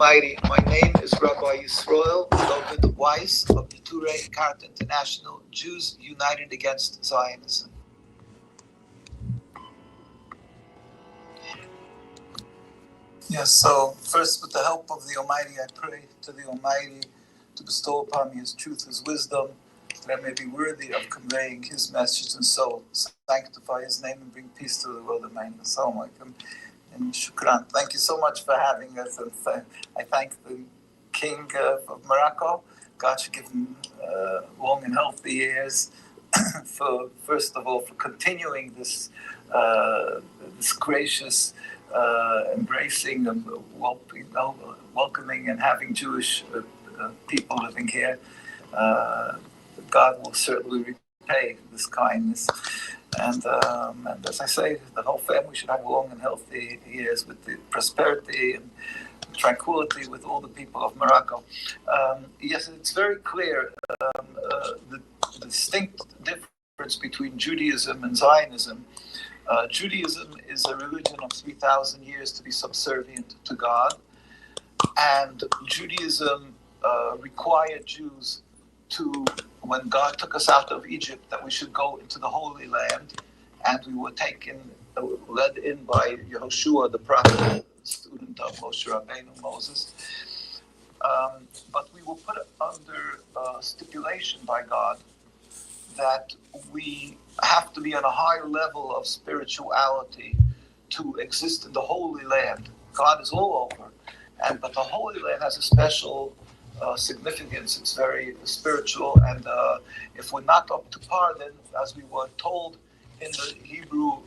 Almighty. My name is Rabbi Yisrael David Weiss of the Turei Karta International, Jews United Against Zionism. Yes, so first, with the help of the Almighty, I pray to the Almighty to bestow upon me His truth, His wisdom, that I may be worthy of conveying His message and so sanctify His name and bring peace to the world. Amen. Assalamu alaikum. And shukran. Thank you so much for having us. And I thank the King of Morocco. God should give him long and healthy years. For first of all, for continuing this gracious embracing and welcoming and having Jewish people living here. God will certainly repay this kindness. And as I say, the whole family should have long and healthy years with the prosperity and tranquility with all the people of Morocco. Yes, it's very clear the distinct difference between Judaism and Zionism. Judaism is a religion of 3,000 years to be subservient to God, and Judaism required Jews to, when God took us out of Egypt, that we should go into the Holy Land, and we were led in by Yehoshua, the prophet, student of Moshe Rabbeinu, Moses. But we were put under stipulation by God that we have to be on a higher level of spirituality to exist in the Holy Land. God is all over, but the Holy Land has a special significance. It's very spiritual, and if we're not up to par, then as we were told in the Hebrew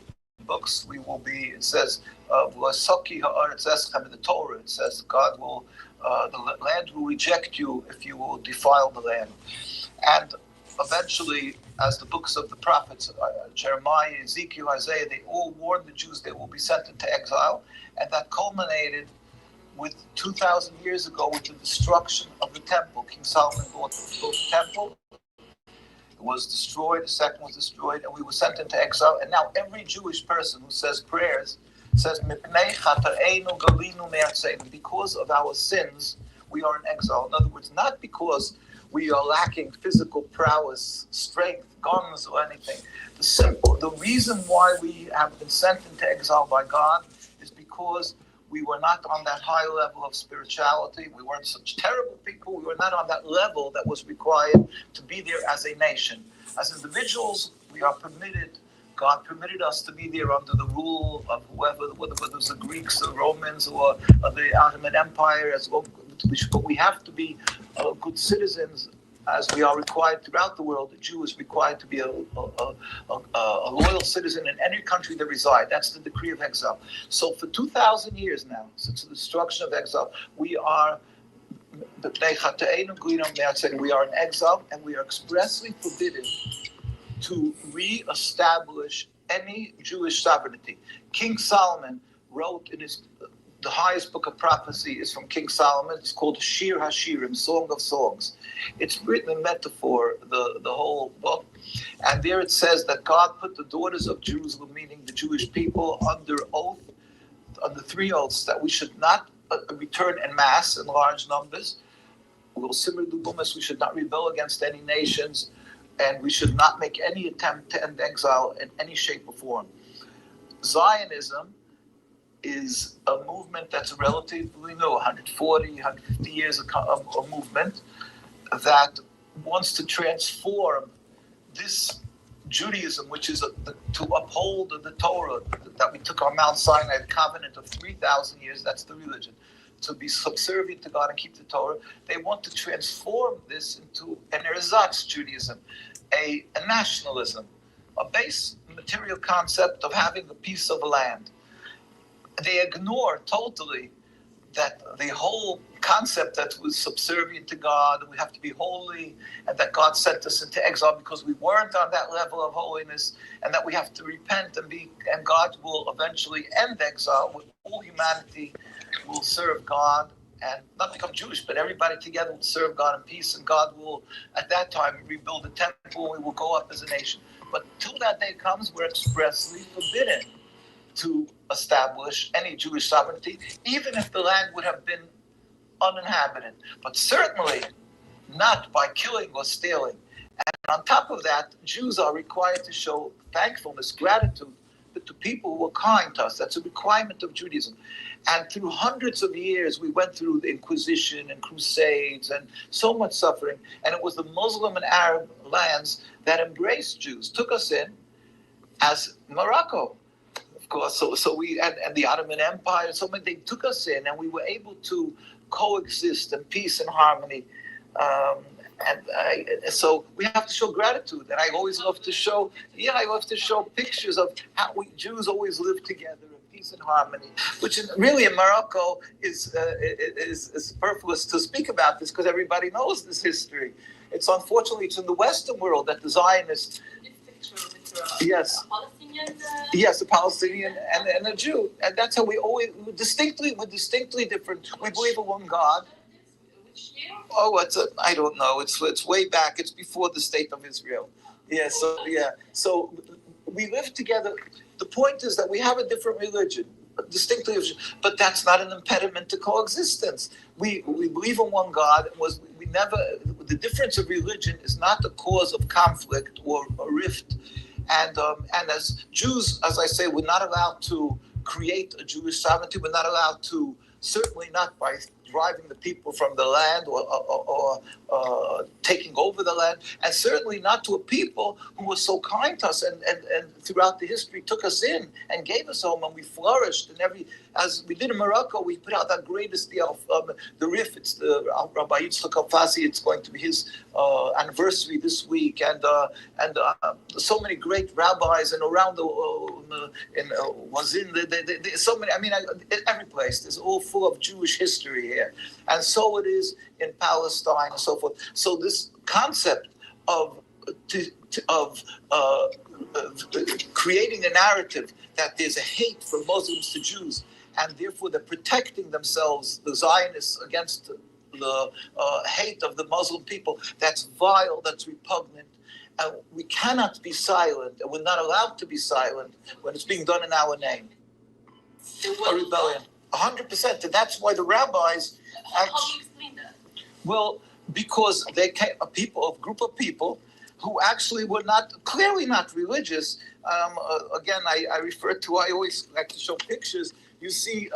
books, we will be, it says, in the Torah, it says God will, the land will reject you if you will defile the land. And eventually, as the books of the prophets, Jeremiah, Ezekiel, Isaiah, they all warned the Jews they will be sent into exile, and that culminated with 2,000 years ago with the destruction of the temple. King Solomon built the temple. It was destroyed, the second was destroyed, and we were sent into exile. And now every Jewish person who says prayers says, because of our sins, we are in exile. In other words, not because we are lacking physical prowess, strength, guns, or anything. The reason why we have been sent into exile by God is because we were not on that high level of spirituality. We weren't such terrible people. We were not on that level that was required to be there as a nation. As individuals, we are permitted, God permitted us to be there under the rule of whether it was the Greeks, the Romans, or the Ottoman Empire, as well. But we have to be good citizens, as we are required throughout the world. The Jew is required to be a loyal citizen in any country they reside. That's the decree of exile. So for 2,000 years now, since the destruction of exile, we are in exile, and we are expressly forbidden to re-establish any Jewish sovereignty. King Solomon wrote in the highest book of prophecy is from King Solomon. It's called Shir HaShirim, Song of Songs. It's written in metaphor, the whole book. And there it says that God put the daughters of Jerusalem, meaning the Jewish people, under oath, under 3 oaths, that we should not return en masse in large numbers. We should not rebel against any nations, and we should not make any attempt to end exile in any shape or form. Zionism is a movement that's relatively new, 140, 150 years a movement that wants to transform this Judaism, which is to uphold the Torah that we took on Mount Sinai, the covenant of 3,000 years, that's the religion, to be subservient to God and keep the Torah. They want to transform this into an erzatz Judaism, a nationalism, a base material concept of having a piece of land. They ignore totally that the whole concept that was subservient to God, and we have to be holy, and that God sent us into exile because we weren't on that level of holiness, and that we have to repent and God will eventually end exile, with all humanity will serve God and not become Jewish, but everybody together will serve God in peace, and God will at that time rebuild the temple, and we will go up as a nation. But till that day comes, we're expressly forbidden to establish any Jewish sovereignty, even if the land would have been uninhabited, but certainly not by killing or stealing. And on top of that, Jews are required to show thankfulness, gratitude to people who were kind to us. That's a requirement of Judaism. And through hundreds of years, we went through the Inquisition and Crusades and so much suffering. And it was the Muslim and Arab lands that embraced Jews, took us in, as Morocco, of course. So we and the Ottoman Empire, so many, they took us in, and we were able to coexist in peace and harmony. So we have to show gratitude, and I always love to show. I love to show pictures of how we Jews always lived together in peace and harmony. Which really in Morocco is superfluous to speak about this because everybody knows this history. It's unfortunately it's in the Western world that the Zionists. Yes. Yes, a Palestinian and a Jew, and that's how we're distinctly different. We believe in one God. Oh, I don't know. It's way back. It's before the state of Israel. Yeah. So we live together. The point is that we have a different religion, distinctly, but that's not an impediment to coexistence. We believe in one God. The difference of religion is not the cause of conflict or a rift. And as Jews, as I say, we're not allowed to create a Jewish sovereignty. We're not allowed to, certainly not by driving the people from the land or taking over the land, and certainly not to a people who were so kind to us and throughout the history took us in and gave us home, and we flourished. And as we did in Morocco, we put out that greatest deal of the RIF. It's the Rabbi Yitzchak Alfasi. It's going to be his anniversary this week, and so many great rabbis and around so many. I mean, every place is all full of Jewish history here, and so it is in Palestine and so forth. So this concept of creating a narrative that there's a hate from Muslims to Jews, and therefore they're protecting themselves, the Zionists, against the hate of the Muslim people, that's vile, that's repugnant. And we cannot be silent, and we're not allowed to be silent when it's being done in our name. A rebellion. 100%. And that's why the rabbis... How do you explain that? Well, because they came, a group of people who actually were clearly not religious. Again, I refer to, I always like to show pictures. You see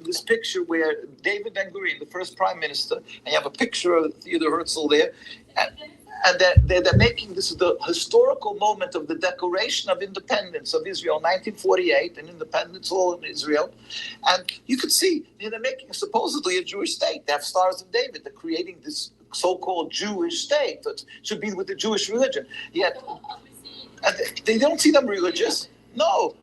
this picture where David Ben-Gurion, the first prime minister, and you have a picture of Theodore Herzl there, and they're making, this is the historical moment of the Declaration of Independence of Israel, 1948, and independence all in Israel. And you could see they're making supposedly a Jewish state. They have Stars of David. They're creating this so-called Jewish state that should be with the Jewish religion. Yet they don't see them religious. No.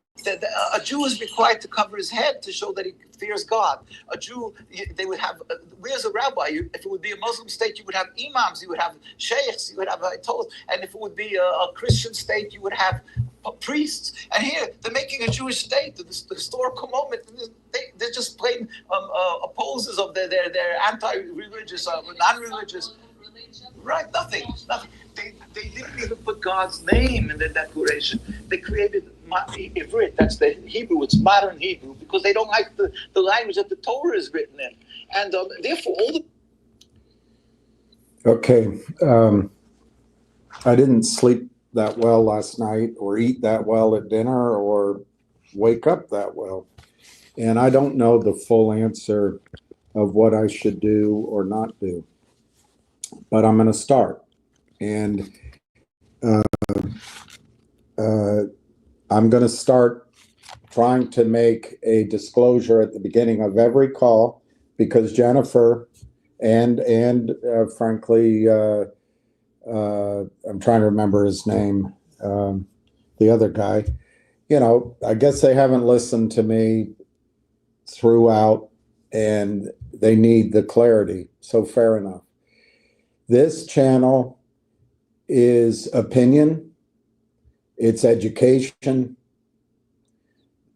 A Jew is required to cover his head to show that he fears God. A Jew, they would have, where's a rabbi? If it would be a Muslim state, you would have imams, you would have sheikhs, you would have ayatollahs. And if it would be a Christian state, you would have priests. And here, they're making a Jewish state, the historical moment. They're just plain opposers of their anti-religious, non-religious. Right, nothing. They didn't even put God's name in the declaration. They created Ivrit, that's the Hebrew, it's modern Hebrew, because they don't like the language that the Torah is written in. And therefore, all the... Okay. I didn't sleep that well last night, or eat that well at dinner, or wake up that well. And I don't know the full answer of what I should do or not do. But I'm going to start. And I'm going to start trying to make a disclosure at the beginning of every call, because Jennifer and frankly, I'm trying to remember his name, the other guy, I guess they haven't listened to me throughout, and they need the clarity. So fair enough. This channel is opinion. It's education.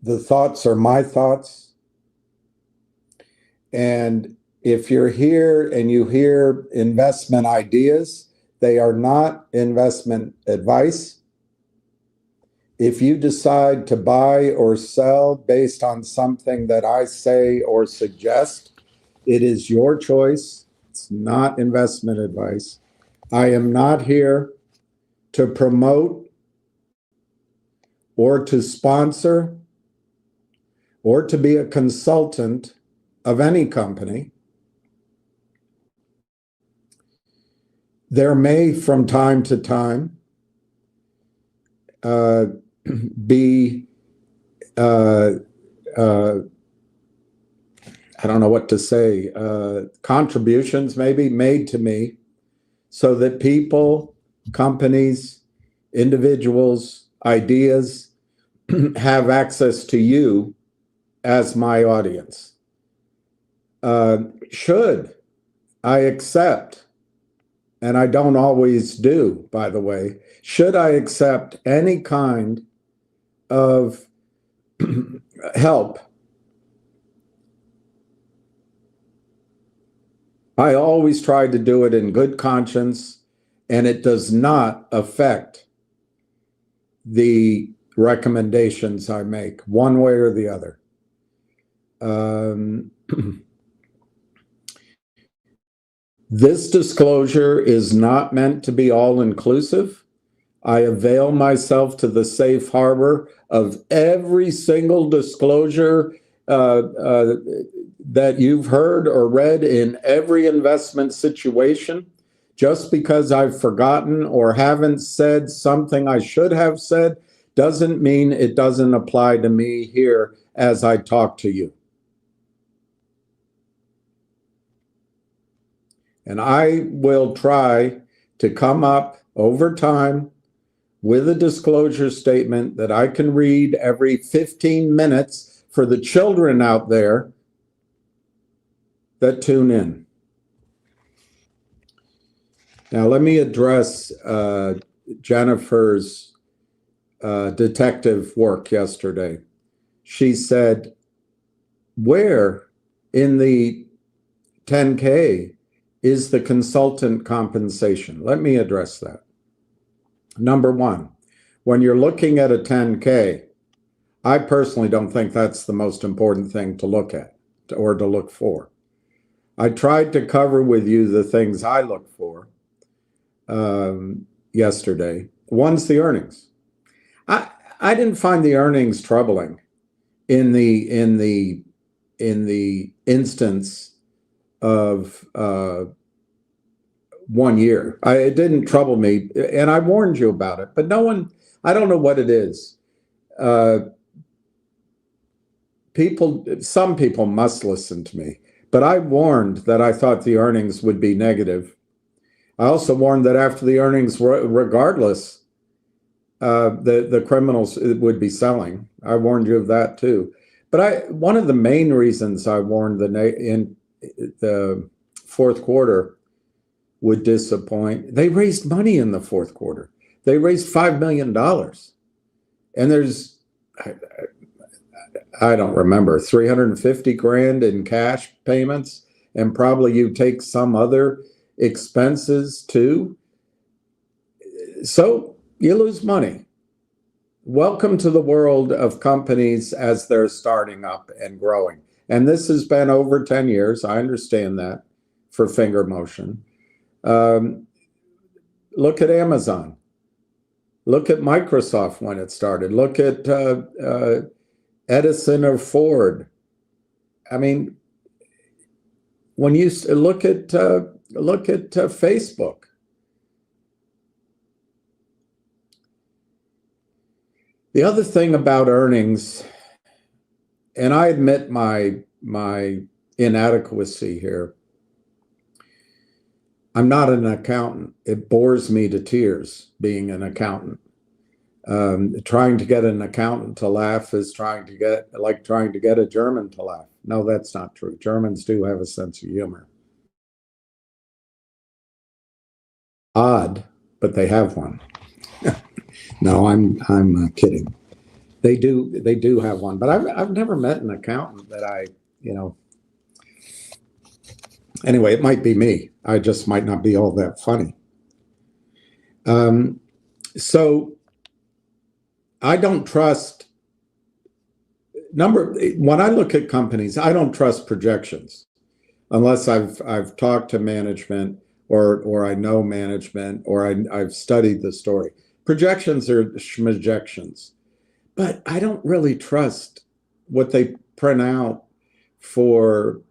The thoughts are my thoughts. And if you're here and you hear investment ideas, they are not investment advice. If you decide to buy or sell based on something that I say or suggest, It is your choice. It's not investment advice. I am not here to promote or to sponsor or to be a consultant of any company. There may, from time to time, be I don't know what to say, contributions maybe made to me so that people, companies, individuals, ideas have access to you as my audience. Should I accept, and I don't always do, by the way, should I accept any kind of help? I always try to do it in good conscience, and it does not affect the recommendations I make, one way or the other. This disclosure is not meant to be all-inclusive. I avail myself to the safe harbor of every single disclosure that you've heard or read in every investment situation. Just because I've forgotten or haven't said something I should have said doesn't mean it doesn't apply to me here as I talk to you. And I will try to come up over time with a disclosure statement that I can read every 15 minutes for the children out there that tune in. Now, let me address Jennifer's detective work yesterday. She said, where in the 10K is the consultant compensation? Let me address that. Number one, when you're looking at a 10K, I personally don't think that's the most important thing to look at or to look for. I tried to cover with you the things I look for yesterday. One's the earnings. I didn't find the earnings troubling in the instance of 1 year. It didn't trouble me, and I warned you about it, but no one, I don't know what it is. Some people must listen to me, but I warned that I thought the earnings would be negative. I also warned that after the earnings, regardless, the criminals would be selling. I warned you of that too. But one of the main reasons I warned in the fourth quarter would disappoint. They raised money in the fourth quarter. They raised $5 million. And there's, I don't remember, 350 grand in cash payments. And probably you take some other expenses too. So you lose money. Welcome to the world of companies as they're starting up and growing. And this has been over 10 years. I understand that for finger motion. Look at Amazon. Look at Microsoft when it started. Look at Edison or Ford. I mean, when you look at Facebook. The other thing about earnings, and I admit my inadequacy here. I'm not an accountant. It bores me to tears being an accountant. Trying to get an accountant to laugh is trying to get a German to laugh. No, that's not true. Germans do have a sense of humor. Odd, but they have one. No, I'm kidding. They do have one, but I've never met an accountant that anyway, it might be me. I just might not be all that funny. So I don't trust when I look at companies, I don't trust projections. unless I've talked to management or I know management or I've studied the story. Projections are schmojections, but I don't really trust what they print out for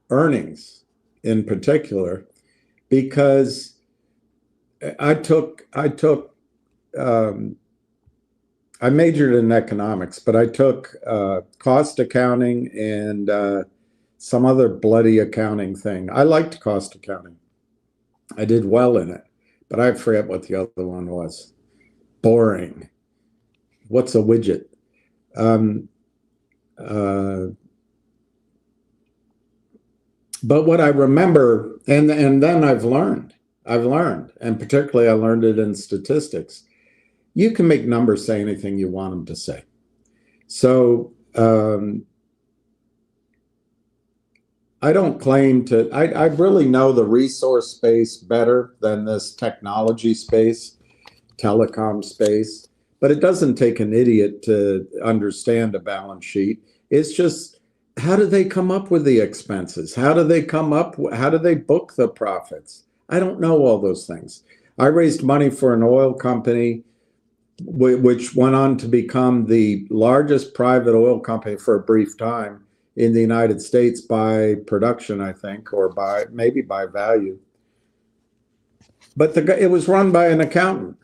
earnings in particular, because I majored in economics, but I took cost accounting and some other bloody accounting thing. I liked cost accounting. I did well in it, but I forget what the other one was. Boring. What's a widget? But what I remember, and then I've learned, and particularly I learned it in statistics. You can make numbers say anything you want them to say. So I don't claim to, I really know the resource space better than this technology space, telecom space, but it doesn't take an idiot to understand a balance sheet. It's just, how do they come up with the expenses? How do they book the profits? I don't know all those things. I raised money for an oil company, which went on to become the largest private oil company for a brief time in the United States by production, I think, or maybe by value. But it was run by an accountant.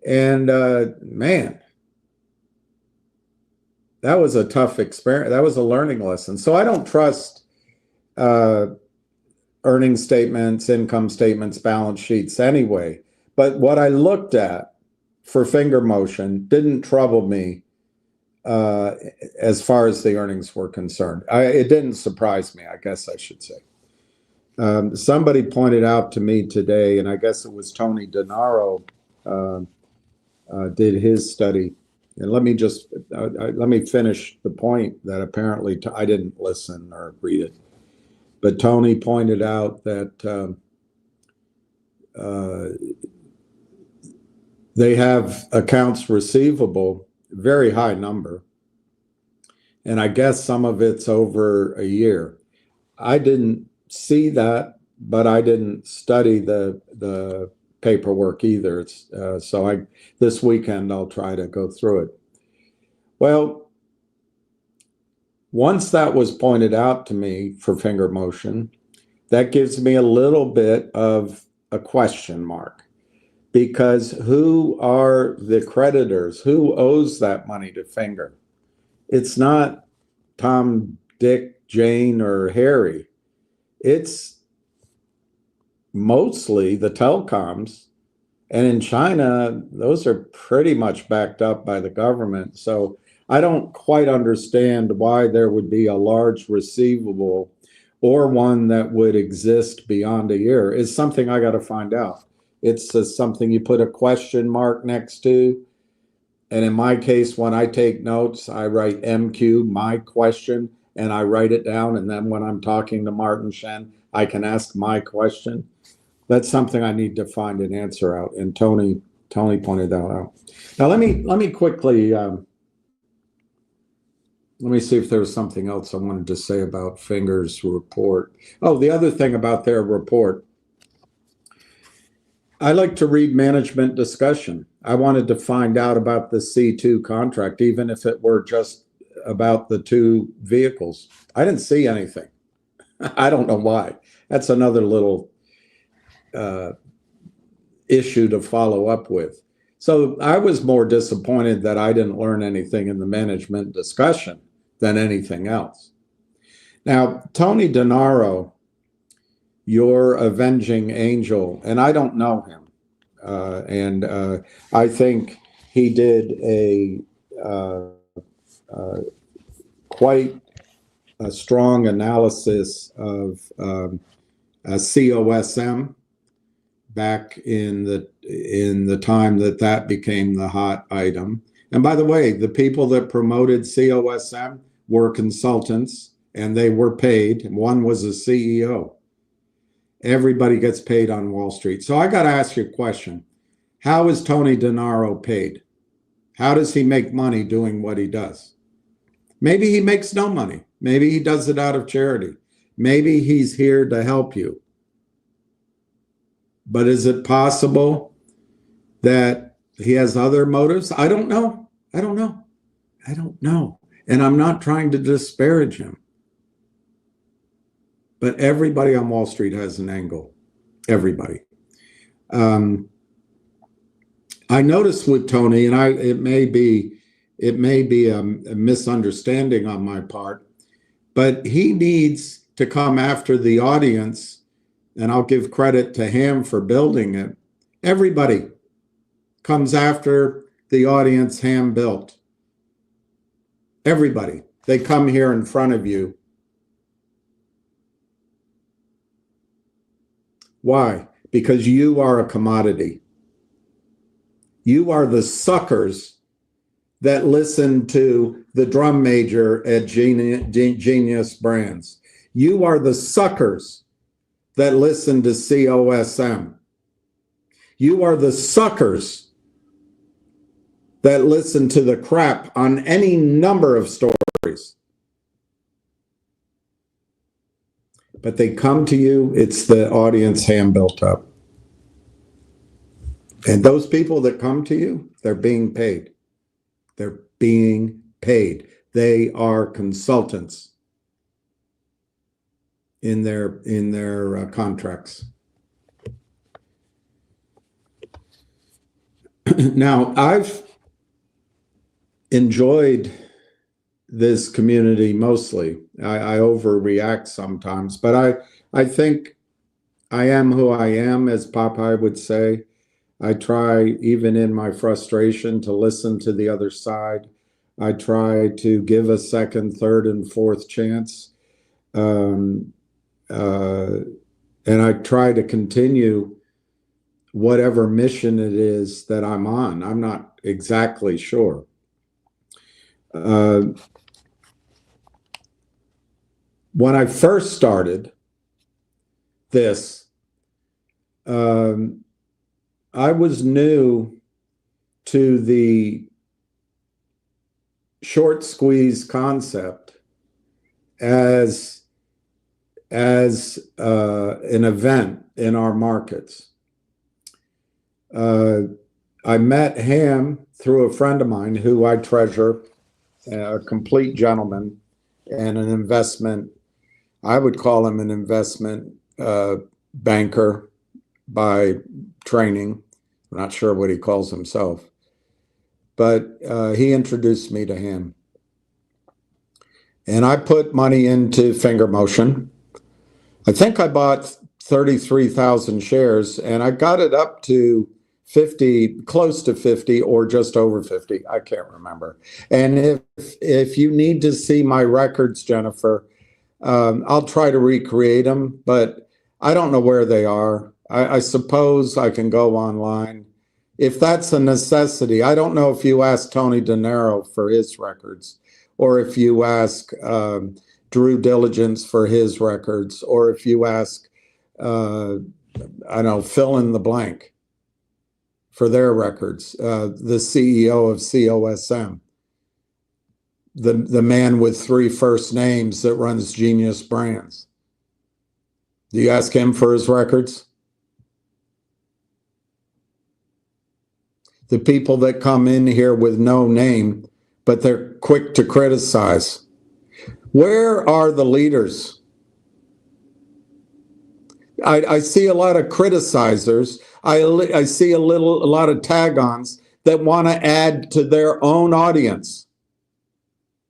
And man, that was a tough experience. That was a learning lesson. So I don't trust earnings statements, income statements, balance sheets anyway. But what I looked at for finger motion didn't trouble me as far as the earnings were concerned. It didn't surprise me, I guess I should say. Somebody pointed out to me today, and I guess it was Tony DeNaro did his study. And let me finish the point that apparently I didn't listen or read it. But Tony pointed out that they have accounts receivable, very high number. And I guess some of it's over a year. I didn't see that, but I didn't study the paperwork either. So this weekend I'll try to go through it. Well, once that was pointed out to me for finger motion, that gives me a little bit of a question mark, because who are the creditors? Who owes that money to finger? It's not Tom, Dick, Jane, or Harry. It's mostly the telecoms. And in China, those are pretty much backed up by the government. So I don't quite understand why there would be a large receivable or one that would exist beyond a year. It's something I got to find out. It's something you put a question mark next to. And in my case, when I take notes, I write MQ, my question, and I write it down. And then when I'm talking to Martin Shen, I can ask my question. That's something I need to find an answer out. And Tony pointed that out. Now let me quickly let me see if there was something else I wanted to say about Finger's report. Oh, the other thing about their report, I like to read management discussion. I wanted to find out about the C2 contract, even if it were just about the two vehicles. I didn't see anything. I don't know why. That's another little issue to follow up with. So I was more disappointed that I didn't learn anything in the management discussion than anything else. Now, Tony DeNaro, your avenging angel, and I don't know him. And I think he did a quite a strong analysis of COSM back in the time that became the hot item. And by the way, the people that promoted COSM were consultants, and they were paid. One was a CEO. Everybody gets paid on Wall Street. So I got to ask you a question. How is Tony DeNaro paid? How does he make money doing what he does? Maybe he makes no money. Maybe he does it out of charity. Maybe he's here to help you. But is it possible that he has other motives? I don't know. I don't know. I don't know. And I'm not trying to disparage him. But everybody on Wall Street has an angle. Everybody. I noticed with Tony, and it may be a misunderstanding on my part, but he needs to come after the audience, and I'll give credit to him for building it. Everybody comes after the audience Ham built. Everybody. They come here in front of you. Why? Because you are a commodity. You are the suckers that listen to the drum major at Genius Brands. You are the suckers that listen to COSM. You are the suckers that listen to the crap on any number of stories. But they come to you, it's the audience Ham built up. And those people that come to you, they're being paid. They're being paid. They are consultants in their contracts. Now, I've enjoyed this community mostly. I overreact sometimes, but I think I am who I am, as Popeye would say. I try, even in my frustration, to listen to the other side. I try to give a second, third, and fourth chance. And I try to continue whatever mission it is that I'm on. I'm not exactly sure. When I first started this, I was new to the short squeeze concept as an event in our markets. I met Ham through a friend of mine who I treasure, a complete gentleman and an investment, I would call him an investment banker by training. I'm not sure what he calls himself, but he introduced me to him. And I put money into Finger Motion. I think I bought 33,000 shares, and I got it up to 50, close to 50, or just over 50. I can't remember. And if you need to see my records, Jennifer, I'll try to recreate them, but I don't know where they are. I suppose I can go online. If that's a necessity, I don't know if you ask Tony De Niro for his records, or if you ask Drew Diligence for his records, or if you ask, I don't know, fill in the blank for their records, the CEO of COSM, the man with 3 first names that runs Genius Brands. Do you ask him for his records? The people that come in here with no name, but they're quick to criticize. Where are the leaders? I see a lot of criticizers. I see a lot of tag-ons that want to add to their own audience.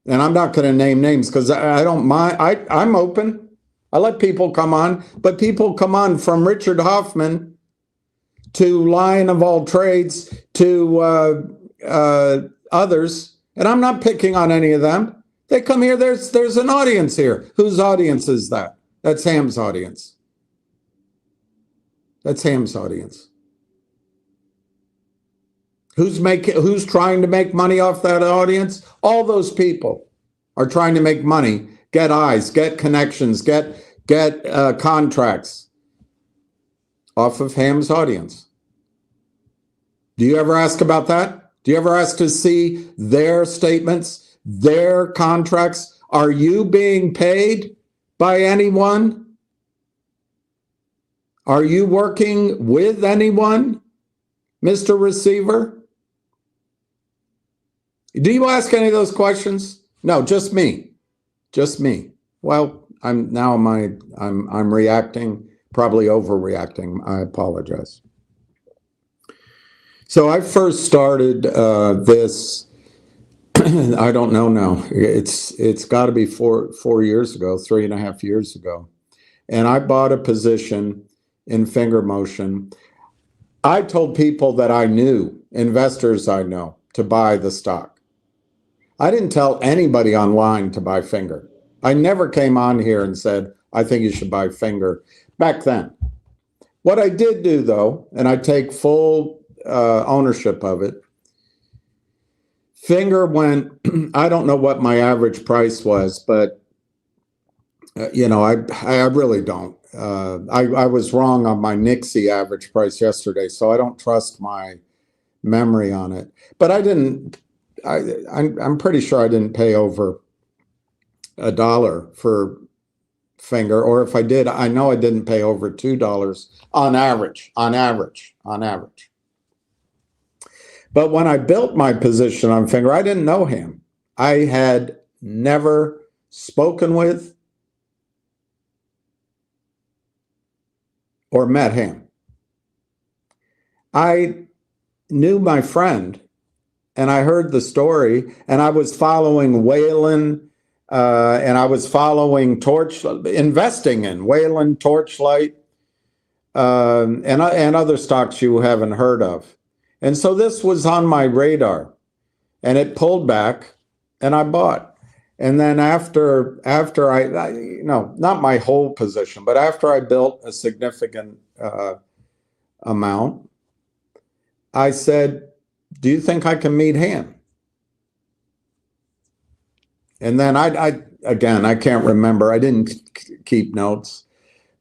And I'm not going to name names because I don't mind. I'm open. I let people come on, but people come on from Richard Hoffman to Lion of All Trades to others, and I'm not picking on any of them. They come here. There's an audience here. Whose audience is that? That's Ham's audience. That's Ham's audience. Who's trying to make money off that audience? All those people are trying to make money, get eyes, get connections, get contracts off of Ham's audience. Do you ever ask about that? Do you ever ask to see their statements, their contracts? Are you being paid by anyone? Are you working with anyone, Mr. Receiver? Do you ask any of those questions? No, just me. Just me. Well, I'm reacting, probably overreacting. I apologize. So I first started this. I don't know now. It's got to be 4 years ago, 3.5 years ago, and I bought a position in Finger Motion. I told people that I knew, investors I know, to buy the stock. I didn't tell anybody online to buy Finger. I never came on here and said, I think you should buy Finger back then. What I did do, though, and I take full ownership of it, Finger went, I don't know what my average price was, but, I really don't. I was wrong on my Nixie average price yesterday, so I don't trust my memory on it. But I'm pretty sure I didn't pay over $1 for Finger, or if I did, I know I didn't pay over $2 on average. But when I built my position on Finger, I didn't know him. I had never spoken with or met him. I knew my friend, and I heard the story, and I was following Whalen, and I was following investing in Whalen, Torchlight, and other stocks you haven't heard of. And so this was on my radar, and it pulled back, and I bought. And then after not my whole position, but after I built a significant amount, I said, do you think I can meet him? And then I can't remember. I didn't keep notes,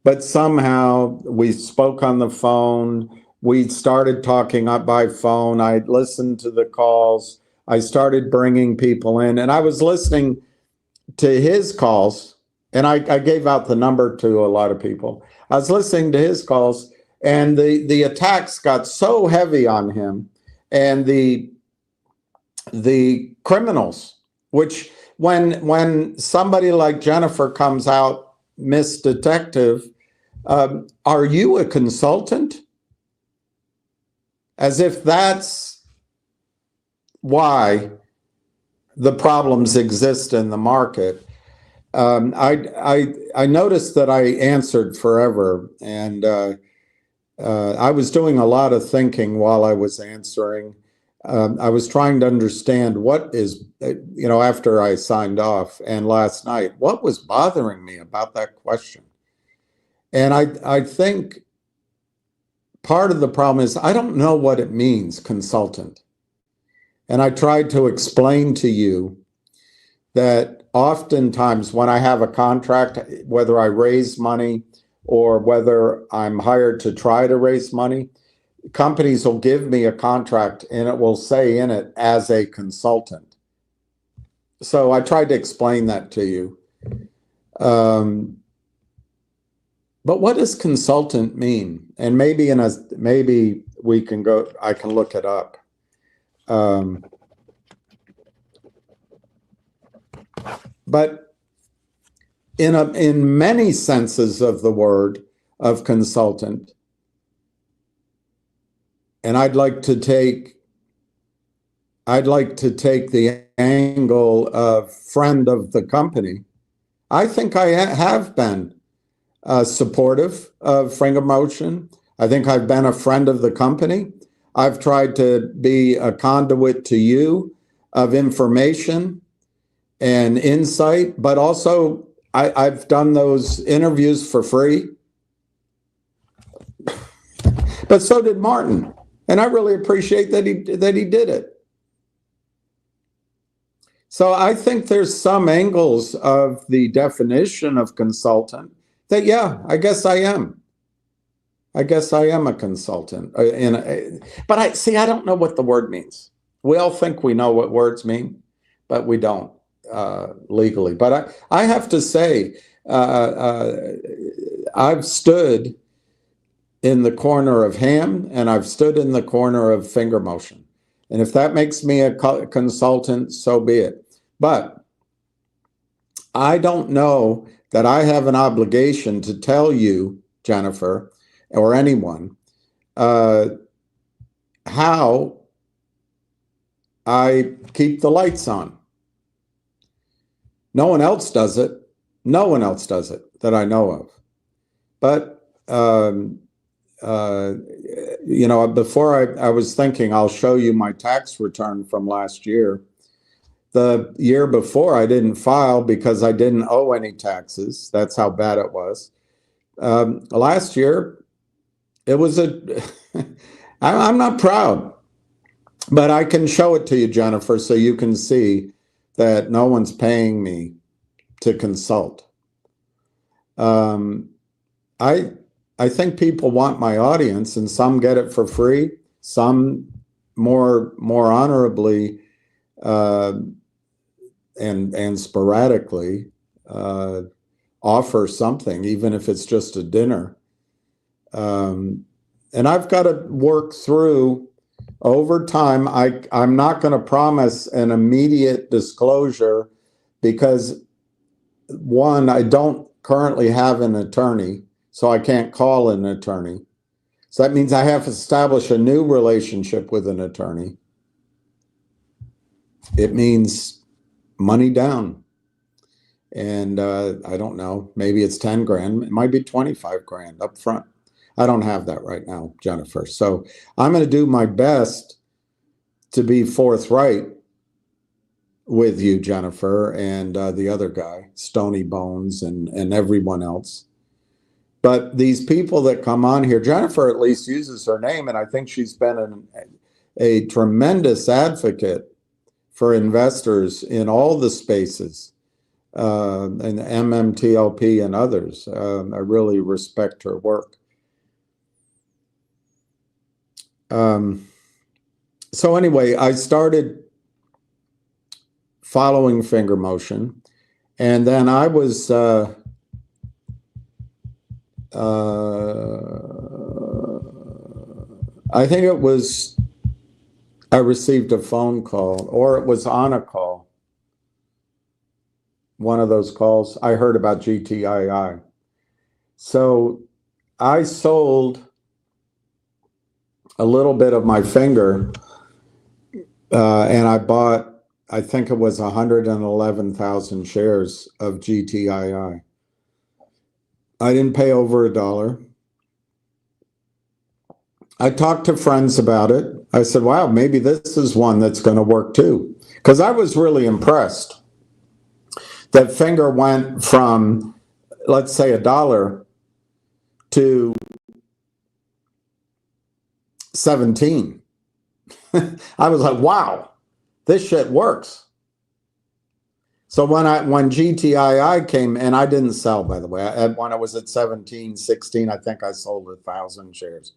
but somehow we spoke on the phone. We started talking by phone. I listened to the calls. I started bringing people in, and I was listening to his calls, and I gave out the number to a lot of people. I was listening to his calls, and the attacks got so heavy on him, and the criminals, which when somebody like Jennifer comes out, Miss Detective, are you a consultant? As if that's why the problems exist in the market. I noticed that I answered forever, and I was doing a lot of thinking while I was answering. I was trying to understand what is, after I signed off and last night, what was bothering me about that question. And I think part of the problem is I don't know what it means, consultant. And I tried to explain to you that oftentimes when I have a contract, whether I raise money or whether I'm hired to try to raise money, companies will give me a contract and it will say in it as a consultant. So I tried to explain that to you. But what does consultant mean? And maybe we can go, I can look it up. But in many senses of the word of consultant, and I'd like to take the angle of friend of the company. I think I have been supportive of Finger Motion. I think I've been a friend of the company. I've tried to be a conduit to you of information and insight, but also I've done those interviews for free. But so did Martin, and I really appreciate that he did it. So I think there's some angles of the definition of consultant that, yeah, I guess I am. I guess I am a consultant. But I don't know what the word means. We all think we know what words mean, but we don't legally. But I have to say, I've stood in the corner of ham and I've stood in the corner of finger motion. And if that makes me a consultant, so be it. But I don't know that I have an obligation to tell you, Jennifer, or anyone, how I keep the lights on. No one else does it. No one else does it that I know of. But, you know, before I was thinking I'll show you my tax return from last year. The year before I didn't file because I didn't owe any taxes. That's how bad it was. Last year, it was I'm not proud, but I can show it to you, Jennifer, so you can see that no one's paying me to consult. I think people want my audience, and some get it for free, some more honorably and sporadically offer something, even if it's just a dinner. And I've got to work through over time. I'm not going to promise an immediate disclosure because, one, I don't currently have an attorney, so I can't call an attorney. So that means I have to establish a new relationship with an attorney. It means money down. And I don't know, maybe it's 10 grand. It might be 25 grand up front. I don't have that right now, Jennifer. So I'm going to do my best to be forthright with you, Jennifer, and the other guy, Stony Bones, and everyone else. But these people that come on here, Jennifer at least uses her name, and I think she's been a tremendous advocate for investors in all the spaces, and MMTLP and others. I really respect her work. So anyway, I started following finger motion, and then I was I think it was, I received a phone call, or it was on a call. One of those calls, I heard about GTII. So I sold a little bit of my finger, and I bought, I think it was 111,000 shares of GTII. I didn't pay over $1. I talked to friends about it. I said, wow, maybe this is one that's going to work too. Because I was really impressed that finger went from, let's say, $1 to 17. I was like, wow, this shit works. So when GTII came, and I didn't sell, by the way, when I was at 17, 16, I think I sold 1,000 shares.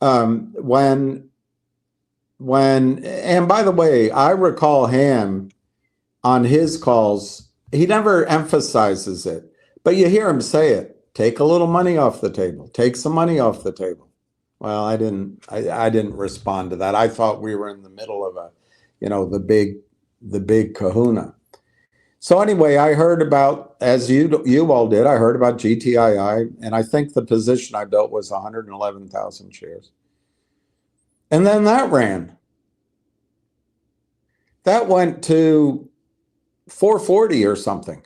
And by the way, I recall Ham on his calls, he never emphasizes it, but you hear him say it, take a little money off the table, take some money off the table. Well, I didn't respond to that. I thought we were in the middle of the big kahuna. So anyway, I heard about, as you all did, I heard about GTII, and I think the position I built was 111,000 shares. And then that ran. That went to 440 or something.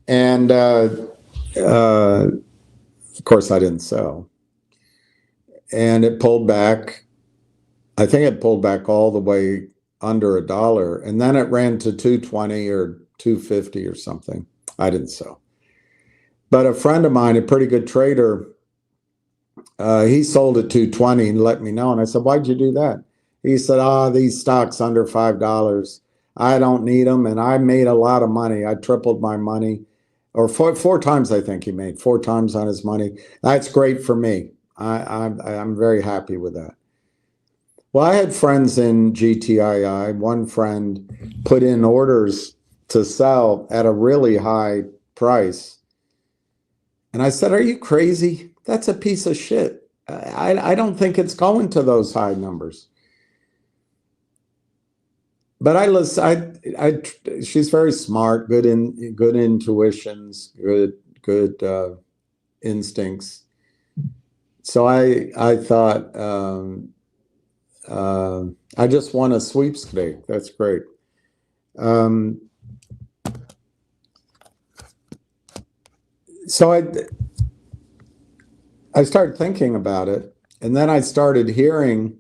And of course, I didn't sell. And it pulled back. I think it pulled back all the way under $1, and then it ran to 220 or 250 or something. I didn't sell. But a friend of mine, a pretty good trader, he sold at 220 and let me know. And I said, why'd you do that? He said, these stocks under $5, I don't need them. And I made a lot of money. I tripled my money, or four times, I think he made 4 times on his money. That's great for me. I'm very happy with that. Well, I had friends in GTII. One friend put in orders to sell at a really high price. And I said, are you crazy? That's a piece of shit. I don't think it's going to those high numbers. But she's very smart, good intuitions, good instincts. So I thought, I just won a sweepstake. That's great. So I started thinking about it, and then I started hearing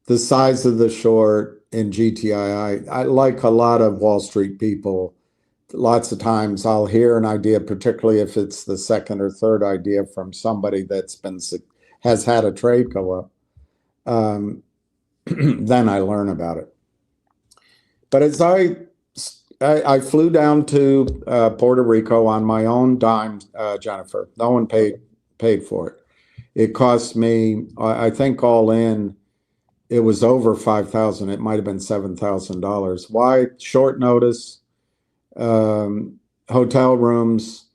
the size of the short in GTII. I like a lot of Wall Street people. Lots of times I'll hear an idea, particularly if it's the second or third idea from somebody has had a trade go up. Then I learn about it. But as I flew down to Puerto Rico on my own dime, Jennifer. No one paid for it. It cost me, I think all in, it was over $5,000. It might have been $7,000. Why? Short notice, hotel rooms.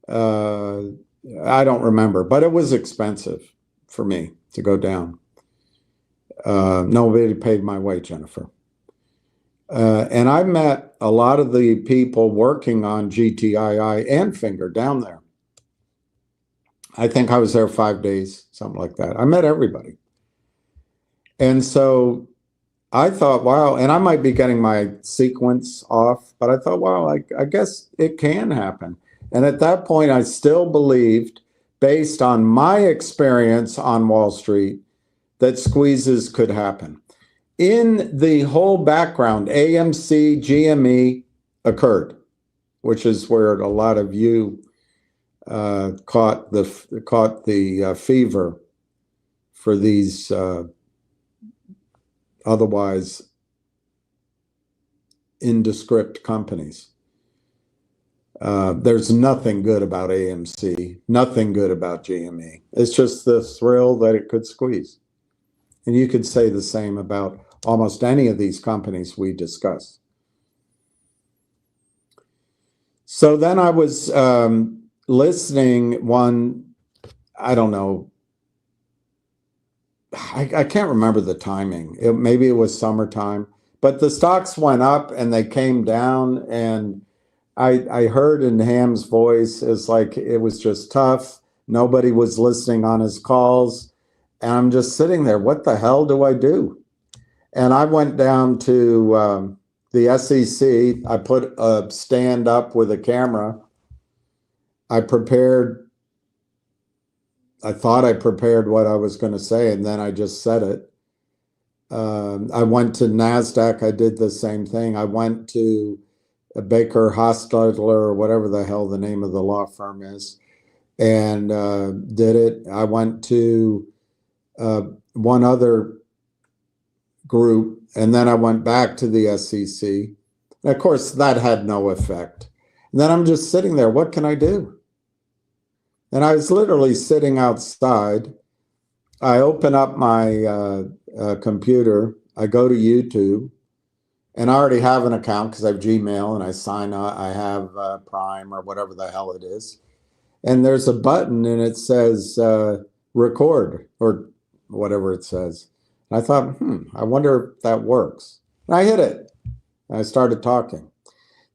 I don't remember, but it was expensive for me to go down. Nobody paid my way, Jennifer. And I met a lot of the people working on GTII and Finger down there. I think I was there 5 days, something like that. I met everybody. And so I thought, wow, and I might be getting my sequence off, but I thought, wow, I guess it can happen. And at that point, I still believed, based on my experience on Wall Street, that squeezes could happen. In the whole background, AMC, GME occurred, which is where a lot of you caught the fever for these otherwise indescript companies. There's nothing good about AMC, nothing good about GME. It's just the thrill that it could squeeze. And you could say the same about almost any of these companies we discuss. So then I was listening one, I don't know, I can't remember the timing. Maybe it was summertime, but the stocks went up and they came down, and I heard in Ham's voice, it's like it was just tough. Nobody was listening on his calls. And I'm just sitting there, what the hell do I do? And I went down to the SEC. I put a stand up with a camera. I thought I prepared what I was going to say, and then I just said it. I went to NASDAQ. I did the same thing. I went to Baker Hostetler, or whatever the hell the name of the law firm is, and did it. I went to one other group, and then I went back to the SEC. And of course, that had no effect. And then I'm just sitting there. What can I do? And I was literally sitting outside. I open up my computer. I go to YouTube, and I already have an account because I have Gmail, and I sign up. I have Prime or whatever the hell it is. And there's a button, and it says record or whatever it says. And I thought, I wonder if that works. And I hit it. And I started talking.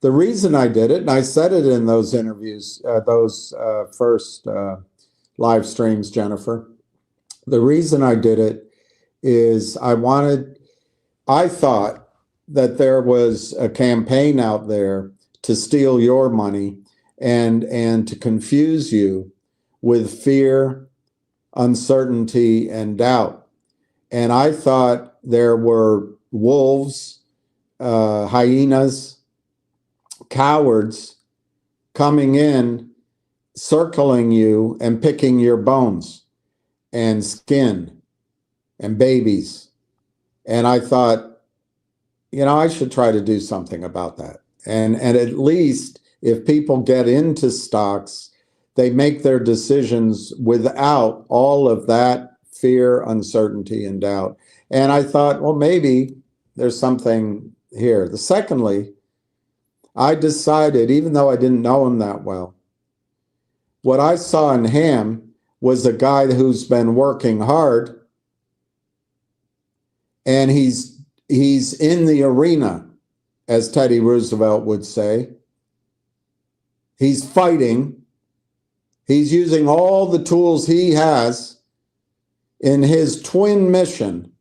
The reason I did it, and I said it in those interviews, those first live streams, Jennifer, the reason I did it is I thought that there was a campaign out there to steal your money and to confuse you with fear, uncertainty, and doubt. And I thought there were wolves, hyenas, cowards coming in, circling you and picking your bones and skin and babies. And I thought, I should try to do something about that. And at least if people get into stocks, they make their decisions without all of that fear, uncertainty, and doubt. And I thought, well, maybe there's something here. Secondly, I decided, even though I didn't know him that well, what I saw in him was a guy who's been working hard, and he's in the arena, as Teddy Roosevelt would say. He's fighting. He's using all the tools he has in his twin mission,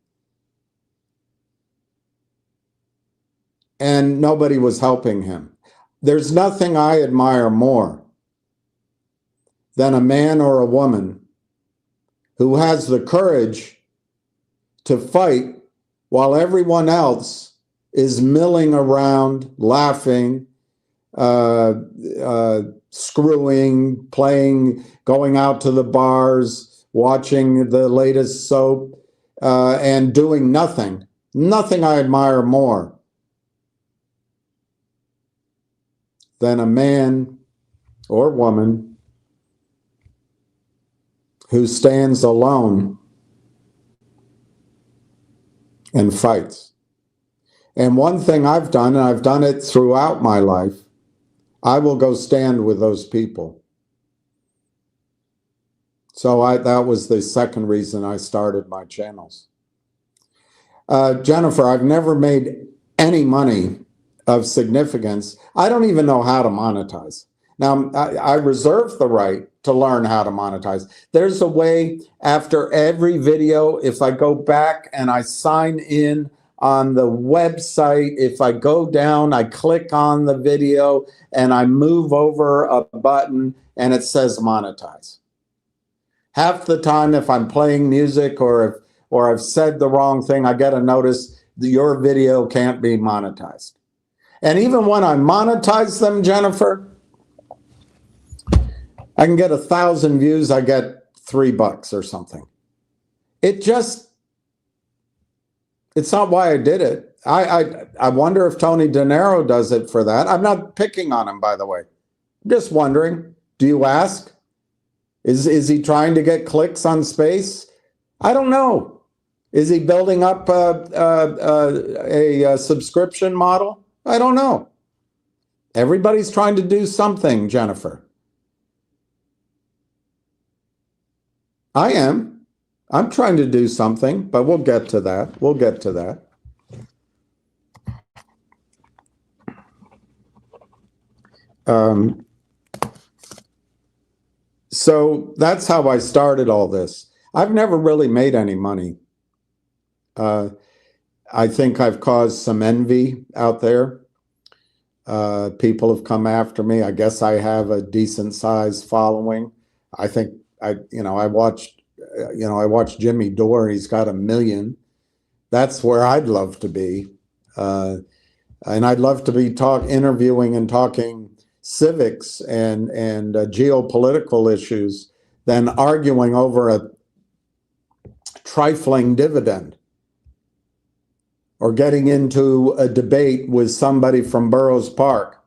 and nobody was helping him. There's nothing I admire more than a man or a woman who has the courage to fight while everyone else is milling around, laughing, screwing, playing, going out to the bars, watching the latest soap, and doing nothing. Nothing I admire more than a man or woman who stands alone and fights. And one thing I've done, and I've done it throughout my life, I will go stand with those people. So that was the second reason I started my channels. Jennifer, I've never made any money of significance. I don't even know how to monetize. Now, I reserve the right to learn how to monetize. There's a way after every video, if I go back and I sign in on the website, if I go down, I click on the video and I move over a button and it says monetize. Half the time, if I'm playing music or I've said the wrong thing, I get a notice that your video can't be monetized. And even when I monetize them, Jennifer, I can get 1,000 views, I get $3 or something. It's not why I did it. I wonder if Tony De Niro does it for that. I'm not picking on him, by the way. I'm just wondering, do you ask? Is he trying to get clicks on space? I don't know. Is he building up a subscription model? I don't know. Everybody's trying to do something, Jennifer. I am. I'm trying to do something, but we'll get to that. We'll get to that. So that's how I started all this. I've never really made any money. I think I've caused some envy out there. People have come after me. I guess I have a decent sized following. I think I watched Jimmy Dore. He's got 1 million. That's where I'd love to be. And I'd love to be interviewing and talking civics and geopolitical issues than arguing over a trifling dividend or getting into a debate with somebody from Burroughs Park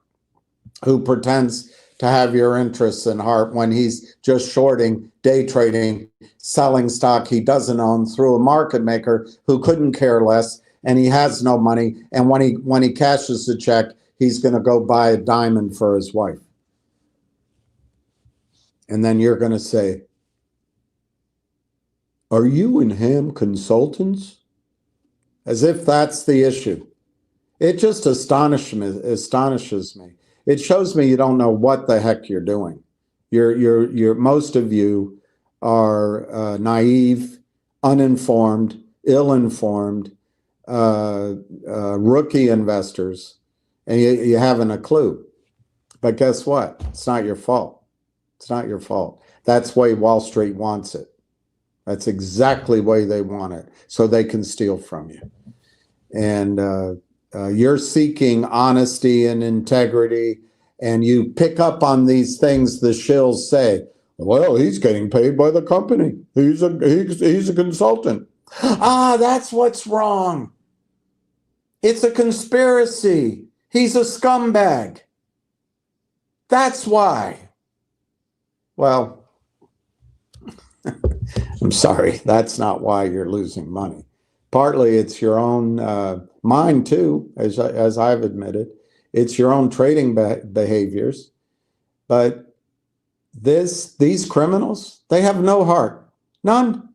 who pretends to have your interests in heart when he's just shorting, day trading, selling stock he doesn't own through a market maker who couldn't care less, and he has no money, and when he cashes the check, he's going to go buy a diamond for his wife. And then you're going to say, "Are you and Ham consultants?" As if that's the issue. It just astonishes me. It shows me you don't know what the heck you're doing. Most of you are naive, uninformed, ill-informed, rookie investors, and you haven't a clue. But guess what? It's not your fault. It's not your fault. That's the way Wall Street wants it. That's exactly the way they want it, so they can steal from you. And you're seeking honesty and integrity, and you pick up on these things the shills say. Well, he's getting paid by the company. He's a consultant. Ah, that's what's wrong. It's a conspiracy. He's a scumbag. That's why. Well, I'm sorry, that's not why you're losing money. partly it's your own, mine too, as I've admitted. It's your own trading behaviors. But these criminals, they have no heart. None.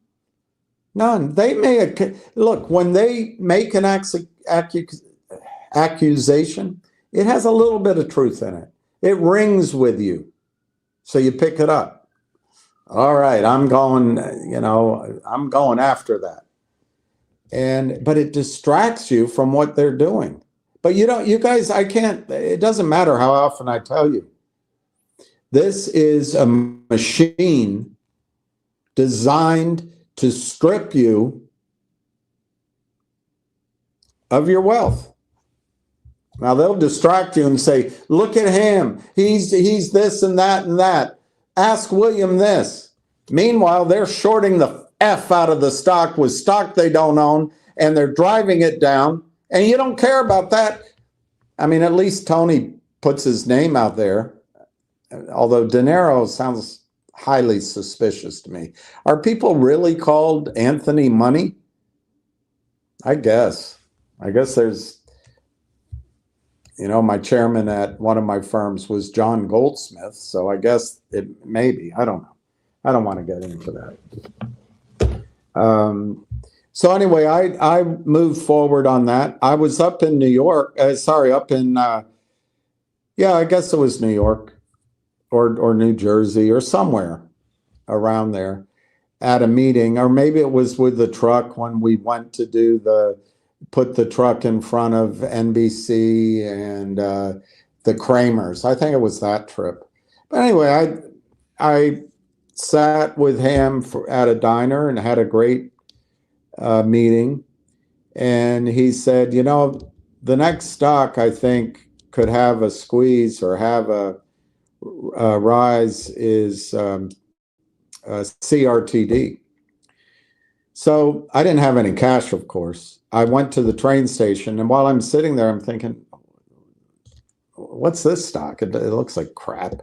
None. They may, look, when they make an accusation, it has a little bit of truth in it. It rings with you. So you pick it up. All right, I'm going after that. But it distracts you from what they're doing. But you guys, it doesn't matter how often I tell you. This is a machine designed to strip you of your wealth. Now they'll distract you and say, look at him. He's this and that and that. Ask William this. Meanwhile, they're shorting the F out of the stock with stock they don't own, and they're driving it down, and you don't care about that. I mean, at least Tony puts his name out there, although De Niro sounds highly suspicious to me. Are people really called Anthony Money? I guess there's, my chairman at one of my firms was John Goldsmith, so I guess it maybe, I don't know. I don't want to get into that. So anyway, I moved forward on that. I was up in New York, I guess it was New York or New Jersey or somewhere around there at a meeting, or maybe it was with the truck when we went to put the truck in front of NBC and the Kramers. I think it was that trip. But anyway, I sat with him at a diner and had a great meeting. And he said, the next stock I think could have a squeeze or have a rise is CRTD. So I didn't have any cash, of course. I went to the train station, and while I'm sitting there, I'm thinking, what's this stock? It looks like crap.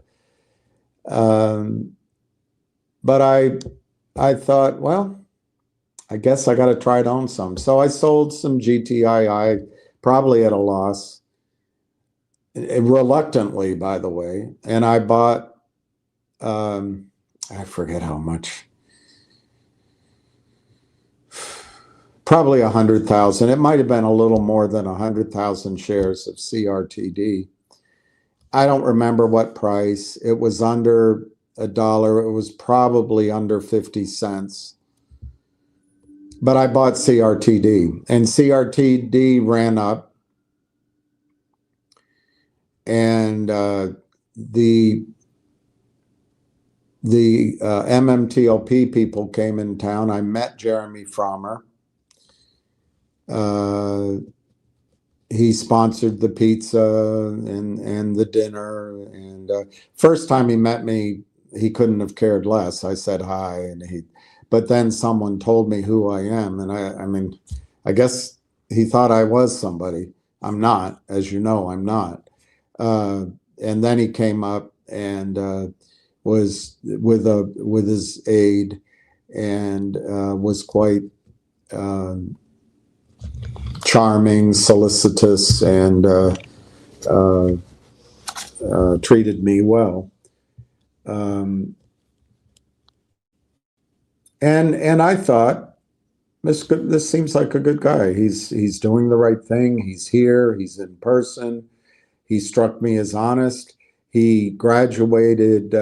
But I thought, well, I guess I got to try to own some. So I sold some GTII, probably at a loss, reluctantly, by the way. And I bought, I forget how much, probably 100,000. It might have been a little more than 100,000 shares of CRTD. I don't remember what price. It was under $1. It was probably under 50 cents. But I bought CRTD, and CRTD ran up, and the MMTLP people came in town. I met Jeremy Frommer. He sponsored the pizza and the dinner. And first time he met me, he couldn't have cared less. I said hi, and but then someone told me who I am, and I mean, I guess he thought I was somebody. I'm not, as you know, I'm not. And then he came up and was with his aide, and was quite charming, solicitous, and treated me well. And I thought, this seems like a good guy. He's doing the right thing. He's here. He's in person. He struck me as honest. He graduated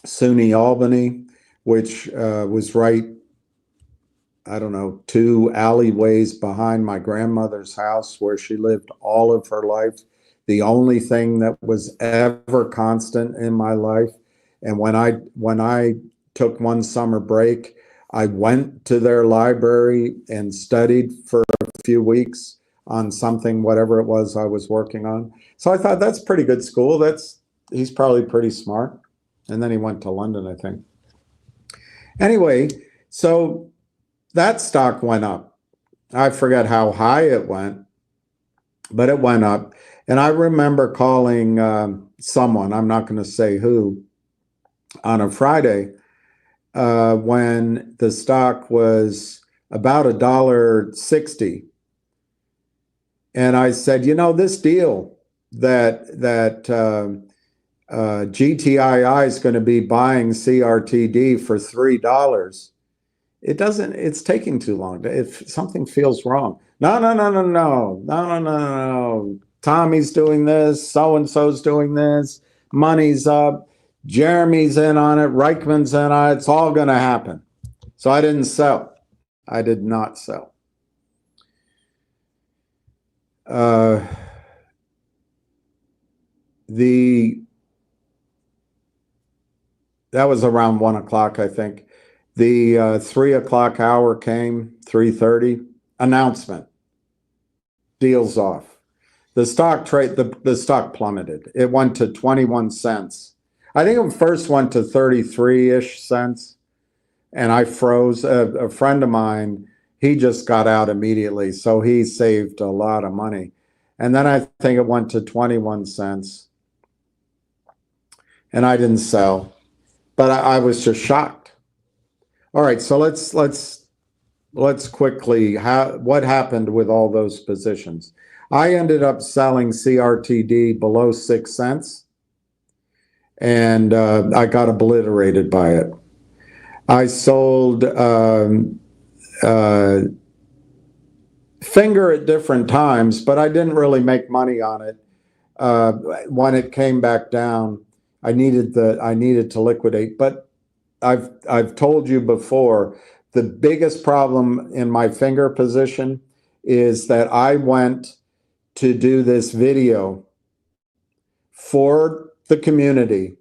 SUNY Albany, which was right, I don't know, 2 alleyways behind my grandmother's house where she lived all of her life. The only thing that was ever constant in my life. And when I took one summer break, I went to their library and studied for a few weeks on something, whatever it was I was working on. So I thought, that's pretty good school. He's probably pretty smart. And then he went to London, I think. Anyway, so that stock went up. I forget how high it went, but it went up. And I remember calling someone, I'm not going to say who, on a Friday when the stock was about $1.60. And I said, you know, this deal that GTII is going to be buying CRTD for $3. It's taking too long. If something feels wrong. No. Tommy's doing this, so-and-so's doing this, money's up, Jeremy's in on it, Reichman's in on it, it's all going to happen. So I didn't sell. I did not sell. That was around 1 o'clock, I think. The 3 o'clock hour came, 3:30, announcement, deals off. The stock plummeted. It went to 21 cents. I think it first went to 33-ish cents, and I froze. A friend of mine, he just got out immediately, so he saved a lot of money. And then I think it went to 21 cents, and I didn't sell, but I was just shocked. All right, so let's quickly, what happened with all those positions? I ended up selling CRTD below 6 cents, and I got obliterated by it. I sold Finger at different times, but I didn't really make money on it. When it came back down, I needed to liquidate. But I've told you before, the biggest problem in my Finger position is that I went to do this video for the community,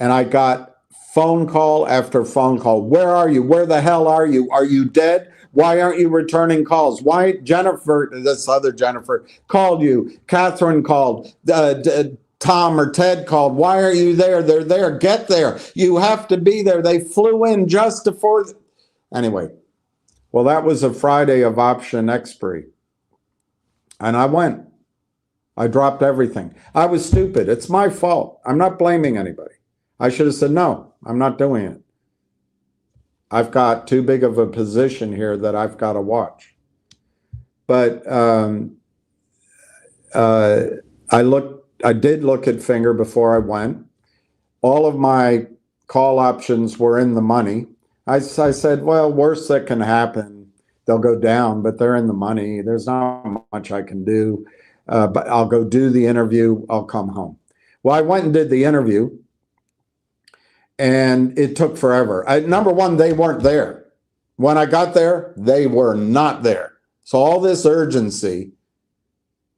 and I got phone call after phone call. Where are you? Where the hell are you? Are you dead? Why aren't you returning calls? Why Jennifer, this other Jennifer, called you? Catherine called. Tom or Ted called. Why aren't you there? They're there. Get there. You have to be there. They flew in just before. Anyway, well, that was a Friday of option expiry. And I went. I dropped everything. I was stupid. It's my fault. I'm not blaming anybody. I should have said, no, I'm not doing it. I've got too big of a position here that I've got to watch. But I did look at Finger before I went. All of my call options were in the money. I said, well, worst that can happen, they'll go down, but they're in the money. There's not much I can do. But I'll go do the interview. I'll come home. Well, I went and did the interview, and it took forever. Number one, they weren't there. When I got there, they were not there. So all this urgency,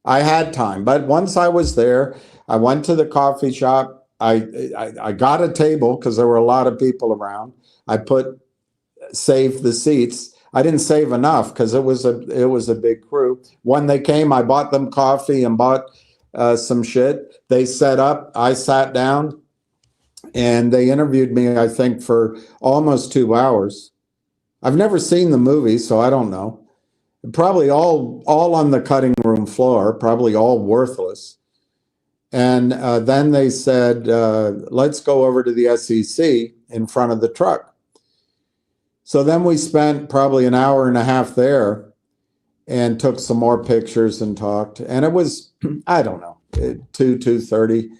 I had time. But once I was there, I went to the coffee shop. I got a table because there were a lot of people around. I saved the seats. I didn't save enough because it was a big crew. When they came, I bought them coffee and bought some shit. They set up. I sat down, and they interviewed me, I think, for almost 2 hours. I've never seen the movie, so I don't know. Probably all on the cutting room floor, probably all worthless. And then they said, let's go over to the SEC in front of the truck. So then we spent probably an hour and a half there and took some more pictures and talked. And it was, I don't know, 2:30.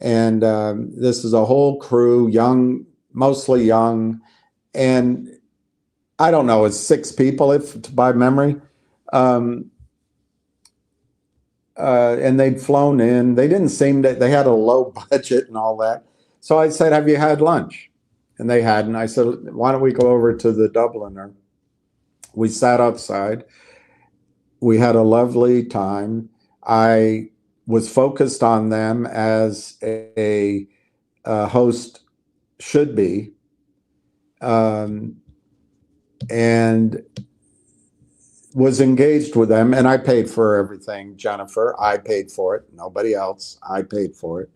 And this is a whole crew, young, mostly young. And I don't know, it's 6 people by memory. And they'd flown in. They didn't seem to, they had a low budget and all that. So I said, have you had lunch? And they hadn't. I said, why don't we go over to the Dubliner? We sat outside. We had a lovely time. I was focused on them as a host should be. And was engaged with them, and I paid for everything, Jennifer. I paid for it. Nobody else. I paid for it.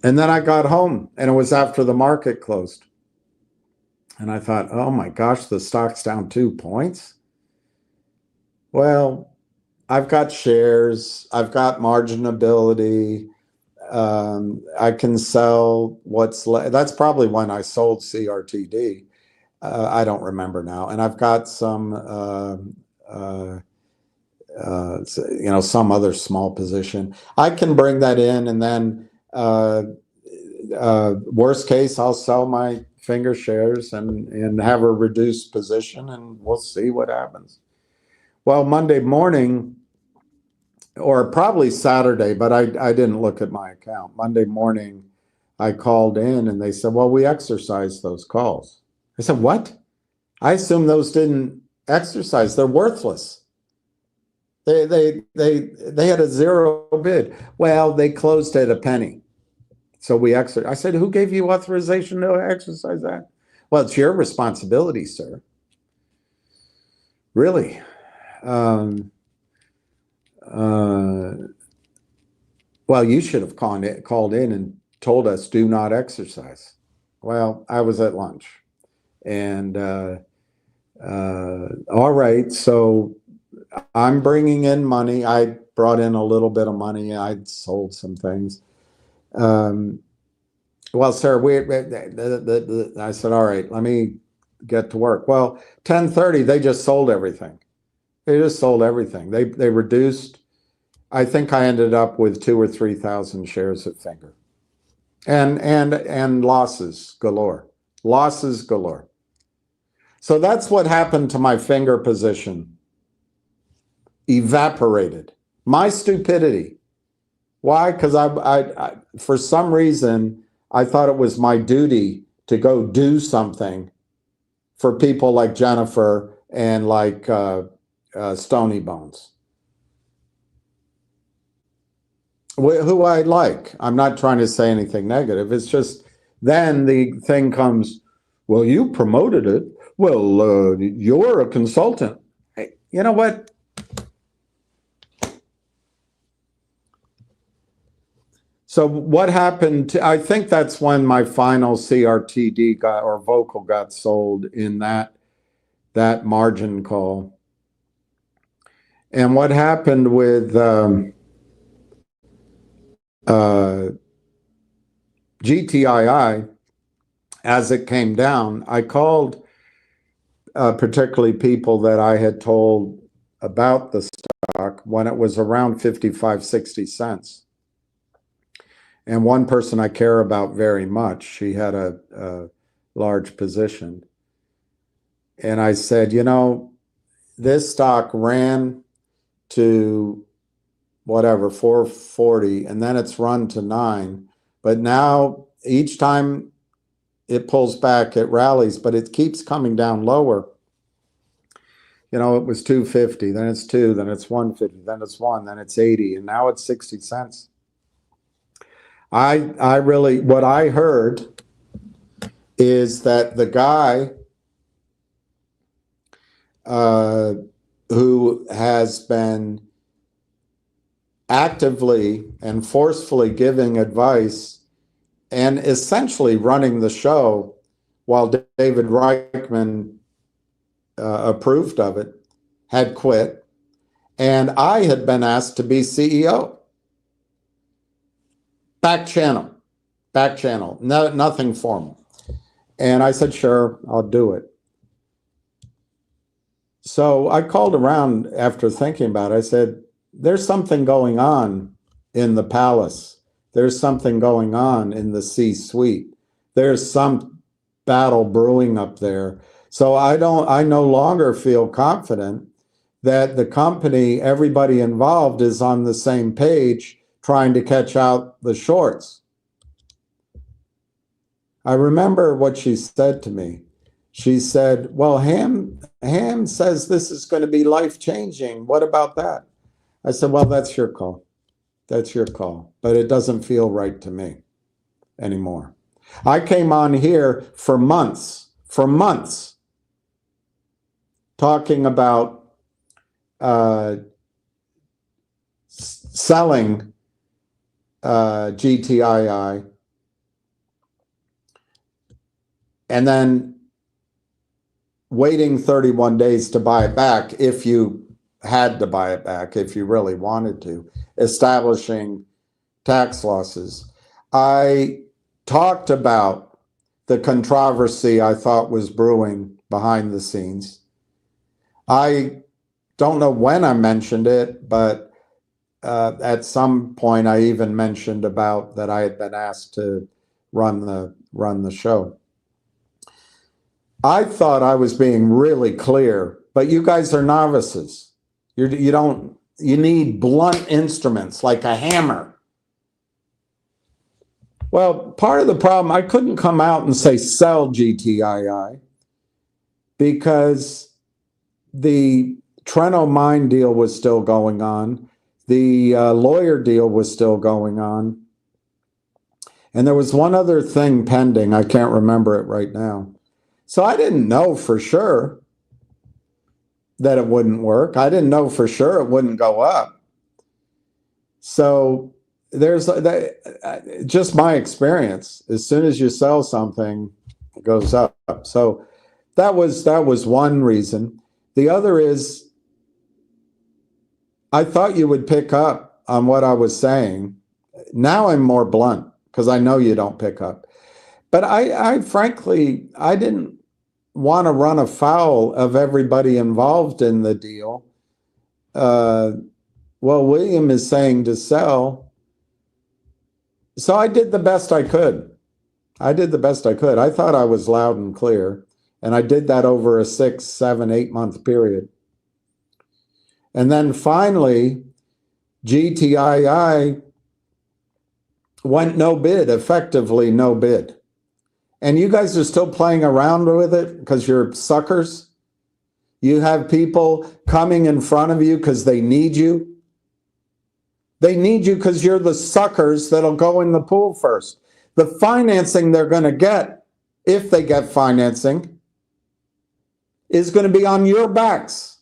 And then I got home, and it was after the market closed. And I thought, oh my gosh, the stock's down 2 points. Well, I've got shares. I've got marginability. I can sell what's left. That's probably when I sold CRTD. I don't remember now. And I've got some, some other small position. I can bring that in, and then worst case, I'll sell my finger shares and have a reduced position, and we'll see what happens. Well, Monday morning, or probably Saturday, but I didn't look at my account. Monday morning, I called in and they said, well, we exercised those calls. I said, what? I assume those didn't exercise. They're worthless. They had a zero bid. Well, they closed at a penny. So we exercised. I said, who gave you authorization to exercise that? Well, it's your responsibility, sir. Really? Well, you should have called in and told us do not exercise. Well, I was at lunch, and all right, so I'm bringing in money. I brought in a little bit of money. I'd sold some things. Well, sir, I said, all right, let me get to work. Well, 10:30, they just sold everything. They just sold everything. They reduced. I think I ended up with 2,000 or 3,000 shares of Finger, and losses galore, losses galore. So that's what happened to my Finger position. Evaporated. My stupidity. Why? Because I for some reason I thought it was my duty to go do something for people like Jennifer and like Stony Bones, who I like. I'm not trying to say anything negative. It's just then the thing comes, well, you promoted it. Well, you're a consultant. Hey, you know what? So what happened? I think that's when my final CRTD vocal got sold in that margin call. And what happened with GTII, as it came down, I called particularly people that I had told about the stock when it was around 55, 60 cents. And one person I care about very much, she had a large position. And I said, you know, this stock ran to whatever, 440, and then it's run to 9. But now each time it pulls back, it rallies, but it keeps coming down lower. You know, it was 250, then it's 2, then it's 150, then it's 1, then it's 80, and now it's 60 cents. I really, what I heard is that the guy who has been actively and forcefully giving advice and essentially running the show while David Reichman approved of it, had quit, and I had been asked to be CEO. Back channel, no, nothing formal. And I said, sure, I'll do it. So I called around after thinking about it. I said, there's something going on in the palace. There's something going on in the C-suite. There's some battle brewing up there. So I no longer feel confident that the company, everybody involved is on the same page trying to catch out the shorts. I remember what she said to me. She said, well, Ham says this is going to be life-changing. What about that? I said, well, that's your call. That's your call. But it doesn't feel right to me anymore. I came on here for months, talking about selling GTII, and then waiting 31 days to buy it back if you had to buy it back, if you really wanted to, establishing tax losses. I talked about the controversy I thought was brewing behind the scenes. I don't know when I mentioned it, but at some point I even mentioned about that I had been asked to run the show. I thought I was being really clear, but you guys are novices. You need blunt instruments like a hammer. Well, part of the problem, I couldn't come out and say sell GTII because the Treno mine deal was still going on. The lawyer deal was still going on. And there was one other thing pending. I can't remember it right now. So I didn't know for sure that it wouldn't work. I didn't know for sure it wouldn't go up. So there's just my experience. As soon as you sell something, it goes up. So that was one reason. The other is I thought you would pick up on what I was saying. Now I'm more blunt because I know you don't pick up. But I frankly, I didn't want to run afoul of everybody involved in the deal. Well, William is saying to sell. So I did the best I could. I thought I was loud and clear. And I did that over a 6, 7, 8 month period. And then finally, GTII went no bid, effectively no bid. And you guys are still playing around with it because you're suckers. You have people coming in front of you because they need you. They need you because you're the suckers that'll go in the pool first. The financing they're going to get, if they get financing, is going to be on your backs.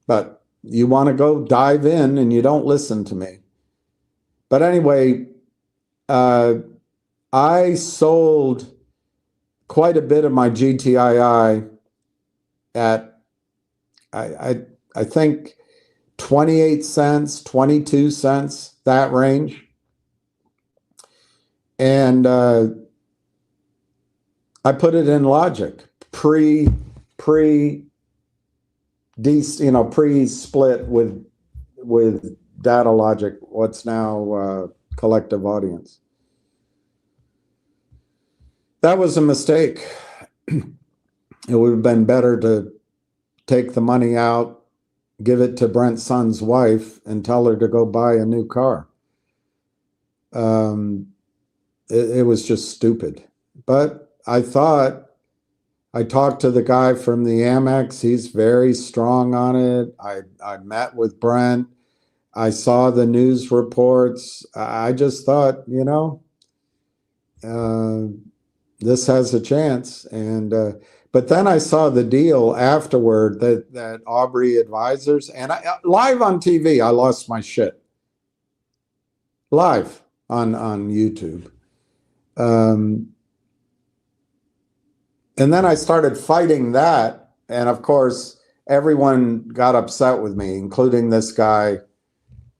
But you want to go dive in and you don't listen to me. But anyway, I sold quite a bit of my GTII at, I think, 28 cents, 22 cents, that range. And I put it in Logic, pre-split with Data Logic, what's now Collective Audience. That was a mistake. It would have been better to take the money out, give it to Brent's son's wife, and tell her to go buy a new car. It was just stupid. But I thought, I talked to the guy from the Amex. He's very strong on it. I met with Brent. I saw the news reports. I just thought, this has a chance. And but then I saw the deal afterward that Aubrey Advisors, and live on TV, I lost my shit. Live on YouTube. And then I started fighting that. And of course, everyone got upset with me, including this guy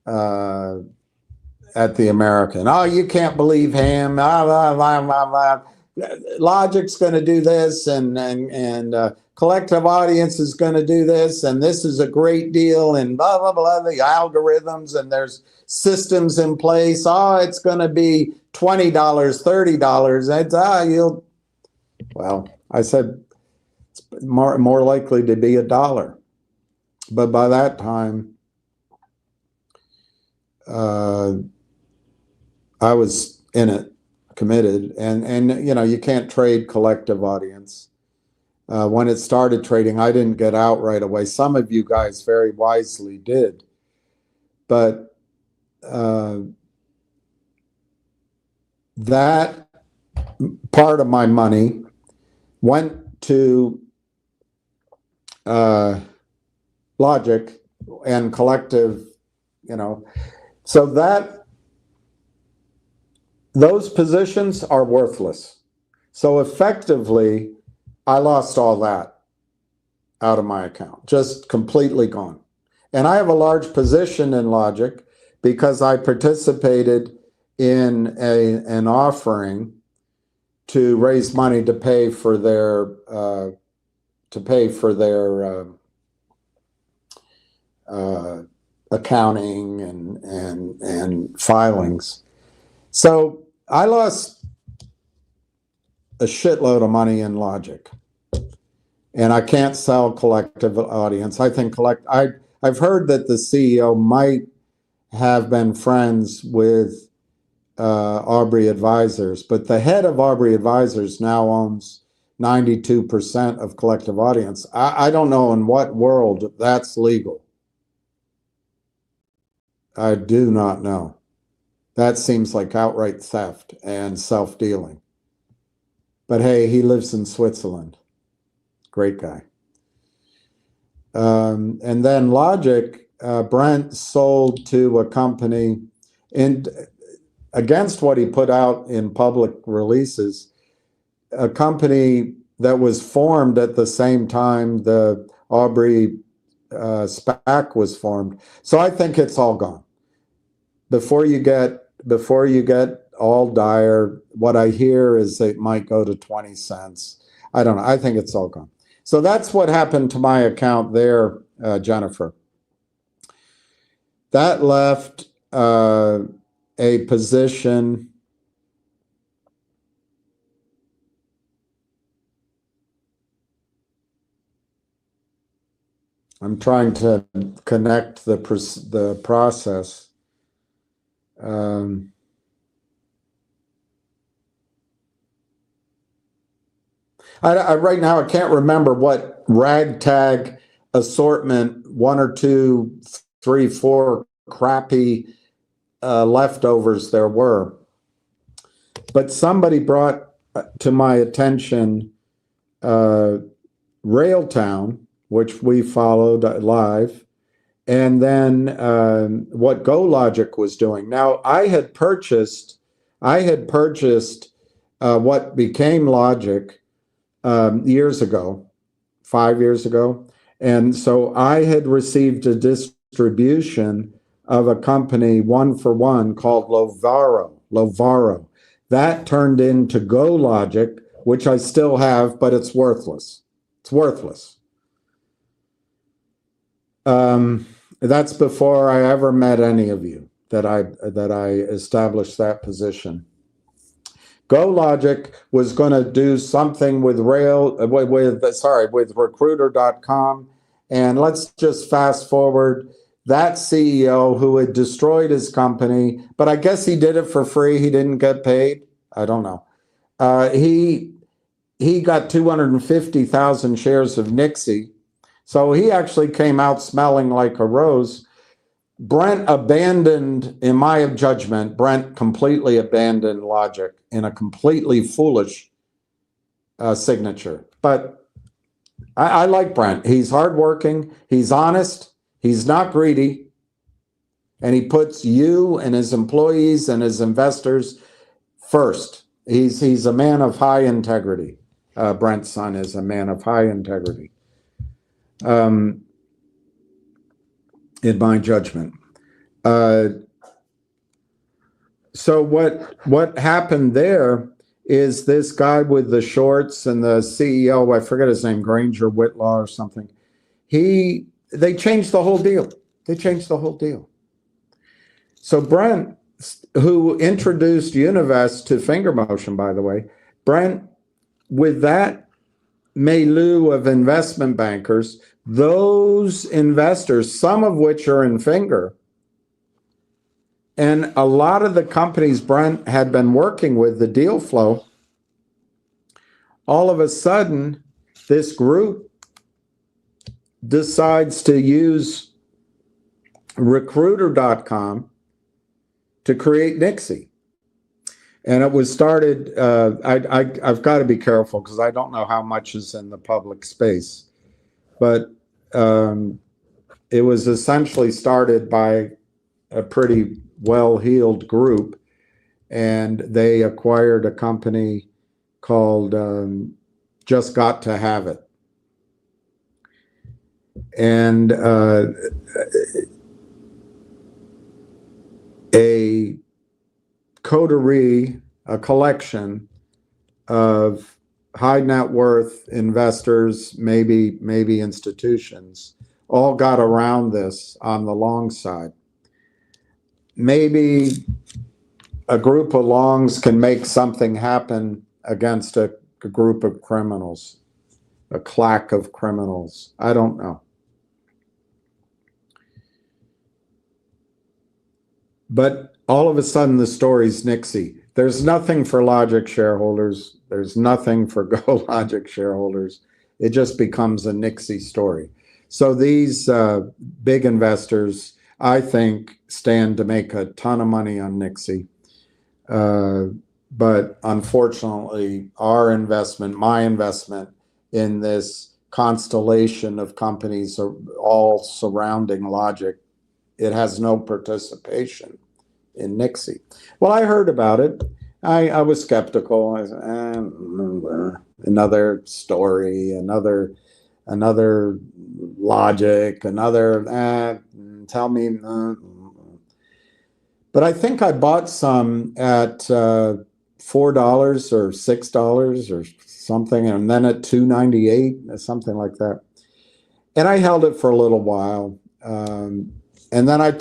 at the American. Oh, you can't believe him. Blah, blah, blah, blah, blah. Logic's going to do this, and Collective Audience is going to do this, and this is a great deal, and blah, blah, blah, the algorithms, and there's systems in place. Oh, it's going to be $20, $30. Well, I said it's more likely to be $1. But by that time, I was in it, committed, and you can't trade Collective Audience. When it started trading, I didn't get out right away. Some of you guys very wisely did, but that part of my money went to Logic and Collective, so that those positions are worthless. So effectively, I lost all that out of my account, just completely gone. And I have a large position in Logic because I participated in an offering to raise money to pay for their accounting and filings. So I lost a shitload of money in Logic, and I can't sell collective audience. I think I've heard that the CEO might have been friends with Aubrey Advisors, but the head of Aubrey Advisors now owns 92% of collective audience. I don't know in what world that's legal. I do not know. That seems like outright theft and self-dealing. But hey, he lives in Switzerland. Great guy. And then Logic, Brent sold to a company, and against what he put out in public releases, a company that was formed at the same time the Aubrey SPAC was formed. So I think it's all gone. Before you get all dire, what I hear is it might go to 20 cents. I don't know. I think it's all gone. So that's what happened to my account there, Jennifer. That left a position. I'm trying to connect the process. Right now, I can't remember what ragtag assortment, 1 or 2, 3, 4 crappy leftovers there were. But somebody brought to my attention Railtown, which we followed live, and then what GoLogic was doing. Now, I had purchased what became Logic years ago, 5 years ago, and so I had received a distribution of a company 1-for-1 called Lovaro. That turned into GoLogic, which I still have, but it's worthless. It's worthless. That's before I ever met any of you that I established that position. GoLogic was going to do something with recruiter.com, and let's just fast forward. That CEO who had destroyed his company, but I guess he did it for free. He didn't get paid. I don't know. He got 250,000 shares of Nixie. So he actually came out smelling like a rose. Brent abandoned, in my judgment, Brent completely abandoned Logic in a completely foolish signature. But I like Brent. He's hardworking. He's honest. He's not greedy. And he puts you and his employees and his investors first. He's a man of high integrity. Brent's son is a man of high integrity. In my judgment. So what happened there is this guy with the shorts and the CEO, I forget his name, Granger Whitlaw or something. They changed the whole deal. They changed the whole deal. So Brent, who introduced Univest to finger motion, by the way, Brent, with that milieu of investment bankers, those investors, some of which are in finger, and a lot of the companies Brent had been working with, the deal flow, all of a sudden, this group decides to use recruiter.com to create Nixie. And it was started, I've got to be careful because I don't know how much is in the public space, but it was essentially started by a pretty well-heeled group, and they acquired a company called Just Got to Have It. And a coterie, a collection of high net worth investors, maybe institutions, all got around this on the long side. Maybe a group of longs can make something happen against a group of criminals, a claque of criminals. I don't know. But all of a sudden, the story's Nixie. There's nothing for logic shareholders. There's nothing for Go Logic shareholders. It just becomes a Nixie story. So these big investors, I think, stand to make a ton of money on Nixie. But unfortunately, our investment, my investment in this constellation of companies all surrounding logic, it has no participation in Nixie. Well, I heard about it. I was skeptical. I said, another story, another logic, another, tell me. But I think I bought some at $4 or $6 or something, and then at $2.98 or something like that. And I held it for a little while. And then I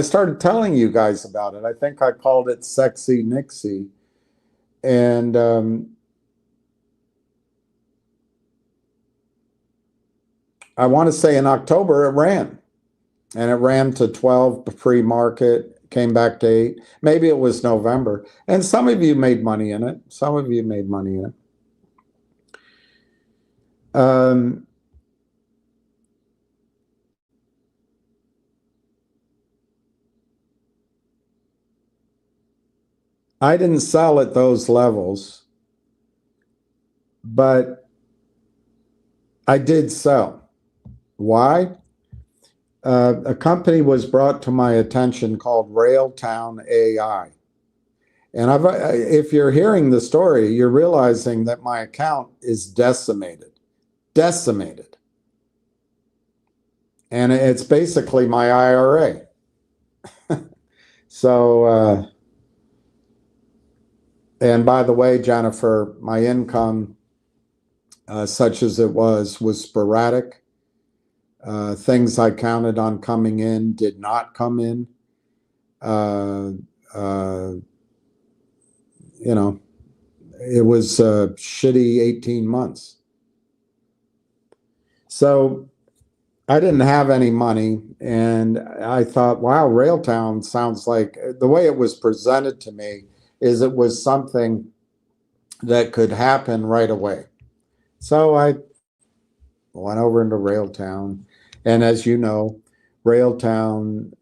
started telling you guys about it. I think I called it Sexy Nixie. And I want to say in October it ran. And it ran to 12 pre-market, came back to 8. Maybe it was November. And some of you made money in it. Some of you made money in it. I didn't sell at those levels, but I did sell. Why? A company was brought to my attention called Railtown AI. And if you're hearing the story, you're realizing that my account is decimated. Decimated. And it's basically my IRA. So, and by the way, Jennifer, my income, such as it was sporadic. Things I counted on coming in did not come in. You know, it was a shitty 18 months. So I didn't have any money, and I thought, wow, Railtown sounds like, the way it was presented to me is it was something that could happen right away. So I went over into Railtown, and as you know, Railtown,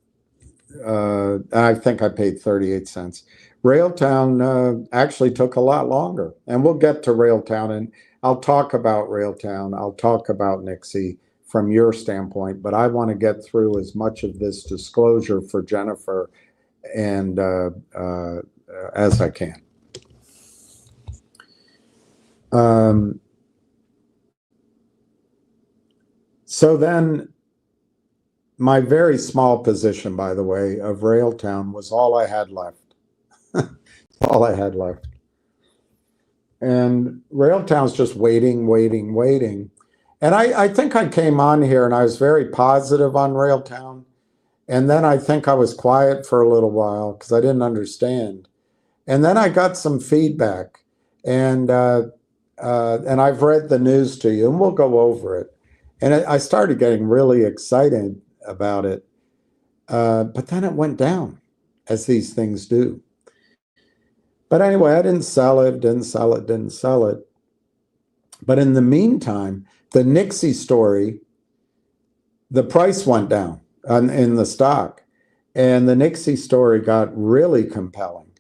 I think I paid 38 cents. Railtown actually took a lot longer, and we'll get to Railtown, and I'll talk about Railtown. I'll talk about Nixie from your standpoint, but I want to get through as much of this disclosure for Jennifer and as I can. So then my very small position, by the way, of Railtown was all I had left. All I had left. And Railtown's just waiting. And I think I came on here and I was very positive on Railtown. And then I think I was quiet for a little while because I didn't understand. And then I got some feedback. And I've read the news to you, and we'll go over it. And I started getting really excited about it. But then it went down, as these things do. But anyway, I didn't sell it. But in the meantime, the Nixie story, the price went down in the stock. And the Nixie story got really compelling.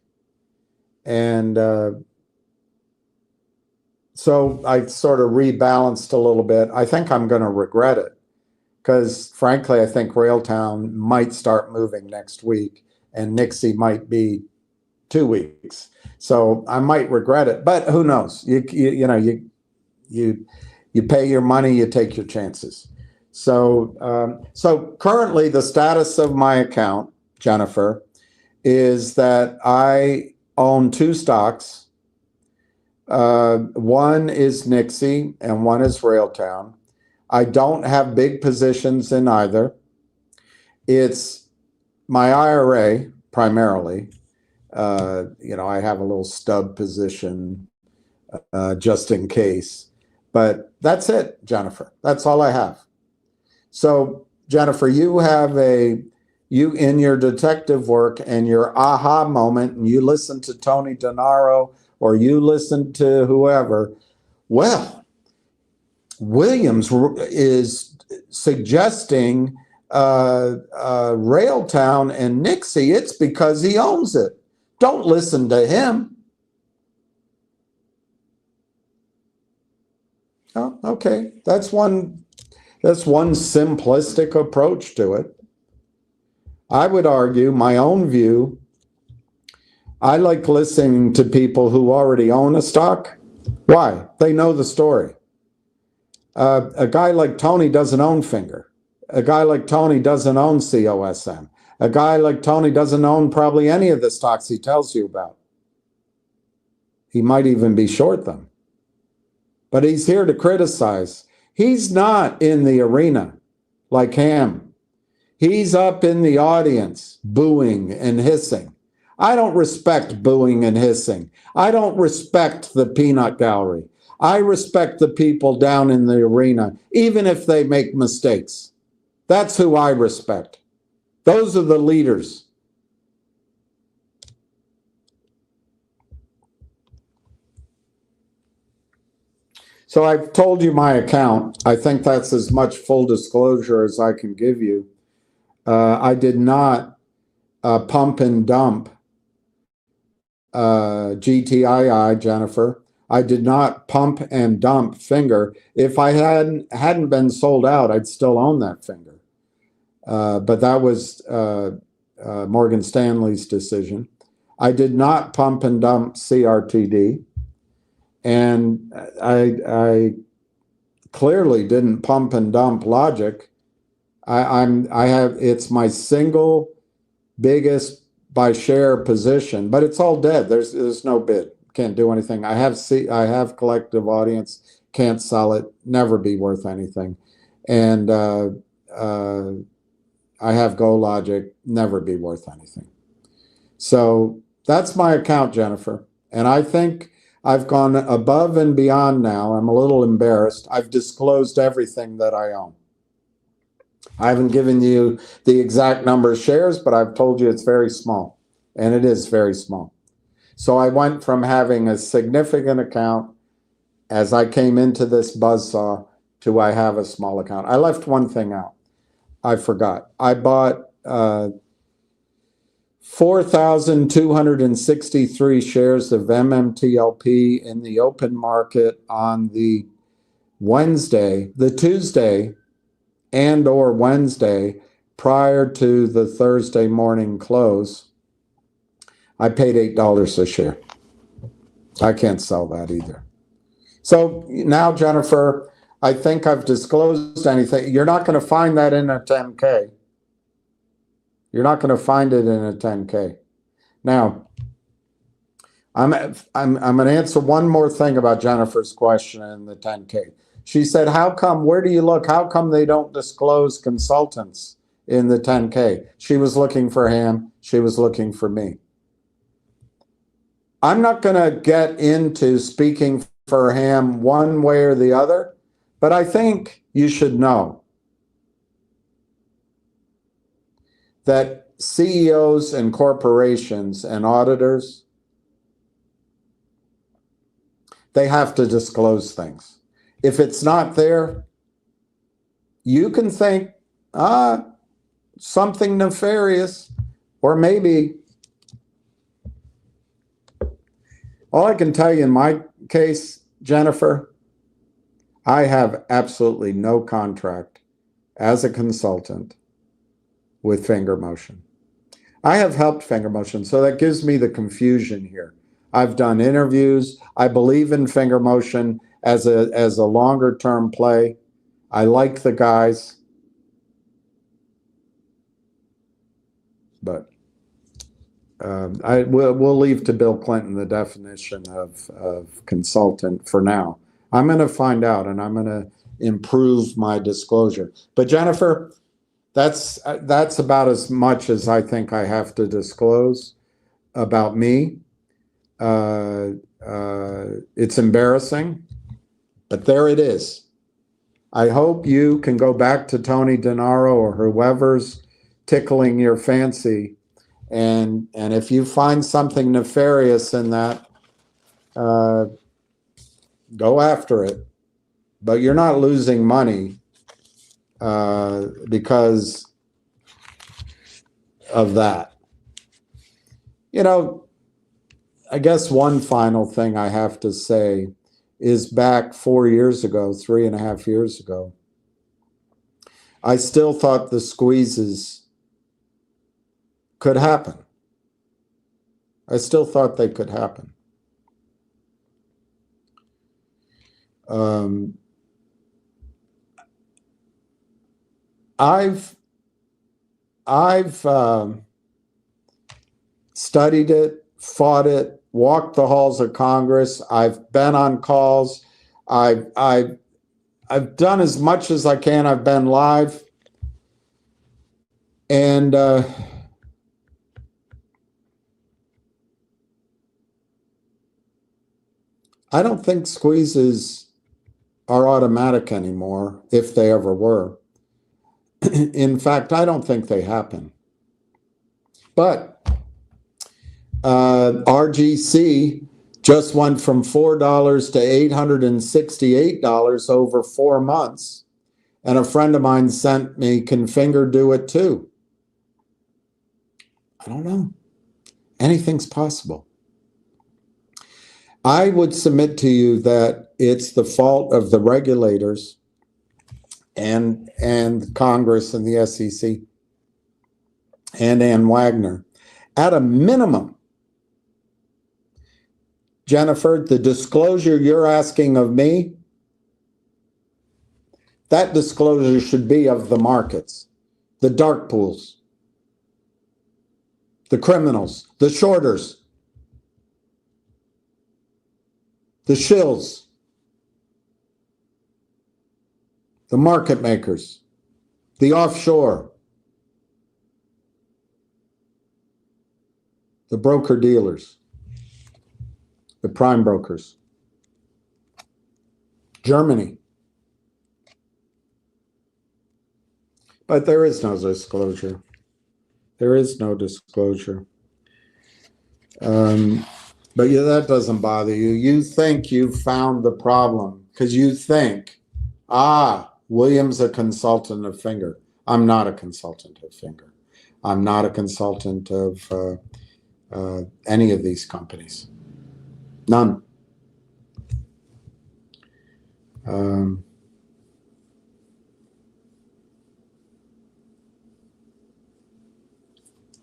And so I sort of rebalanced a little bit. I think I'm going to regret it because, frankly, I think Railtown might start moving next week and Nixie might be 2 weeks. So I might regret it, but who knows? You pay your money, you take your chances. So currently the status of my account, Jennifer, is that I own 2 stocks. One is Nixie and one is Railtown. I don't have big positions in either. It's my IRA primarily. I have a little stub position just in case. But that's it, Jennifer. That's all I have. So, Jennifer, you in your detective work and your aha moment, and you listen to Tony Denaro or you listen to whoever, well, Williams is suggesting Railtown and Nixie, it's because he owns it. Don't listen to him. Oh, okay, that's one simplistic approach to it. I would argue my own view. I like listening to people who already own a stock. Why? They know the story. A guy like Tony doesn't own Finger. A guy like Tony doesn't own COSM. A guy like Tony doesn't own probably any of the stocks he tells you about. He might even be short them. But he's here to criticize. He's not in the arena like Ham. He's up in the audience booing and hissing. I don't respect booing and hissing. I don't respect the peanut gallery. I respect the people down in the arena, even if they make mistakes. That's who I respect. Those are the leaders. So I've told you my account. I think that's as much full disclosure as I can give you. I did not pump and dump GTII, Jennifer. I did not pump and dump Finger. If I hadn't been sold out, I'd still own that Finger. But that was Morgan Stanley's decision. I did not pump and dump CRTD. And I clearly didn't pump and dump Logic. It's my single biggest by share position, but it's all dead. There's no bid. Can't do anything. I have collective audience. Can't sell it. Never be worth anything. And I have Go Logic. Never be worth anything. So that's my account, Jennifer. And I think I've gone above and beyond now. I'm a little embarrassed. I've disclosed everything that I own. I haven't given you the exact number of shares, but I've told you it's very small, and it is very small. So I went from having a significant account as I came into this buzzsaw to I have a small account. I left one thing out. I forgot. I bought 4,263 shares of MMTLP in the open market on the Tuesday and or Wednesday prior to the Thursday morning close. I paid $8 a share. I can't sell that either. So now, Jennifer, I think I've disclosed anything. You're not going to find that in a 10K. You're not going to find it in a 10K. Now, I'm going to answer one more thing about Jennifer's question in the 10K. She said, where do you look? How come they don't disclose consultants in the 10K? She was looking for Ham. She was looking for me. I'm not going to get into speaking for Ham one way or the other, but I think you should know that CEOs and corporations and auditors, they have to disclose things. If it's not there, you can think, something nefarious, or maybe. All I can tell you in my case, Jennifer, I have absolutely no contract as a consultant with Finger Motion. I have helped Finger Motion, so that gives me the confusion here. I've done interviews. I believe in Finger Motion as a longer term play. I like the guys, but we'll leave to Bill Clinton the definition of consultant for now. I'm going to find out, and I'm going to improve my disclosure. But Jennifer, that's about as much as I think I have to disclose about me. It's embarrassing, but there it is. I hope you can go back to Tony DeNaro or whoever's tickling your fancy, and if you find something nefarious in that, go after it. But you're not losing money because of that. You know, I guess one final thing I have to say is back 4 years ago, 3.5 years ago, I still thought the squeezes could happen. I still thought they could happen. I've studied it, fought it, walked the halls of Congress. I've been on calls. I've done as much as I can. I've been live, and I don't think squeezes are automatic anymore, if they ever were. In fact, I don't think they happen. But RGC just went from $4 to $868 over 4 months. And a friend of mine sent me, can Finger do it too? I don't know. Anything's possible. I would submit to you that it's the fault of the regulators and Congress and the SEC and Ann Wagner. At a minimum, Jennifer, the disclosure you're asking of me, that disclosure should be of the markets, the dark pools, the criminals, the shorters, the shills, the market makers, the offshore, the broker dealers, the prime brokers, Germany. But there is no disclosure. There is no disclosure. But yeah, that doesn't bother you. You think you've found the problem because you think, William's a consultant of Finger. I'm not a consultant of Finger. I'm not a consultant of any of these companies. None.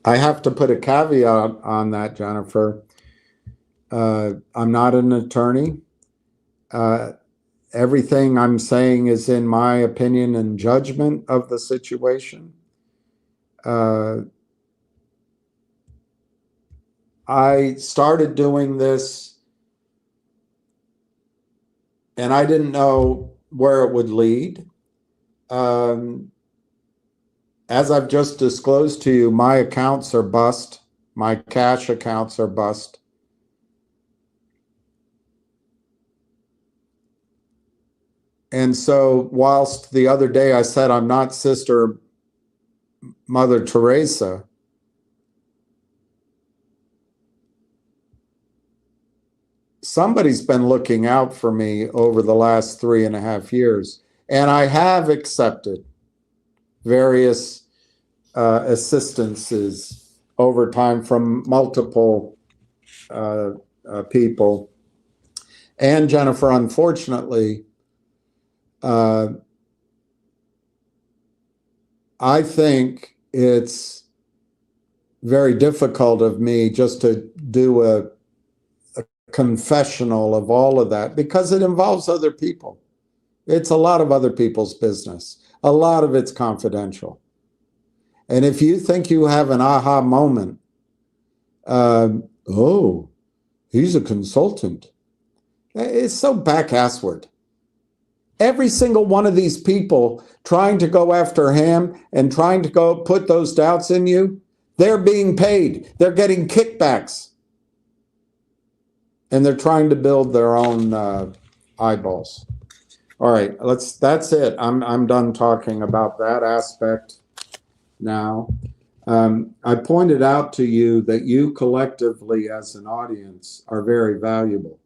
I have to put a caveat on that, Jennifer. I'm not an attorney. Everything I'm saying is in my opinion and judgment of the situation. I started doing this and I didn't know where it would lead. As I've just disclosed to you, my accounts are bust. My cash accounts are bust. And so whilst the other day I said I'm not Sister Mother Teresa, somebody's been looking out for me over the last 3.5 years. And I have accepted various assistances over time from multiple people. And Jennifer, unfortunately, I think it's very difficult of me just to do a confessional of all of that because it involves other people. It's a lot of other people's business. A lot of it's confidential. And if you think you have an aha moment Oh, he's a consultant. It's so back-assward. Every single one of these people trying to go after him and trying to go put those doubts in you, they're being paid. They're getting kickbacks. And they're trying to build their own eyeballs. All right, that's it. I'm done talking about that aspect now. I pointed out to you that you collectively as an audience are very valuable.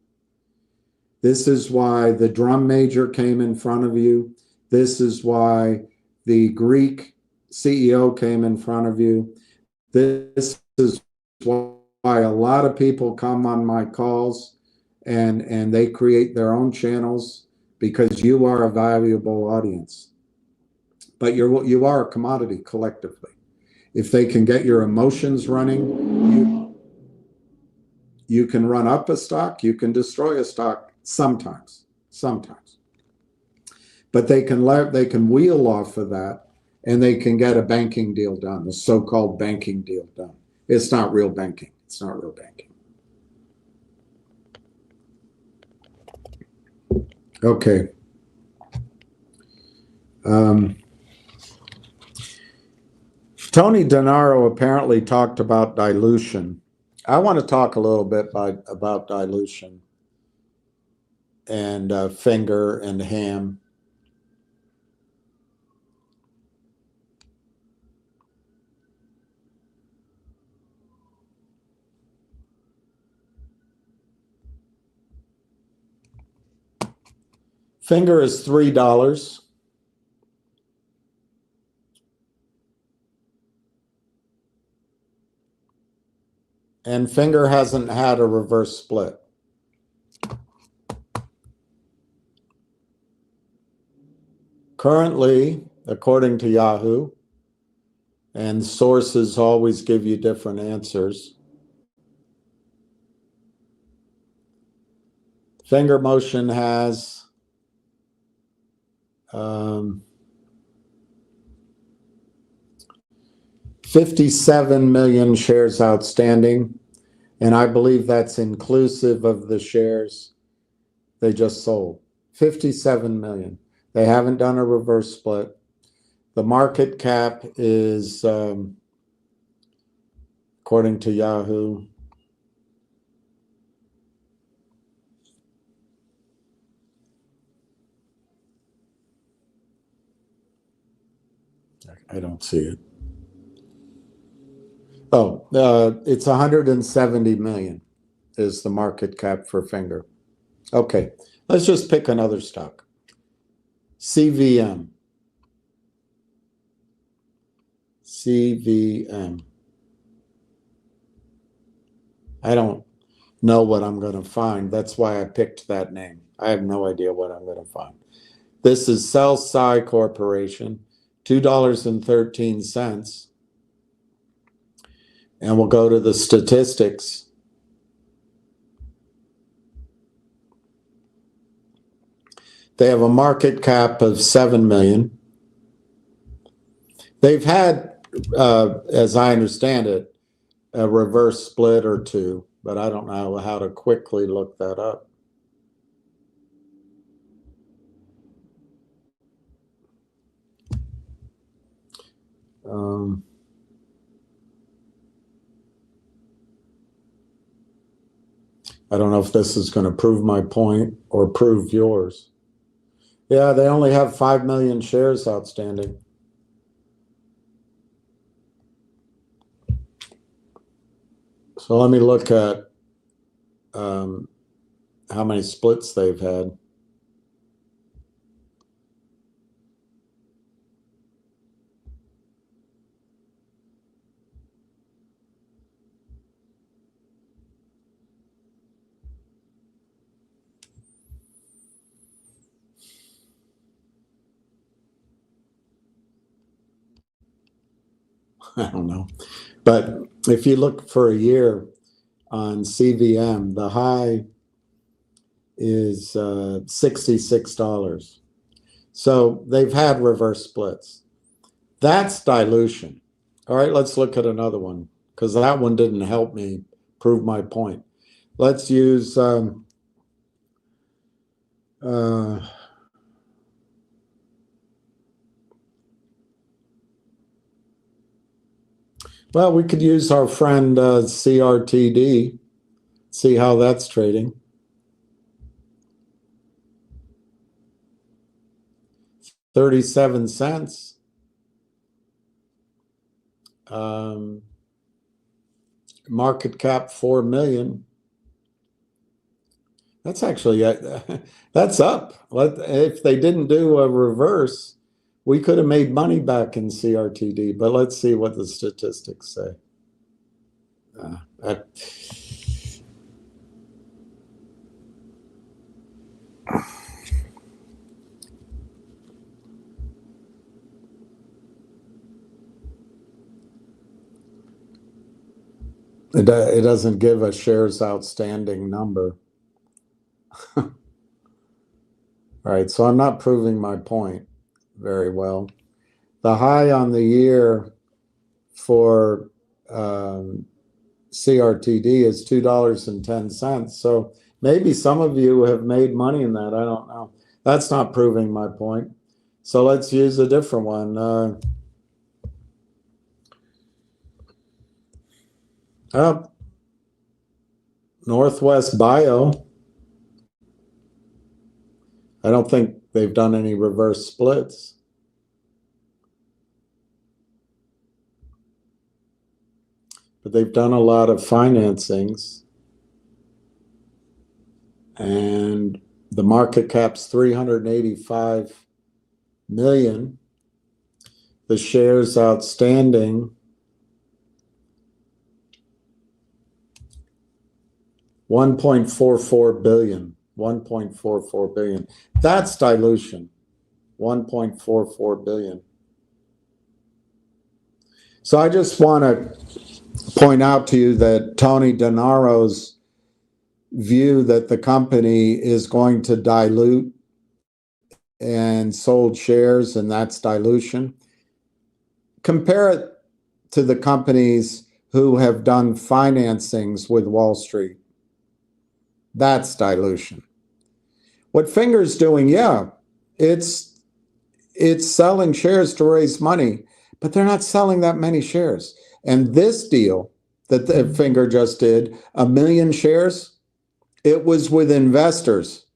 This is why the drum major came in front of you. This is why the Greek CEO came in front of you. This is why a lot of people come on my calls and they create their own channels, because you are a valuable audience. But you are a commodity collectively. If they can get your emotions running, you can run up a stock, you can destroy a stock sometimes. But they can wheel off of that, and they can get a banking deal done, the so-called banking deal done. It's not real banking. It's not real banking. Okay. Tony Denaro apparently talked about dilution. I want to talk a little bit about dilution and finger and ham. Finger is $3. And Finger hasn't had a reverse split. Currently, according to Yahoo, and sources always give you different answers, Finger Motion has 57 million shares outstanding, and I believe that's inclusive of the shares they just sold. 57 million. They haven't done a reverse split. The market cap is, according to Yahoo, I don't see it. Oh, it's 170 million is the market cap for Finger. Okay, let's just pick another stock. CVM. CVM. I don't know what I'm going to find. That's why I picked that name. I have no idea what I'm going to find. This is Cell-Sci Corporation, $2.13. And we'll go to the statistics. They have a market cap of 7 million. They've had, as I understand it, a reverse split or two, but I don't know how to quickly look that up. I don't know if this is going to prove my point or prove yours. Yeah, they only have 5 million shares outstanding. So let me look at how many splits they've had. I don't know. But if you look for a year on CVM, the high is $66. So they've had reverse splits. That's dilution. All right, let's look at another one, because that one didn't help me prove my point. Let's use well, we could use our friend CRTD, see how that's trading. 37 cents. Market cap 4 million. That's actually, that's up. If they didn't do a reverse, we could have made money back in CRTD, but let's see what the statistics say. It doesn't give a shares outstanding number. All right, so I'm not proving my point very well. The high on the year for CRTD is $2.10. So maybe some of you have made money in that. I don't know. That's not proving my point. So let's use a different one. Northwest Bio. I don't think they've done any reverse splits. But they've done a lot of financings. And the market cap's 385 million. The shares outstanding 1.44 billion. 1.44 billion. That's dilution. 1.44 billion. So I just want to point out to you that Tony DeNaro's view that the company is going to dilute and sold shares, and that's dilution. Compare it to the companies who have done financings with Wall Street. That's dilution. What Finger's doing, yeah, it's selling shares to raise money, but they're not selling that many shares. And this deal that the Finger just did, 1 million shares, it was with investors.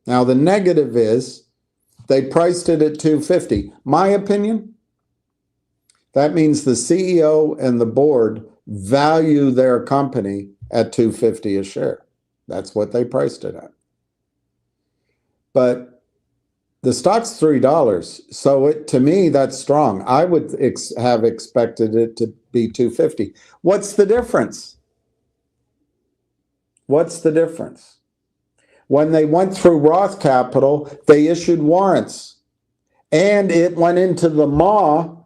Now the negative is they priced it at $250. My opinion, that means the CEO and the board value their company at $250 a share. That's what they priced it at. But the stock's $3, so to me, that's strong. I would have expected it to be $250. What's the difference? What's the difference? When they went through Roth Capital, they issued warrants, and it went into the maw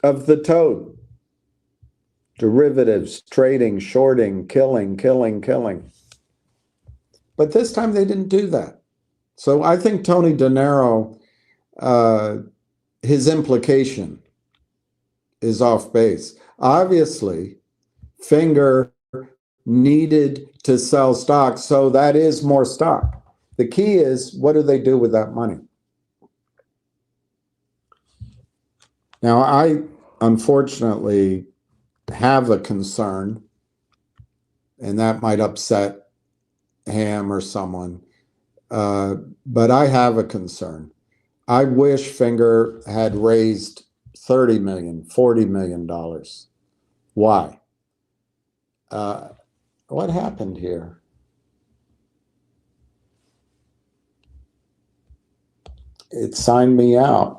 of the toad. Derivatives, trading, shorting, killing. But this time they didn't do that. So I think Tony DeNaro, his implication is off base. Obviously, Finger needed to sell stock, so that is more stock. The key is, what do they do with that money? Now, I unfortunately have a concern, and that might upset Ham or someone, but I have a concern. I wish Finger had raised $30 million, $40 million. Why? What happened here? It signed me out.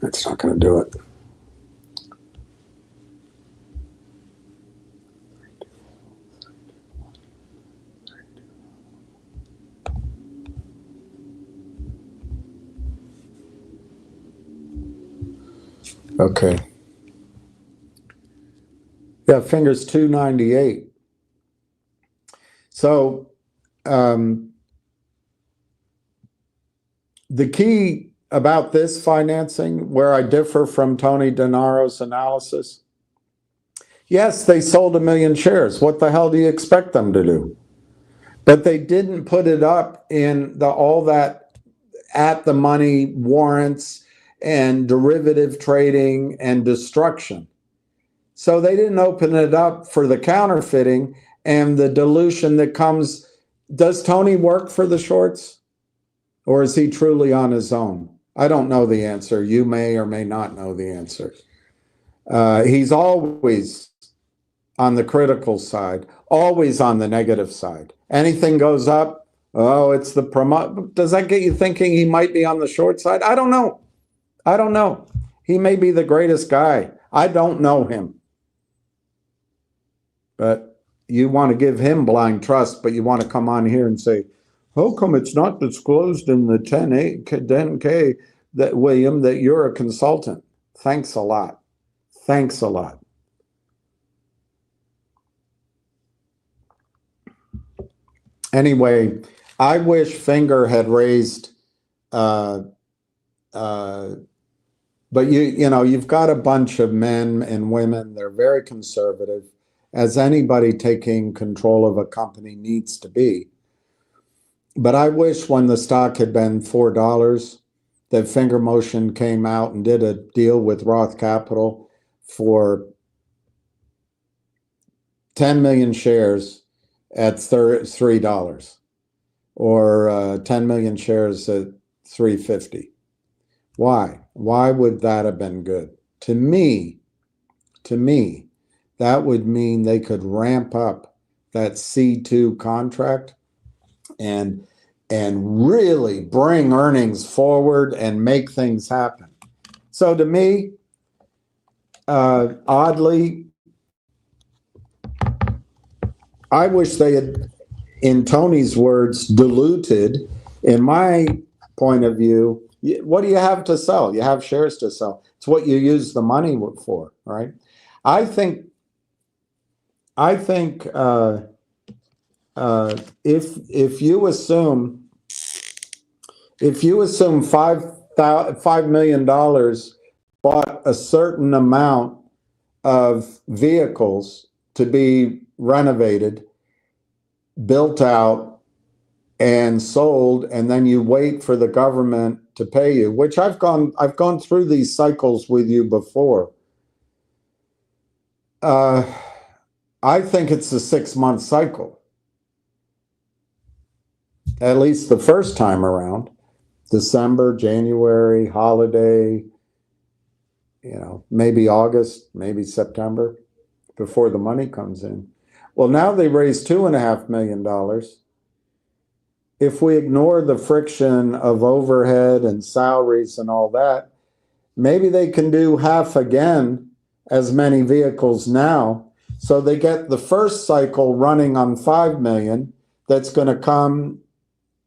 It's not going to do it. Okay. Yeah, fingers 298. So the key about this financing, where I differ from Tony Dennaro's analysis, yes, they sold 1 million shares. What the hell do you expect them to do? But they didn't put it up in all that at the money warrants and derivative trading and destruction. So they didn't open it up for the counterfeiting and the dilution that comes. Does Tony work for the shorts? Or is he truly on his own? I don't know the answer. You may or may not know the answer. He's always on the critical side, always on the negative side. Anything goes up, oh, it's the promote. Does that get you thinking he might be on the short side? I don't know. I don't know. He may be the greatest guy. I don't know him. But you want to give him blind trust, but you want to come on here and say, how come it's not disclosed in the 10K that, William, that you're a consultant? Thanks a lot. Thanks a lot. Anyway, I wish Finger had raised, but you've got a bunch of men and women. They're very conservative, as anybody taking control of a company needs to be. But I wish when the stock had been $4 that Finger Motion came out and did a deal with Roth Capital for 10 million shares at $3 or 10 million shares at $3.50. Why? Why would that have been good? To me, that would mean they could ramp up that C2 contract and really bring earnings forward and make things happen. So to me, oddly, I wish they had, in Tony's words, diluted. In my point of view, what do you have to sell? You have shares to sell. It's what you use the money for, right? I think if you assume $5 million bought a certain amount of vehicles to be renovated, built out, and sold, and then you wait for the government to pay you, which I've gone through these cycles with you before. I think it's a 6-month cycle. At least the first time around. December, January, holiday, maybe August, maybe September, before the money comes in. Well, now they raised $2.5 million. If we ignore the friction of overhead and salaries and all that, maybe they can do half again as many vehicles now. So they get the first cycle running on 5 million. That's going to come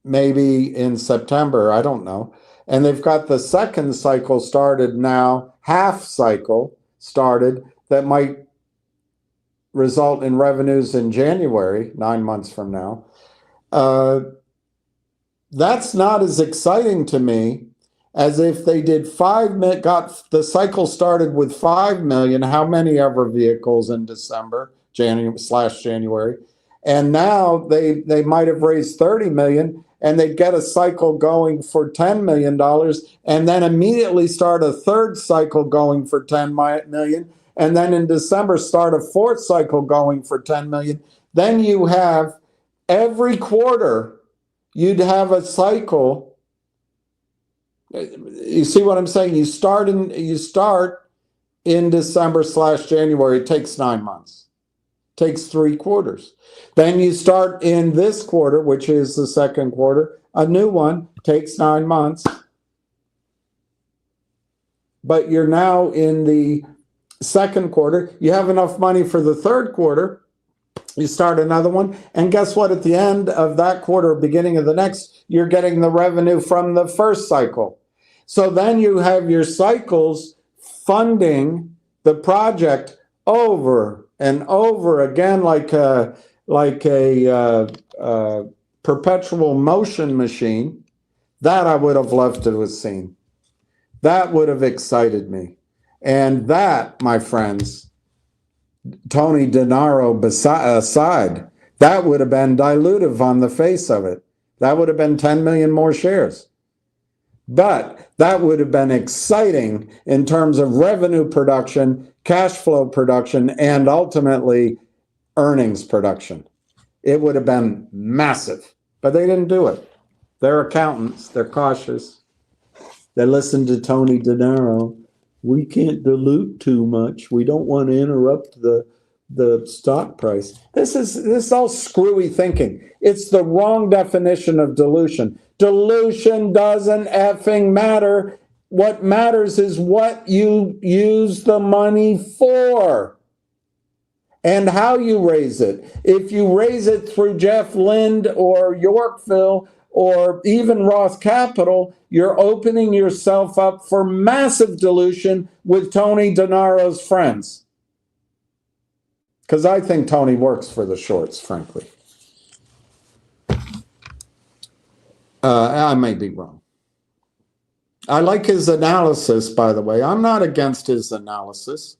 maybe in September, I don't know. And they've got the second cycle started now, half cycle started, that might result in revenues in January, 9 months from now. That's not as exciting to me as if they did got the cycle started with 5 million, how many ever vehicles in December, January. And now they might have raised 30 million and they'd get a cycle going for $10 million and then immediately start a third cycle going for 10 million. And then in December, start a fourth cycle going for 10 million. Then you have every quarter, you'd have a cycle. You see what I'm saying? You start in December/January. It takes 9 months. Takes 3 quarters. Then you start in this quarter, which is the second quarter. A new one takes 9 months. But you're now in the second quarter. You have enough money for the third quarter. You start another one. And guess what? At the end of that quarter, beginning of the next, you're getting the revenue from the first cycle. So then you have your cycles funding the project over and over again like a perpetual motion machine, that I would have loved to have seen. That would have excited me. And that, my friends, Tony DeNaro aside, that would have been dilutive on the face of it. That would have been 10 million more shares. But that would have been exciting in terms of revenue production, cash flow production, and ultimately earnings production. It would have been massive, but they didn't do it. They're accountants. They're cautious. They listen to Tony DeNaro. We can't dilute too much. We don't want to interrupt the stock price. This is all screwy thinking. It's the wrong definition of dilution. Dilution doesn't effing matter. What matters is what you use the money for and how you raise it. If you raise it through Jeff Lind or Yorkville or even Roth Capital, you're opening yourself up for massive dilution with Tony DeNaro's friends. Because I think Tony works for the shorts, frankly. I may be wrong. I like his analysis, by the way. I'm not against his analysis.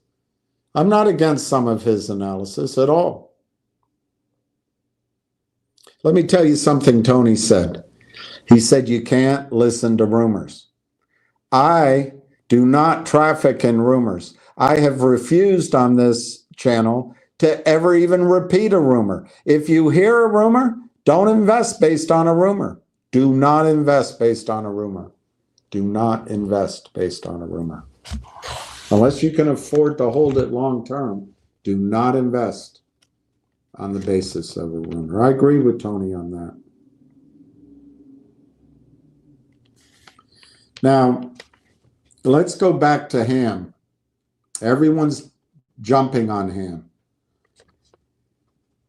I'm not against some of his analysis at all. Let me tell you something Tony said. He said, you can't listen to rumors. I do not traffic in rumors. I have refused on this channel to ever even repeat a rumor. If you hear a rumor, don't invest based on a rumor. Do not invest based on a rumor. Do not invest based on a rumor. Unless you can afford to hold it long term, do not invest on the basis of a rumor. I agree with Tony on that. Now, let's go back to Ham. Everyone's jumping on Ham.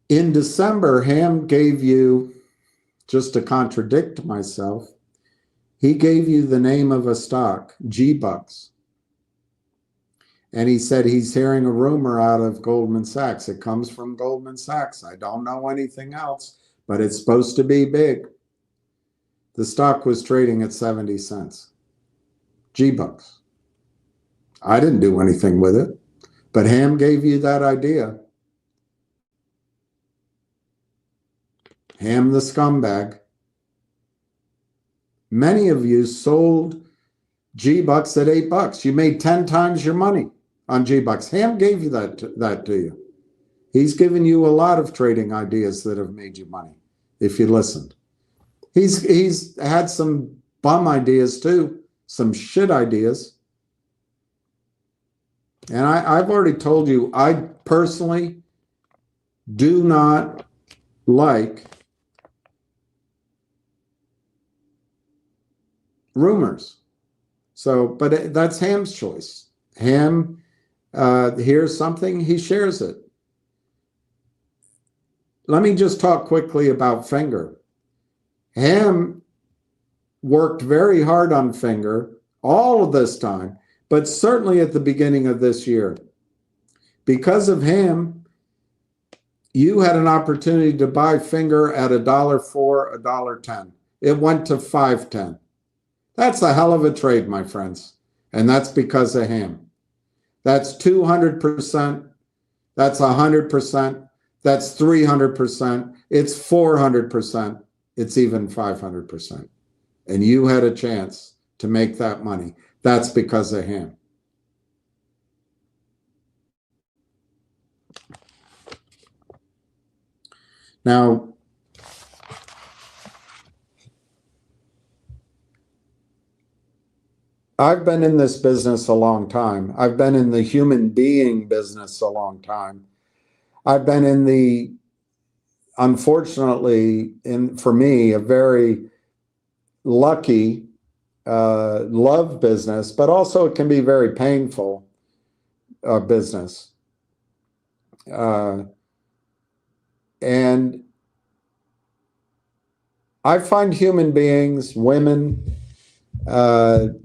In December, Ham gave you, just to contradict myself, he gave you the name of a stock, G-Bucks. And he said he's hearing a rumor out of Goldman Sachs. It comes from Goldman Sachs. I don't know anything else, but it's supposed to be big. The stock was trading at 70 cents. G-Bucks. I didn't do anything with it, but Ham gave you that idea. Ham the scumbag. Many of you sold G-Bucks at $8. You made 10 times your money on G-Bucks. Ham gave you that to you. He's given you a lot of trading ideas that have made you money, if you listened. He's had some bum ideas too, some shit ideas. And I've already told you, I personally do not like rumors. So, but that's Ham's choice. Ham hears something, he shares it. Let me just talk quickly about Finger. Ham worked very hard on Finger all of this time, but certainly at the beginning of this year. Because of Ham, you had an opportunity to buy Finger at $1.04, $1.10. It went to $5.10. That's a hell of a trade, my friends. And that's because of Ham. That's 200%. That's 100%. That's 300%. It's 400%. It's even 500%. And you had a chance to make that money. That's because of Ham. Now, I've been in this business a long time. I've been in the human being business a long time. I've been in the, unfortunately, for me, a very lucky love business, but also it can be very painful business. And I find human beings, women,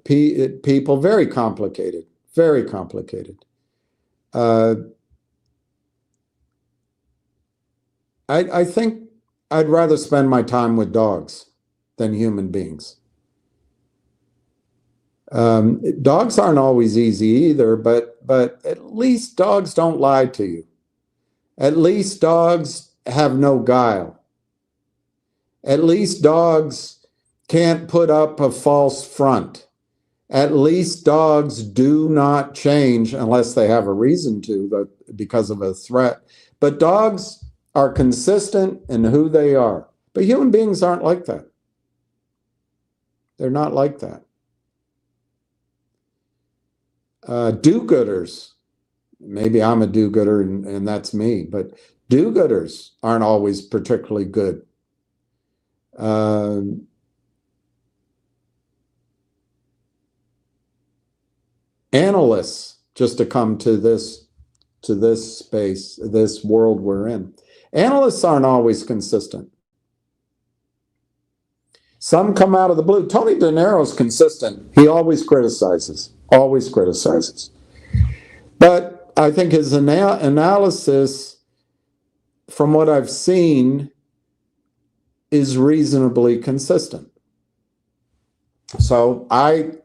people very complicated, Very complicated. I think I'd rather spend my time with dogs than human beings. Dogs aren't always easy either, but at least dogs don't lie to you. At least dogs have no guile. At least dogs can't put up a false front. At least dogs do not change unless they have a reason to, because of a threat. But dogs are consistent in who they are. But human beings aren't like that. They're not like that. Do-gooders, maybe I'm a do-gooder and that's me, but do-gooders aren't always particularly good. Analysts, just to come to this space, this world we're in, analysts aren't always consistent. Some come out of the blue. Tony De Niro's consistent. He always criticizes. Always criticizes. But I think his analysis, from what I've seen, is reasonably consistent. So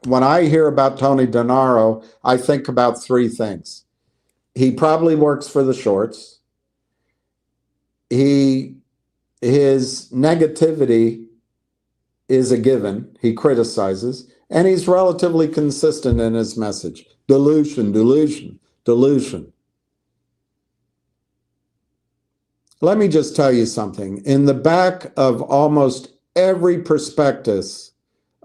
when I hear about Tony De Niro, I think about three things. He probably works for the shorts. His negativity is a given. He criticizes. And he's relatively consistent in his message. Dilution, dilution, dilution. Let me just tell you something. In the back of almost every prospectus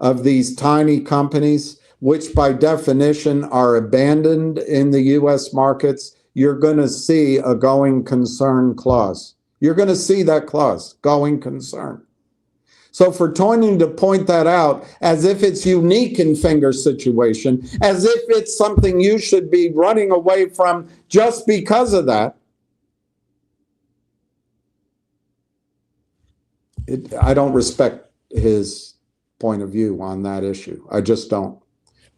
of these tiny companies, which by definition are abandoned in the U.S. markets, you're going to see a going concern clause. You're going to see that clause, going concern. So for Tony to point that out as if it's unique in Finger situation, as if it's something you should be running away from just because of that, I don't respect his point of view on that issue. I just don't.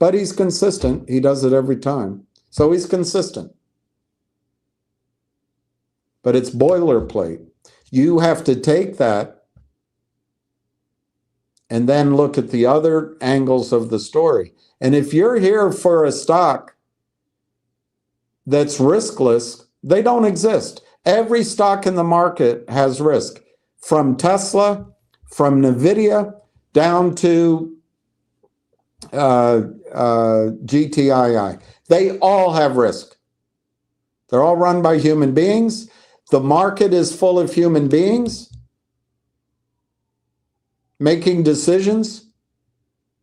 But he's consistent. He does it every time. So he's consistent. But it's boilerplate. You have to take that and then look at the other angles of the story. And if you're here for a stock that's riskless, they don't exist. Every stock in the market has risk, from Tesla, from NVIDIA, down to GTII. They all have risk. They're all run by human beings. The market is full of human beings making decisions,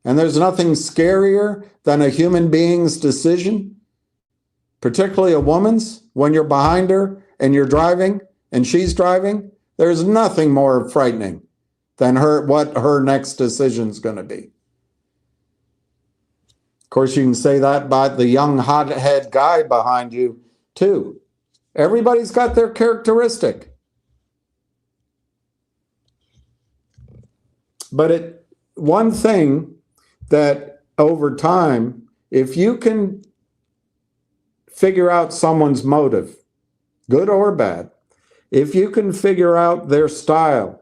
and there's nothing scarier than a human being's decision, particularly a woman's, when you're behind her and you're driving and she's driving. There's nothing more frightening than what her next decision's going to be. Of course, you can say that about the young hothead guy behind you too. Everybody's got their characteristic. But one thing that over time, if you can figure out someone's motive, good or bad, if you can figure out their style,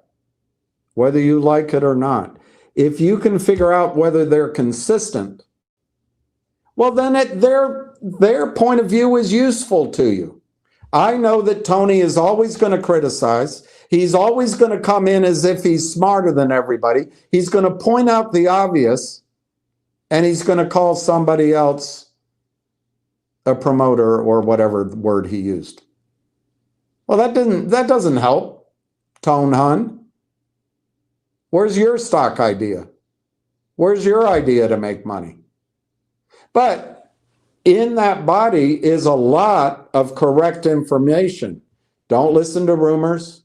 whether you like it or not, if you can figure out whether they're consistent, well, then their point of view is useful to you. I know that Tony is always going to criticize. He's always going to come in as if he's smarter than everybody. He's going to point out the obvious, and he's going to call somebody else a promoter or whatever word he used. Well, that doesn't help, Tone Hun. Where's your stock idea? Where's your idea to make money? But in that body is a lot of correct information. Don't listen to rumors.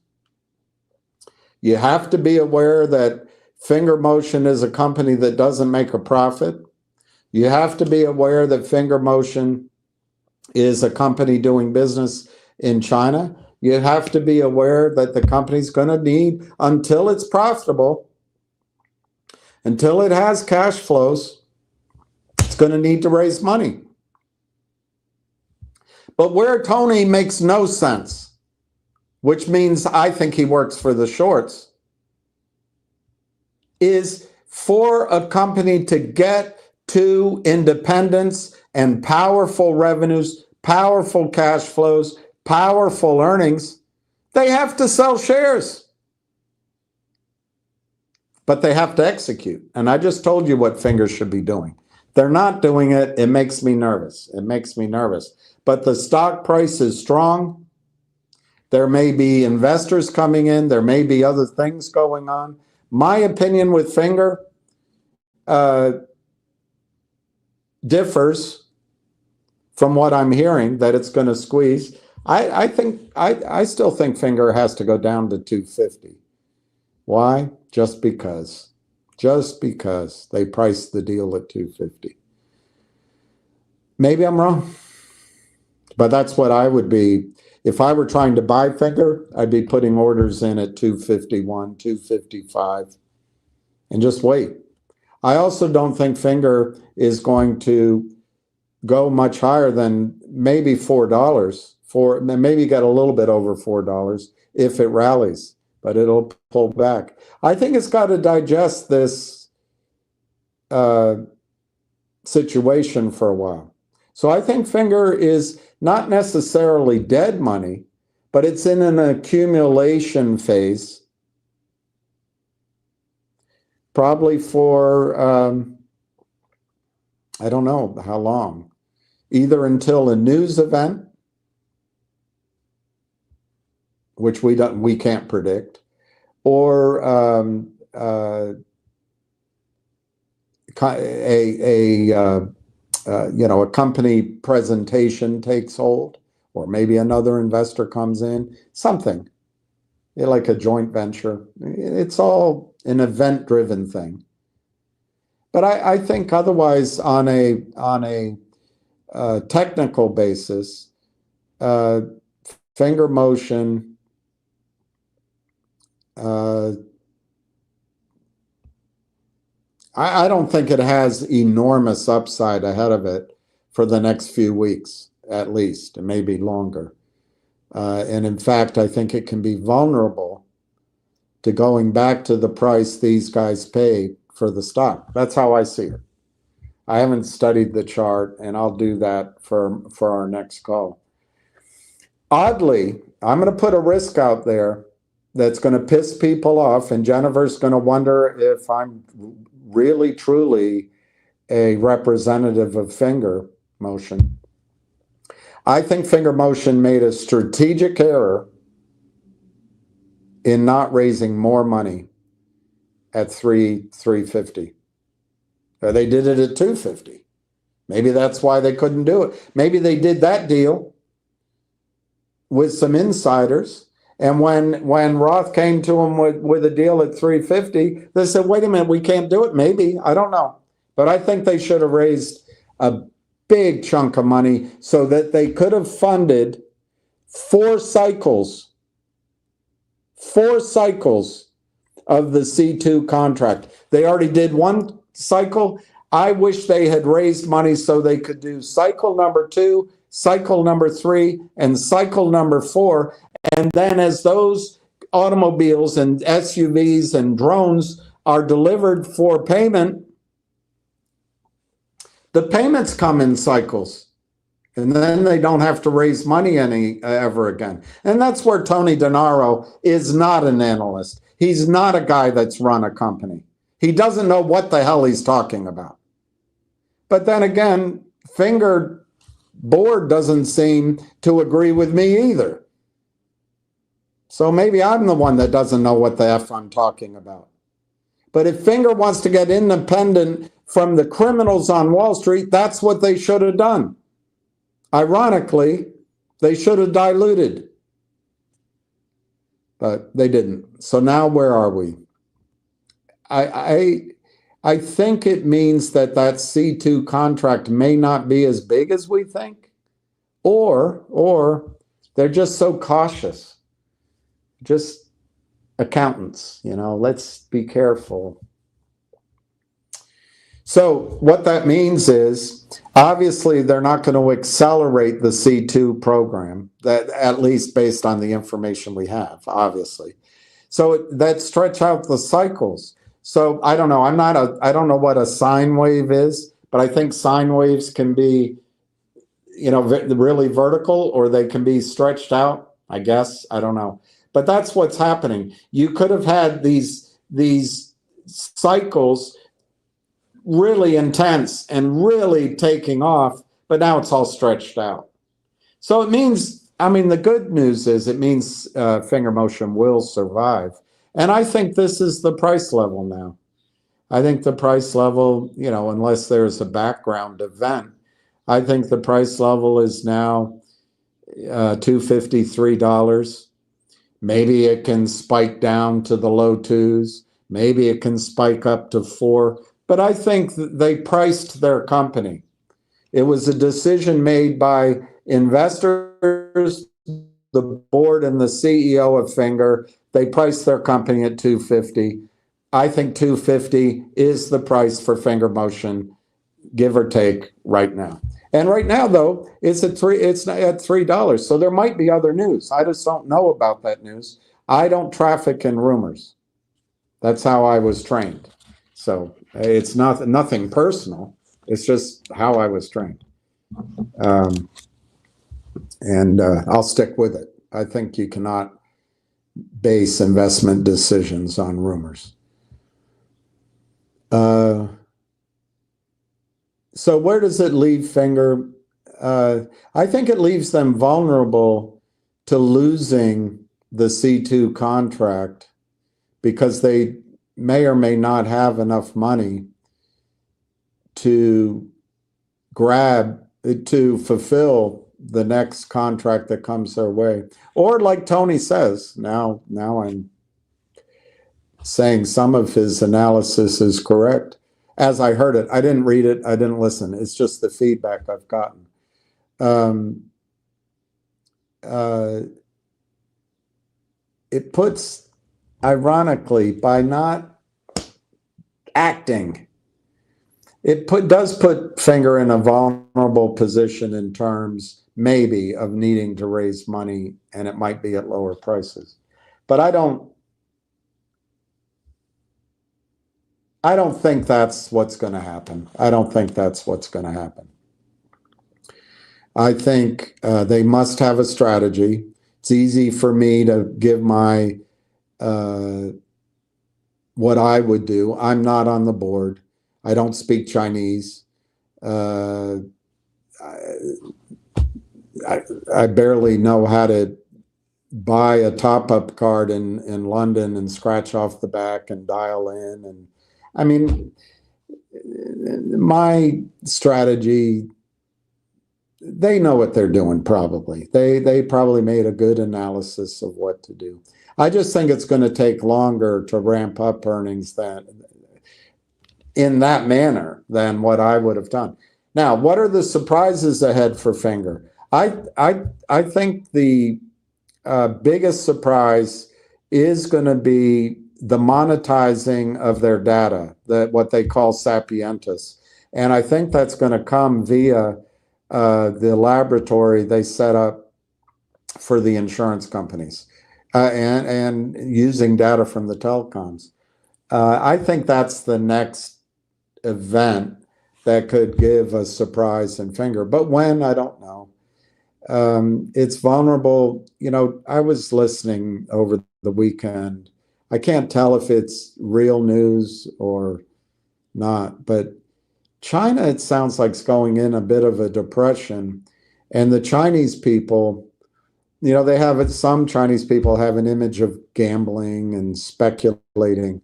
You have to be aware that Finger Motion is a company that doesn't make a profit. You have to be aware that Finger Motion is a company doing business in China. You have to be aware that the company's going to need, until it's profitable, until it has cash flows, it's going to need to raise money. But where Tony makes no sense, which means I think he works for the shorts, is for a company to get to independence and powerful revenues, powerful cash flows, powerful earnings, they have to sell shares. But they have to execute. And I just told you what Finger should be doing. They're not doing it. It makes me nervous. It makes me nervous. But the stock price is strong. There may be investors coming in. There may be other things going on. My opinion with Finger differs from what I'm hearing, that it's going to squeeze. I still think Finger has to go down to 250. Why? Just because. Just because they priced the deal at 250. Maybe I'm wrong, but that's what I would be. If I were trying to buy Finger, I'd be putting orders in at 251, 255, and just wait. I also don't think Finger is going to go much higher than maybe $4, maybe get a little bit over $4 if it rallies, but it'll pull back. I think it's got to digest this situation for a while. So I think Finger is not necessarily dead money, but it's in an accumulation phase, probably for, I don't know how long, either until a news event, which we can't predict, or a company presentation takes hold, or maybe another investor comes in, something like a joint venture. It's all an event-driven thing. But I think otherwise, on a technical basis, Finger motion, I don't think it has enormous upside ahead of it for the next few weeks, at least, and maybe longer. And in fact, I think it can be vulnerable to going back to the price these guys paid for the stock. That's how I see it. I haven't studied the chart, and I'll do that for our next call. Oddly, I'm going to put a risk out there that's going to piss people off, and Jennifer's going to wonder if I'm really, truly a representative of Finger motion. I think Finger motion made a strategic error in not raising more money at 350. They did it at 250. Maybe that's why they couldn't do it. Maybe they did that deal with some insiders, and when Roth came to them with a deal at 350, they said, wait a minute, we can't do it. Maybe, I don't know. But I think they should have raised a big chunk of money so that they could have funded 4 cycles of the C2 contract. They already did 1 cycle. I wish they had raised money so they could do cycle number 2, cycle number 3, and cycle number 4. And then as those automobiles and SUVs and drones are delivered for payment, the payments come in cycles. And then they don't have to raise money ever again. And that's where Tony DeNaro is not an analyst. He's not a guy that's run a company. He doesn't know what the hell he's talking about. But then again, Finger board doesn't seem to agree with me either. So maybe I'm the one that doesn't know what the F I'm talking about. But if Finger wants to get independent from the criminals on Wall Street, that's what they should have done. Ironically, they should have diluted. But they didn't. So now where are we? I think it means that C2 contract may not be as big as we think, or they're just so cautious. Just accountants, let's be careful. So what that means is, obviously, they're not going to accelerate the C2 program, that at least based on the information we have, obviously. So that stretch out the cycles. So I don't know. I don't know what a sine wave is, but I think sine waves can be, really vertical, or they can be stretched out, I guess. I don't know. But that's what's happening. You could have had these cycles really intense and really taking off, but now it's all stretched out. So it means, the good news is it means finger motion will survive. And I think this is the price level now. I think the price level, unless there's a background event, I think the price level is now $253. Maybe it can spike down to the low twos. Maybe it can spike up to $4. But I think that they priced their company. It was a decision made by investors, the board, and the CEO of Finger. They priced their company at $250. I think $250 is the price for Finger Motion, give or take, right now. And right now, though, it's at $3. So there might be other news. I just don't know about that news. I don't traffic in rumors. That's how I was trained. So it's nothing personal. It's just how I was trained. And I'll stick with it. I think you cannot base investment decisions on rumors. So where does it leave Finger? I think it leaves them vulnerable to losing the C2 contract because they may or may not have enough money to fulfill the next contract that comes their way. Or like Tony says, now I'm saying some of his analysis is correct. As I heard it, I didn't read it, I didn't listen. It's just the feedback I've gotten. It puts, ironically, by not acting, does put Finger in a vulnerable position in terms, maybe, of needing to raise money, and it might be at lower prices. But I don't think that's what's going to happen. I don't think that's what's going to happen. I think they must have a strategy. It's easy for me to give my what I would do. I'm not on the board. I don't speak Chinese. I barely know how to buy a top-up card in London and scratch off the back and dial in. And my strategy, they know what they're doing probably. They probably made a good analysis of what to do. I just think it's going to take longer to ramp up earnings in that manner than what I would have done. Now, what are the surprises ahead for Finger? I think the biggest surprise is going to be the monetizing of their data, what they call Sapientus. And I think that's going to come via the laboratory they set up for the insurance companies and using data from the telecoms. I think that's the next event that could give a surprise in Finger. But when, I don't know. It's vulnerable. I was listening over the weekend. I can't tell if it's real news or not, but China, it sounds like, is going in a bit of a depression. And the Chinese people, some Chinese people have an image of gambling and speculating.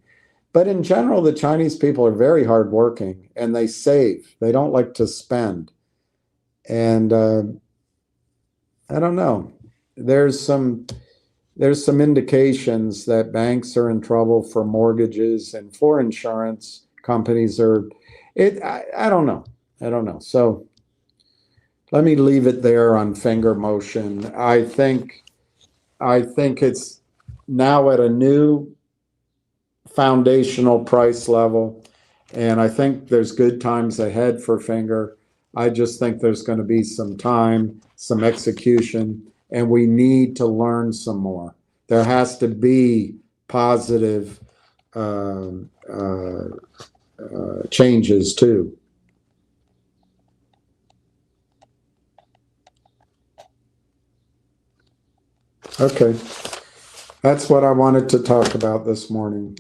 But in general, the Chinese people are very hardworking and they save. They don't like to spend. And I don't know. There's some indications that banks are in trouble for mortgages and for insurance companies are. I don't know. So let me leave it there on Finger Motion. I think it's now at a new foundational price level, And I think there's good times ahead for Finger. I just think there's going to be some time, some execution, and we need to learn some more. There has to be positive changes too. Okay, that's what I wanted to talk about this morning.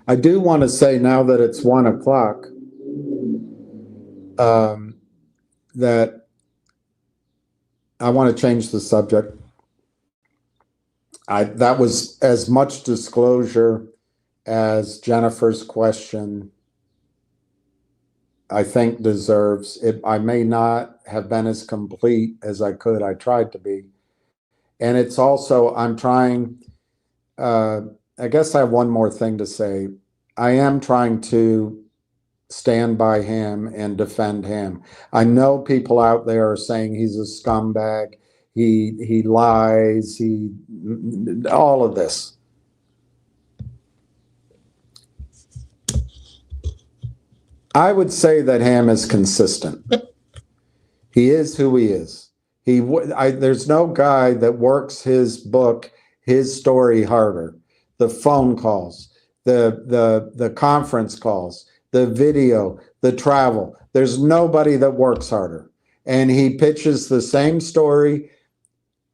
I do want to say, now that it's 1 o'clock, that I want to change the subject. That was as much disclosure as Jennifer's question, I think, deserves. I may not have been as complete as I could. I tried to be. And it's also, I'm trying, I guess I have one more thing to say. I am trying to stand by him and defend him. I know people out there are saying he's a scumbag, he lies, all of this. I would say that Ham is consistent. He is who he is. There's no guy that works his book, his story harder. The phone calls, the conference calls, the video, the travel. There's nobody that works harder. And he pitches the same story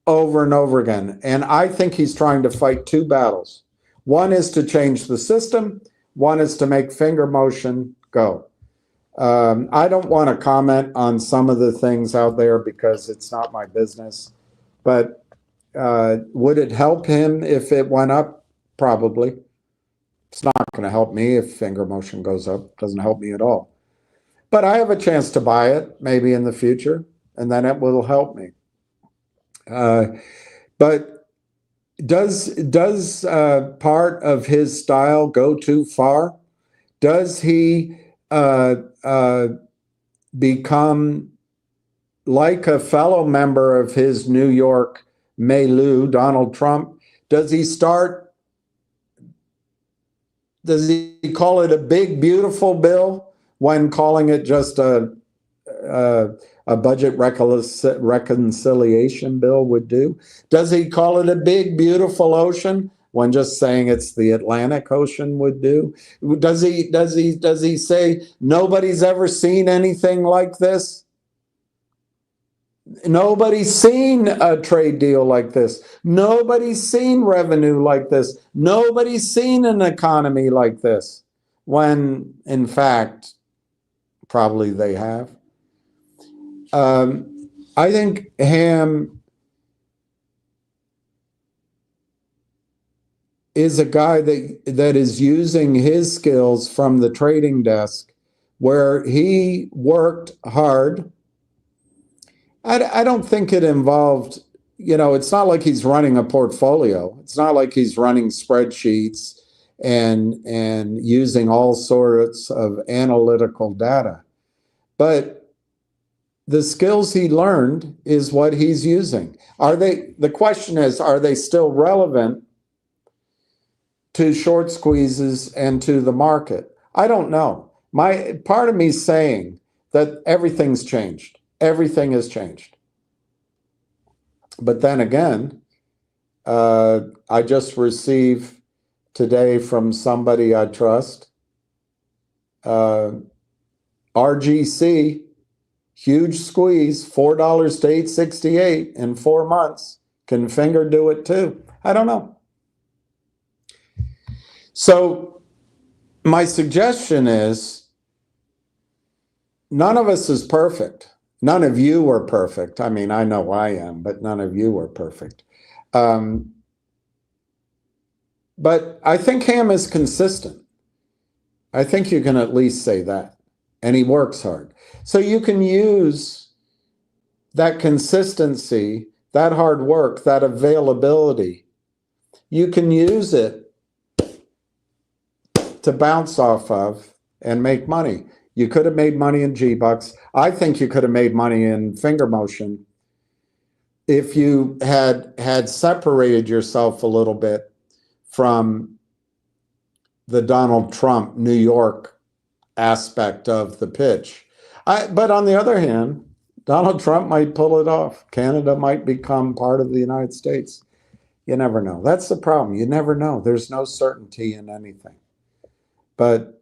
over and over again. And I think he's trying to fight two battles. One is to change the system. One is to make finger motion go. I don't want to comment on some of the things out there because it's not my business. But would it help him if it went up? Probably. It's not going to help me if finger motion goes up. It doesn't help me at all. But I have a chance to buy it maybe in the future, and then it will help me. But does part of his style go too far? Does he become like a fellow member of his New York milieu, Donald Trump? Does he call it a big, beautiful bill when calling it just a budget reconciliation bill would do? Does he call it a big, beautiful ocean when just saying it's the Atlantic Ocean would do? Does he say nobody's ever seen anything like this? Nobody's seen a trade deal like this. Nobody's seen revenue like this. Nobody's seen an economy like this. When, in fact, probably they have. I think Ham is a guy that is using his skills from the trading desk, where he worked hard. I don't think it involved, it's not like he's running a portfolio. It's not like he's running spreadsheets and using all sorts of analytical data. But the skills he learned is what he's using. The question is, are they still relevant to short squeezes and to the market? I don't know. Part of me is saying that everything's changed. Everything has changed. But then again, I just received today from somebody I trust, RGC, huge squeeze, $4 to $8.68 in 4 months. Can Finger do it too? I don't know. So my suggestion is, none of us is perfect. None of you are perfect. I mean, I know I am, but none of you are perfect. But I think Ham is consistent. I think you can at least say that. And he works hard. So you can use that consistency, that hard work, that availability. You can use it to bounce off of and make money. You could have made money in G-Bucks. I think you could have made money in finger motion if you had separated yourself a little bit from the Donald Trump New York aspect of the pitch. But on the other hand, Donald Trump might pull it off. Canada might become part of the United States. You never know. That's the problem. You never know. There's no certainty in anything. But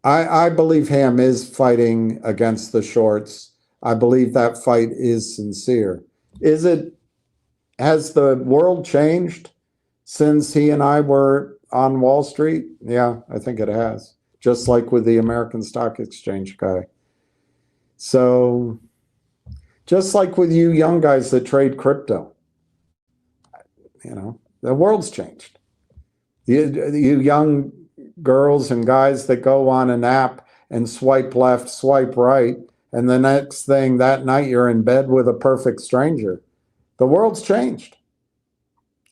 I believe Ham is fighting against the shorts. I believe that fight is sincere. Has the world changed since he and I were on Wall Street? Yeah, I think it has. Just like with the American Stock Exchange guy. So, just like with you young guys that trade crypto, the world's changed. You young girls and guys that go on an app and swipe left, swipe right, and the next thing that night you're in bed with a perfect stranger. The world's changed.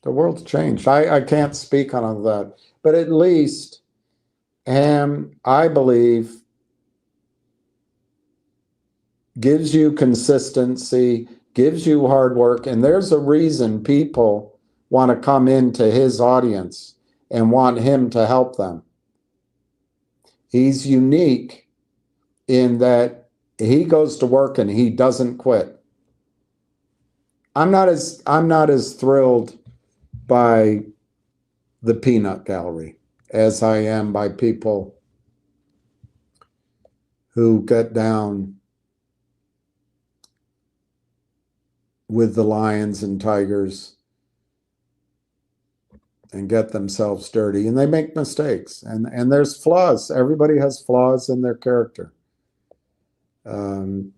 The world's changed. I can't speak on all that, but at least Ham, I believe, gives you consistency, gives you hard work, and there's a reason people want to come into his audience and want him to help them. He's unique in that he goes to work and he doesn't quit. I'm not as thrilled by the peanut gallery as I am by people who get down with the lions and tigers and get themselves dirty, and they make mistakes, and there's flaws. Everybody has flaws in their character. And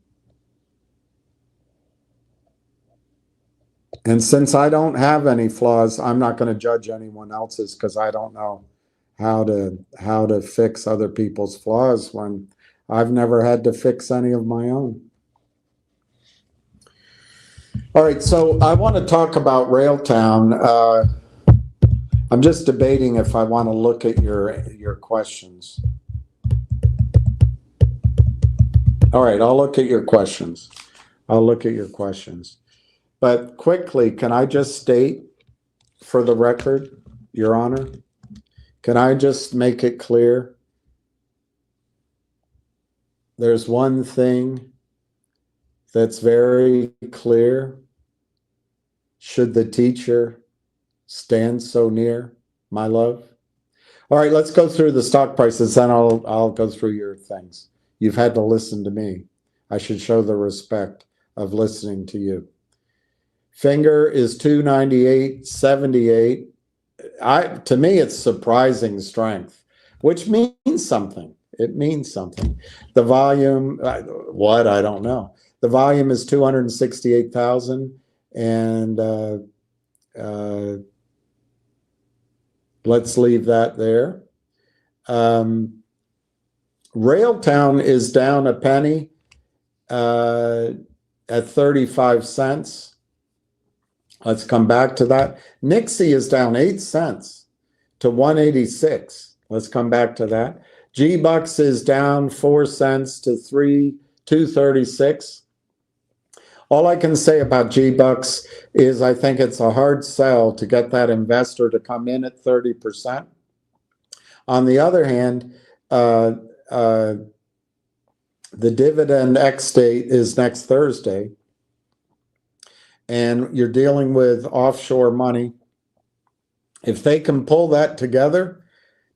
since I don't have any flaws, I'm not going to judge anyone else's, because I don't know how to fix other people's flaws when I've never had to fix any of my own. All right, so I want to talk about Railtown. I'm just debating if I want to look at your questions. All right, I'll look at your questions. But quickly, can I just state for the record, Your Honor, can I just make it clear? There's one thing that's very clear. Should the teacher stand so near, my love? All right, let's go through the stock prices, then I'll go through your things. You've had to listen to me. I should show the respect of listening to you. Finger is 298.78. To me, it's surprising strength, which means something. It means something. The volume, what? I don't know. The volume is 268,000, and let's leave that there. Railtown is down a penny at 35 cents. Let's come back to that. Nixie is down 8 cents to 186. Let's come back to that. G-Bucks is down 4 cents to 236. All I can say about G-Bucks is I think it's a hard sell to get that investor to come in at 30%. On the other hand, the dividend ex-date is next Thursday, and you're dealing with offshore money. If they can pull that together,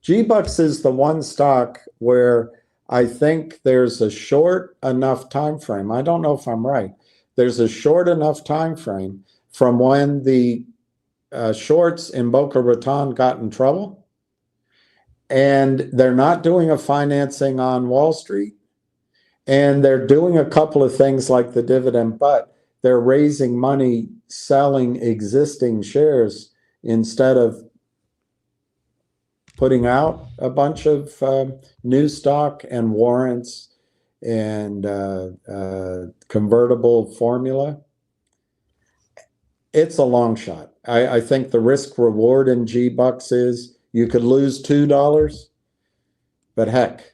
G-Bucks is the one stock where I think there's a short enough time frame. I don't know if I'm right. There's a short enough time frame from when the shorts in Boca Raton got in trouble, and they're not doing a financing on Wall Street, and they're doing a couple of things like the dividend, but they're raising money selling existing shares instead of putting out a bunch of new stock and warrants and convertible formula. It's a long shot. I think the risk reward in G-Bucks is you could lose $2, but heck,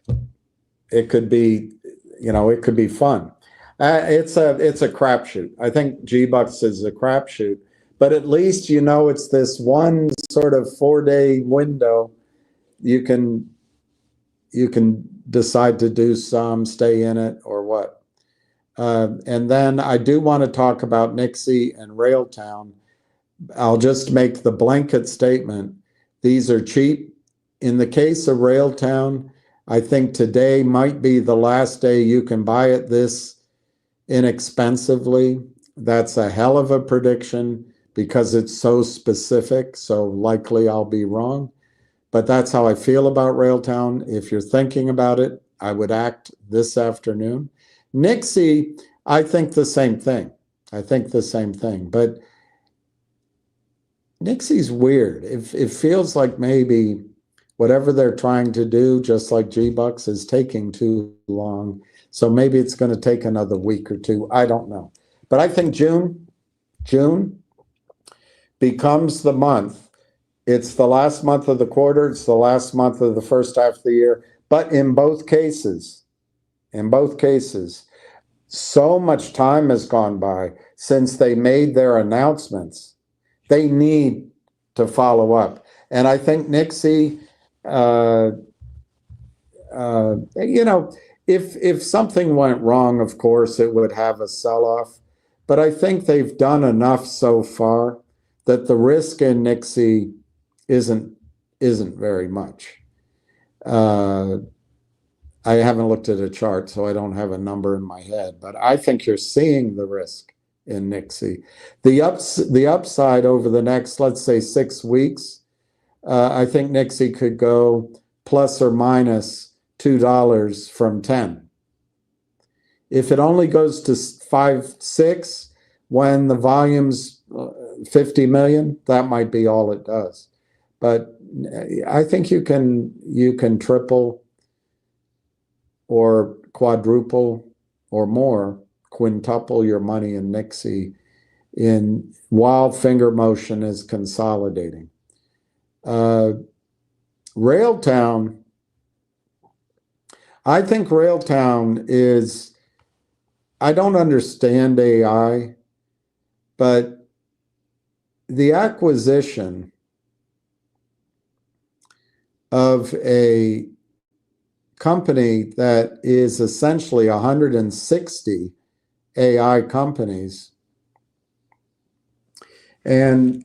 it could be, it could be fun. It's a crapshoot. I think G-Bucks is a crapshoot, but at least you know it's this one sort of 4-day window. You can decide to do some, stay in it, or what. And then I do want to talk about Nixie and Railtown. I'll just make the blanket statement. These are cheap. In the case of Railtown, I think today might be the last day you can buy it this inexpensively. That's a hell of a prediction because it's so specific, so likely I'll be wrong. But that's how I feel about Railtown. If you're thinking about it, I would act this afternoon. Nixie, I think the same thing. But Nixie's weird. It feels like maybe whatever they're trying to do, just like G-Bucks, is taking too long. So maybe it's going to take another week or two. I don't know. But I think June becomes the month. It's the last month of the quarter. It's the last month of the first half of the year. But in both cases, so much time has gone by since they made their announcements. They need to follow up. And I think Nixie, if something went wrong, of course, it would have a sell-off. But I think they've done enough so far that the risk in Nixie isn't very much. I haven't looked at a chart, so I don't have a number in my head, but I think you're seeing the risk in Nixie. The upside over the next, let's say, 6 weeks, I think Nixie could go plus or minus $2 from 10. If it only goes to 5, 6, when the volume's 50 million, that might be all it does. But I think you can triple or quadruple or more, quintuple your money in Nixie while finger motion is consolidating. Railtown, I think Railtown is, I don't understand AI, but the acquisition of a company that is essentially 160 AI companies. And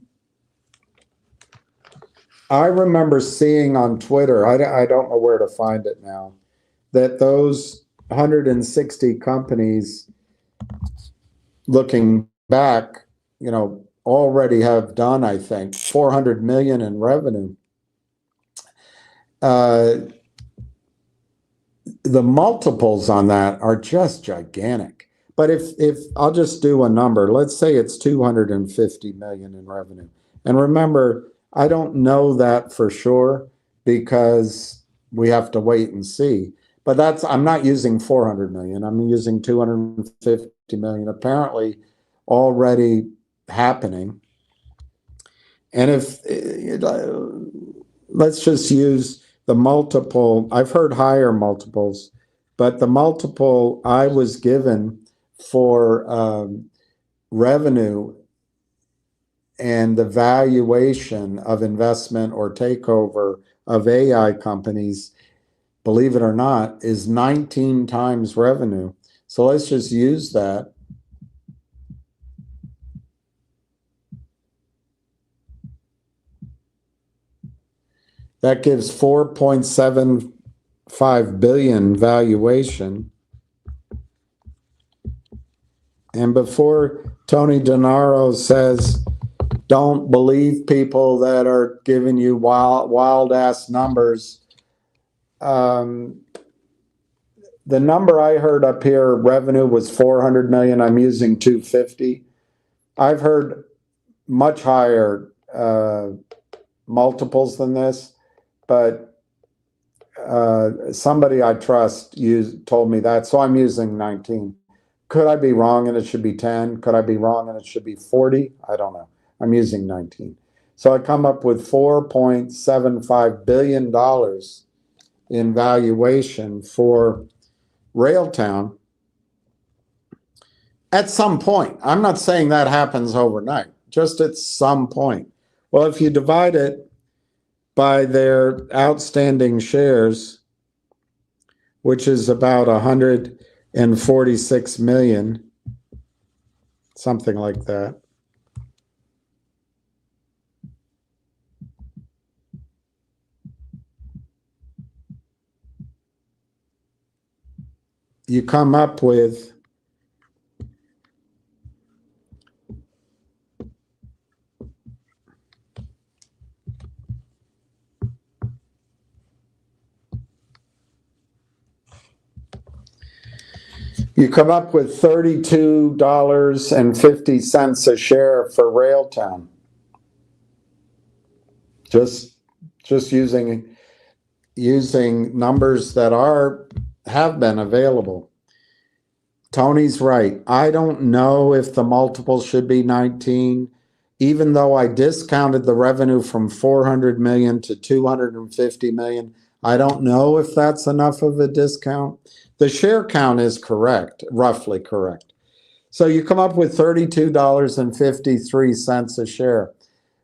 I remember seeing on Twitter, I don't know where to find it now, that those 160 companies, looking back, already have done, I think, 400 million in revenue. The multiples on that are just gigantic. But if I'll just do a number, let's say it's 250 million in revenue. And remember, I don't know that for sure because we have to wait and see. But I'm not using 400 million. I'm using 250 million, apparently already happening. And let's just use the multiple. I've heard higher multiples, but the multiple I was given for revenue and the valuation of investment or takeover of AI companies, believe it or not, is 19 times revenue. So let's just use that. That gives 4.75 billion valuation. And before Tony Denaro says, don't believe people that are giving you wild ass numbers. The number I heard up here, revenue, was 400 million. I'm using 250. I've heard much higher multiples than this, but somebody I trust told me that, so I'm using 19. Could I be wrong and it should be 10? Could I be wrong and it should be 40? I don't know. I'm using 19. So I come up with $4.75 billion in valuation for Railtown at some point. I'm not saying that happens overnight, just at some point. Well, if you divide it by their outstanding shares, which is about 146 million, something like that. You come up with $32.50 a share for Railtown. Just using numbers that have been available. Tony's right. I don't know if the multiple should be 19, even though I discounted the revenue from 400 million to 250 million. I don't know if that's enough of a discount. The share count is correct, roughly correct. So you come up with $32.53 a share.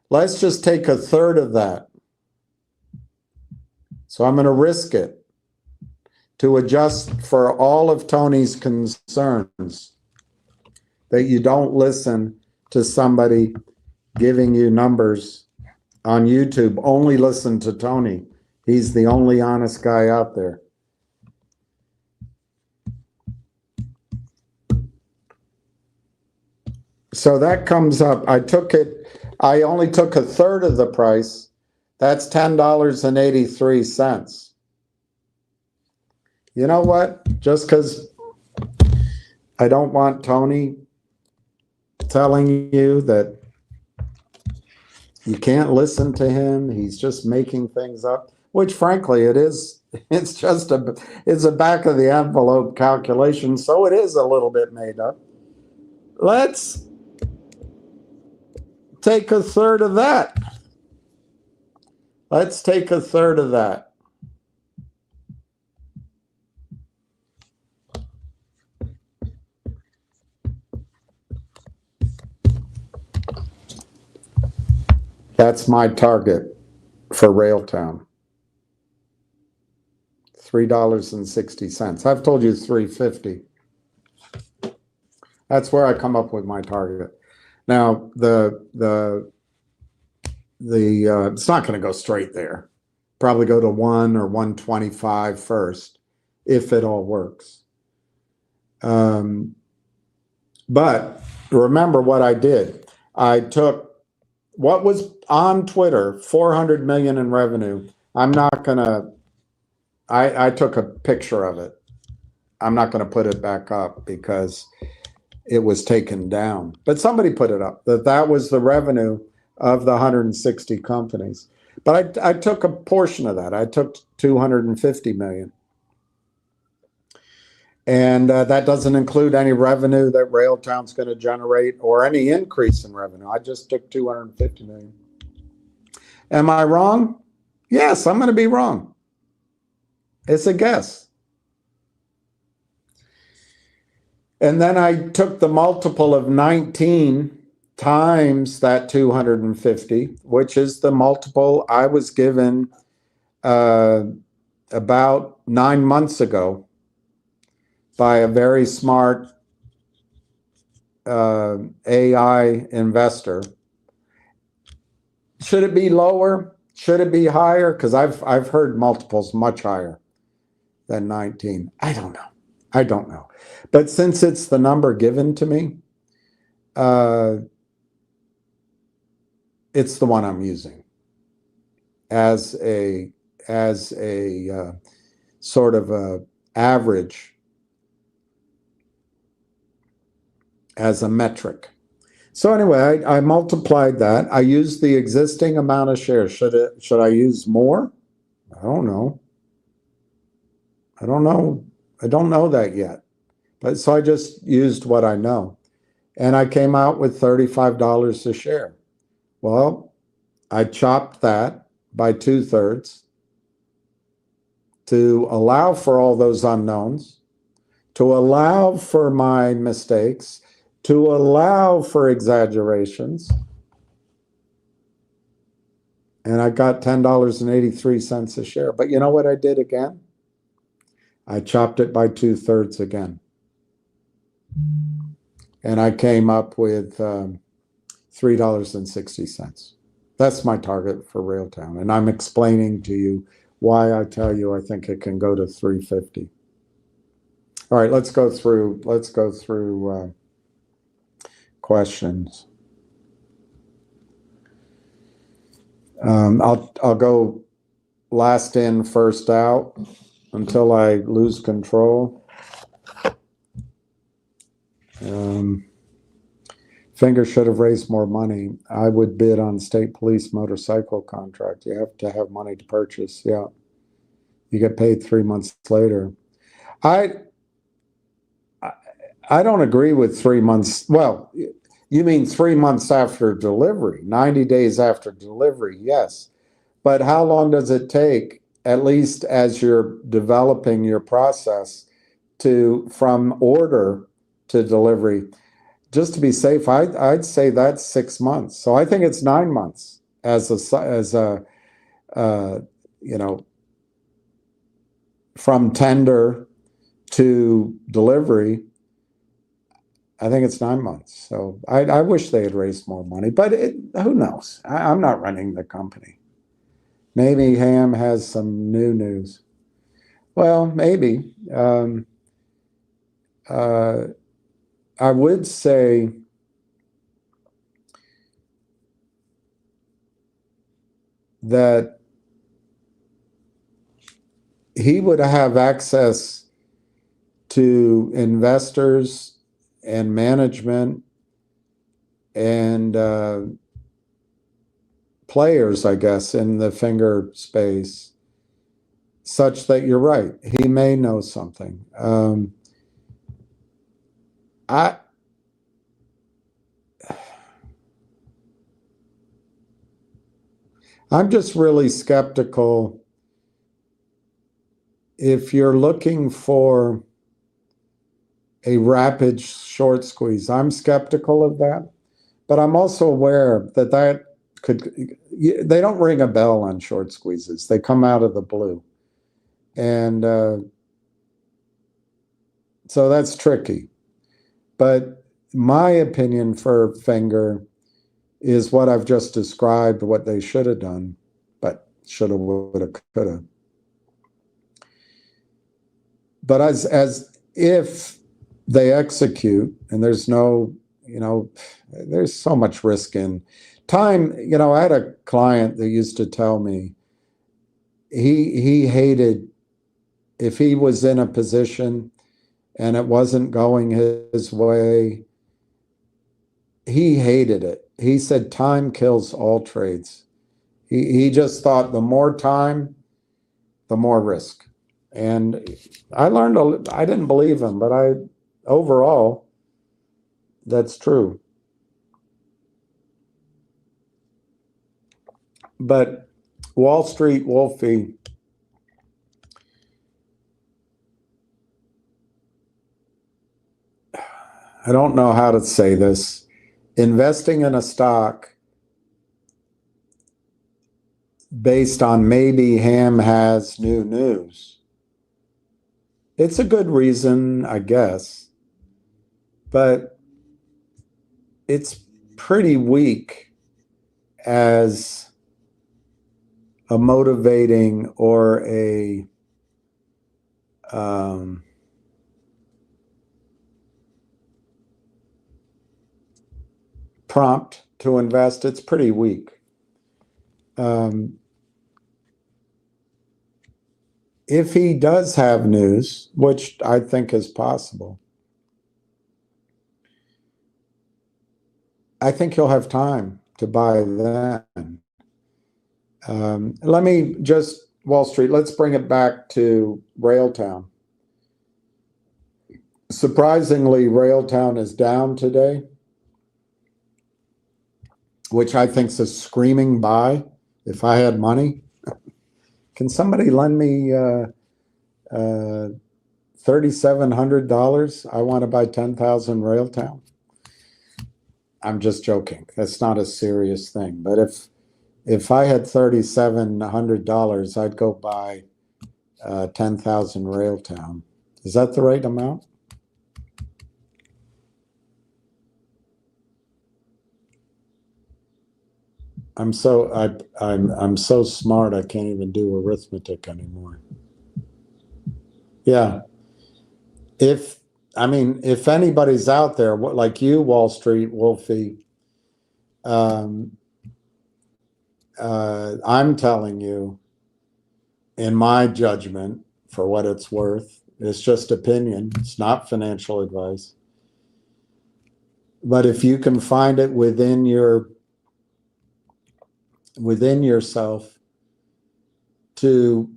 Let's just take a third of that. So I'm going to risk it to adjust for all of Tony's concerns, that you don't listen to somebody giving you numbers on YouTube. Only listen to Tony. He's the only honest guy out there. So that comes up. I only took a third of the price. That's $10.83. You know what? Just because I don't want Tony telling you that you can't listen to him, he's just making things up, which frankly it is. It's a back of the envelope calculation, so it is a little bit made up. Let's take a third of that. Let's take a third of that. That's my target for Railtown. $3.60. I've told you $3.50. That's where I come up with my target. Now it's not going to go straight there. Probably go to 1 or 125 first, if it all works. But remember what I did. I took what was on Twitter, 400 million in revenue. I took a picture of it. I'm not going to put it back up because it was taken down. But somebody put it up, that was the revenue of the 160 companies. But I took a portion of that. I took 250 million. And that doesn't include any revenue that Railtown's going to generate or any increase in revenue. I just took 250 million. Am I wrong? Yes, I'm going to be wrong. It's a guess. And then I took the multiple of 19 times that 250, which is the multiple I was given about 9 months ago by a very smart AI investor. Should it be lower? Should it be higher? Because I've heard multiples much higher than 19. I don't know. But since it's the number given to me, it's the one I'm using as a sort of a average, as a metric. So anyway, I multiplied that. I used the existing amount of shares. Should I use more? I don't know. I don't know that yet. But so I just used what I know. And I came out with $35 a share. Well, I chopped that by 2/3 to allow for all those unknowns, to allow for my mistakes, to allow for exaggerations. and I got $10.83 a share. But you know what I did again? I chopped it by 2/3 again. And I came up with $3.60. That's my target for Railtown. And I'm explaining to you why I tell you I think it can go to 350. All right, let's go through questions. I'll go last in, first out until I lose control. Finger should have raised more money. I would bid on state police motorcycle contract. You have to have money to purchase. Yeah. You get paid 3 months later. I don't agree with 3 months. Well, you mean 3 months after delivery, 90 days after delivery, yes. But how long does it take, at least as you're developing your process, from order to delivery? Just to be safe, I'd say that's 6 months. So I think it's 9 months as a from tender to delivery. I think it's 9 months. So I wish they had raised more money, but who knows? I'm not running the company. Maybe Ham has some new news. Well, maybe. I would say that he would have access to investors and management and players, I guess, in the finger space, such that you're right. He may know something. I'm just really skeptical. If you're looking for a rapid short squeeze, I'm skeptical of that. But I'm also aware that they don't ring a bell on short squeezes. They come out of the blue. And so that's tricky. But my opinion for finger is what I've just described, what they should have done, but should have, would have, could have. But as if they execute, and there's no, there's so much risk in time. I had a client that used to tell me he hated if he was in a position and it wasn't going his way, he hated it. He said time kills all trades. He just thought the more time, the more risk. And I learned, I didn't believe him, but overall, that's true. But Wall Street Wolfie, I don't know how to say this. Investing in a stock based on maybe Ham has new news. It's a good reason, I guess, but it's pretty weak as a motivating or a prompt to invest. It's pretty weak. If he does have news, which I think is possible, I think he'll have time to buy then. Let me just, Wall Street, let's bring it back to Railtown. Surprisingly, Railtown is down today, which I think is a screaming buy if I had money. Can somebody lend me $3,700? I want to buy 10,000 Railtown. I'm just joking. That's not a serious thing. But if I had $3,700, I'd go buy 10,000 Railtown. Is that the right amount? I'm so smart I can't even do arithmetic anymore. Yeah. If anybody's out there, like you, Wall Street, Wolfie, I'm telling you, in my judgment, for what it's worth, it's just opinion. It's not financial advice. But if you can find it within yourself to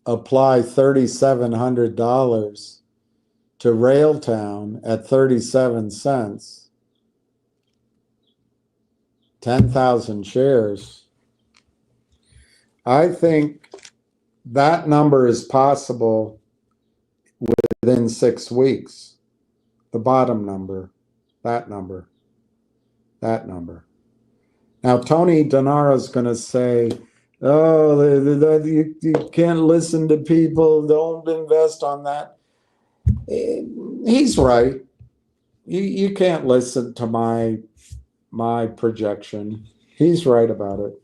apply $3,700 to Railtown at 37 cents, 10,000 shares, I think that number is possible within 6 weeks. The bottom number, that number. Now, Tony Donaro is going to say, oh, you can't listen to people, don't invest on that. He's right. You can't listen to my projection. He's right about it.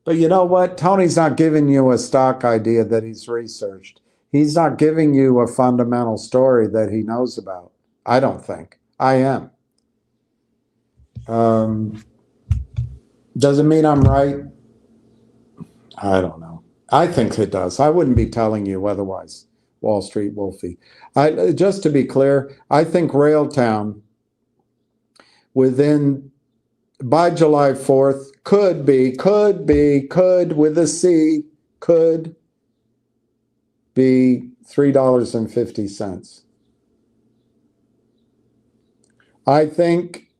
But you know what? Tony's not giving you a stock idea that he's researched. He's not giving you a fundamental story that he knows about. I don't think. I am. Does it mean I'm right? I don't know. I think it does. I wouldn't be telling you otherwise, Wall Street Wolfie. Just to be clear, I think Railtown by July 4th could with a C, could be $3.50. I think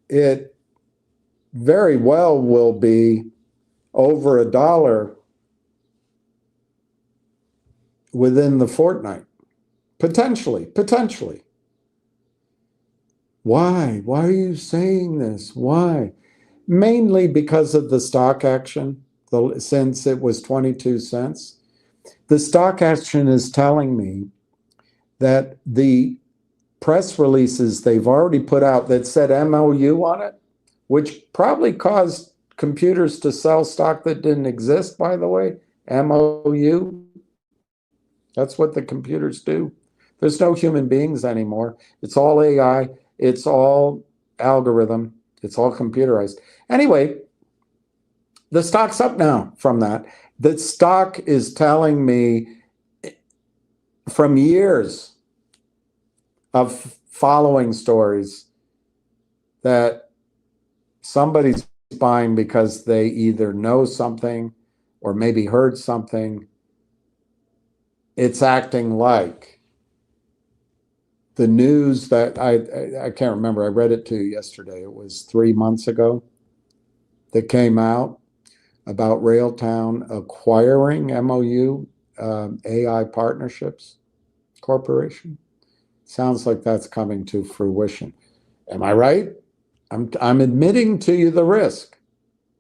it very well will be over $1 within the fortnight. Potentially. Why? Why are you saying this? Why? Mainly because of the stock action, since it was 22 cents. The stock action is telling me that the press releases they've already put out that said MOU on it, which probably caused computers to sell stock that didn't exist, by the way, MOU. That's what the computers do. There's no human beings anymore. It's all AI. It's all algorithm. It's all computerized. Anyway, the stock's up now from that. The stock is telling me from years of following stories that somebody's buying because they either know something or maybe heard something. It's acting like the news that I can't remember. I read it to you yesterday. It was 3 months ago that came out about Railtown acquiring MOU, AI Partnerships Corporation. Sounds like that's coming to fruition. Am I right? I'm admitting to you the risk.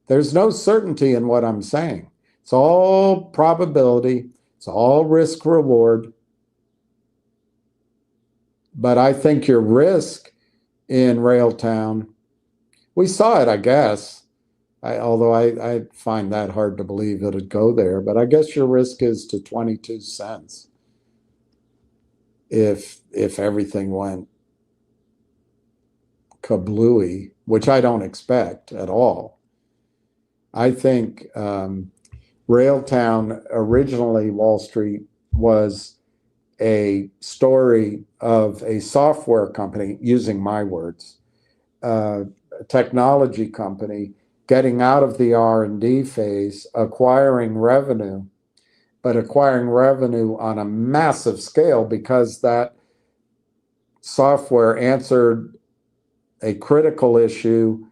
There's no certainty in what I'm saying. It's all probability. It's all risk reward. But I think your risk in Railtown, we saw it, I guess. Although I find that hard to believe it'd go there. But I guess your risk is to 22 cents if everything went kablooey, which I don't expect at all. I think Railtown originally, Wall Street, was a story of a software company, using my words, a technology company getting out of the R&D phase, acquiring revenue, but acquiring revenue on a massive scale because that software answered a critical issue,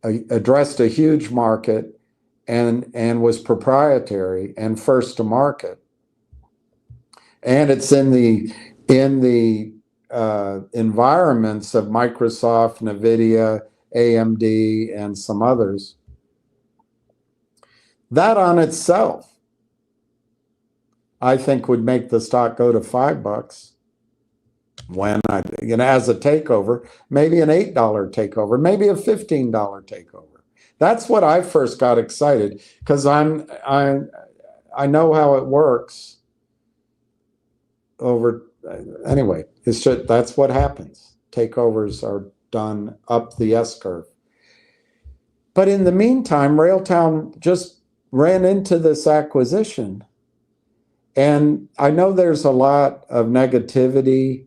addressed a huge market, and was proprietary and first to market. And it's in the environments of Microsoft, NVIDIA, AMD, and some others. That on itself, I think would make the stock go to $5 when as a takeover, maybe an $8 takeover, maybe a $15 takeover. That's what I first got excited, because I know how it works anyway, it's just, that's what happens. Takeovers are done up the S curve. But in the meantime, Railtown just ran into this acquisition. And I know there's a lot of negativity.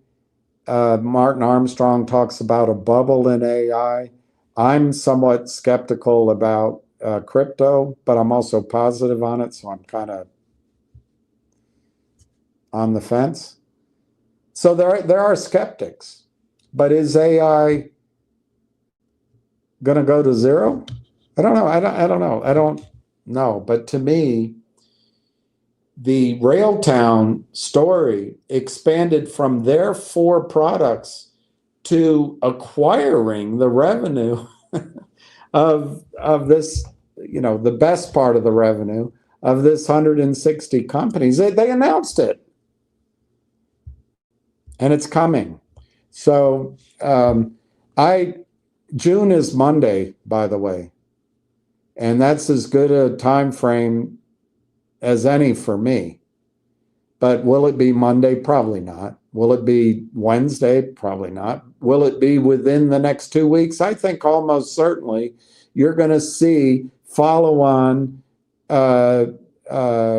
Martin Armstrong talks about a bubble in AI. I'm somewhat skeptical about crypto, but I'm also positive on it, so I'm kind of on the fence. So there are skeptics, but is AI going to go to zero? I don't know. I don't know. I don't know. But to me, the Railtown story expanded from their 4 products to acquiring the revenue of this, the best part of the revenue of this 160 companies. They announced it, and it's coming. So June is Monday, by the way, and that's as good a time frame as any for me. But will it be Monday? Probably not. Will it be Wednesday? Probably not. Will it be within the next 2 weeks? I think almost certainly you're going to see follow-on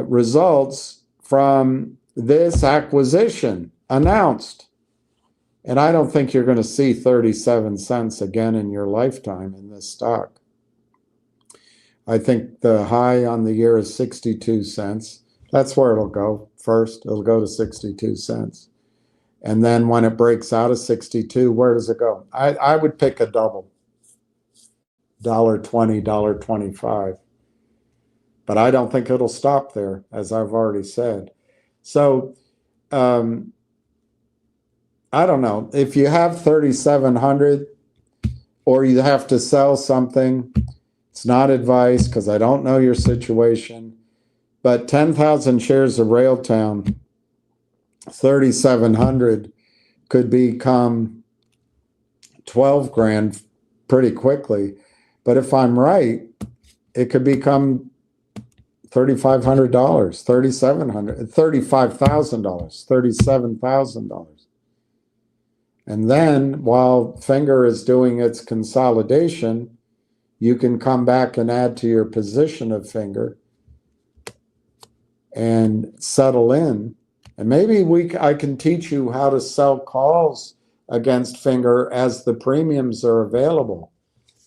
results from this acquisition announced. And I don't think you're going to see 37 cents again in your lifetime in this stock. I think the high on the year is 62 cents. That's where it'll go first. It'll go to 62 cents. And then when it breaks out of 62, where does it go? I would pick a double. $1.20, $1.25. But I don't think it'll stop there, as I've already said. So I don't know. If you have 3,700 or you have to sell something, it's not advice because I don't know your situation. But 10,000 shares of Railtown, 3,700 could become 12 grand pretty quickly. But if I'm right, it could become $3,500, $3,700, $35,000, $37,000. And then while Finger is doing its consolidation, you can come back and add to your position of Finger and settle in. And maybe I can teach you how to sell calls against Finger as the premiums are available.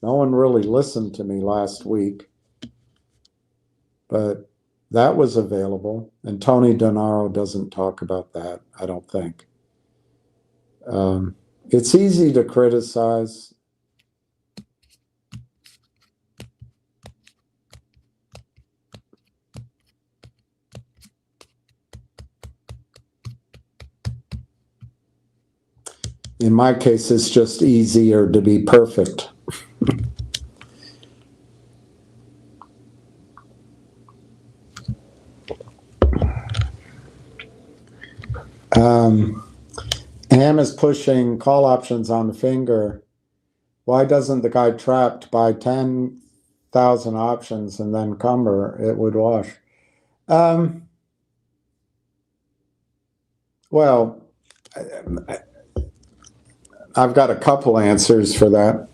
No one really listened to me last week, but that was available. And Tony Donaro doesn't talk about that, I don't think. It's easy to criticize. In my case, it's just easier to be perfect. Ham is pushing call options on the Finger. Why doesn't the guy trapped buy 10,000 options and then cumber? It would wash. Well, I've got a couple answers for that.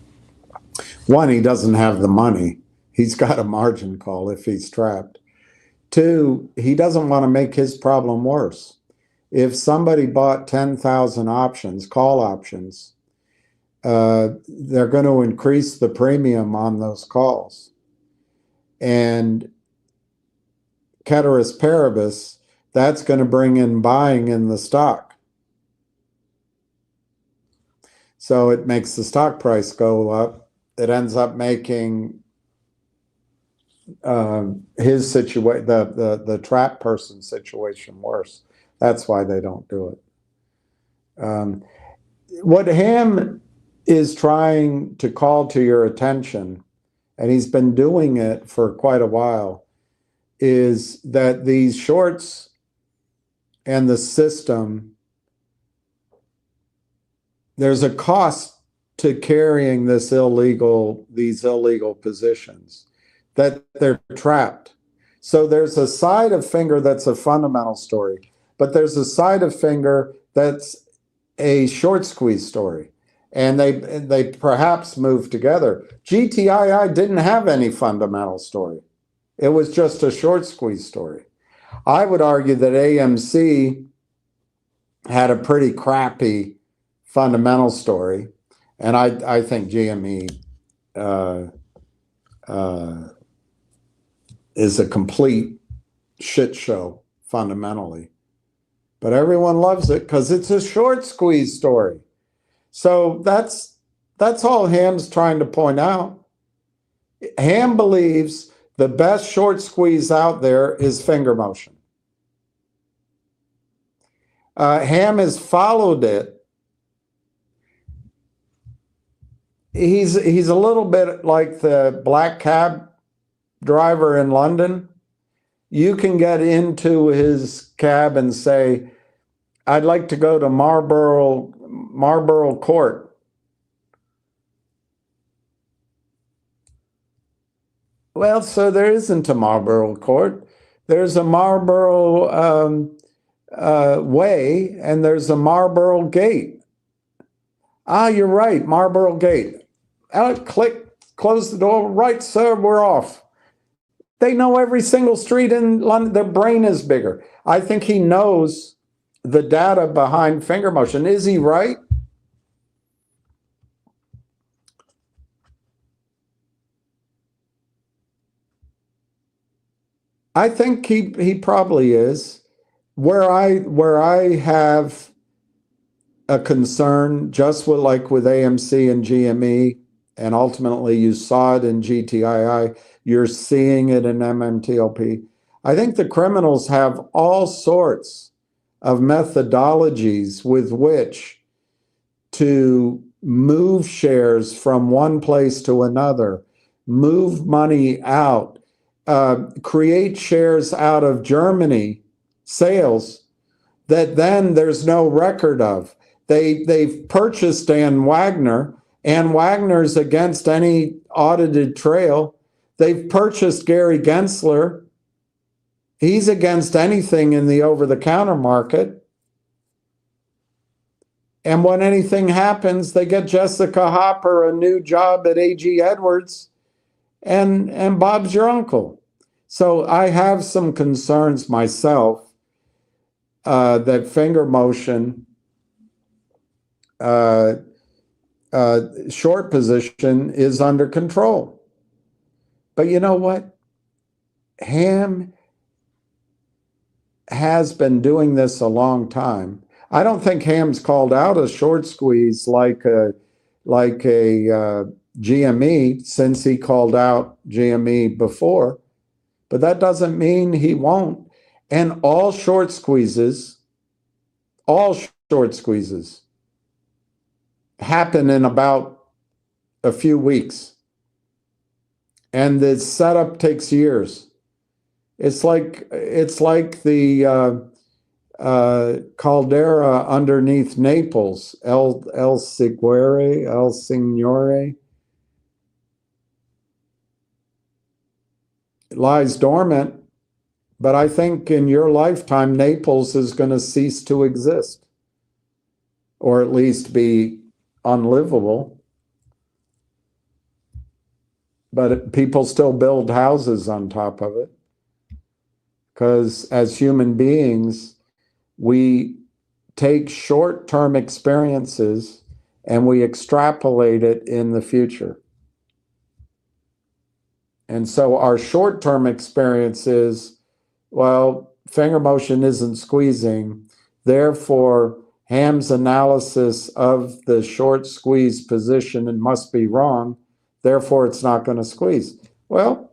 One, he doesn't have the money. He's got a margin call if he's trapped. Two, he doesn't want to make his problem worse. If somebody bought 10,000 options, call options, they're going to increase the premium on those calls. And ceteris paribus, that's going to bring in buying in the stock. So it makes the stock price go up. It ends up making his situation, the trap person situation worse. That's why they don't do it. What Ham is trying to call to your attention, and he's been doing it for quite a while, is that these shorts and the system, there's a cost to carrying these illegal positions, that they're trapped. So there's a side of finger that's a fundamental story, but there's a side of finger that's a short squeeze story. And they perhaps move together. GTII didn't have any fundamental story. It was just a short squeeze story. I would argue that AMC had a pretty crappy fundamental story, and I think GME is a complete shit show fundamentally. But everyone loves it because it's a short squeeze story. So that's all Ham's trying to point out. Ham believes the best short squeeze out there is finger motion. Ham has followed it. He's a little bit like the black cab driver in London. You can get into his cab and say, I'd like to go to Marlborough Court. Well, so there isn't a Marlborough Court. There's a Marlborough Way, and there's a Marlborough Gate. Ah, you're right, Marlborough Gate. Click, close the door. Right, sir, we're off. They know every single street in London. Their brain is bigger. I think he knows the data behind finger motion. Is he right? I think he probably is. Where I have a concern, just with AMC and GME, and ultimately you saw it in GTII, you're seeing it in MMTLP. I think the criminals have all sorts of methodologies with which to move shares from one place to another, move money out, create shares out of Germany, sales, that then there's no record of. They've purchased Ann Wagner. Ann Wagner's against any audited trail. They've purchased Gary Gensler. He's against anything in the over-the-counter market. And when anything happens, they get Jessica Hopper a new job at A.G. Edwards, and Bob's your uncle. So I have some concerns myself that finger motion, short position is under control. But you know what? Ham has been doing this a long time. I don't think Ham's called out a short squeeze like a GME, since he called out GME before, but that doesn't mean he won't. And all short squeezes happen in about a few weeks. And the setup takes years. It's like the caldera underneath Naples, El Signore. It lies dormant, but I think in your lifetime, Naples is going to cease to exist, or at least be unlivable. But people still build houses on top of it, because as human beings, we take short-term experiences and we extrapolate it in the future. And so our short-term experience is, well, finger motion isn't squeezing. Therefore, Ham's analysis of the short squeeze position, it must be wrong. Therefore, it's not going to squeeze. Well,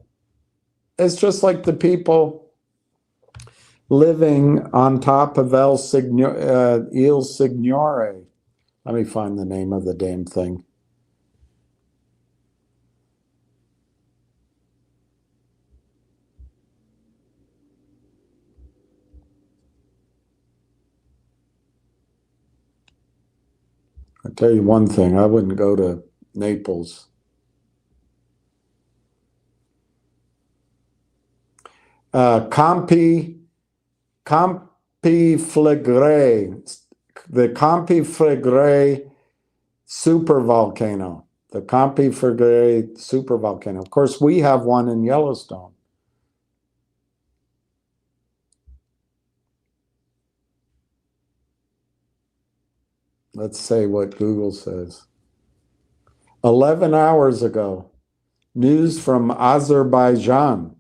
it's just like the people living on top of Il Signore. Let me find the name of the damn thing. I'll tell you one thing, I wouldn't go to Naples. Campi Flegrei, the Campi Flegrei supervolcano. The Campi Flegrei supervolcano. Of course, we have one in Yellowstone. Let's say what Google says. 11 hours ago, news from Azerbaijan.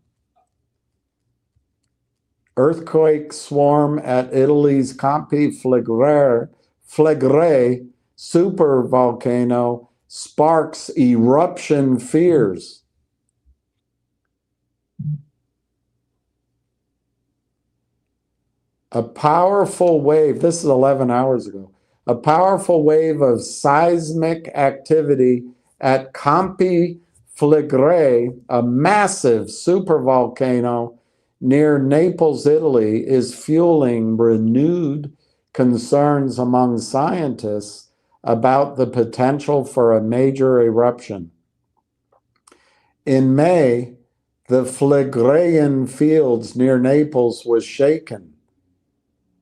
Earthquake swarm at Italy's Campi Flegrei supervolcano sparks eruption fears. A powerful wave, this is 11 hours ago, a powerful wave of seismic activity at Campi Flegrei, a massive supervolcano near Naples, Italy, is fueling renewed concerns among scientists about the potential for a major eruption. In May, the Phlegreian fields near Naples was shaken,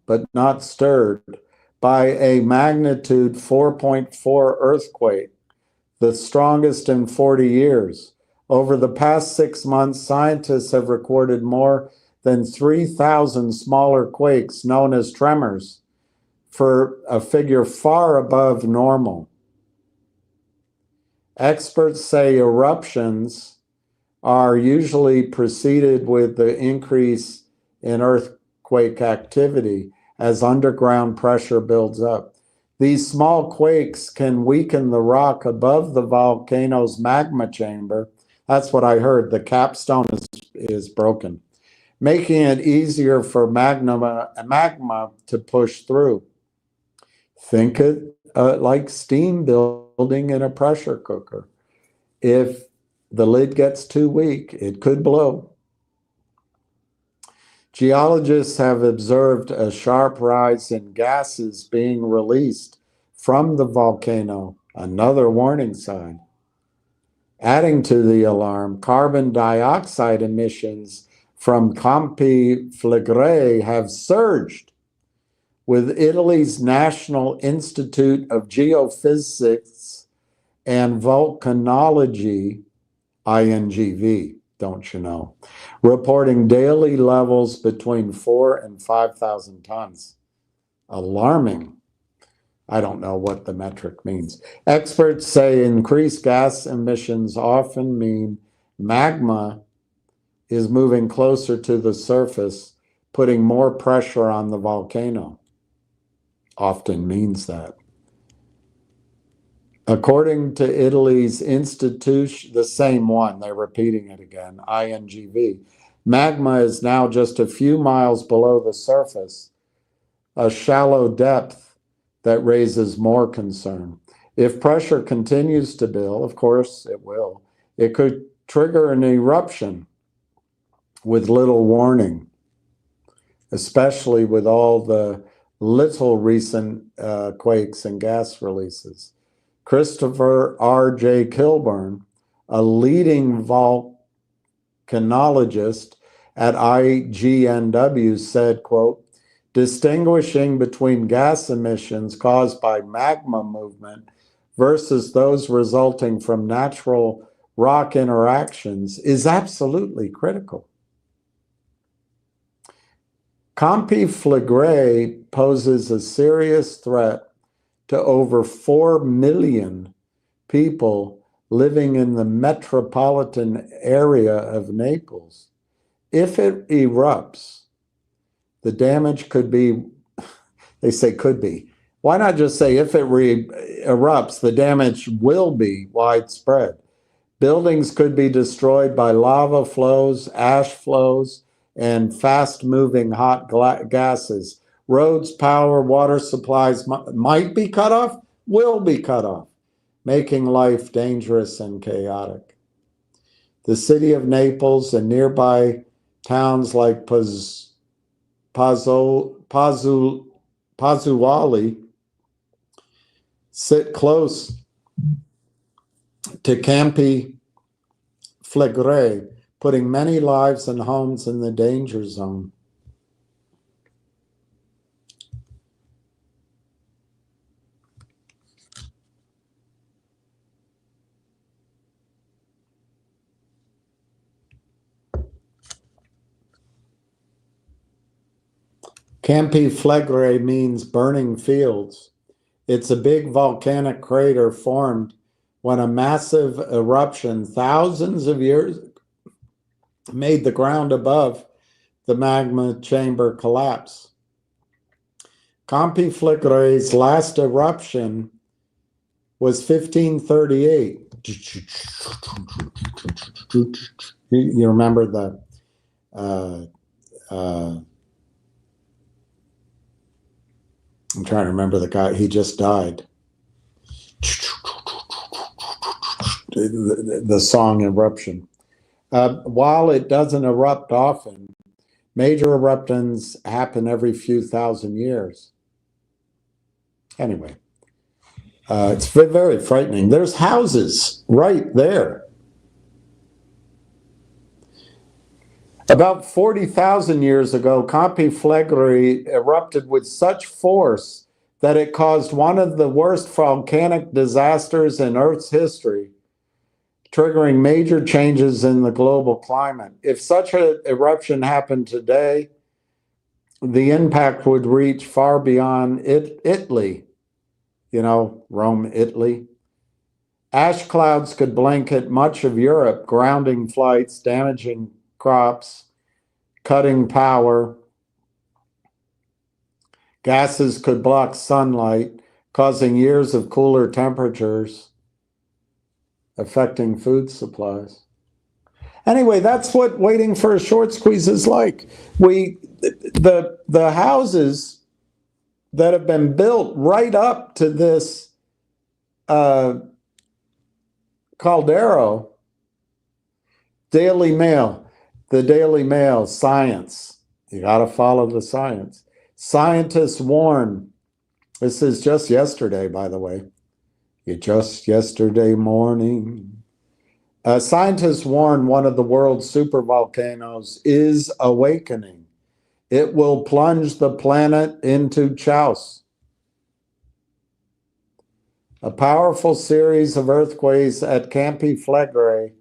but not stirred, by a magnitude 4.4 earthquake, the strongest in 40 years. Over the past 6 months, scientists have recorded more than 3,000 smaller quakes, known as tremors, for a figure far above normal. Experts say eruptions are usually preceded with the increase in earthquake activity as underground pressure builds up. These small quakes can weaken the rock above the volcano's magma chamber. That's what I heard. The capstone is broken, making it easier for magma to push through. Think it like steam building in a pressure cooker. If the lid gets too weak, it could blow. Geologists have observed a sharp rise in gases being released from the volcano, another warning sign. Adding to the alarm, carbon dioxide emissions from Campi Flegrei have surged, with Italy's National Institute of Geophysics and Volcanology, INGV, don't you know, reporting daily levels between 4,000 and 5,000 tons. Alarming. I don't know what the metric means. Experts say increased gas emissions often mean magma is moving closer to the surface, putting more pressure on the volcano. Often means that. According to Italy's institution, the same one, they're repeating it again, INGV, magma is now just a few miles below the surface, a shallow depth that raises more concern. If pressure continues to build, of course it will, it could trigger an eruption with little warning, especially with all the little recent quakes and gas releases. Christopher R.J. Kilburn, a leading volcanologist at IGNW, said, quote, distinguishing between gas emissions caused by magma movement versus those resulting from natural rock interactions is absolutely critical. Campi Flegrei poses a serious threat to over 4 million people living in the metropolitan area of Naples. If it erupts, the damage could be, they say could be. Why not just say if it erupts, the damage will be widespread. Buildings could be destroyed by lava flows, ash flows, and fast-moving hot gases. Roads, power, water supplies might be cut off, will be cut off, making life dangerous and chaotic. The city of Naples and nearby towns like Pozzuoli sit close to Campi Flegrei, putting many lives and homes in the danger zone. Campi Flegrei means burning fields. It's a big volcanic crater formed when a massive eruption thousands of years made the ground above the magma chamber collapse. Campi Flegrei's last eruption was 1538. You remember the I'm trying to remember the guy, he just died. The song Eruption. While it doesn't erupt often, major eruptions happen every few thousand years. Anyway, it's very frightening. There's houses right there. About 40,000 years ago, Campi Flegrei erupted with such force that it caused one of the worst volcanic disasters in Earth's history, triggering major changes in the global climate. If such an eruption happened today, the impact would reach far beyond Italy, you know, Rome, Italy. Ash clouds could blanket much of Europe, grounding flights, damaging crops, cutting power. Gases could block sunlight, causing years of cooler temperatures, affecting food supplies. Anyway, that's what waiting for a short squeeze is like. The houses that have been built right up to this caldera, Daily Mail, the Daily Mail, science. You got to follow the science. Scientists warn, this is just yesterday, by the way, just yesterday morning. Scientists warn one of the world's supervolcanoes is awakening. It will plunge the planet into chaos. A powerful series of earthquakes at Campi Flegrei,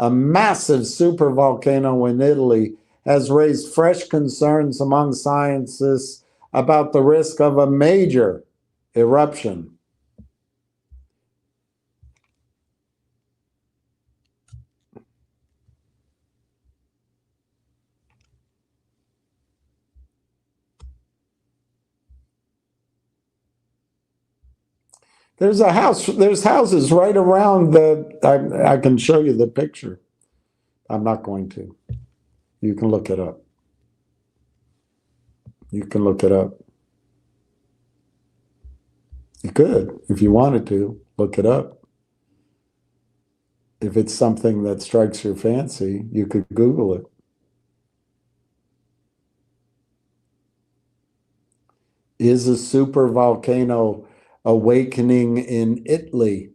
a massive supervolcano in Italy, has raised fresh concerns among scientists about the risk of a major eruption. There's houses right around I can show you the picture. I'm not going to. You can look it up. You can look it up. You could, if you wanted to, look it up. If it's something that strikes your fancy, you could Google it. Is a supervolcano awakening in Italy?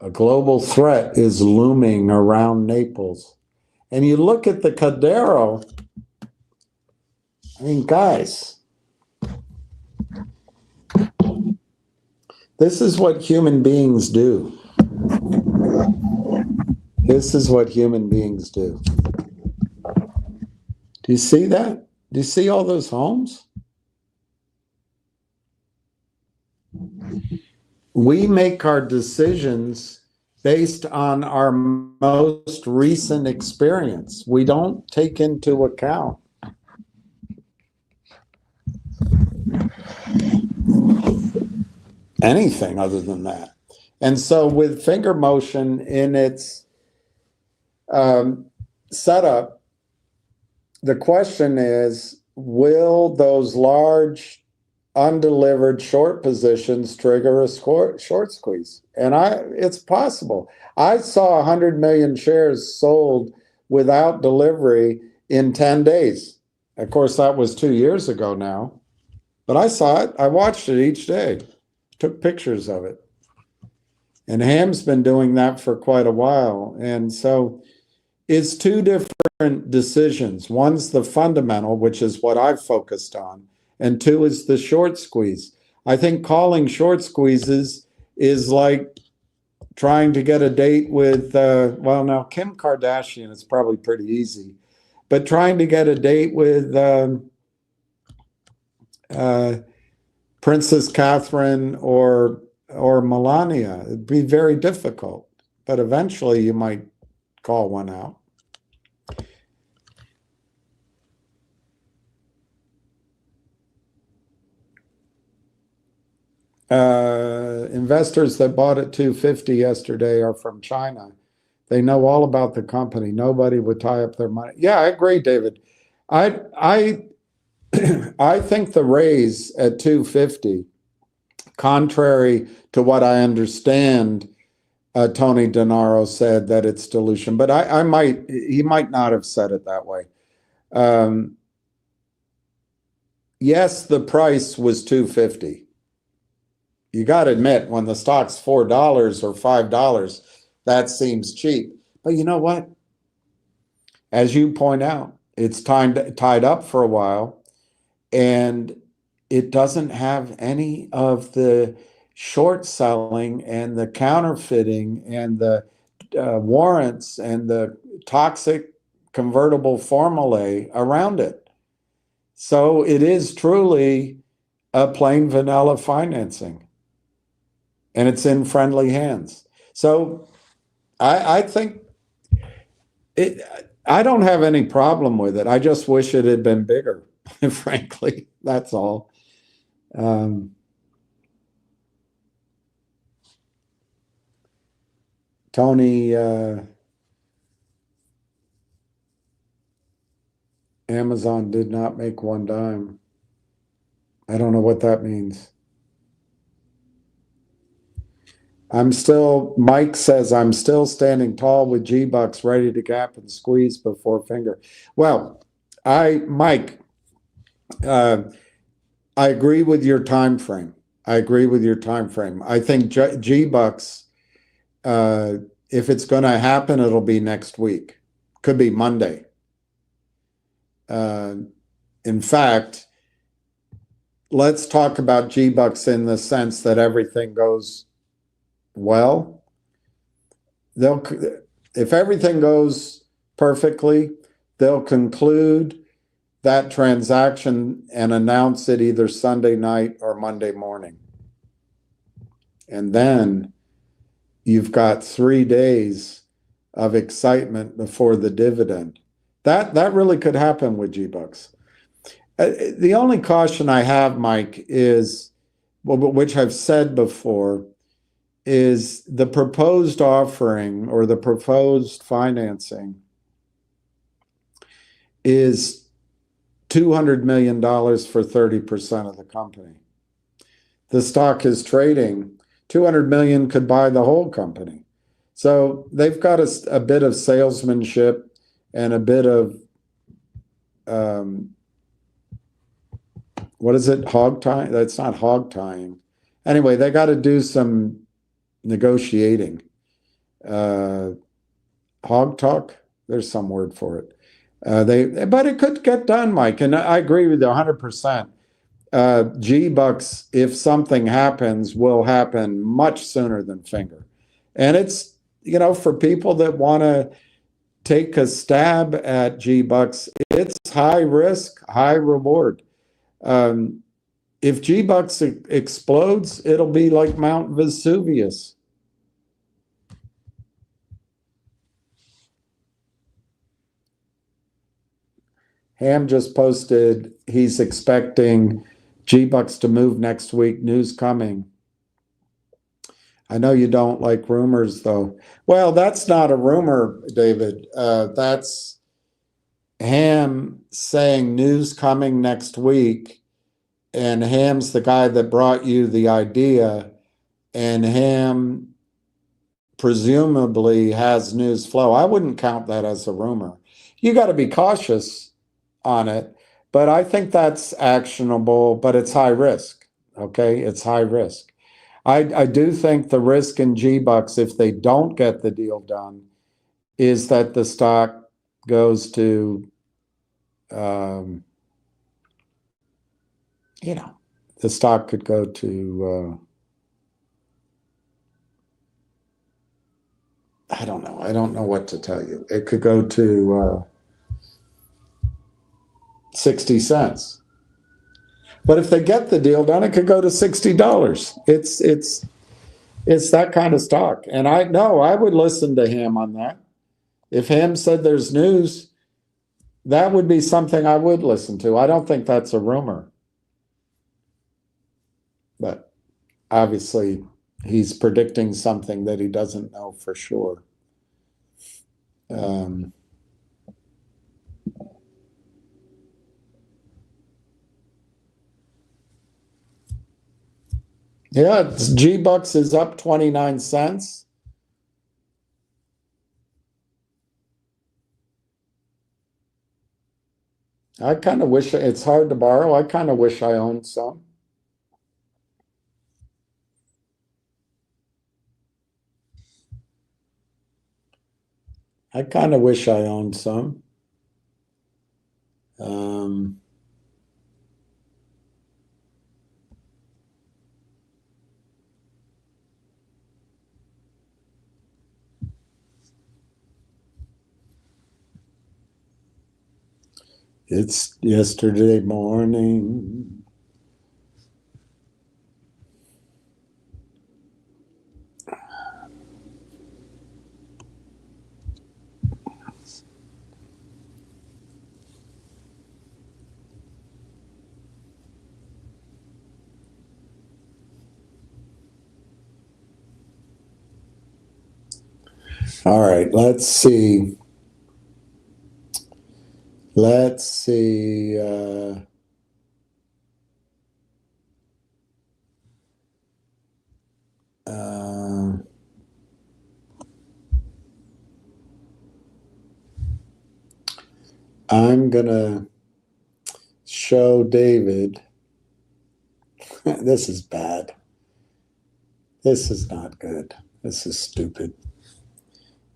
A global threat is looming around Naples. And you look at the caldera, I mean, guys, this is what human beings do. This is what human beings do. Do you see that? Do you see all those homes? We make our decisions based on our most recent experience. We don't take into account anything other than that. And so with finger motion in its setup, the question is, will those large undelivered short positions trigger a short squeeze? And it's possible. I saw 100 million shares sold without delivery in 10 days. Of course, that was 2 years ago now. But I saw it. I watched it each day, took pictures of it. And Ham's been doing that for quite a while. And so it's two different decisions. One's the fundamental, which is what I've focused on, and two is the short squeeze. I think calling short squeezes is like trying to get a date with, well, now Kim Kardashian is probably pretty easy, but trying to get a date with Princess Catherine or Melania, it'd be very difficult, but eventually you might call one out. Investors that bought at 250 yesterday are from China. They know all about the company. Nobody would tie up their money. Yeah, I agree, David. I think the raise at 250, contrary to what I understand, Tony Denaro said that it's dilution, but he might not have said it that way. Yes, the price was 250. You got to admit, when the stock's $4 or $5, that seems cheap. But you know what? As you point out, it's tied up for a while, and it doesn't have any of the short selling and the counterfeiting and the warrants and the toxic convertible formulae around it. So it is truly a plain vanilla financing, and it's in friendly hands. So I think I don't have any problem with it. I just wish it had been bigger, frankly. That's all. Tony, Amazon did not make one dime. I don't know what that means. Mike says, I'm still standing tall with G-Bucks ready to gap and squeeze before finger. Well, Mike, I agree with your time frame. I think G-Bucks, if it's going to happen, it'll be next week. Could be Monday. In fact, let's talk about G-Bucks in the sense that everything goes well. If everything goes perfectly, they'll conclude that transaction and announce it either Sunday night or Monday morning. And then you've got 3 days of excitement before the dividend. That really could happen with G-Bucks. The only caution I have, Mike, is, well, which I've said before, is the proposed offering or the proposed financing is $200 million for 30% of the company. The stock is trading. $200 million could buy the whole company. So they've got a bit of salesmanship and a bit of, what is it, hog tying? That's not hog tying. Anyway, they got to do some negotiating. Hog talk? There's some word for it. But it could get done, Mike, and I agree with you 100%. G-Bucks, if something happens, will happen much sooner than finger. And it's, for people that want to take a stab at G-Bucks, it's high risk, high reward. If G-Bucks explodes, it'll be like Mount Vesuvius. Ham just posted he's expecting G-Bucks to move next week. News coming. I know you don't like rumors, though. Well, that's not a rumor, David. That's Ham saying news coming next week. And Ham's the guy that brought you the idea. And Ham presumably has news flow. I wouldn't count that as a rumor. You got to be cautious on it. But I think that's actionable, but it's high risk. Okay, it's high risk. I do think the risk in G-Bucks, if they don't get the deal done, is that the stock goes to, the stock could go to, I don't know. I don't know what to tell you. It could go to 60 cents. But if they get the deal done, it could go to $60. It's that kind of stock. And I would listen to him on that. If Ham said there's news, that would be something I would listen to. I don't think that's a rumor. But obviously, he's predicting something that he doesn't know for sure. Yeah, G-Bucks is up 29 cents. I kind of wish it's hard to borrow. I kind of wish I owned some. I kind of wish I owned some. It's yesterday morning. All right, let's see. Let's see. I'm going to show David. This is bad. This is not good. This is stupid.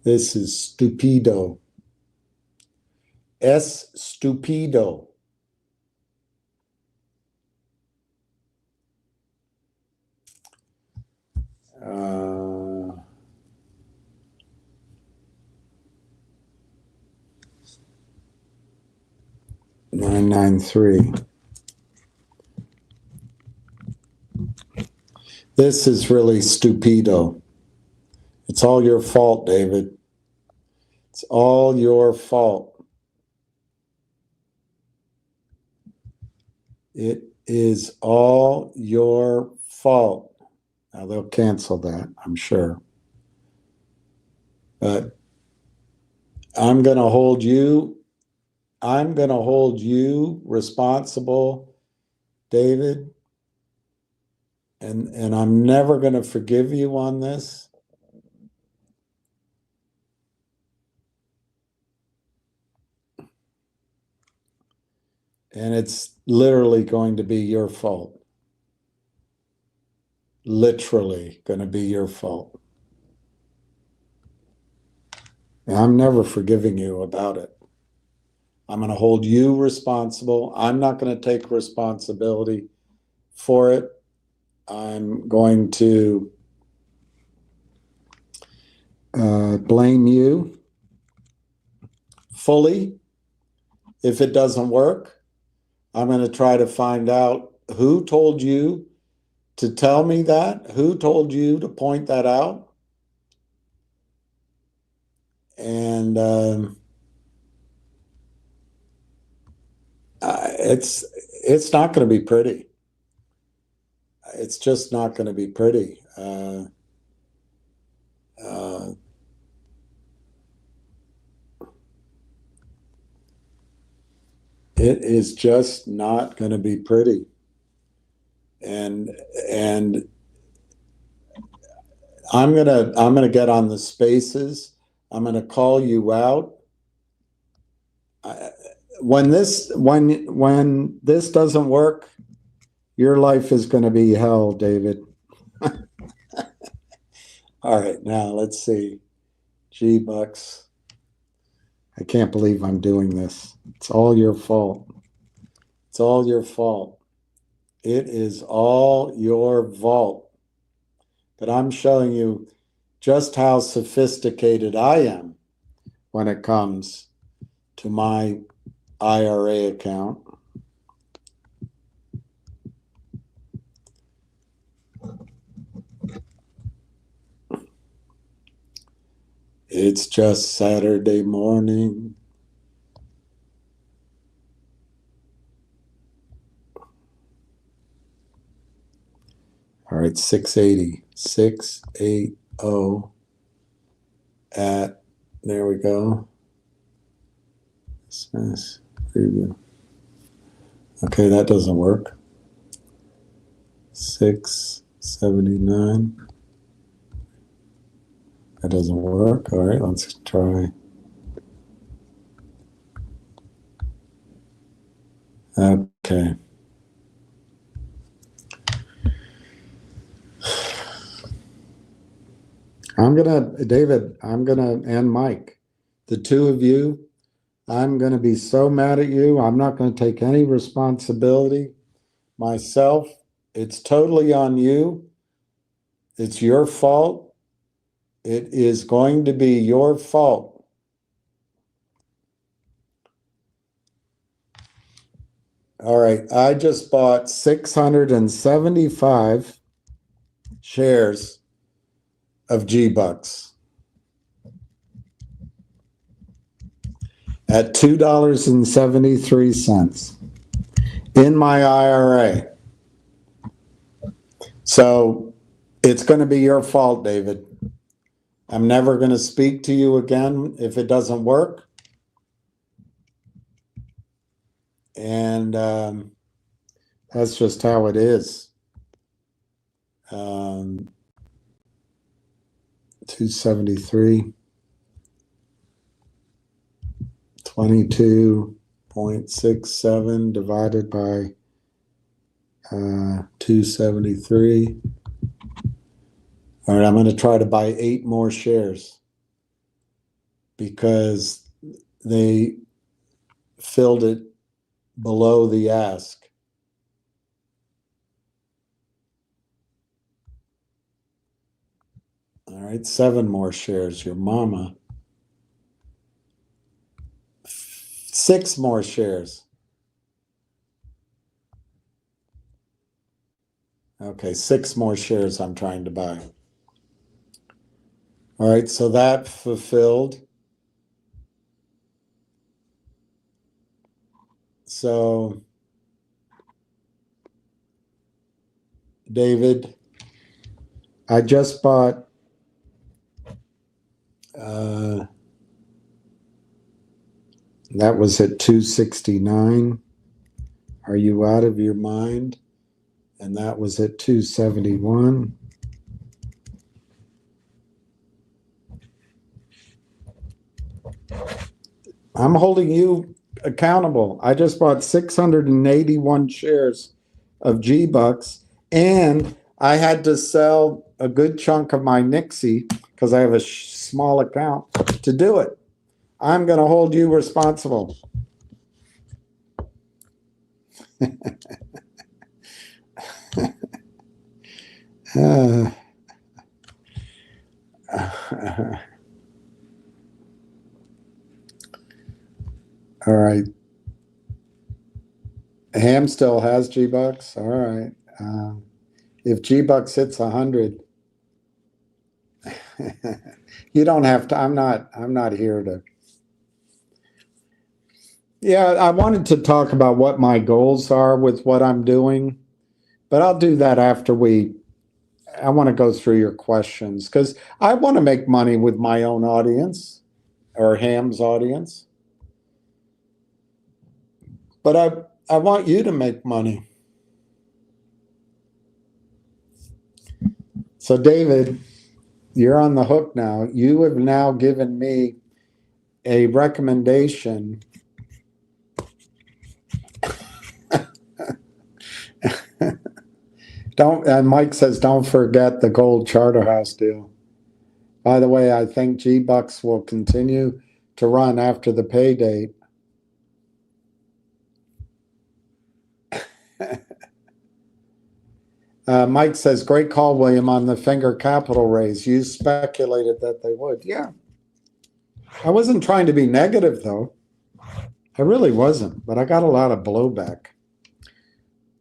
This is stupido. Stupido. Uh, 993. This is really stupido. It's all your fault, David. It's all your fault. It is all your fault. Now they'll cancel that, I'm sure. But I'm going to hold you responsible, David. And I'm never going to forgive you on this. And it's literally going to be your fault. Literally going to be your fault. And I'm never forgiving you about it. I'm going to hold you responsible. I'm not going to take responsibility for it. I'm going to blame you fully. If it doesn't work, I'm going to try to find out who told you to tell me that, who told you to point that out. And it's not going to be pretty. It's just not going to be pretty. It is just not going to be pretty. And I'm gonna get on the spaces. I'm gonna call you out. when this doesn't work, your life is going to be hell, David. All right, now let's see. G-Bucks. I can't believe I'm doing this. It's all your fault. It's all your fault. It is all your fault. But I'm showing you just how sophisticated I am when it comes to my IRA account. It's just Saturday morning. All right, 680. 680 at, there we go. Smash preview. Okay, that doesn't work. 679. That doesn't work. All right, let's try. Okay. David, and Mike, the two of you, I'm gonna be so mad at you. I'm not gonna take any responsibility myself. It's totally on you. It's your fault. It is going to be your fault. All right, I just bought 675 shares of G-Bucks at $2.73 in my IRA. So it's going to be your fault, David. I'm never going to speak to you again if it doesn't work. And that's just how it is. 273, 22.67 divided by 273. All right, I'm going to try to buy 8 more shares because they filled it below the ask. All right, 7 more shares, your mama. 6 more shares. Okay, 6 more shares I'm trying to buy. All right, so that fulfilled. So, David, I just bought that was at 269. Are you out of your mind? And that was at 271. I'm holding you accountable. I just bought 681 shares of G-Bucks, and I had to sell a good chunk of my Nixie because I have a small account to do it. I'm going to hold you responsible. All right. Ham still has G-Bucks. All right. If G-Bucks hits 100, you don't have to. I'm not here to. Yeah, I wanted to talk about what my goals are with what I'm doing, but I'll do that after I want to go through your questions because I want to make money with my own audience or Ham's audience. But I want you to make money. So, David, you're on the hook now. You have now given me a recommendation Don't, and Mike says, don't forget the gold Charterhouse deal. By the way, I think G-Bucks will continue to run after the pay date. Mike says, great call, William, on the finger capital raise. You speculated that they would. Yeah. I wasn't trying to be negative, though. I really wasn't, but I got a lot of blowback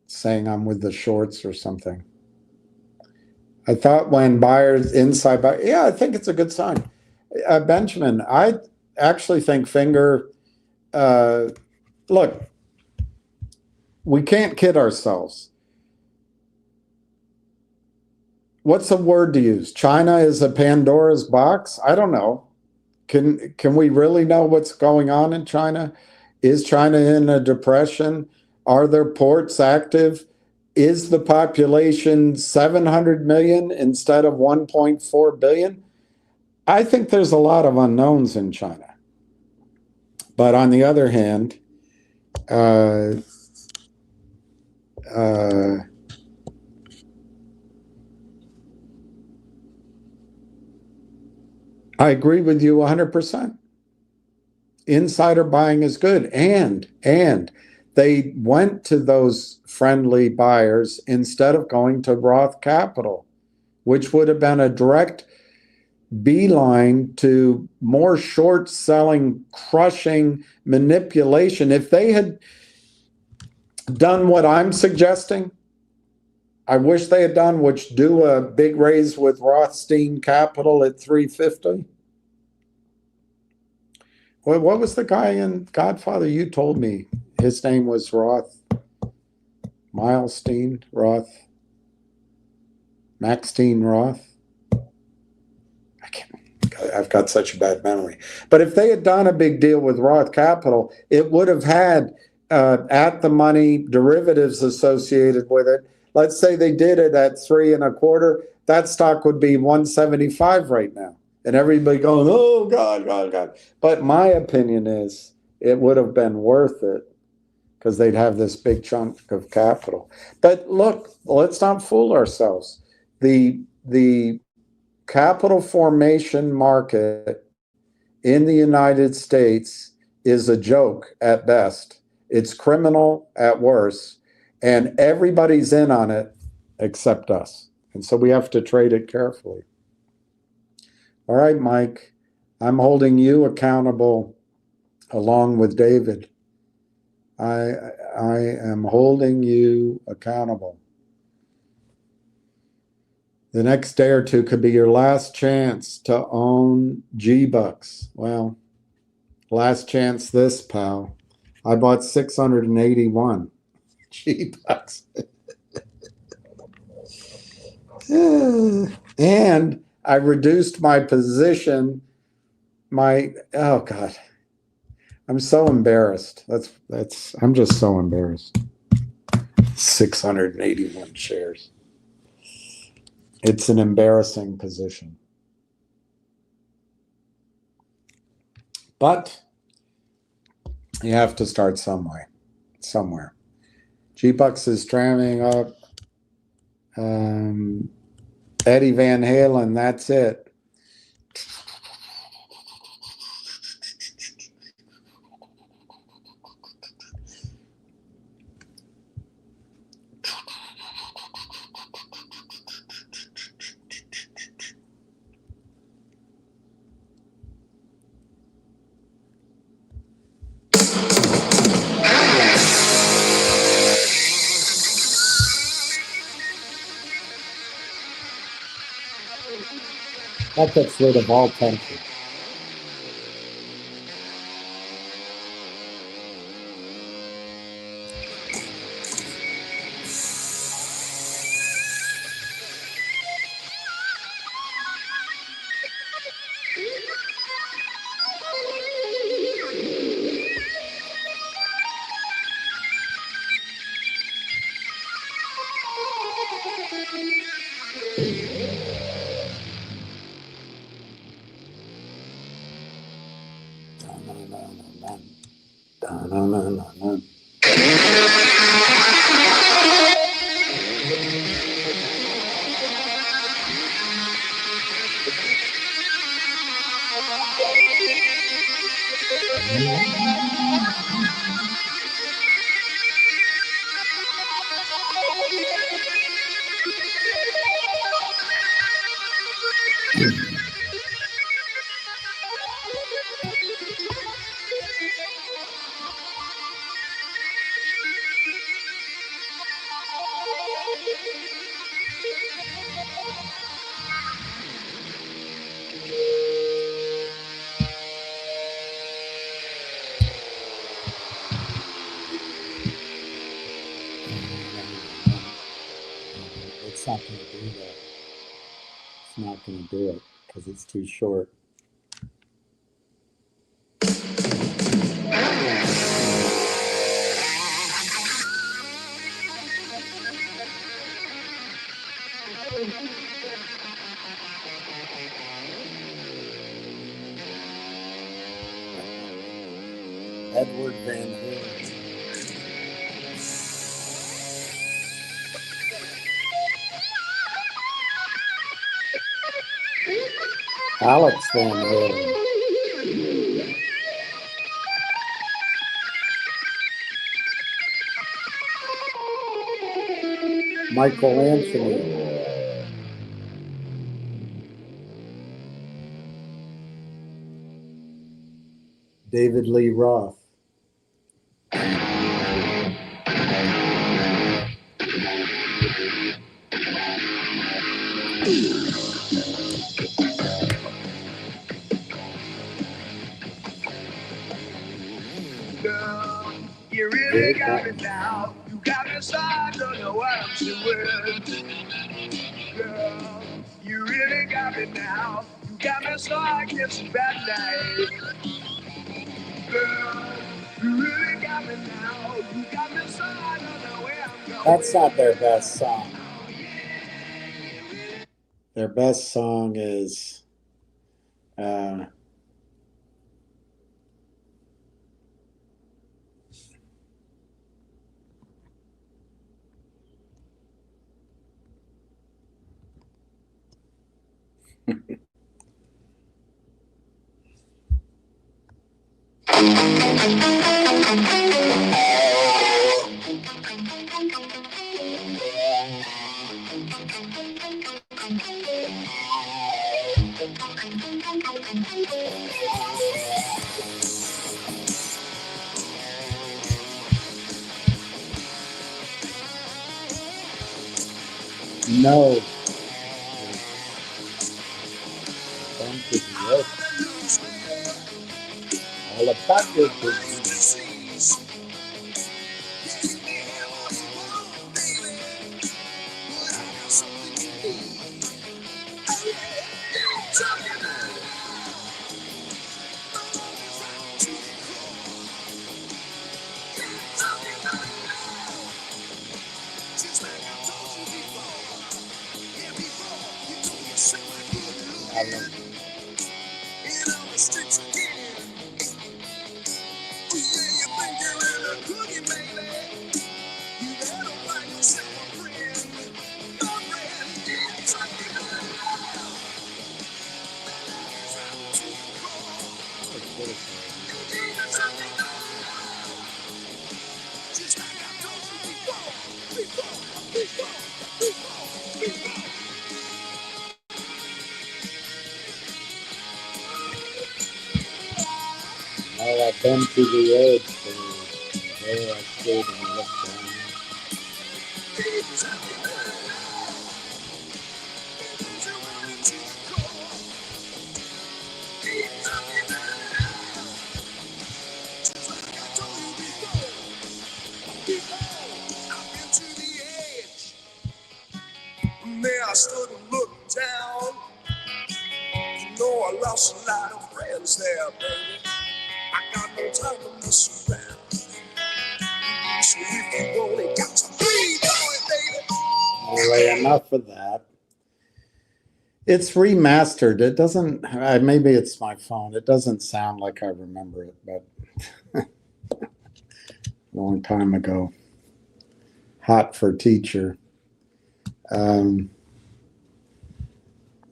saying I'm with the shorts or something. I thought when buyers, inside buy, yeah, I think it's a good sign. Benjamin, I actually think finger, look, we can't kid ourselves. What's a word to use? China is a Pandora's box? I don't know. Can we really know what's going on in China? Is China in a depression? Are their ports active? Is the population 700 million instead of 1.4 billion? I think there's a lot of unknowns in China. But on the other hand, I agree with you 100%. Insider buying is good. And they went to those friendly buyers instead of going to Roth Capital, which would have been a direct beeline to more short selling, crushing manipulation. If they had done what I'm suggesting, I wish they had done, which do a big raise with Rothstein Capital at 350. Well, what was the guy in Godfather? You told me his name was Roth. Milestein Roth. Maxine Roth. I've got such a bad memory. But if they had done a big deal with Roth Capital, it would have had at the money derivatives associated with it. Let's say they did it at 3.25. That stock would be 175 right now. And everybody going, oh, God. But my opinion is it would have been worth it because they'd have this big chunk of capital. But look, let's not fool ourselves. The capital formation market in the United States is a joke at best. It's criminal at worst. And everybody's in on it except us. And so we have to trade it carefully. All right, Mike, I'm holding you accountable along with David. I am holding you accountable. The next day or two could be your last chance to own G-Bucks. Well, last chance this, pal. I bought 681 G-Bucks. And I reduced my position. Oh God, I'm so embarrassed. I'm just so embarrassed. 681 shares. It's an embarrassing position. But you have to start somewhere. G-Bucks is tramming up. Eddie Van Halen, that's it. That gets rid of all tension. It's not going to do that. It's not going to do it because it's too short. Edward Van Halen. Alex Van Halen. Michael Anthony. David Lee Roth. Girl, you really got me now. You got me so I don't know what I'm doing. Girl, you really got me now. You got me so I get some bad night. Girl, you really got me now. You got me so I don't know where I'm going. That's not their best song. Their best song is No. All about your business. I love it. Well, I've been to the edge, so there I stayed and looked down. There I stood and looked down. You know I lost a lot of friends there, baby. I got no time to mess around. So if you only got to breathe on it, baby. Anyway, enough of that. It's remastered. It doesn't, maybe it's my phone. It doesn't sound like I remember it, but a long time ago. Hot for Teacher.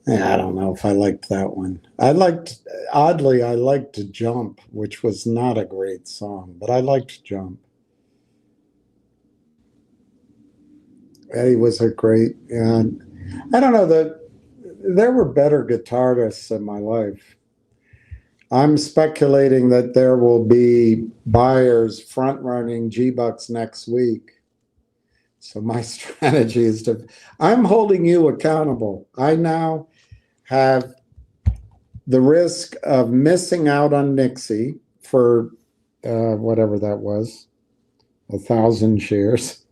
I don't know if I liked that one. Oddly, I liked Jump, which was not a great song, but I liked Jump. Eddie was a great, and I don't know that there were better guitarists in my life. I'm speculating that there will be buyers front running G-Bucks next week. So my strategy is I'm holding you accountable. I now have the risk of missing out on Nixie for whatever that was, 1,000 shares.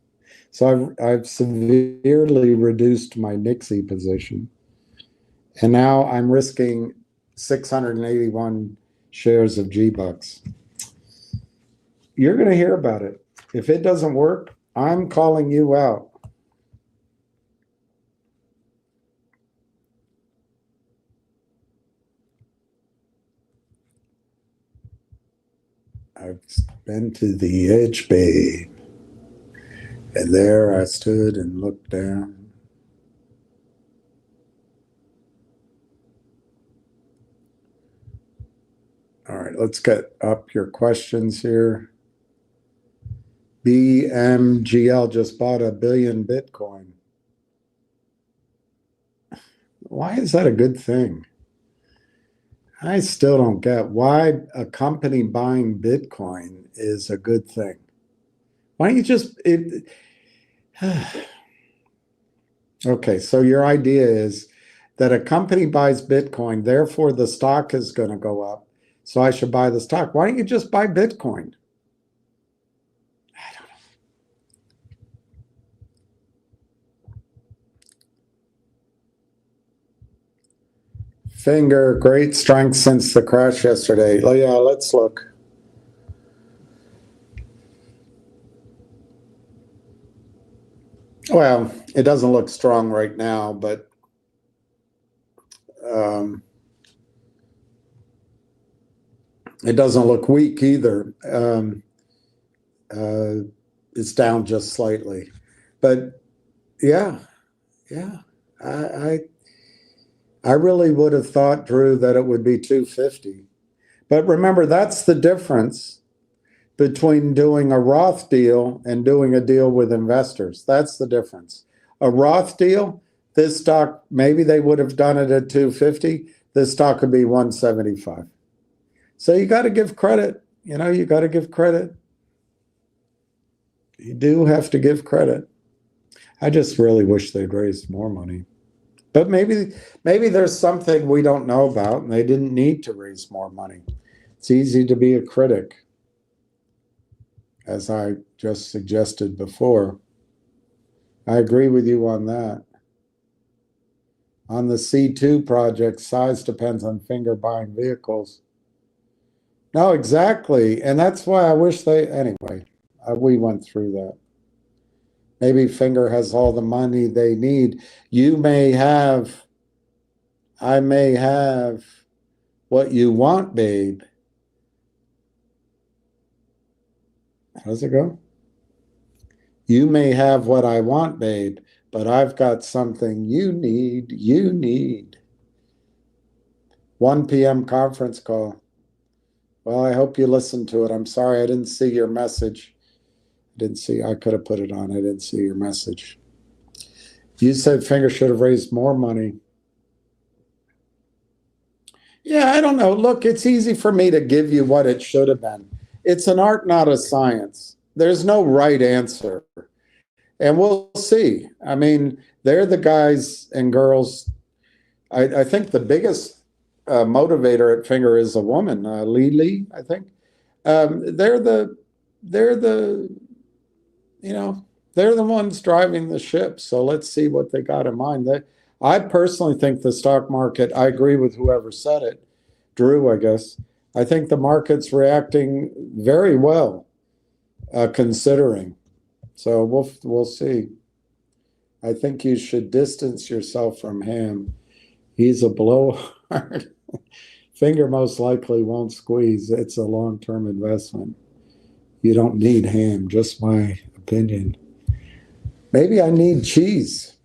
So I've severely reduced my Nixie position. And now I'm risking 681 shares of G-Bucks. You're going to hear about it. If it doesn't work, I'm calling you out. I've been to the edge bay, and there I stood and looked down. All right, let's get up your questions here. BMGL just bought 1 billion Bitcoin. Why is that a good thing? I still don't get why a company buying Bitcoin is a good thing. Why don't you just okay, so your idea is that a company buys Bitcoin, therefore the stock is going to go up. So I should buy the stock. Why don't you just buy Bitcoin? I don't know. Finger, great strength since the crash yesterday. Oh yeah, let's look. Well, it doesn't look strong right now, but it doesn't look weak either. It's down just slightly, but yeah, I really would have thought, Drew, that it would be 250. But remember, that's the difference between doing a Roth deal and doing a deal with investors. That's the difference. A Roth deal, this stock, maybe they would have done it at 250. This stock could be 175. So you got to give credit. You got to give credit. You do have to give credit. I just really wish they'd raised more money. But maybe there's something we don't know about, and they didn't need to raise more money. It's easy to be a critic, as I just suggested before. I agree with you on that. On the C2 project, size depends on Finger buying vehicles. No, exactly. And that's why I wish anyway, we went through that. Maybe Finger has all the money they need. You may have, I may have what you want, babe. How does it go? You may have what I want, babe, but I've got something you need. 1 p.m. conference call. Well, I hope you listened to it. I'm sorry I didn't see your message. I could have put it on. I didn't see your message. You said Finger should have raised more money. Yeah, I don't know. Look, it's easy for me to give you what it should have been. It's an art, not a science. There's no right answer. And we'll see. I mean, they're the guys and girls. I think the biggest motivator at Finger is a woman, Lily, I think. They're the ones driving the ship. So let's see what they got in mind. I personally think the stock market, I agree with whoever said it, Drew, I guess. I think the market's reacting very well, considering. So we'll see. I think you should distance yourself from Ham. He's a blowhard. Finger most likely won't squeeze. It's a long-term investment. You don't need Ham, just my opinion. Maybe I need cheese.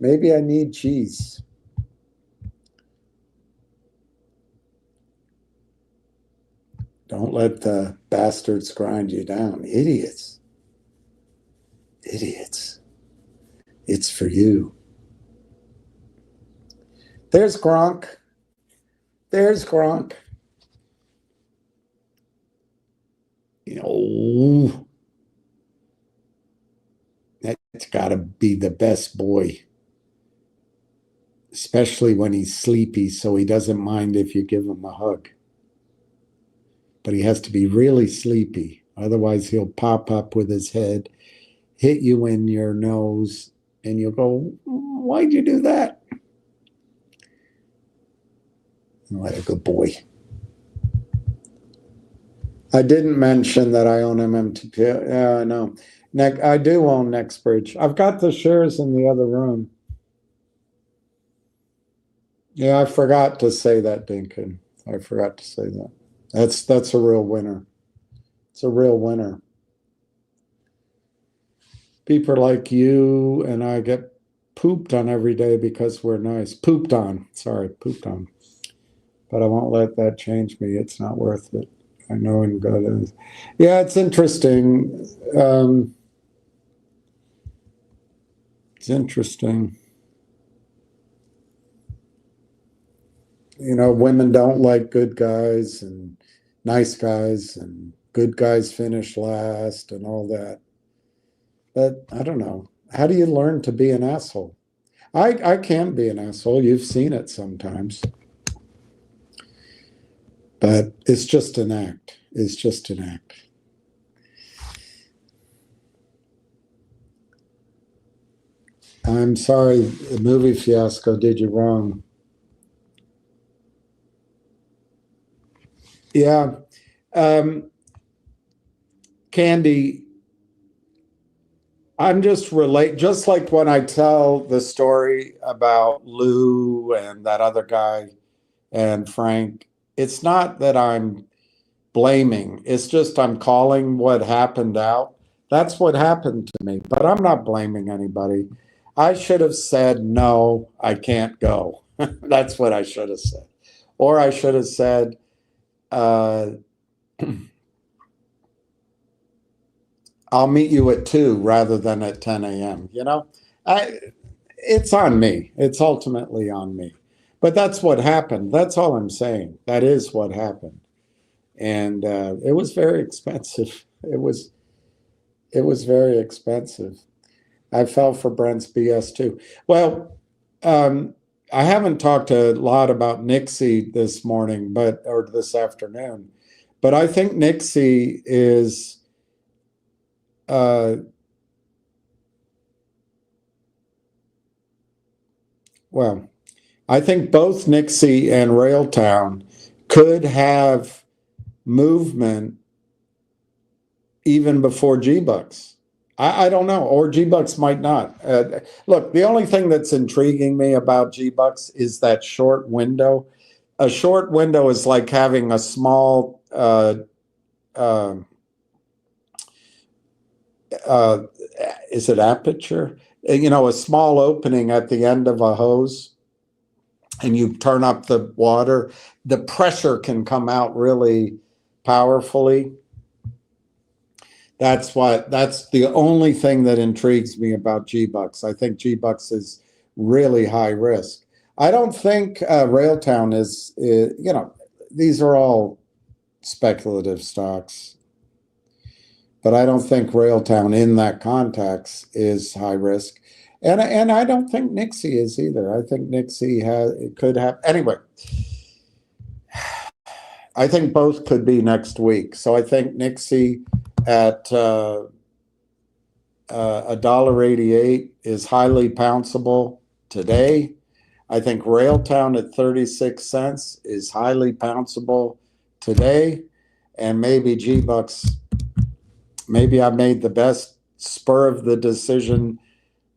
Don't let the bastards grind you down. Idiots. Idiots. It's for you. There's Gronk. There's Gronk. You know, that's got to be the best boy, especially when he's sleepy, so he doesn't mind if you give him a hug. But he has to be really sleepy. Otherwise, he'll pop up with his head, hit you in your nose, and you'll go, why'd you do that? What a good boy. I didn't mention that I own MMTP. Yeah, I know. I do own NextBridge. I've got the shares in the other room. Yeah, I forgot to say that, Dinkin. I forgot to say that. That's a real winner. It's a real winner. People like you and I get pooped on every day because we're nice. Pooped on. Sorry, pooped on. But I won't let that change me. It's not worth it. I know in God it is. Yeah, it's interesting. It's interesting. You know, women don't like good guys and nice guys, and good guys finish last and all that. But I don't know. How do you learn to be an asshole? I can be an asshole. You've seen it sometimes. But it's just an act. It's just an act. I'm sorry, the movie fiasco did you wrong. Yeah. Candy, I'm just like when I tell the story about Lou and that other guy and Frank, it's not that I'm blaming. It's just I'm calling what happened out. That's what happened to me, but I'm not blaming anybody. I should have said, no, I can't go. That's what I should have said. Or I should have said, I'll meet you at 2 rather than at 10 a.m. You know, it's on me. It's ultimately on me. But that's what happened. That's all I'm saying. That is what happened. And it was very expensive. It was very expensive. I fell for Brent's BS too. Well, I haven't talked a lot about Nixie this morning, or this afternoon, but I think Nixie is well, I think both Nixie and Railtown could have movement even before G-Bucks. I don't know, or G-Bucks might not. Look, the only thing that's intriguing me about G-Bucks is that short window. A short window is like having a small, is it aperture? You know, a small opening at the end of a hose, and you turn up the water. The pressure can come out really powerfully. That's the only thing that intrigues me about G-Bucks. I think G-Bucks is really high risk. I don't think Railtown is, you know, these are all speculative stocks, but I don't think Railtown in that context is high risk. And I don't think Nixie is either. I think Nixie could have, anyway, I think both could be next week. So I think Nixie at $1.88 is highly pounceable today. I think Railtown at 36 cents is highly pounceable today. And maybe G-Bucks, maybe I made the best spur of the decision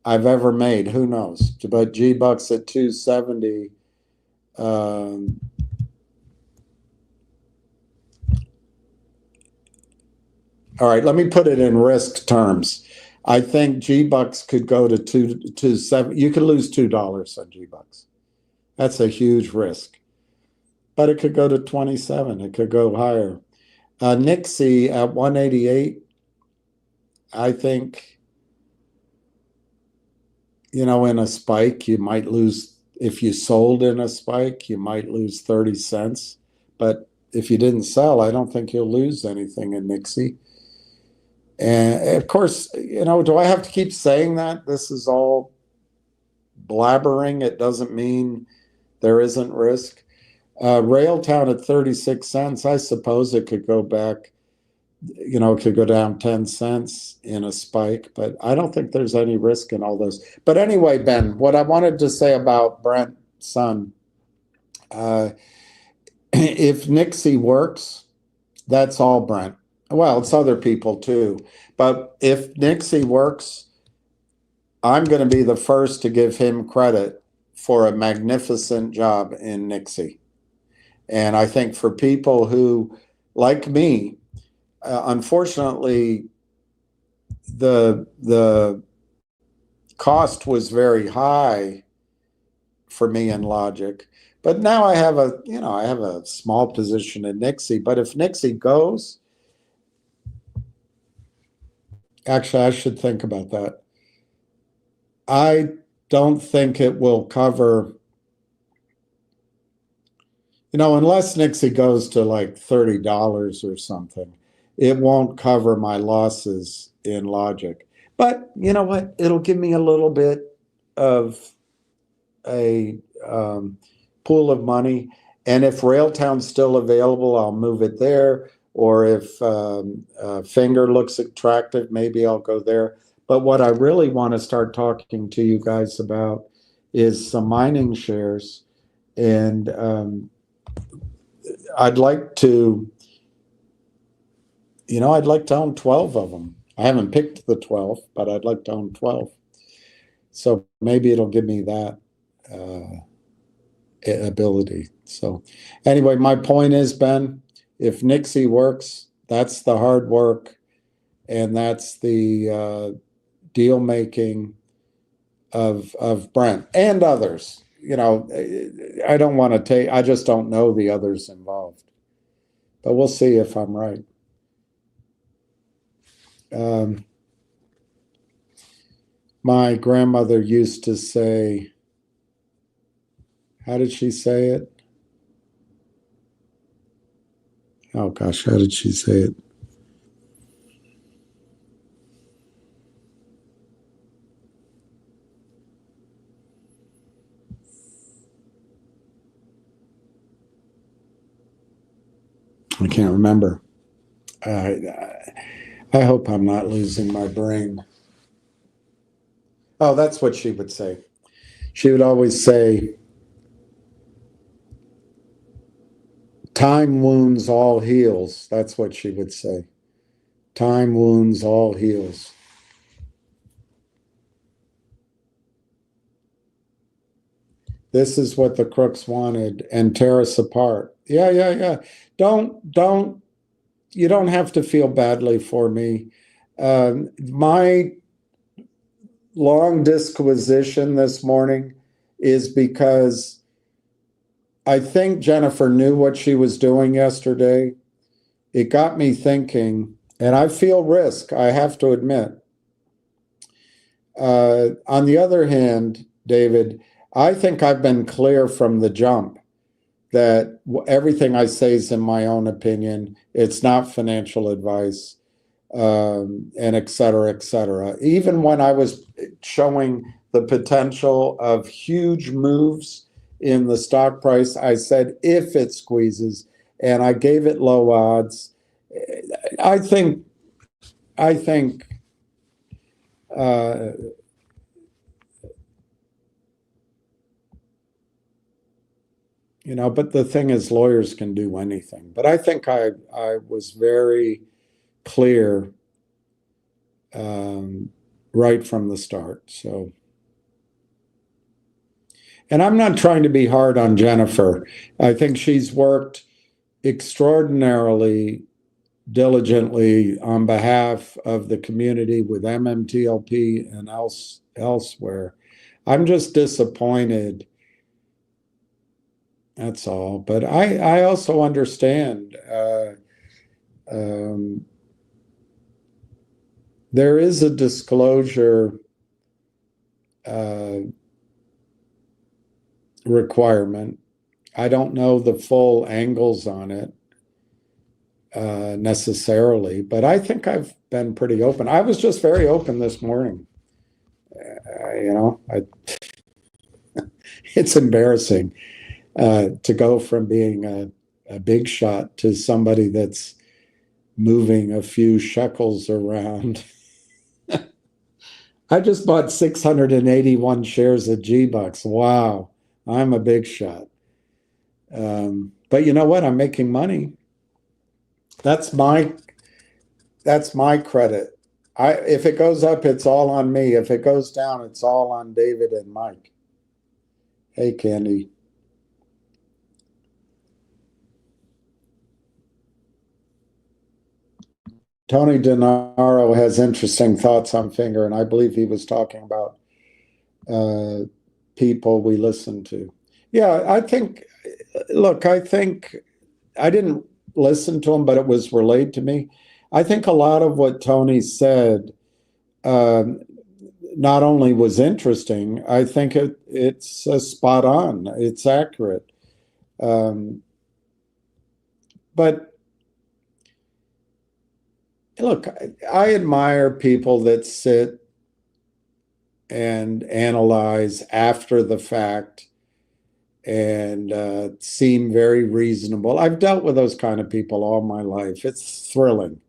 I've ever made. Who knows? But G-Bucks at 270, all right, let me put it in risk terms. I think G-Bucks could go to 2.7. You could lose $2 on G-Bucks. That's a huge risk. But it could go to 27. It could go higher. Nixie at 188, I think, in a spike, you might lose, if you sold in a spike, you might lose 30 cents. But if you didn't sell, I don't think you'll lose anything in Nixie. And of course, do I have to keep saying that? This is all blabbering. It doesn't mean there isn't risk. Railtown at 36 cents, I suppose it could go back, it could go down 10 cents in a spike, but I don't think there's any risk in all those. But anyway, Ben, what I wanted to say about Brent Sun, if Nixie works, that's all Brent. Well, it's other people too. But if Nixie works, I'm going to be the first to give him credit for a magnificent job in Nixie. And I think for people who, like me, unfortunately, the cost was very high for me in Logic. But now I have a small position in Nixie. But if Nixie goes, actually, I should think about that. I don't think it will cover, unless Nixie goes to like $30 or something, it won't cover my losses in Logic. But you know what? It'll give me a little bit of a pool of money. And if Railtown's still available, I'll move it there. Or if Finger looks attractive, maybe I'll go there. But what I really want to start talking to you guys about is some mining shares. And I'd like to own 12 of them. I haven't picked the 12, but I'd like to own 12. So maybe it'll give me that ability. So anyway, my point is, Ben, if Nixie works, that's the hard work, and that's the deal making of Brent and others. I don't want to take, I just don't know the others involved. But we'll see if I'm right. My grandmother used to say, how did she say it? Oh gosh, how did she say it? I can't remember. I hope I'm not losing my brain. Oh, that's what she would say. She would always say, time wounds, all heals. That's what she would say. Time wounds, all heals. This is what the crooks wanted, and tear us apart. Yeah. You don't have to feel badly for me. My long disquisition this morning is because I think Jennifer knew what she was doing yesterday. It got me thinking, and I feel risk, I have to admit. On the other hand, David, I think I've been clear from the jump that everything I say is in my own opinion. It's not financial advice, and et cetera, et cetera. Even when I was showing the potential of huge moves in the stock price, I said, if it squeezes, and I gave it low odds. I think, but the thing is, lawyers can do anything. But I think I was very clear right from the start. So, and I'm not trying to be hard on Jennifer. I think she's worked extraordinarily diligently on behalf of the community with MMTLP and elsewhere. I'm just disappointed. That's all. But I also understand there is a disclosure requirement. I don't know the full angles on it necessarily, but I think I've been pretty open. I was just very open this morning. It's embarrassing to go from being a big shot to somebody that's moving a few shekels around. I just bought 681 shares of G-Bucks. Wow, I'm a big shot. But you know what? I'm making money. That's my credit. If it goes up, it's all on me. If it goes down, it's all on David and Mike. Hey, Candy. Tony DeNaro has interesting thoughts on Finger, and I believe he was talking about people we listen to. Yeah, I think I didn't listen to him, but it was relayed to me. I think a lot of what Tony said not only was interesting, I think it's spot on. It's accurate. But look, I admire people that sit and analyze after the fact and seem very reasonable. I've dealt with those kind of people all my life. It's thrilling.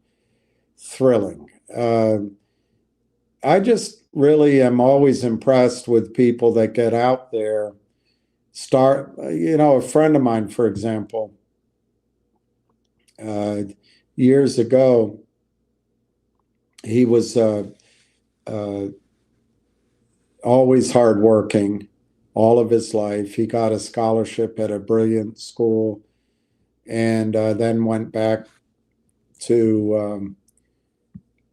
I just really am always impressed with people that get out there. A friend of mine, for example, years ago, he was always hardworking all of his life. He got a scholarship at a brilliant school and then went back to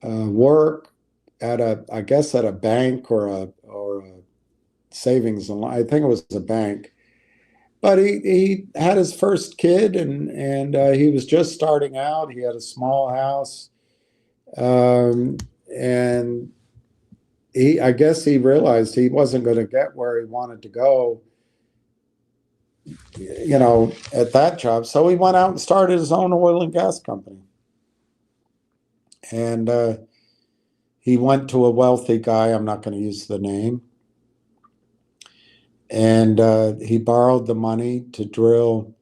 work at a bank or a savings. I think it was a bank. But he had his first kid and he was just starting out. He had a small house. And I guess he realized he wasn't going to get where he wanted to go, at that job. So he went out and started his own oil and gas company. And he went to a wealthy guy, I'm not going to use the name, and he borrowed the money to drill,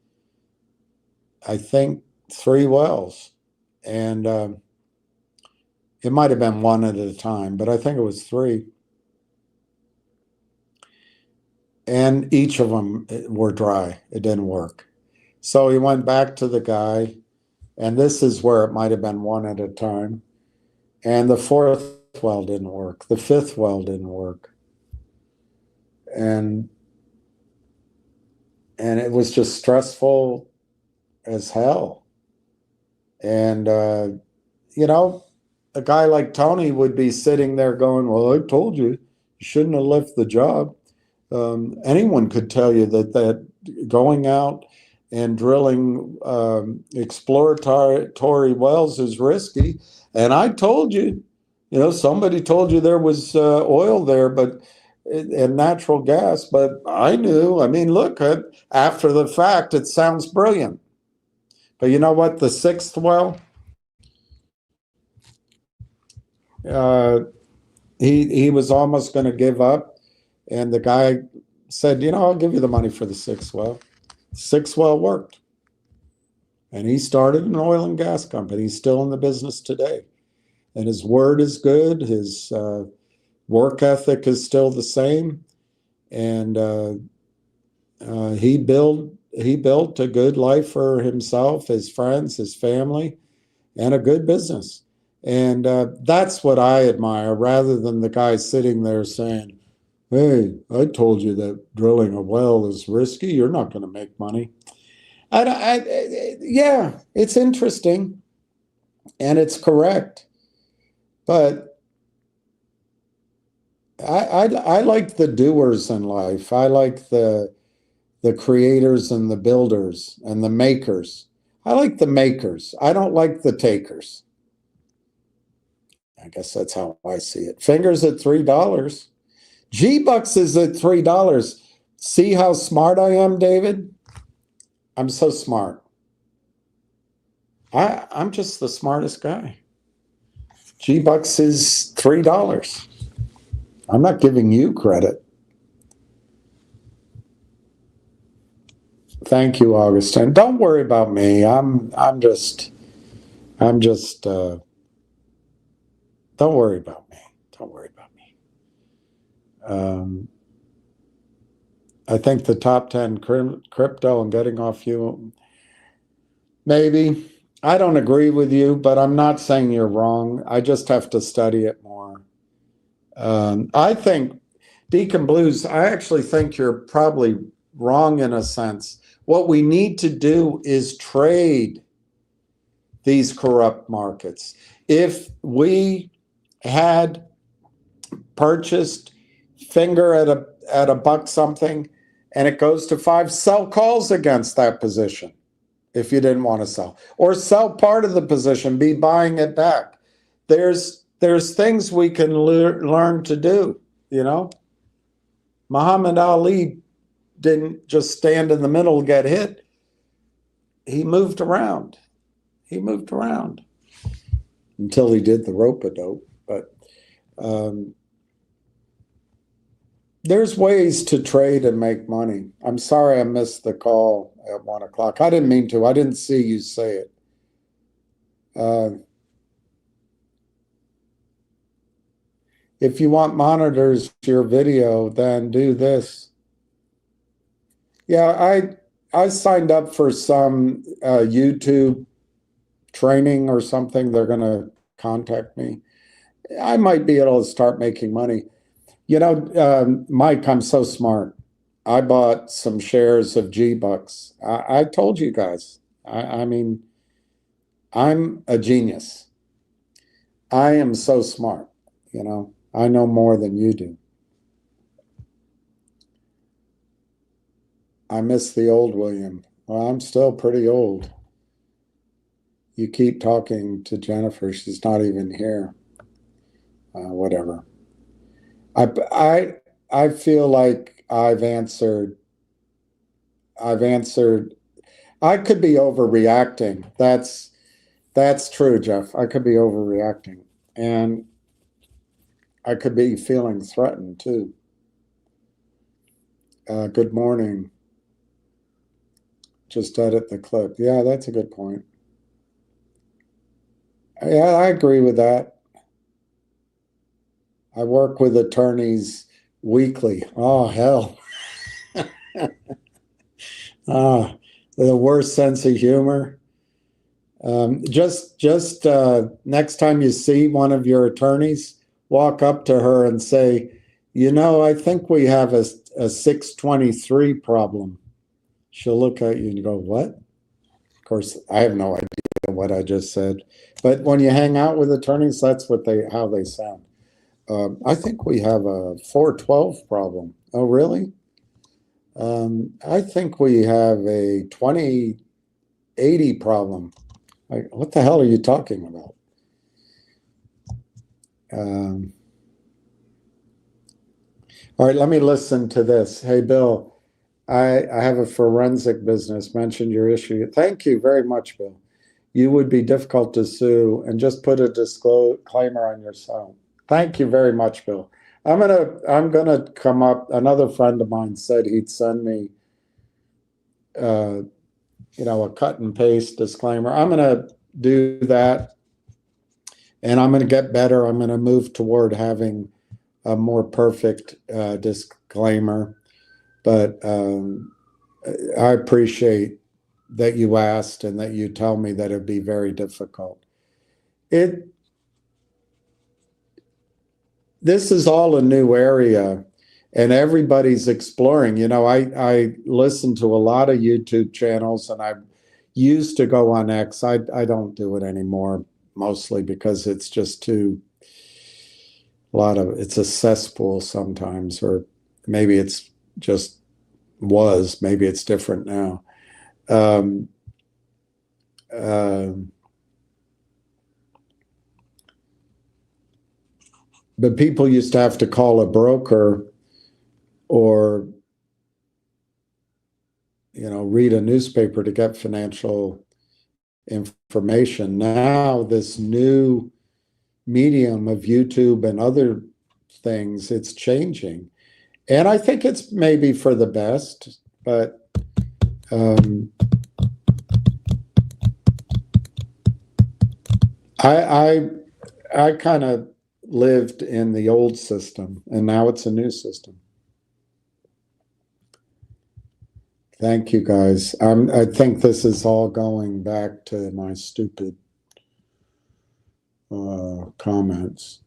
I think, 3 wells. And it might have been one at a time, but I think it was 3. And each of them were dry. It didn't work. So he went back to the guy, and this is where it might have been one at a time. And the 4th well didn't work. The 5th well didn't work. And it was just stressful as hell. And, a guy like Tony would be sitting there going, well, I told you, you shouldn't have left the job. Anyone could tell you that going out and drilling exploratory wells is risky. And I told you, somebody told you there was oil there, and natural gas, but I knew. I mean, look, after the fact, it sounds brilliant. But you know what? The 6th well, he was almost going to give up, and the guy said, I'll give you the money for the 6th well. 6th well worked, and he started an oil and gas company. He's still in the business today, and his word is good. His work ethic is still the same, and he built a good life for himself, his friends, his family, and a good business. And that's what I admire, rather than the guy sitting there saying, hey, I told you that drilling a well is risky. You're not going to make money. Yeah, it's interesting, and it's correct. But I like the doers in life. I like the creators and the builders and the makers. I like the makers. I don't like the takers. I guess that's how I see it. Fingers at $3. G-Bucks is at $3. See how smart I am, David? I'm so smart. I'm just the smartest guy. G-Bucks is $3. I'm not giving you credit. Thank you, Augustine. Don't worry about me. I'm just don't worry about me. Don't worry about me. I think the top 10 crypto and getting off you, maybe. I don't agree with you, but I'm not saying you're wrong. I just have to study it more. I think, Deacon Blues, I actually think you're probably wrong in a sense. What we need to do is trade these corrupt markets. If we had purchased finger at a buck something and it goes to 5, sell calls against that position if you didn't want to sell, or sell part of the position, be buying it back. There's things we can learn to do, you know. Muhammad Ali didn't just stand in the middle and get hit. He moved around. He moved around until he did the rope-a-dope. But there's ways to trade and make money. I'm sorry I missed the call at 1 o'clock. I didn't mean to. I didn't see you say it. If you want monitors for your video, then do this. Yeah, I signed up for some YouTube training or something. They're going to contact me. I might be able to start making money. You know, Mike, I'm so smart. I bought some shares of G-Bucks. I told you guys. I mean, I'm a genius. I am so smart, you know. I know more than you do. I miss the old William. Well, I'm still pretty old. You keep talking to Jennifer. She's not even here. Whatever. I feel like I've answered. I could be overreacting. That's true, Jeff. I could be overreacting. And I could be feeling threatened too. Good morning. Just edit the clip. Yeah, that's a good point. Yeah, I agree with that. I work with attorneys weekly. Oh, hell. The worst sense of humor. Just next time you see one of your attorneys, walk up to her and say, you know, I think we have a 623 problem. She'll look at you and go, what? Of course, I have no idea what I just said. But when you hang out with attorneys, that's how they sound. I think we have a 412 problem. Oh, really? I think we have a 2080 problem. What the hell are you talking about? All right, let me listen to this. Hey, Bill, I have a forensic business. Mentioned your issue. Thank you very much, Bill. You would be difficult to sue, and just put a disclaimer on your site. Thank you very much, Bill. I'm gonna come up. Another friend of mine said he'd send me, you know, a cut and paste disclaimer. I'm gonna do that, and I'm gonna get better. I'm gonna move toward having a more perfect disclaimer. But I appreciate that you asked and that you tell me that it'd be very difficult. This is all a new area and everybody's exploring. You know, I listen to a lot of YouTube channels, and I used to go on X. I don't do it anymore, mostly because it's just it's a cesspool sometimes, or maybe it's just maybe it's different now. but people used to have to call a broker or, read a newspaper to get financial information. Now, this new medium of YouTube and other things, it's changing. And I think it's maybe for the best, but I kind of lived in the old system, and now it's a new system. Thank you, guys. I think this is all going back to my stupid comments.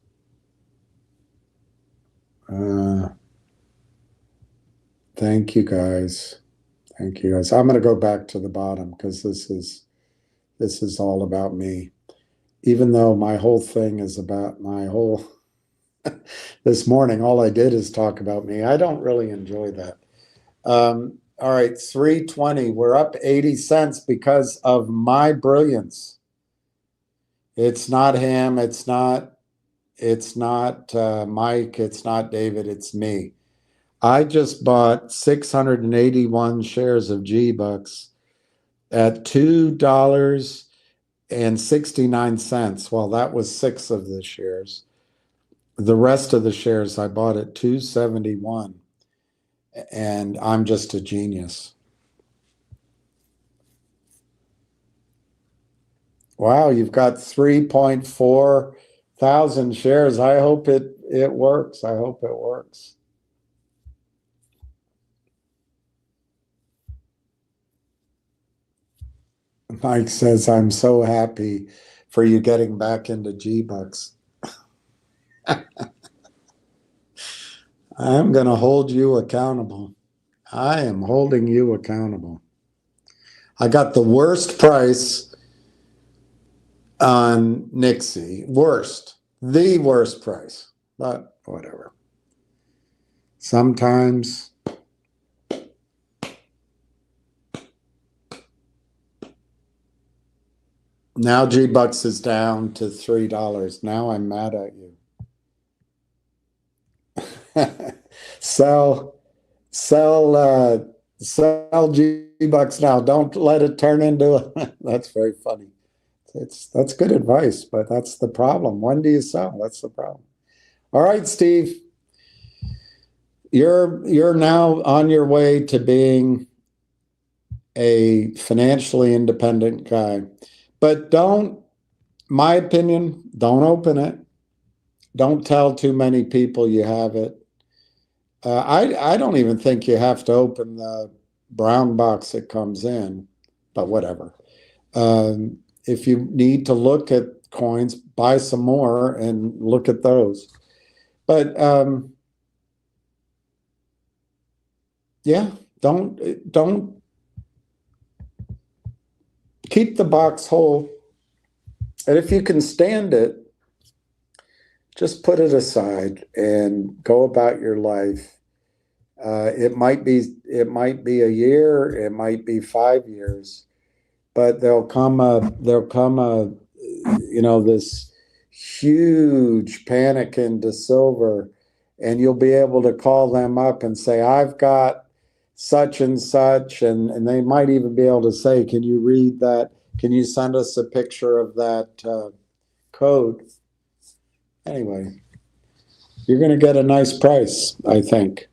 Thank you, guys. Thank you, guys. I'm going to go back to the bottom because this is all about me. Even though my whole thing is about this morning, all I did is talk about me. I don't really enjoy that. All right, 320. We're up 80 cents because of my brilliance. It's not him. It's not Mike. It's not David. It's me. I just bought 681 shares of G-Bucks at $2.69. Well, that was 6 of the shares. The rest of the shares I bought at $2.71. And I'm just a genius. Wow, you've got 3.4 thousand shares. I hope it works. I hope it works. Mike says, I'm so happy for you getting back into G-Bucks. I'm going to hold you accountable. I am holding you accountable. I got the worst price on Nixie. The worst price. But whatever. Sometimes now G-Bucks is down to $3. Now I'm mad at you. Sell G-Bucks now. Don't let it turn into that's very funny. That's good advice, but that's the problem. When do you sell? That's the problem. All right, Steve. You're now on your way to being a financially independent guy. But my opinion, don't open it. Don't tell too many people you have it. I don't even think you have to open the brown box it comes in, but whatever. If you need to look at coins, buy some more and look at those. But yeah, don't keep the box whole. And if you can stand it, just put it aside and go about your life. It might be a year, it might be 5 years, but there'll come this huge panic into silver, and you'll be able to call them up and say, I've got such and such, and they might even be able to say, can you read that? Can you send us a picture of that code? Anyway, you're going to get a nice price, I think.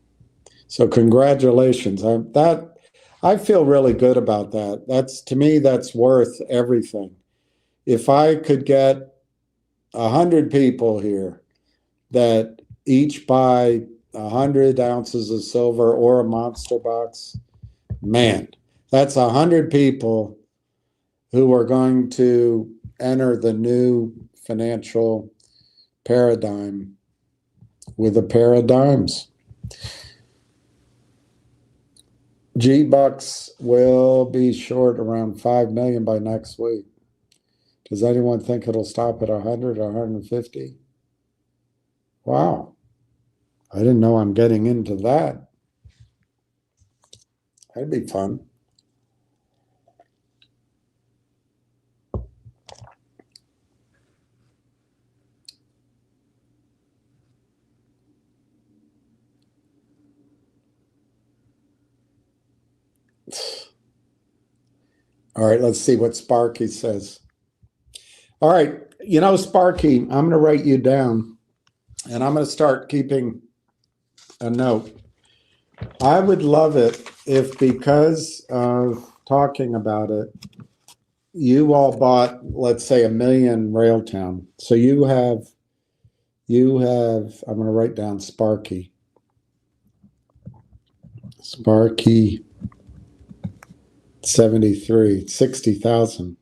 So congratulations. I feel really good about that. To me, that's worth everything. If I could get 100 people here that each buy 100 ounces of silver or a monster box, man, that's 100 people who are going to enter the new financial paradigm with a pair of dimes. G-Bucks will be short around 5 million by next week. Does anyone think it'll stop at 100 or 150? Wow. I didn't know I'm getting into that. That'd be fun. All right, let's see what Sparky says. All right, Sparky, I'm going to write you down, and I'm going to start keeping a note. I would love it if, because of talking about it, you all bought, let's say, 1 million Railtown. So you have, I'm going to write down Sparky. Sparky 73, 60,000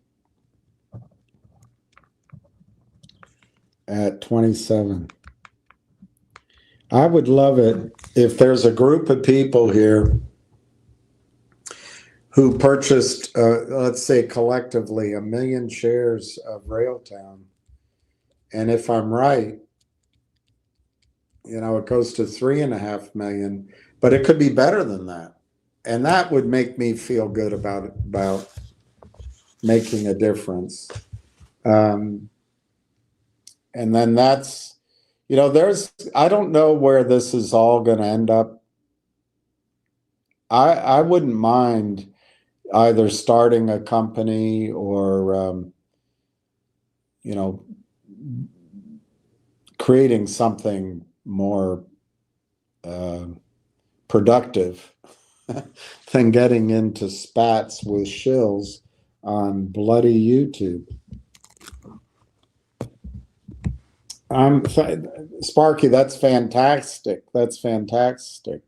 at 27. I would love it if there's a group of people here who purchased, let's say collectively, 1 million shares of Railtown. And if I'm right, it goes to 3.5 million, but it could be better than that. And that would make me feel good about making a difference. And then that's, I don't know where this is all going to end up. I wouldn't mind either starting a company or, creating something more productive than getting into spats with shills on bloody YouTube. Sparky, that's fantastic. That's fantastic.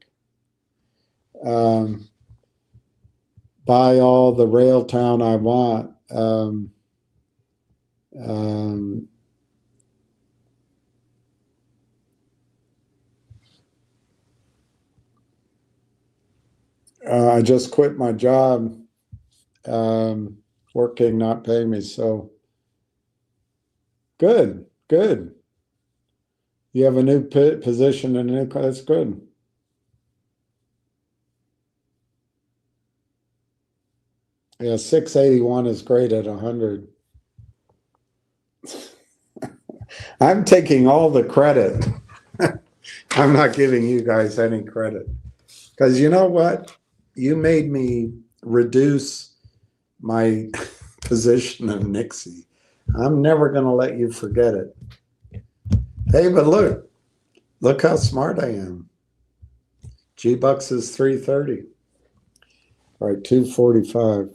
Buy all the Railtown I want. I just quit my job, working, not paying me. So good. You have a new position and a new, that's good. Yeah, 681 is great at 100. I'm taking all the credit. I'm not giving you guys any credit. Because you know what? You made me reduce my position of Nixie. I'm never going to let you forget it. Hey, but look how smart I am. G-Bucks is 330. All right, 245.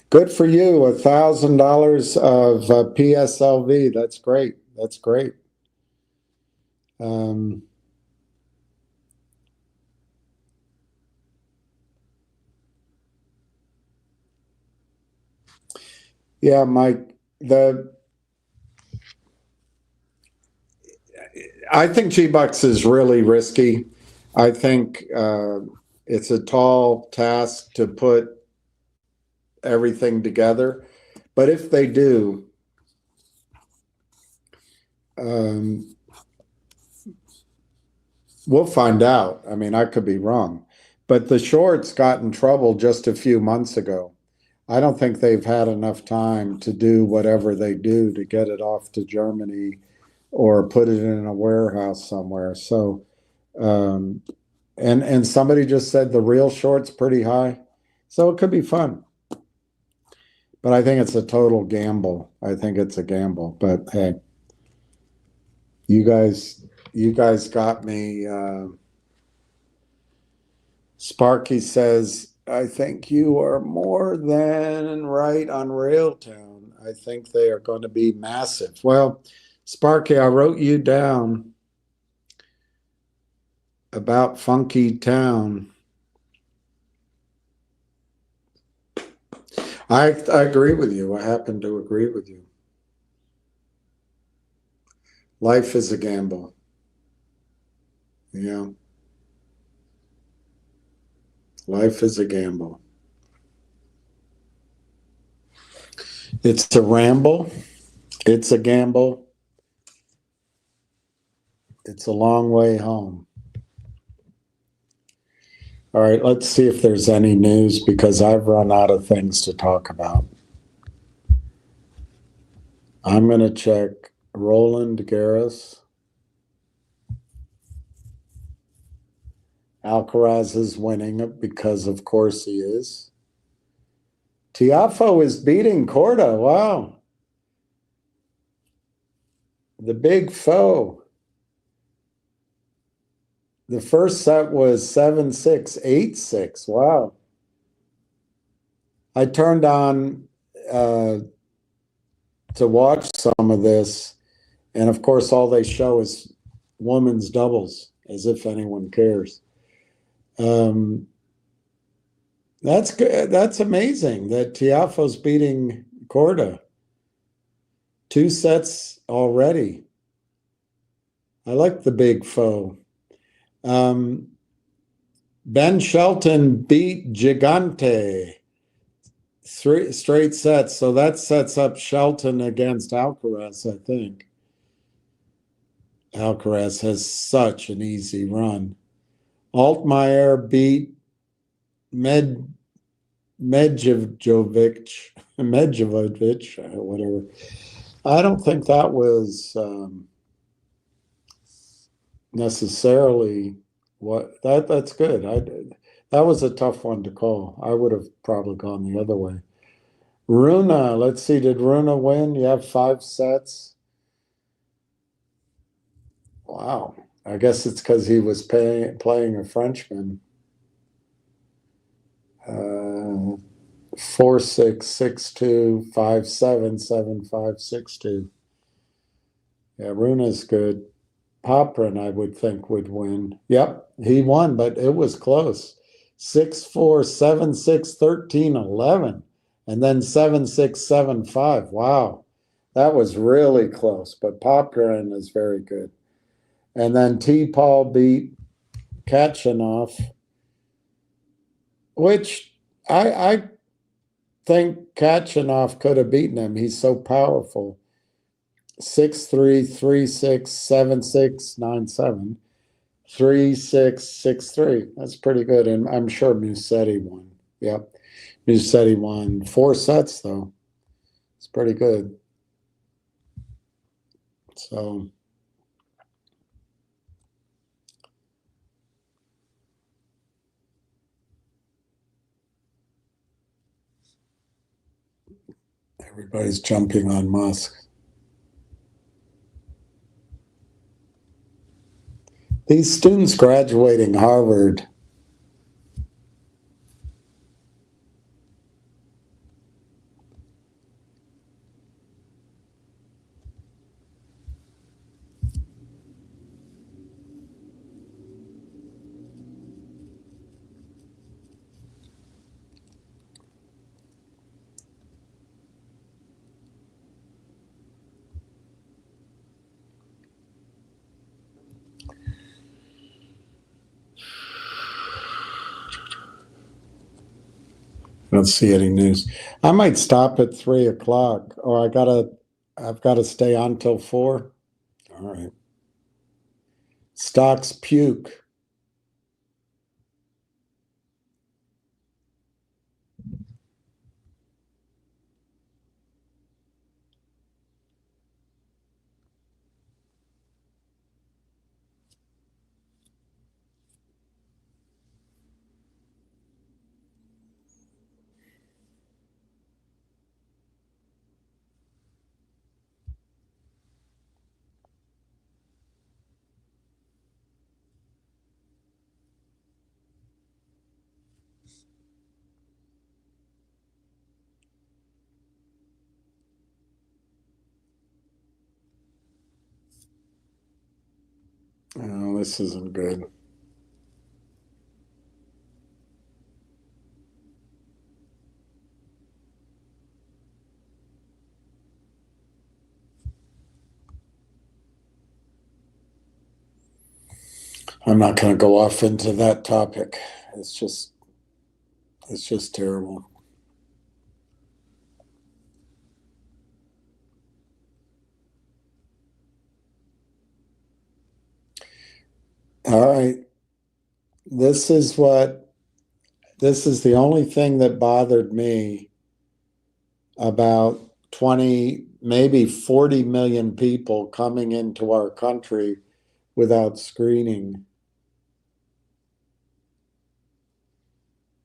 Good for you, $1,000 of PSLV. That's great. That's great. Yeah, Mike, I think G-Bucks is really risky. I think it's a tall task to put everything together. But if they do, we'll find out. I mean, I could be wrong. But the shorts got in trouble just a few months ago. I don't think they've had enough time to do whatever they do to get it off to Germany or put it in a warehouse somewhere. So, and somebody just said the real short's pretty high. So it could be fun. But I think it's a total gamble. I think it's a gamble. But hey, you guys got me. Sparky says, I think you are more than right on Railtown. I think they are going to be massive. Well, Sparky, I wrote you down about Funky Town. I agree with you. I happen to agree with you. Life is a gamble. Yeah. Life is a gamble. It's a ramble. It's a gamble. It's a long way home. All right, let's see if there's any news because I've run out of things to talk about. I'm going to check Roland Garros. Alcaraz is winning because, of course, he is. Tiafoe is beating Korda. Wow. The big foe. The first set was 7-6, 8-6. Wow. I turned on to watch some of this, and of course, all they show is women's doubles, as if anyone cares. That's good. That's amazing that Tiafoe's beating Korda. 2 sets already. I like the big foe. Ben Shelton beat Gigante. 3 straight sets. So that sets up Shelton against Alcaraz, I think. Alcaraz has such an easy run. Altmaier beat Medjevovic, whatever. I don't think that was necessarily that's good. That was a tough one to call. I would have probably gone the other way. Runa, let's see, did Runa win? You have 5 sets. Wow. I guess it's because he was playing a Frenchman. 4-6, 6-2, 5-7, 7-5, 6-2. Yeah, Runa's good. Poprin, I would think, would win. Yep, he won, but it was close. 6-4, 7-6, 13-11, and then 7-6, 7-5. Wow, that was really close, but Poprin is very good. And then T-Paul beat Kachanov, which I think Kachanov could have beaten him. He's so powerful. 6-3, 3-6, 7-6, 9-7, 3-6, 6-3. That's pretty good. And I'm sure Musetti won. Yep. Musetti won 4 sets, though. It's pretty good. So everybody's jumping on Musk. These students graduating Harvard, I don't see any news. I might stop at 3 o'clock, or I've got to stay on till 4. All right. Stocks puke. Oh, this isn't good. I'm not going to go off into that topic. It's just terrible. All right. This is the only thing that bothered me about 20, maybe 40 million people coming into our country without screening.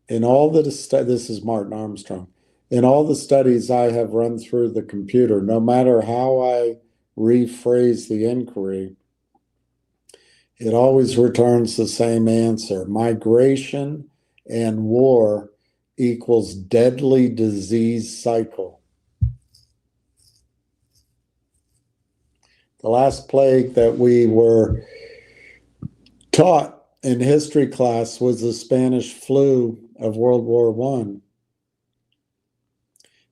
in all the this is Martin Armstrong. In all the studies I have run through the computer, no matter how I rephrase the inquiry, it always returns the same answer. Migration and war equals deadly disease cycle. The last plague that we were taught in history class was the Spanish flu of World War I.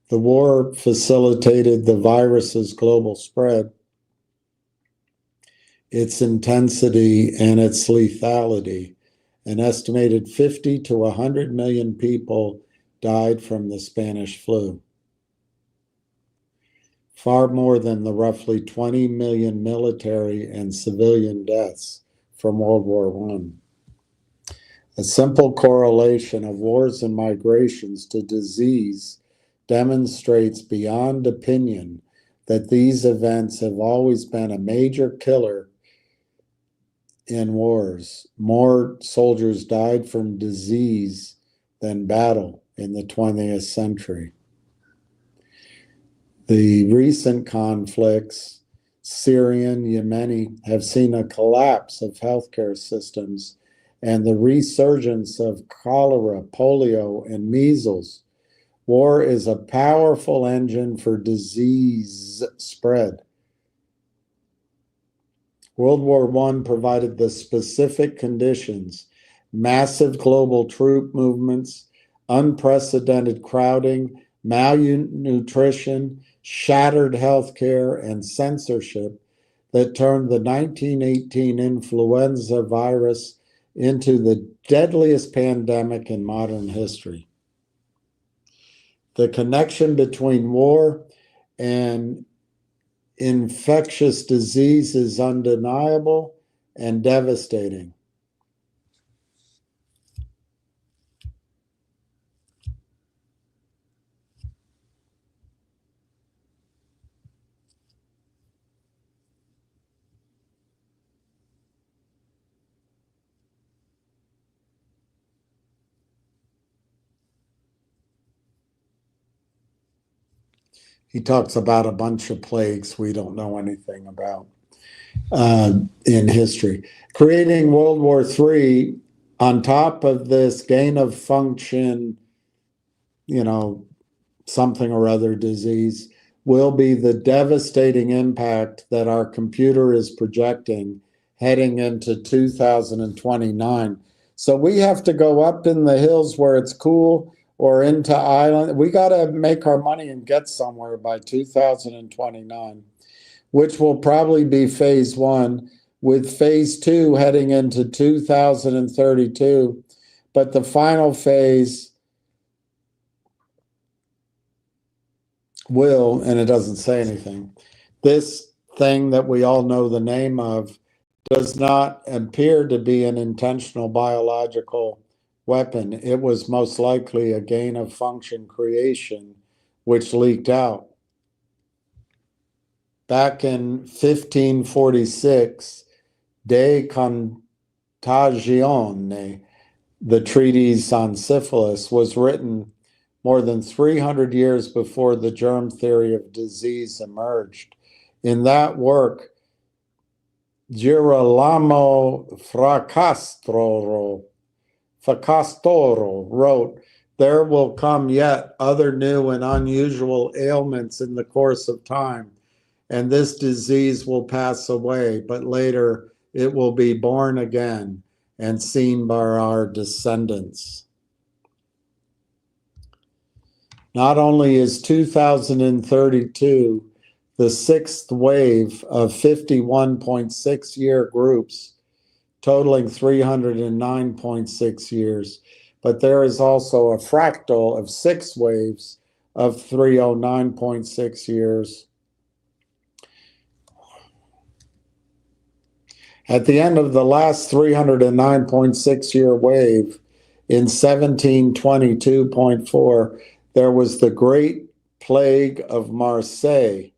The war facilitated the virus's global spread, its intensity, and its lethality. An estimated 50 to 100 million people died from the Spanish flu. Far more than the roughly 20 million military and civilian deaths from World War I. A simple correlation of wars and migrations to disease demonstrates beyond opinion that these events have always been a major killer in wars. More soldiers died from disease than battle in the 20th century. The recent conflicts, Syrian, Yemeni, have seen a collapse of healthcare systems and the resurgence of cholera, polio, and measles. War is a powerful engine for disease spread. World War I provided the specific conditions: massive global troop movements, unprecedented crowding, malnutrition, shattered healthcare, and censorship that turned the 1918 influenza virus into the deadliest pandemic in modern history. The connection between war and infectious disease is undeniable and devastating. He talks about a bunch of plagues we don't know anything about in history. Creating World War III on top of this gain of function, something or other disease, will be the devastating impact that our computer is projecting heading into 2029. So we have to go up in the hills where it's cool or into island. We got to make our money and get somewhere by 2029, which will probably be phase one, with phase two heading into 2032. But the final phase will, and it doesn't say anything, this thing that we all know the name of does not appear to be an intentional biological weapon. It was most likely a gain of function creation, which leaked out. Back in 1546, De Contagione, the treatise on syphilis, was written more than 300 years before the germ theory of disease emerged. In that work, Girolamo Fracastoro wrote, "There will come yet other new and unusual ailments in the course of time, and this disease will pass away, but later it will be born again and seen by our descendants." Not only is 2032 the sixth wave of 51.6-year groups, totaling 309.6 years, but there is also a fractal of 6 waves of 309.6 years. At the end of the last 309.6-year wave, in 1722.4, there was the Great Plague of Marseille,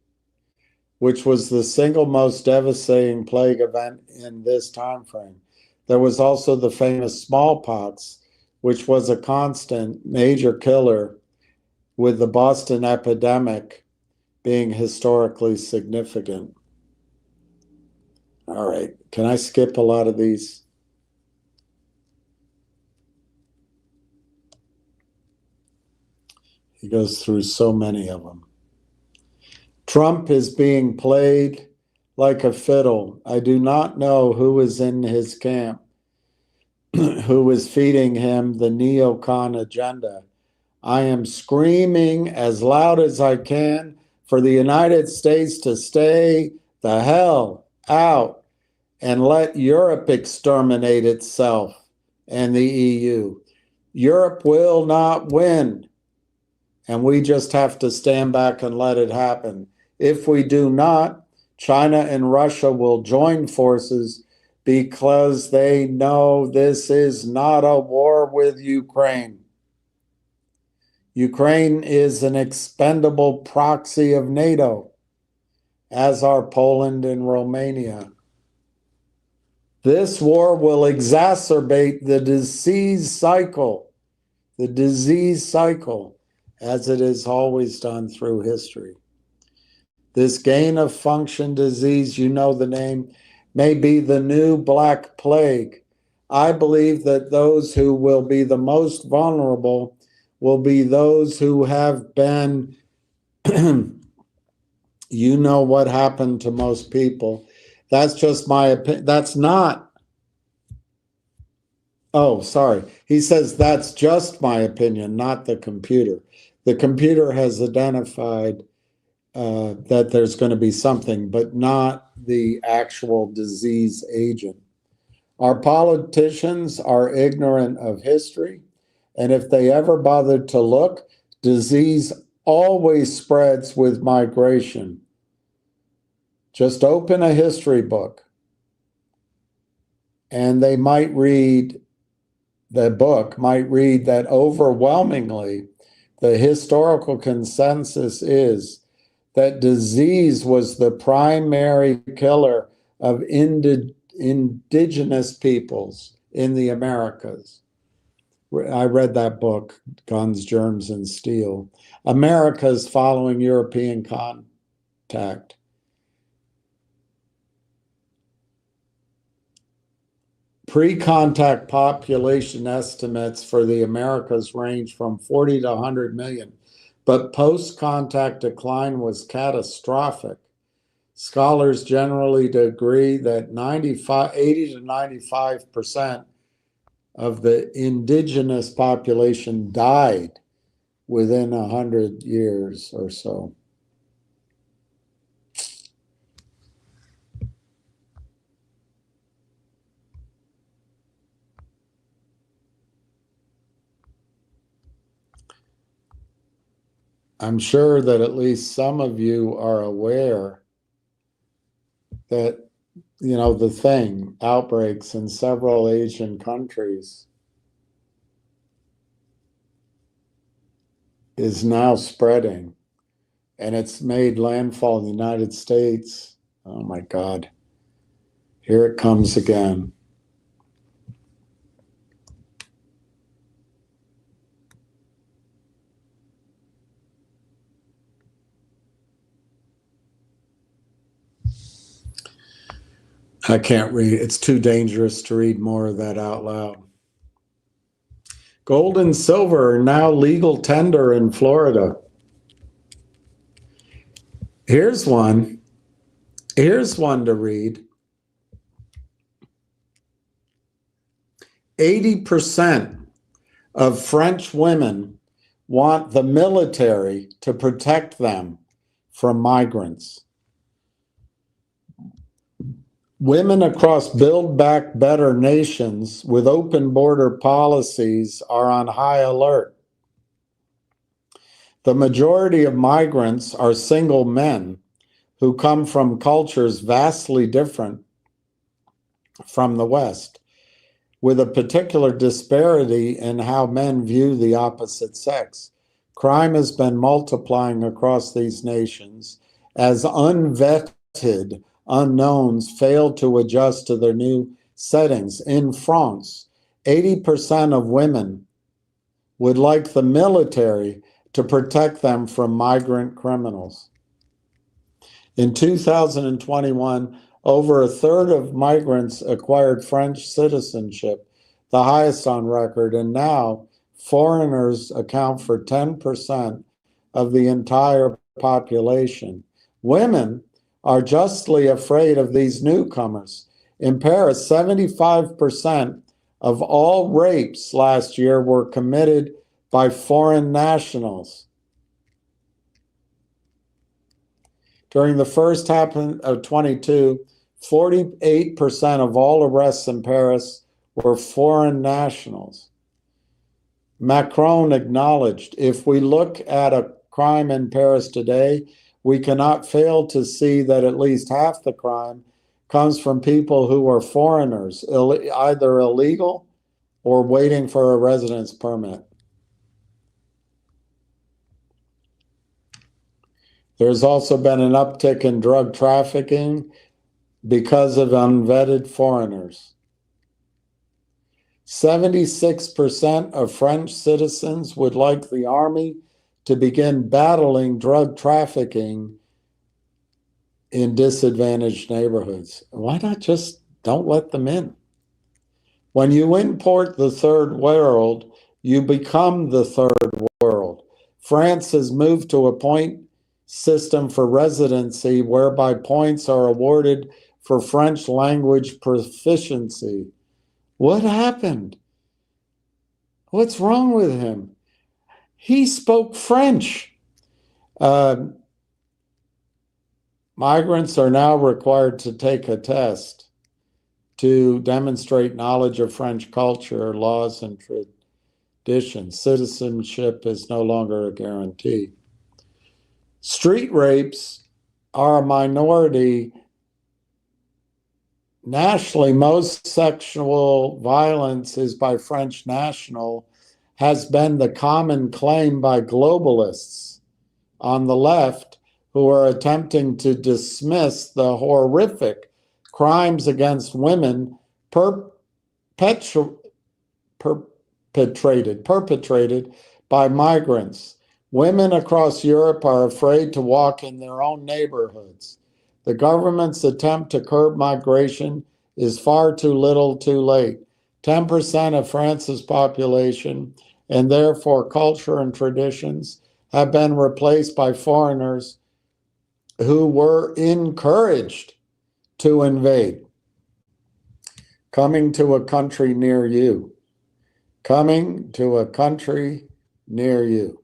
which was the single most devastating plague event in this time frame. There was also the famous smallpox, which was a constant major killer, with the Boston epidemic being historically significant. All right, can I skip a lot of these? He goes through so many of them. Trump is being played like a fiddle. I do not know who is in his camp, who is feeding him the neocon agenda. I am screaming as loud as I can for the United States to stay the hell out and let Europe exterminate itself and the EU. Europe will not win, and we just have to stand back and let it happen. If we do not, China and Russia will join forces because they know this is not a war with Ukraine. Ukraine is an expendable proxy of NATO, as are Poland and Romania. This war will exacerbate the disease cycle, as it has always done through history. This gain of function disease, you know the name, may be the new Black Plague. I believe that those who will be the most vulnerable will be those who have been, you know what happened to most people. That's just my opinion. That's not. Oh, sorry. He says that's just my opinion, not the computer. The computer has identified that there's going to be something, but not the actual disease agent. Our politicians are ignorant of history, and if they ever bothered to look, disease always spreads with migration. Just open a history book, and they might read, the book might read that overwhelmingly the historical consensus is that disease was the primary killer of indigenous peoples in the Americas. I read that book, Guns, Germs, and Steel. Americas following European contact. Pre-contact population estimates for the Americas range from 40 to 100 million, but post-contact decline was catastrophic. Scholars generally agree that 80 to 95% of the indigenous population died within 100 years or so. I'm sure that at least some of you are aware that, you know, the thing, outbreaks in several Asian countries is now spreading, and it's made landfall in the United States. Oh my God, here it comes again. I can't read. It's too dangerous to read more of that out loud. Gold and silver are now legal tender in Florida. Here's one. Here's one to read. 80% of French women want the military to protect them from migrants. Women across Build Back Better nations with open border policies are on high alert. The majority of migrants are single men who come from cultures vastly different from the West, with a particular disparity in how men view the opposite sex. Crime has been multiplying across these nations as unvetted unknowns fail to adjust to their new settings. In France, 80% of women would like the military to protect them from migrant criminals. In 2021, over a third of migrants acquired French citizenship, the highest on record, and now foreigners account for 10% of the entire population. Women are justly afraid of these newcomers. In Paris, 75% of all rapes last year were committed by foreign nationals. During the first half of 22, 48% of all arrests in Paris were foreign nationals. Macron acknowledged, if we look at a crime in Paris today, we cannot fail to see that at least half the crime comes from people who are foreigners, either illegal or waiting for a residence permit. There's also been an uptick in drug trafficking because of unvetted foreigners. 76% of French citizens would like the army to begin battling drug trafficking in disadvantaged neighborhoods. Why not just don't let them in? When you import the third world, you become the third world. France has moved to a point system for residency whereby points are awarded for French language proficiency. What happened? What's wrong with him? He spoke French. Migrants are now required to take a test to demonstrate knowledge of French culture, laws, and traditions. Citizenship is no longer a guarantee. Street rapes are a minority. Nationally, most sexual violence is by French national, has been the common claim by globalists on the left who are attempting to dismiss the horrific crimes against women perpetrated by migrants. Women across Europe are afraid to walk in their own neighborhoods. The government's attempt to curb migration is far too little too late. 10% of France's population, and therefore culture and traditions, have been replaced by foreigners who were encouraged to invade. Coming to a country near you. Coming to a country near you.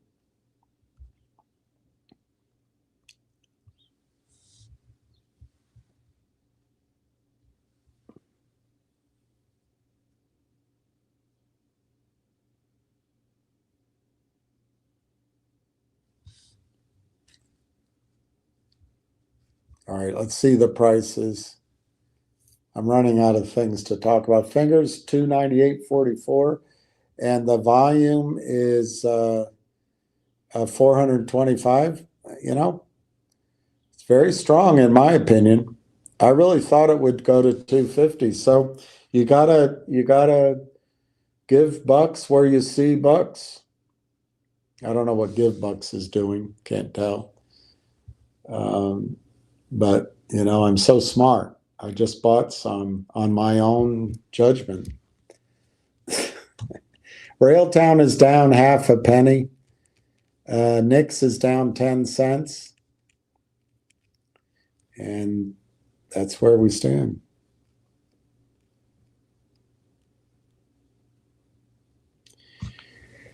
All right, let's see the prices. I'm running out of things to talk about. Fingers, 298.44, and the volume is 425. You know, it's very strong in my opinion. I really thought it would go to 250. So you gotta give bucks where you see bucks. I don't know what give bucks is doing. Can't tell. But, you know, I'm so smart. I just bought some on my own judgment. Railtown is down half a penny. Nix is down 10 cents. And that's where we stand.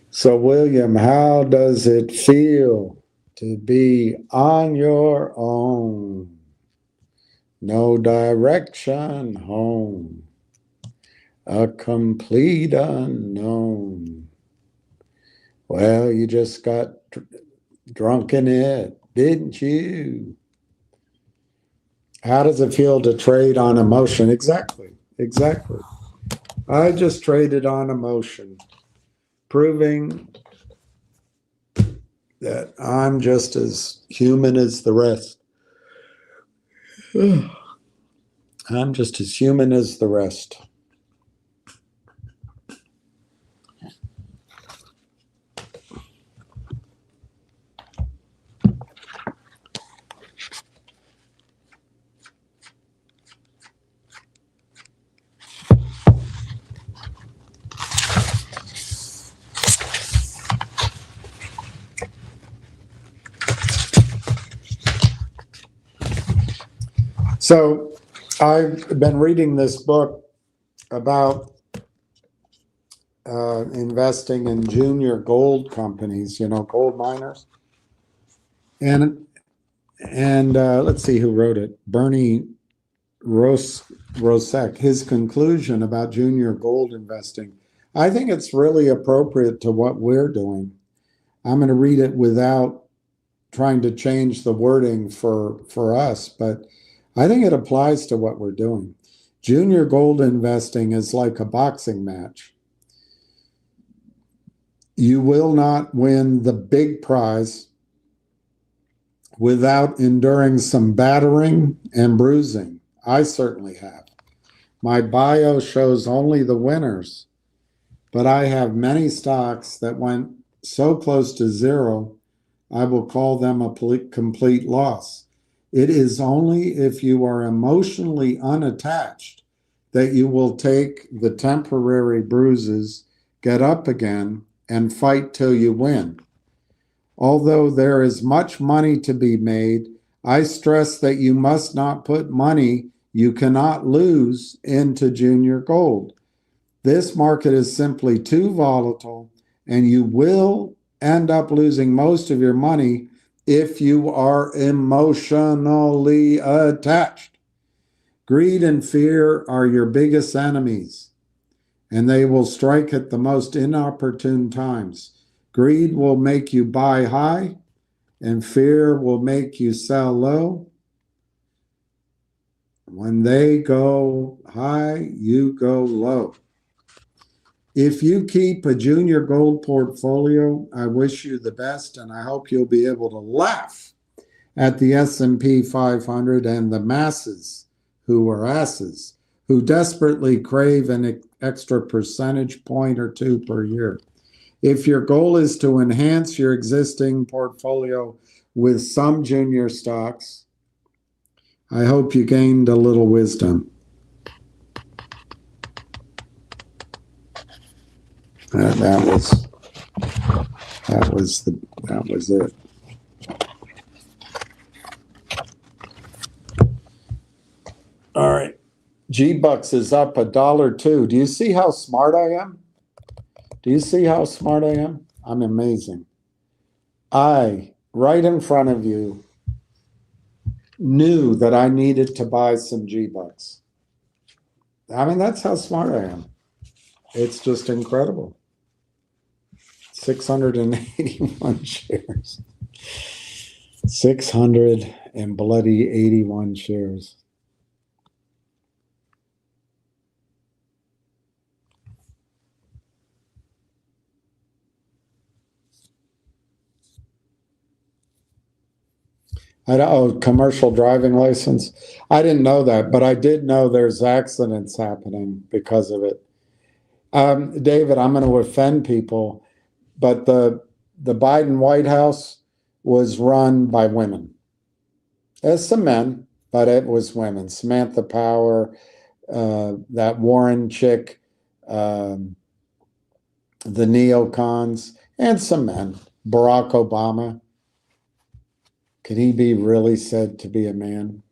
So, William, how does it feel to be on your own? No direction home. A complete unknown. Well, you just got drunk in it, didn't you? How does it feel to trade on emotion? Exactly. I just traded on emotion, proving that I'm just as human as the rest. I'm just as human as the rest. So I've been reading this book about investing in junior gold companies, gold miners. And let's see who wrote it. Bernie Rosek, his conclusion about junior gold investing. I think it's really appropriate to what we're doing. I'm going to read it without trying to change the wording for us, but I think it applies to what we're doing. Junior gold investing is like a boxing match. You will not win the big prize without enduring some battering and bruising. I certainly have. My bio shows only the winners, but I have many stocks that went so close to zero, I will call them a complete loss. It is only if you are emotionally unattached that you will take the temporary bruises, get up again, and fight till you win. Although there is much money to be made, I stress that you must not put money you cannot lose into junior gold. This market is simply too volatile, and you will end up losing most of your money if you are emotionally attached. Greed and fear are your biggest enemies, and they will strike at the most inopportune times. Greed will make you buy high, and fear will make you sell low. When they go high, you go low. If you keep a junior gold portfolio, I wish you the best, and I hope you'll be able to laugh at the S&P 500 and the masses who are asses, who desperately crave an extra percentage point or two per year. If your goal is to enhance your existing portfolio with some junior stocks, I hope you gained a little wisdom. That was it. All right. G-Bucks is up $1.02. Do you see how smart I am? Do you see how smart I am? I'm amazing. I, right in front of you, knew that I needed to buy some G-Bucks. I mean, that's how smart I am. It's just incredible. 681 shares. 681 shares. Commercial driving license. I didn't know that, but I did know there's accidents happening because of it. David, I'm going to offend people, but the Biden White House was run by women. There's some men, but it was women. Samantha Power, that Warren chick, the neocons, and some men. Barack Obama. Could he be really said to be a man?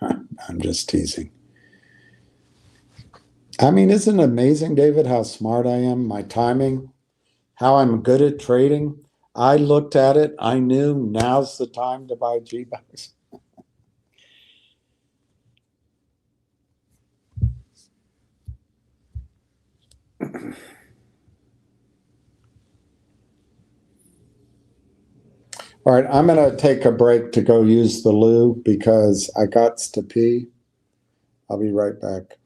I'm just teasing. I mean, isn't it amazing, David, how smart I am, my timing, how I'm good at trading? I looked at it. I knew now's the time to buy G-Bucks. All right, I'm going to take a break to go use the loo because I got to pee. I'll be right back.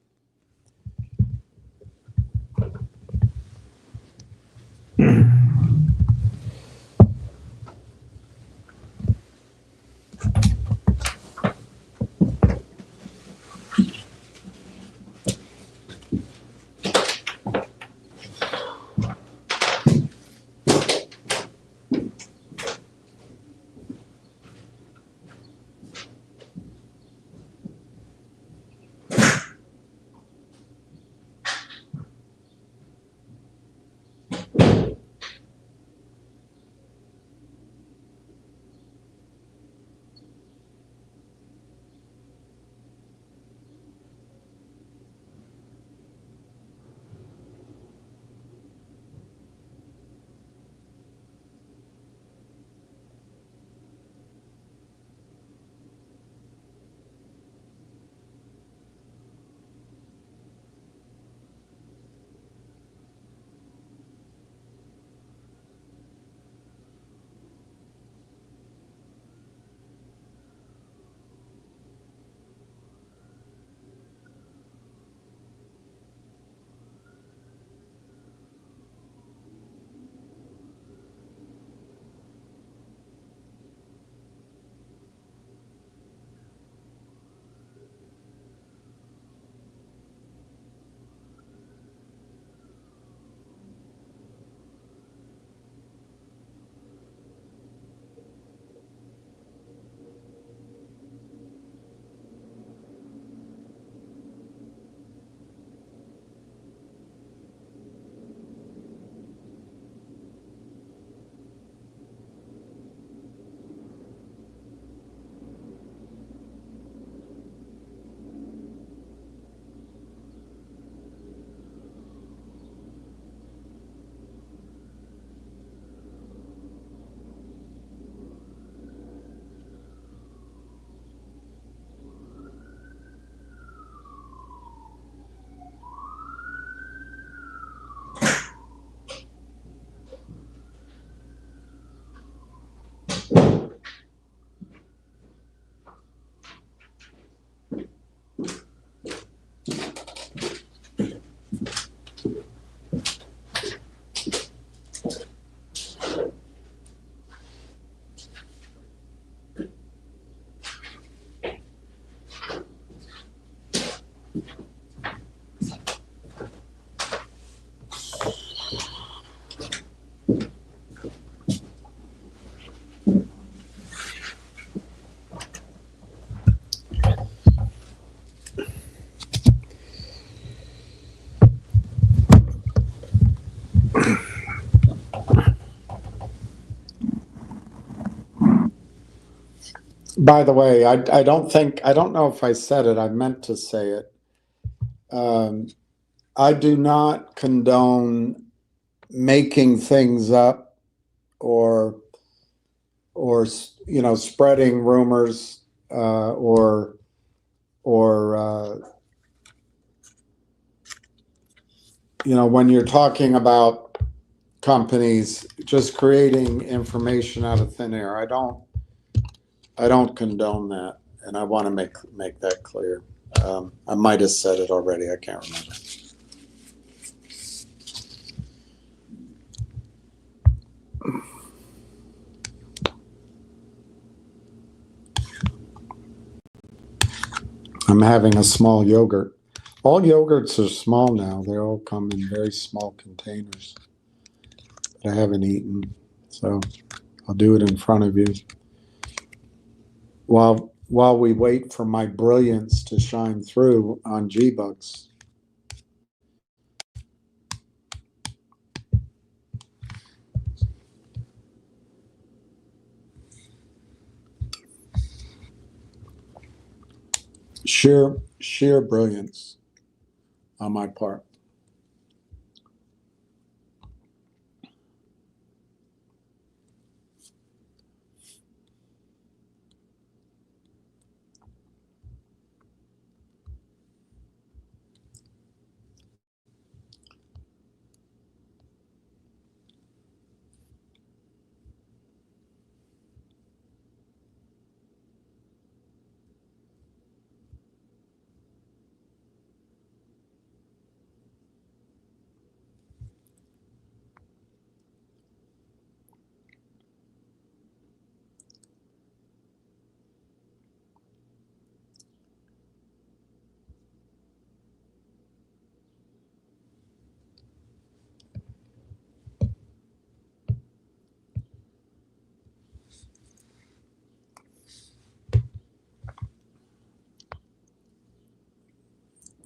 By the way, I don't know if I said it. I meant to say it. I do not condone making things up or spreading rumors or when you're talking about companies just creating information out of thin air. I don't condone that, and I want to make that clear. I might have said it already. I can't remember. I'm having a small yogurt. All yogurts are small now. They all come in very small containers. But I haven't eaten, so I'll do it in front of you. While we wait for my brilliance to shine through on G-Bucks. Sheer brilliance on my part.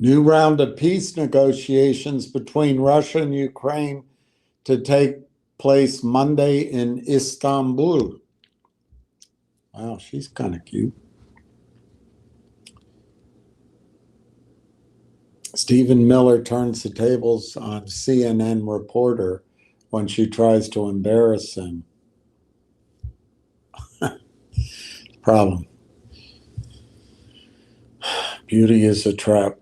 New round of peace negotiations between Russia and Ukraine to take place Monday in Istanbul. Wow, she's kind of cute. Stephen Miller turns the tables on CNN reporter when she tries to embarrass him. Problem. Beauty is a trap.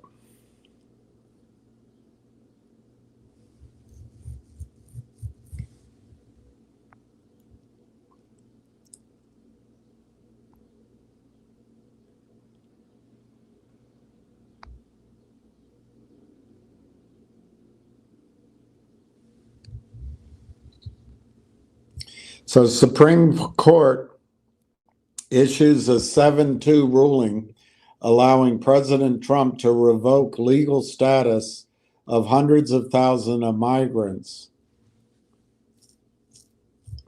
So Supreme Court issues a 7-2 ruling allowing President Trump to revoke legal status of hundreds of thousands of migrants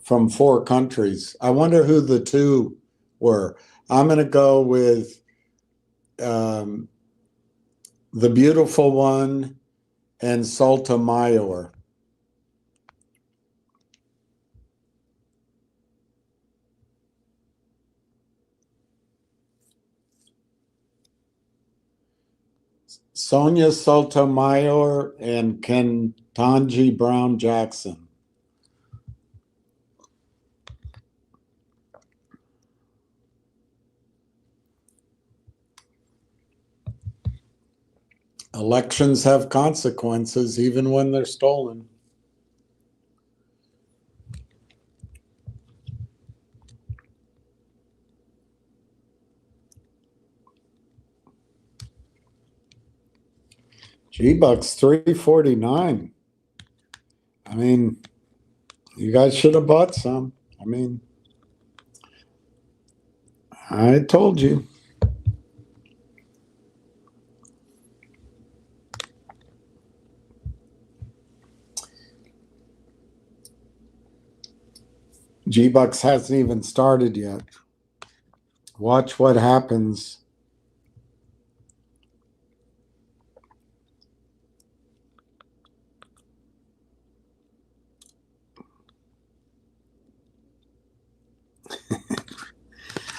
from 4 countries. I wonder who the 2 were. I'm going to go with the beautiful one and Sotomayor. Sonia Sotomayor and Ketanji Brown Jackson. Elections have consequences even when they're stolen. G-Bucks 349. I mean, you guys should have bought some. I mean, I told you. G-Bucks hasn't even started yet. Watch what happens.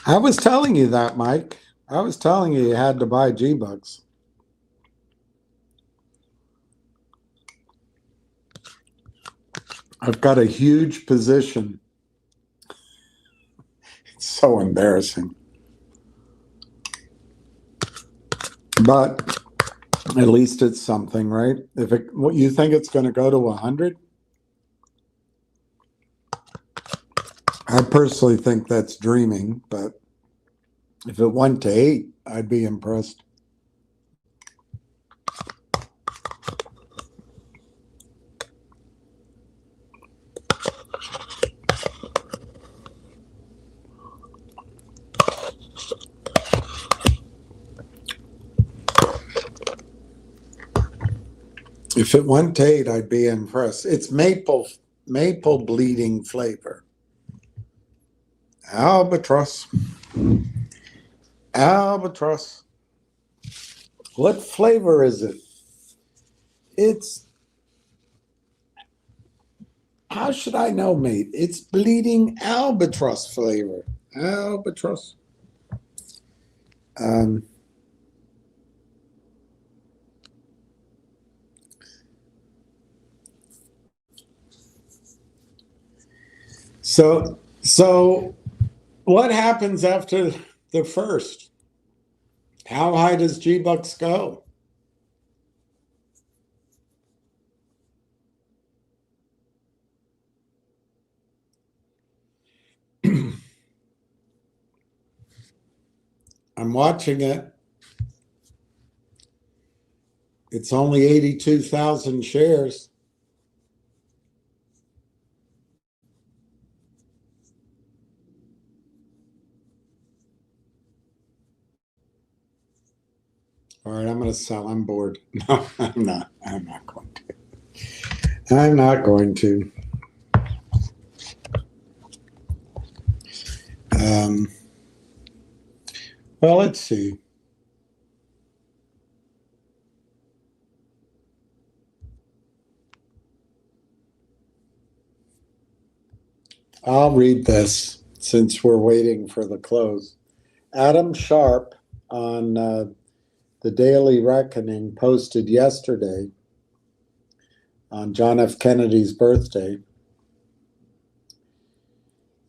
I was telling you that, Mike. I was telling you had to buy G-Bucks. I've got a huge position. It's so embarrassing. But at least it's something, right? If it, what you think it's going to go to 100? I personally think that's dreaming, but if it went to 8, I'd be impressed. If it went to 8, I'd be impressed. It's maple bleeding flavor. Albatross. Albatross. What flavor is it? It's, how should I know, mate? It's bleeding albatross flavor. Albatross. So what happens after the first? How high does G-Bucks go? I'm watching it. It's only 82,000 shares. All right, I'm going to sell. I'm bored. No, I'm not. I'm not going to. I'm not going to. Well, let's see. I'll read this since we're waiting for the close. Adam Sharp on the Daily Reckoning posted yesterday on John F. Kennedy's birthday.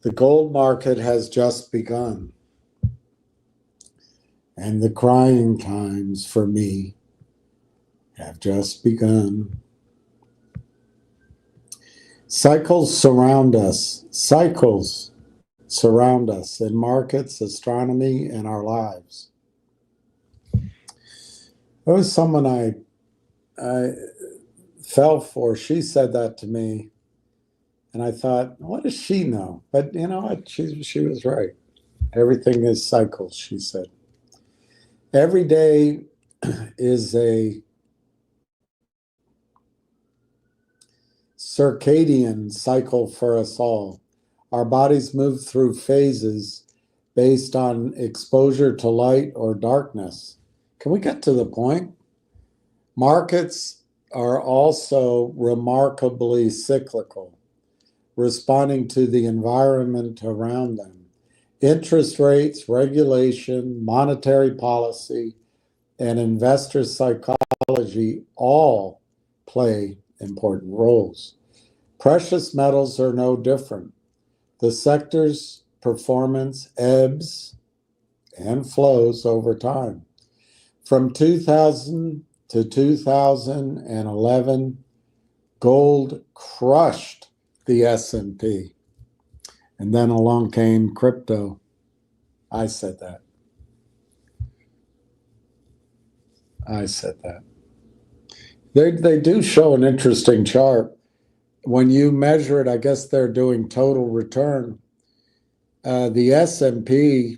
The gold market has just begun, and the crying times for me have just begun. Cycles surround us. Cycles surround us in markets, astronomy, and our lives. There was someone I fell for. She said that to me, and I thought, what does she know? But you know what? She was right. Everything is cycles, she said. Every day is a circadian cycle for us all. Our bodies move through phases based on exposure to light or darkness. Can we get to the point? Markets are also remarkably cyclical, responding to the environment around them. Interest rates, regulation, monetary policy, and investor psychology all play important roles. Precious metals are no different. The sector's performance ebbs and flows over time. From 2000 to 2011, gold crushed the S&P. And then along came crypto. I said that. They do show an interesting chart. When you measure it, I guess they're doing total return. The S&P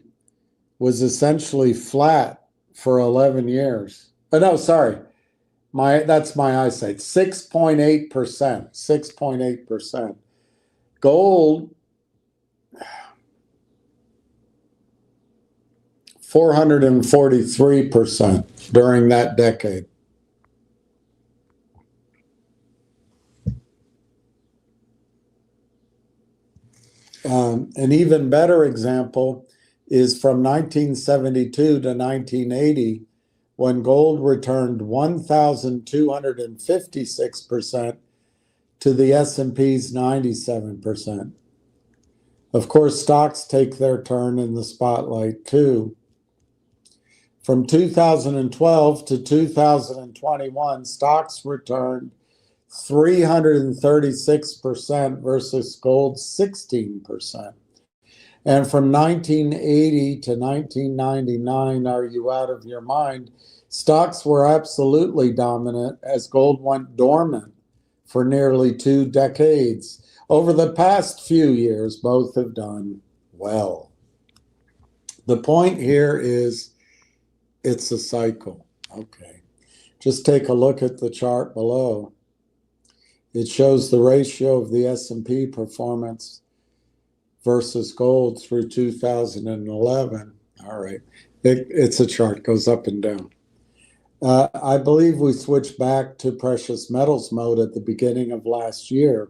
was essentially flat for 11 years. Oh, no, sorry. That's my eyesight. 6.8%. 6.8%. Gold, 443% during that decade. An even better example is from 1972 to 1980, when gold returned 1,256% to the S&P's 97%. Of course, stocks take their turn in the spotlight too. From 2012 to 2021, stocks returned 336% versus gold's 16%. And from 1980 to 1999, are you out of your mind? Stocks were absolutely dominant as gold went dormant for nearly 2 decades. Over the past few years, both have done well. The point here is it's a cycle. Okay. Just take a look at the chart below. It shows the ratio of the S&P performance versus gold through 2011. All right. It's a chart, goes up and down. I believe we switched back to precious metals mode at the beginning of last year.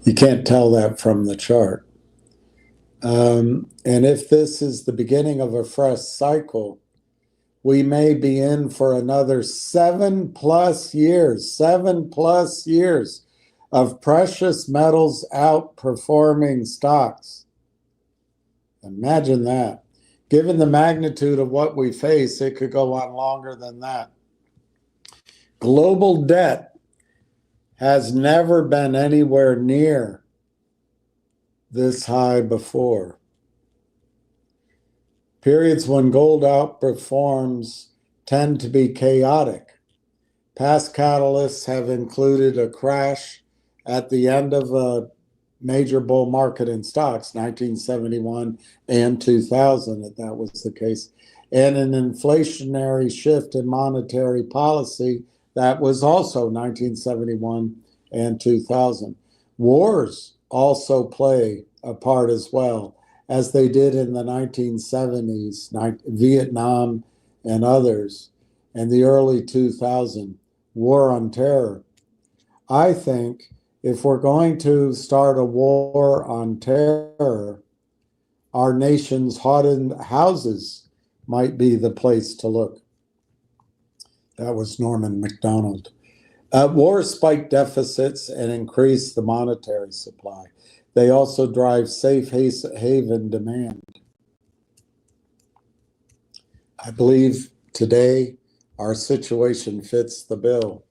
You can't tell that from the chart. And if this is the beginning of a fresh cycle, we may be in for another 7+ years of precious metals outperforming stocks. Imagine that. Given the magnitude of what we face, it could go on longer than that. Global debt has never been anywhere near this high before. Periods when gold outperforms tend to be chaotic. Past catalysts have included a crash at the end of a major bull market in stocks, 1971 and 2000, that was the case, and an inflationary shift in monetary policy that was also 1971 and 2000. Wars also play a part as well, as they did in the 1970s, Vietnam and others, and the early 2000s, war on terror. I think if we're going to start a war on terror, our nation's haunted houses might be the place to look. That was Norman MacDonald. Wars spike deficits and increase the monetary supply. They also drive safe haven demand. I believe today our situation fits the bill.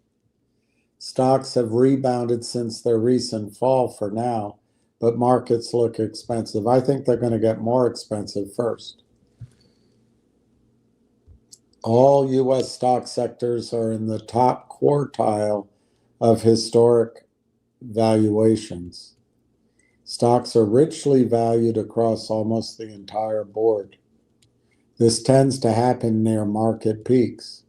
Stocks have rebounded since their recent fall for now, but markets look expensive. I think they're going to get more expensive first. All U.S. stock sectors are in the top quartile of historic valuations. Stocks are richly valued across almost the entire board. This tends to happen near market peaks.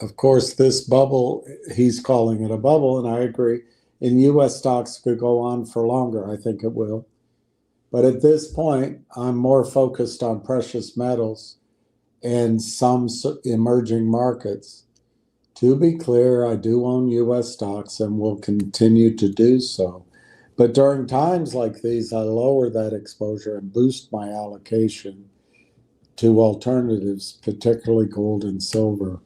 Of course, this bubble, he's calling it a bubble, and I agree, in U.S. stocks could go on for longer. I think it will. But at this point, I'm more focused on precious metals and some emerging markets. To be clear, I do own U.S. stocks and will continue to do so. But during times like these, I lower that exposure and boost my allocation to alternatives, particularly gold and silver.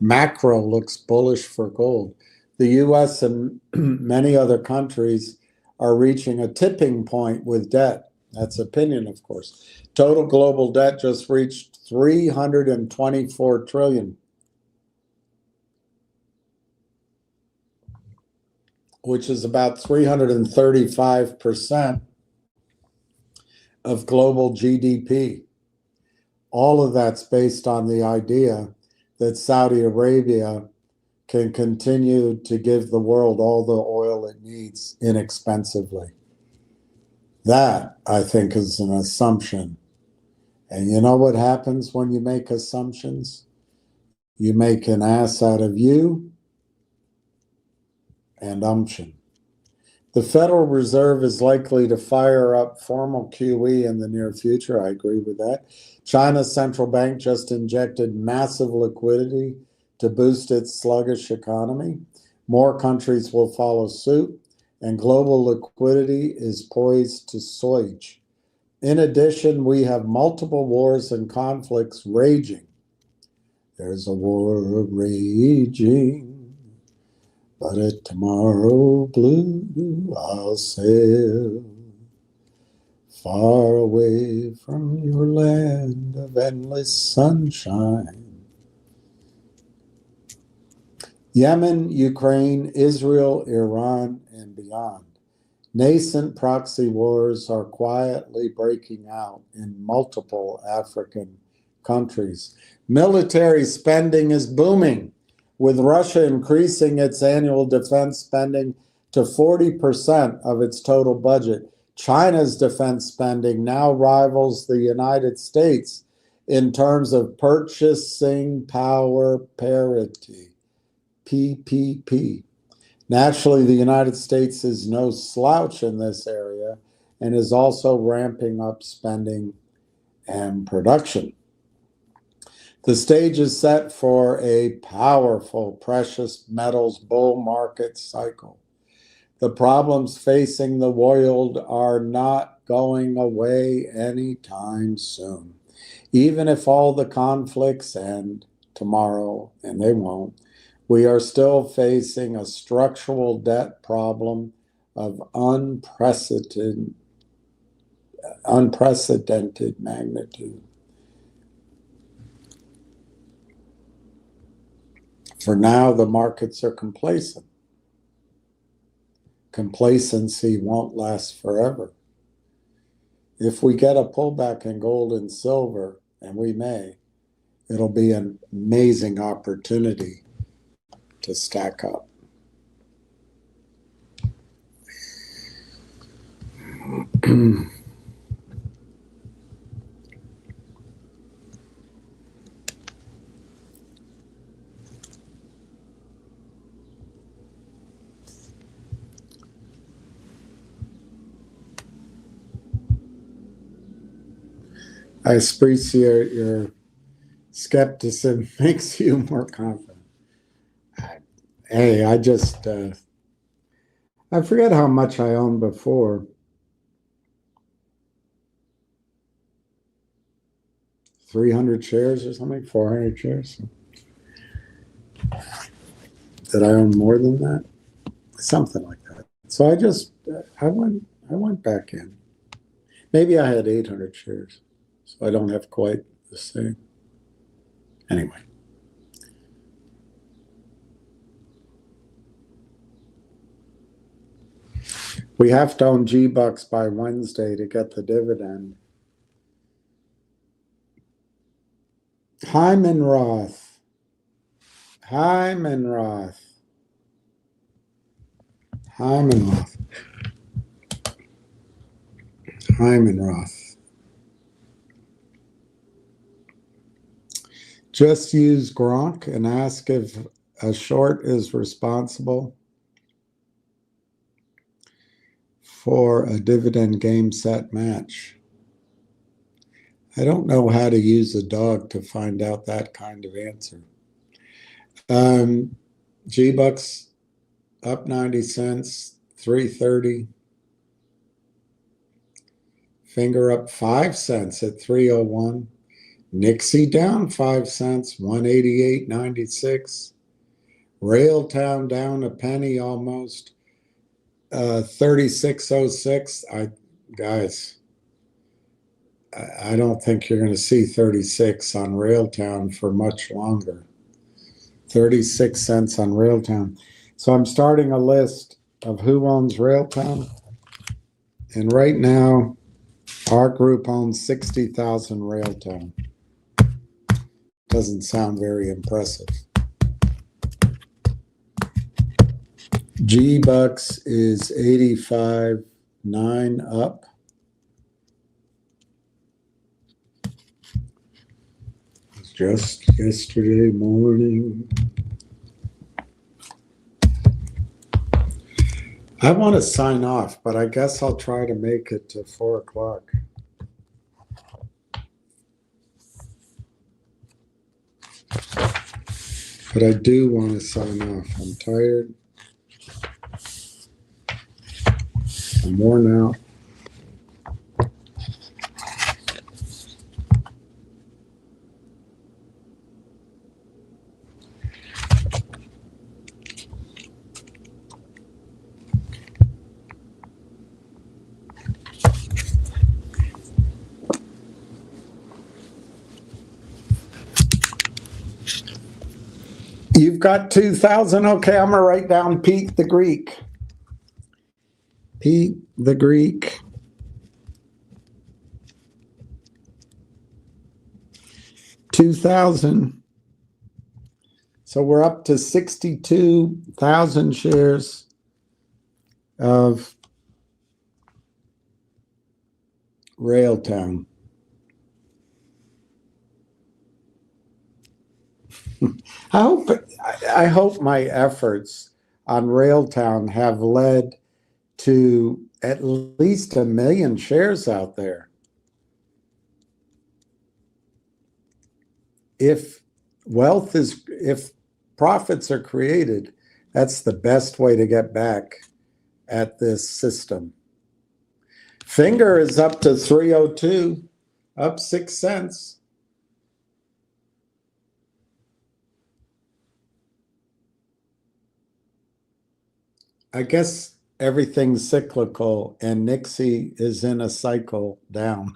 Macro looks bullish for gold. The U.S. and many other countries are reaching a tipping point with debt. That's opinion, of course. Total global debt just reached $324 trillion, which is about 335% of global GDP. All of that's based on the idea that Saudi Arabia can continue to give the world all the oil it needs inexpensively. That, I think, is an assumption. And you know what happens when you make assumptions? You make an ass out of you and umption. The Federal Reserve is likely to fire up formal QE in the near future. I agree with that. China's central bank just injected massive liquidity to boost its sluggish economy. More countries will follow suit, and global liquidity is poised to surge. In addition, we have multiple wars and conflicts raging. There's a war raging, but at tomorrow blue I'll sail far away from your land of endless sunshine. Yemen, Ukraine, Israel, Iran, and beyond. Nascent proxy wars are quietly breaking out in multiple African countries. Military spending is booming, with Russia increasing its annual defense spending to 40% of its total budget. China's defense spending now rivals the United States in terms of purchasing power parity, PPP. Naturally, the United States is no slouch in this area and is also ramping up spending and production. The stage is set for a powerful precious metals bull market cycle. The problems facing the world are not going away anytime soon. Even if all the conflicts end tomorrow, and they won't, we are still facing a structural debt problem of unprecedented magnitude. For now, the markets are complacent. Complacency won't last forever. If we get a pullback in gold and silver, and we may, it'll be an amazing opportunity to stack up. I appreciate your skepticism makes you more confident. Hey, I forget how much I owned before. 300 shares or something, 400 shares. Did I own more than that? Something like that. So I went back in. Maybe I had 800 shares, so I don't have quite the same. Anyway. We have to own G-Bucks by Wednesday to get the dividend. Hymanroth. Just use Gronk and ask if a short is responsible for a dividend game set match. I don't know how to use a dog to find out that kind of answer. G-Bucks up 90 cents, 330. Finger up 5 cents at 301. Nixie down 5 cents, 188.96. Railtown down a penny almost, 36.06. Guys, I don't think you're going to see 36 on Railtown for much longer. 36 cents on Railtown. So I'm starting a list of who owns Railtown. And right now, our group owns 60,000 Railtown. Doesn't sound very impressive. G-Bucks is 85.9 up. Just yesterday morning. I want to sign off, but I guess I'll try to make it to 4 o'clock. But I do want to sign off. I'm tired. I'm worn out. You've got 2,000. Okay, I'm going to write down Pete the Greek. Pete the Greek. 2,000. So we're up to 62,000 shares of Railtown. I hope my efforts on Railtown have led to at least 1 million shares out there. If profits are created, that's the best way to get back at this system. Finger is up to 302, up 6 cents. I guess everything's cyclical, and Nixie is in a cycle down.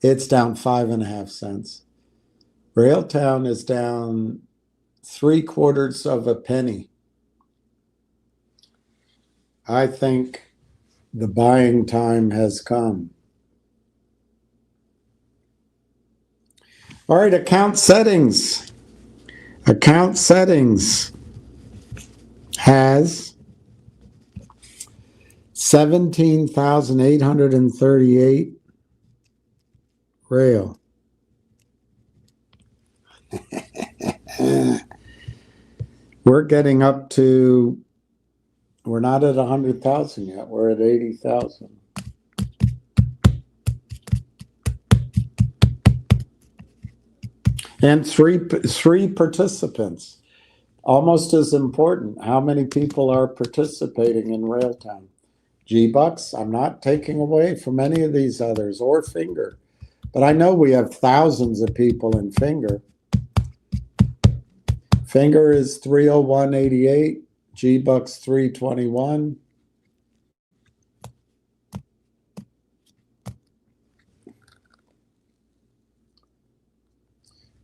It's down 5.5 cents. Railtown is down 3/4 of a penny. I think the buying time has come. All right, account settings. Account settings has 17,838 rail. We're getting up to, we're not at 100,000 yet. We're at 80,000. And three participants. Almost as important. How many people are participating in Railtown? G-Bucks, I'm not taking away from any of these others, or Finger. But I know we have thousands of people in Finger. Finger is 301.88, G-Bucks 321.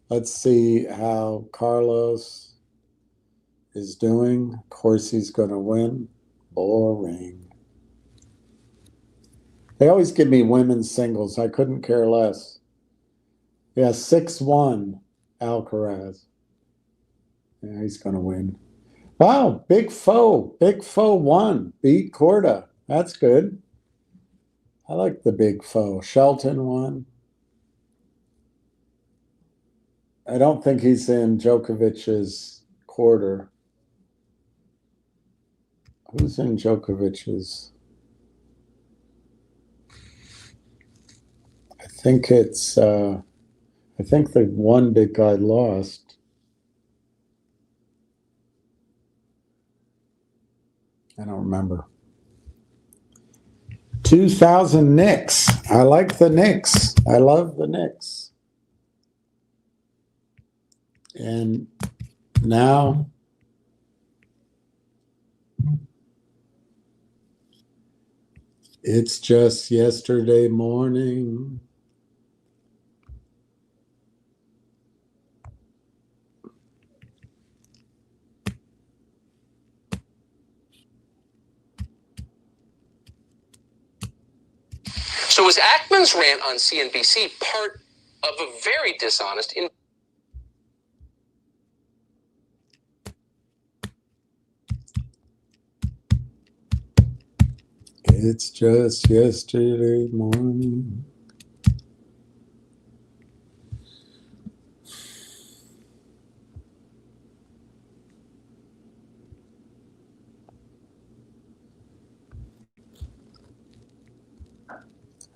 Let's see how Carlos is doing. Of course he's going to win. Boring. They always give me women's singles. I couldn't care less. Yeah, 6-1, Alcaraz. Yeah, he's going to win. Wow, Big Foe. Big Foe won. Beat Korda. That's good. I like the Big Foe. Shelton won. I don't think he's in Djokovic's quarter. Who's in Djokovic's? I think it's, I think the one big guy lost. I don't remember. 2,000 Knicks. I like the Knicks. I love the Knicks. And now it's just yesterday morning. So was Ackman's rant on CNBC part of a very dishonest... It's just yesterday morning.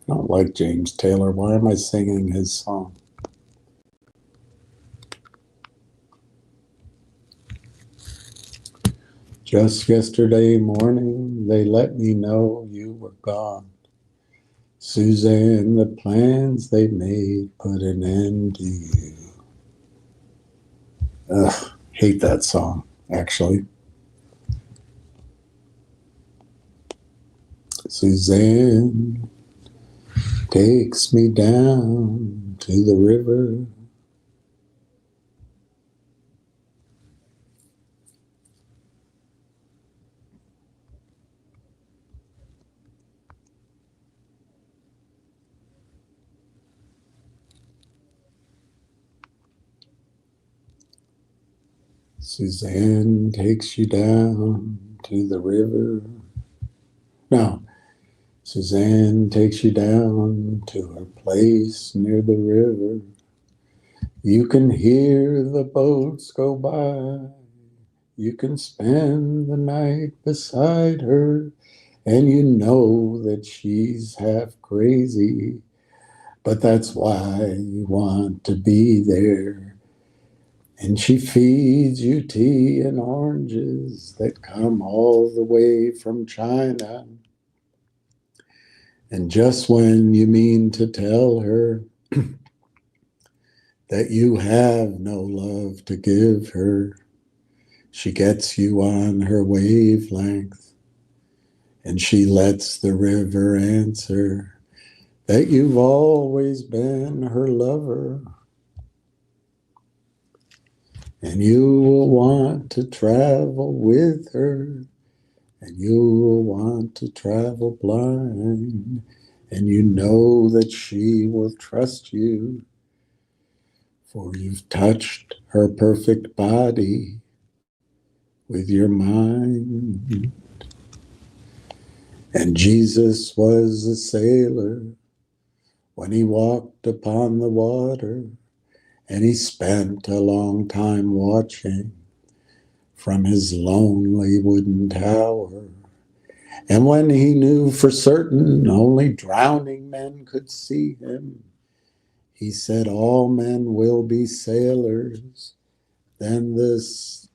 I don't like James Taylor. Why am I singing his song? Just yesterday morning, they let me know you were gone. Suzanne, the plans they made put an end to you. Ugh, hate that song, actually. Suzanne takes me down to the river. Suzanne takes you down to the river. No, Suzanne takes you down to her place near the river. You can hear the boats go by. You can spend the night beside her, and you know that she's half crazy, but that's why you want to be there. And she feeds you tea and oranges that come all the way from China. And just when you mean to tell her that you have no love to give her, she gets you on her wavelength, and she lets the river answer that you've always been her lover. And you will want to travel with her, and you will want to travel blind, and you know that she will trust you, for you've touched her perfect body with your mind. And Jesus was a sailor when he walked upon the water, and he spent a long time watching from his lonely wooden tower. And when he knew for certain only drowning men could see him, he said, all men will be sailors, then this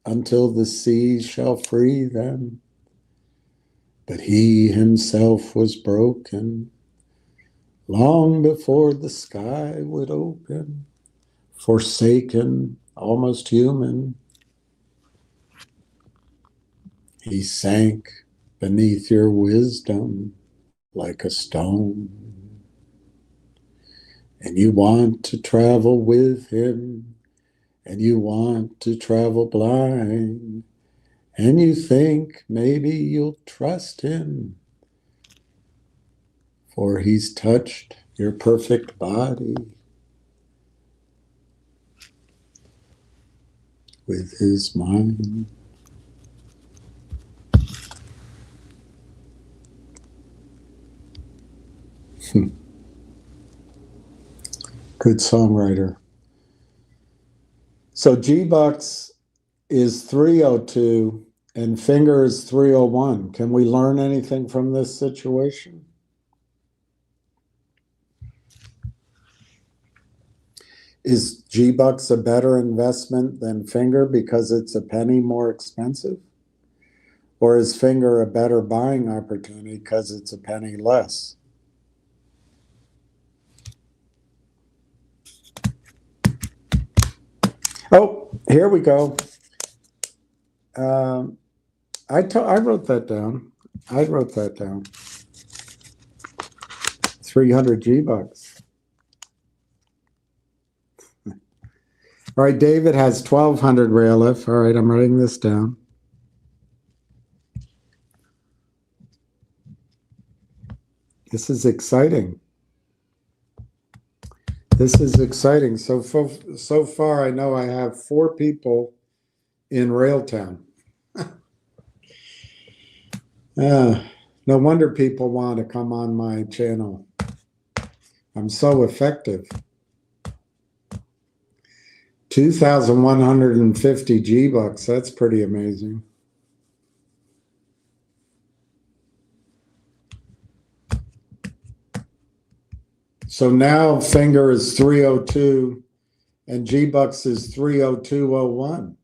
until the sea shall free them. But he himself was broken long before the sky would open, forsaken, almost human. He sank beneath your wisdom like a stone. And you want to travel with him, and you want to travel blind, and you think maybe you'll trust him, for he's touched your perfect body with his mind. Good songwriter. So G-Bucks is 302 and Finger is 301. Can we learn anything from this situation? Is G-Bucks a better investment than Finger because it's a penny more expensive? Or is Finger a better buying opportunity because it's a penny less? Oh, here we go. I wrote that down. 300 G-Bucks. All right, David has 1,200 RLAIF. All right, I'm writing this down. This is exciting. So far, I know I have 4 people in Railtown. No wonder people want to come on my channel. I'm so effective. 2,150 G-Bucks. That's pretty amazing. So now Finger is 302 and G-Bucks is 302.01.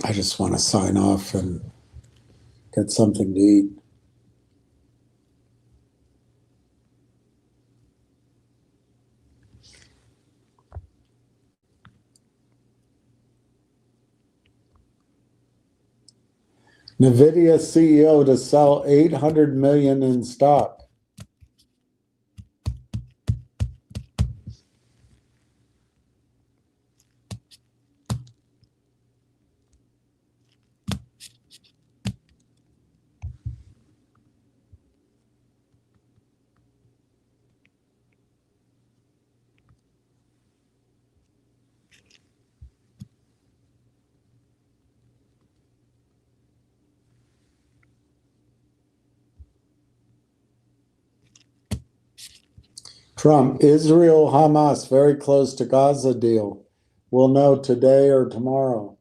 I just want to sign off and get something to eat. NVIDIA CEO to sell 800 million in stock. Trump, Israel, Hamas, very close to Gaza deal. We'll know today or tomorrow.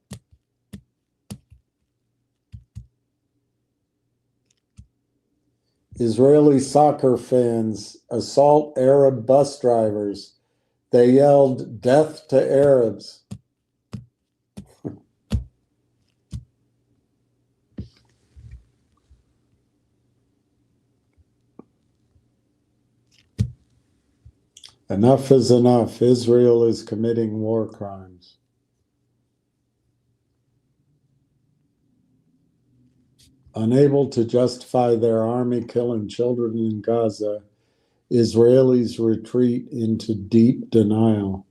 Israeli soccer fans assault Arab bus drivers. They yelled, "Death to Arabs." Enough is enough. Israel is committing war crimes. Unable to justify their army killing children in Gaza, Israelis retreat into deep denial.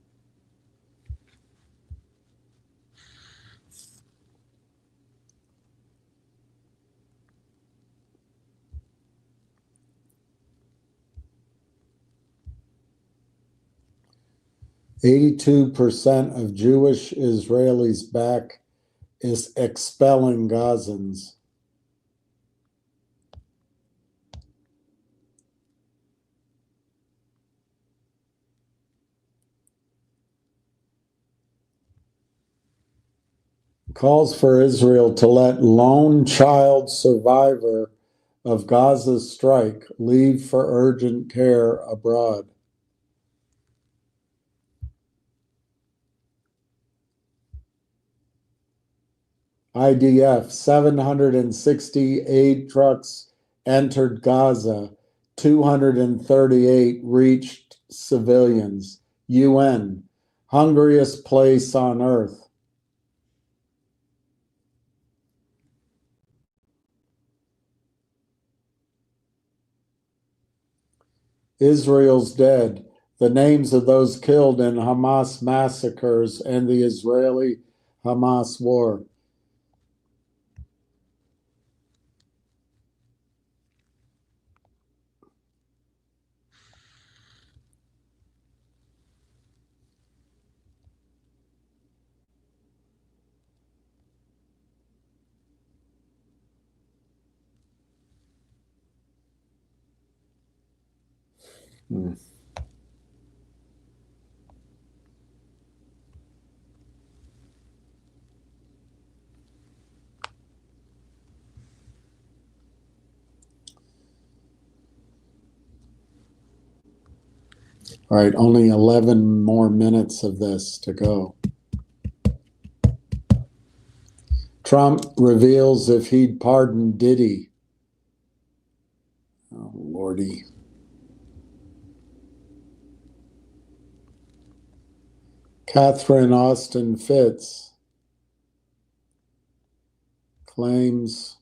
%82 of Jewish Israelis back is expelling Gazans. Calls for Israel to let lone child survivor of Gaza's strike leave for urgent care abroad. IDF, 760 aid trucks entered Gaza, 238 reached civilians. UN, hungriest place on earth. Israel's dead. The names of those killed in Hamas massacres and the Israeli-Hamas war. All right, only 11 more minutes of this to go. Trump reveals if he'd pardon Diddy. Oh, Lordy. Catherine Austin Fitts claims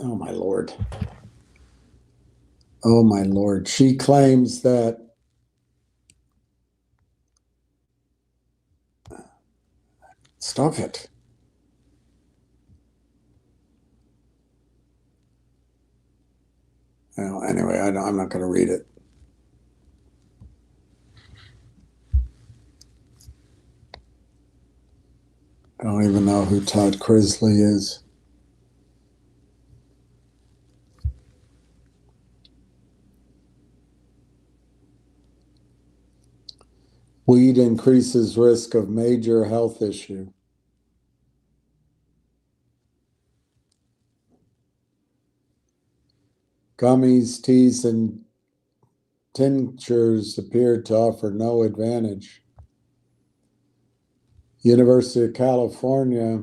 oh my Lord. Oh my Lord. She claims that stop it. Well, anyway, I'm not going to read it. I don't even know who Todd Crisley is. Weed increases risk of major health issue. Gummies, teas, and tinctures appeared to offer no advantage. University of California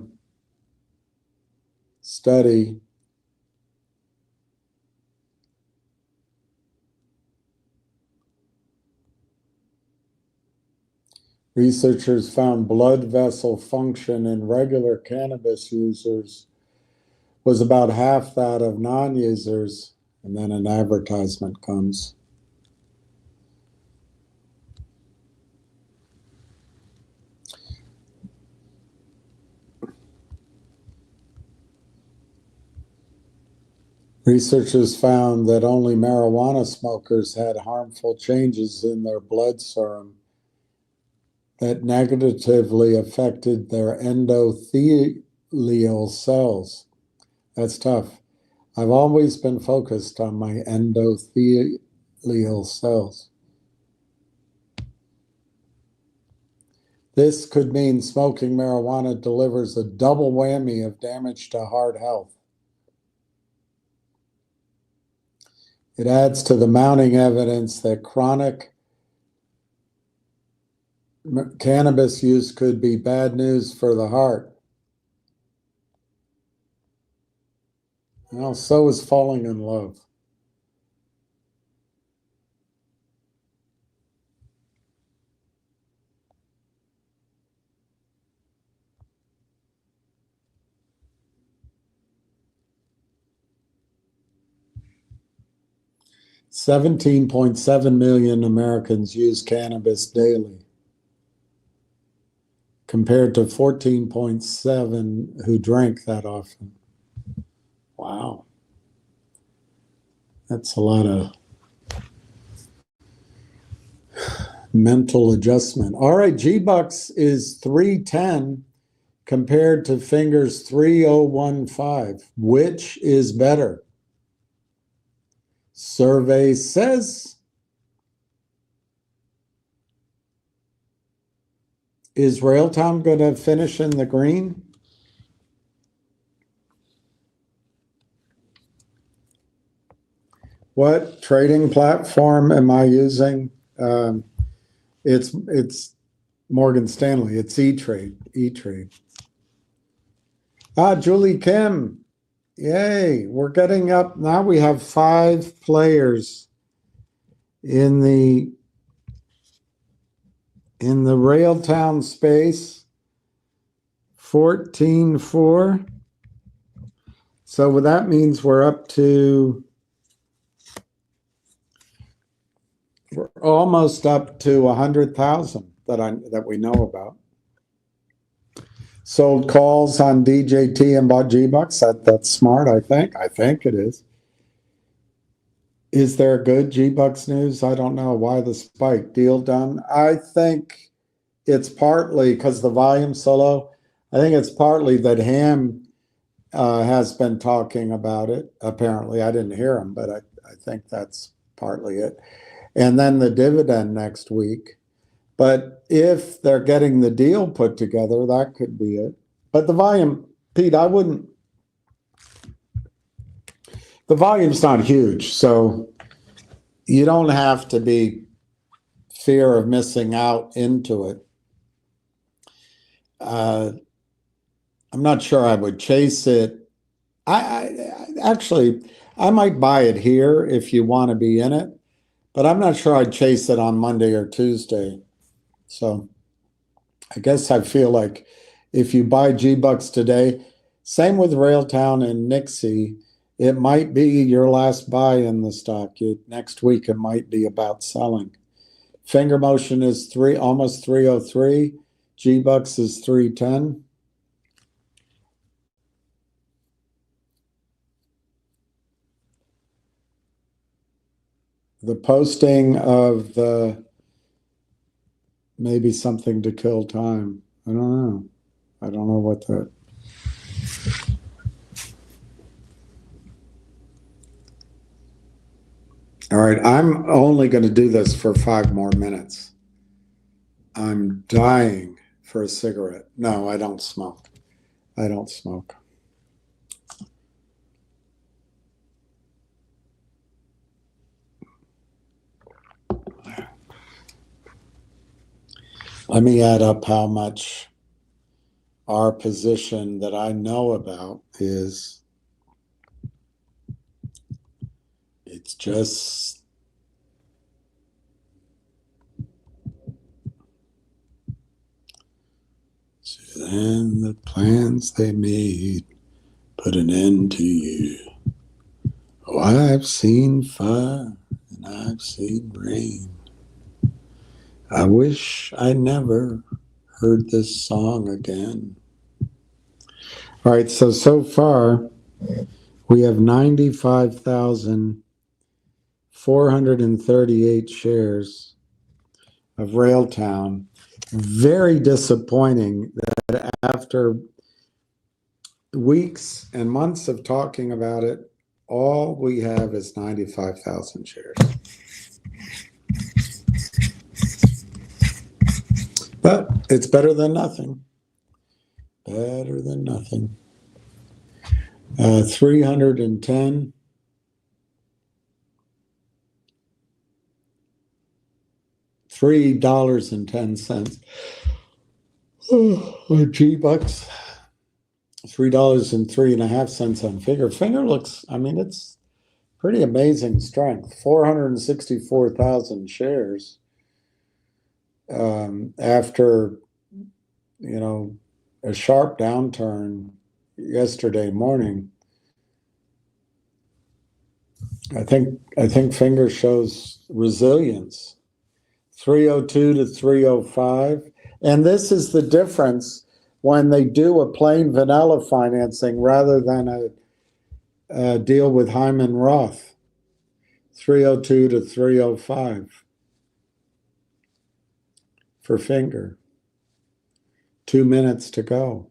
study researchers found blood vessel function in regular cannabis users was about half that of non-users, and then an advertisement comes. Researchers found that only marijuana smokers had harmful changes in their blood serum that negatively affected their endothelial cells. That's tough. I've always been focused on my endothelial cells. This could mean smoking marijuana delivers a double whammy of damage to heart health. It adds to the mounting evidence that chronic cannabis use could be bad news for the heart. Well, so is falling in love. $17.7 million Americans use cannabis daily, compared to 14.7 who drink that often. Wow. That's a lot of mental adjustment. All right, G-Bucks is 310 compared to Fingers 3015. Which is better? Survey says, is Railtown going to finish in the green? What trading platform am I using? It's Morgan Stanley. It's E-Trade. E-Trade. Julie Kim. Yay. We're getting up. Now we have 5 players in the Railtown space. 14-4. So that means we're almost up to 100,000 that we know about. Sold calls on DJT and bought G-Bucks. That's smart, I think. I think it is. Is there good G-Bucks news? I don't know. Why the spike? Deal done? I think it's partly because the volume's so low. I think it's partly that Ham has been talking about it. Apparently, I didn't hear him, but I think that's partly it. And then the dividend next week. But if they're getting the deal put together, that could be it. But the volume, Pete, the volume's not huge, so you don't have to be fear of missing out into it. I'm not sure I would chase it. Actually, I might buy it here if you want to be in it, but I'm not sure I'd chase it on Monday or Tuesday. So I guess I feel like if you buy G-Bucks today, same with Railtown and Nixie, it might be your last buy in the stock. Next week, it might be about selling. Finger motion is almost 303. G-Bucks is 310. The posting of the maybe something to kill time. I don't know. I don't know what that. All right, I'm only going to do this for 5 more minutes. I'm dying for a cigarette. No, I don't smoke. I don't smoke. Let me add up how much our position that I know about is. It's just and the plans they made put an end to you. Oh, I've seen fire and I've seen rain. I wish I never heard this song again. All right, so far we have 95,438 shares of Railtown. Very disappointing that after weeks and months of talking about it, all we have is 95,000 shares. But it's better than nothing. Better than nothing. 310. $3.10. Oh, G-Bucks. $3.03.5 on Finger. Finger looks, I mean, it's pretty amazing strength. 464,000 shares after, a sharp downturn yesterday morning. I think Finger shows resilience. 302 to 305. And this is the difference when they do a plain vanilla financing rather than a deal with Hyman Roth. 302 to 305 for Finger. 2 minutes to go.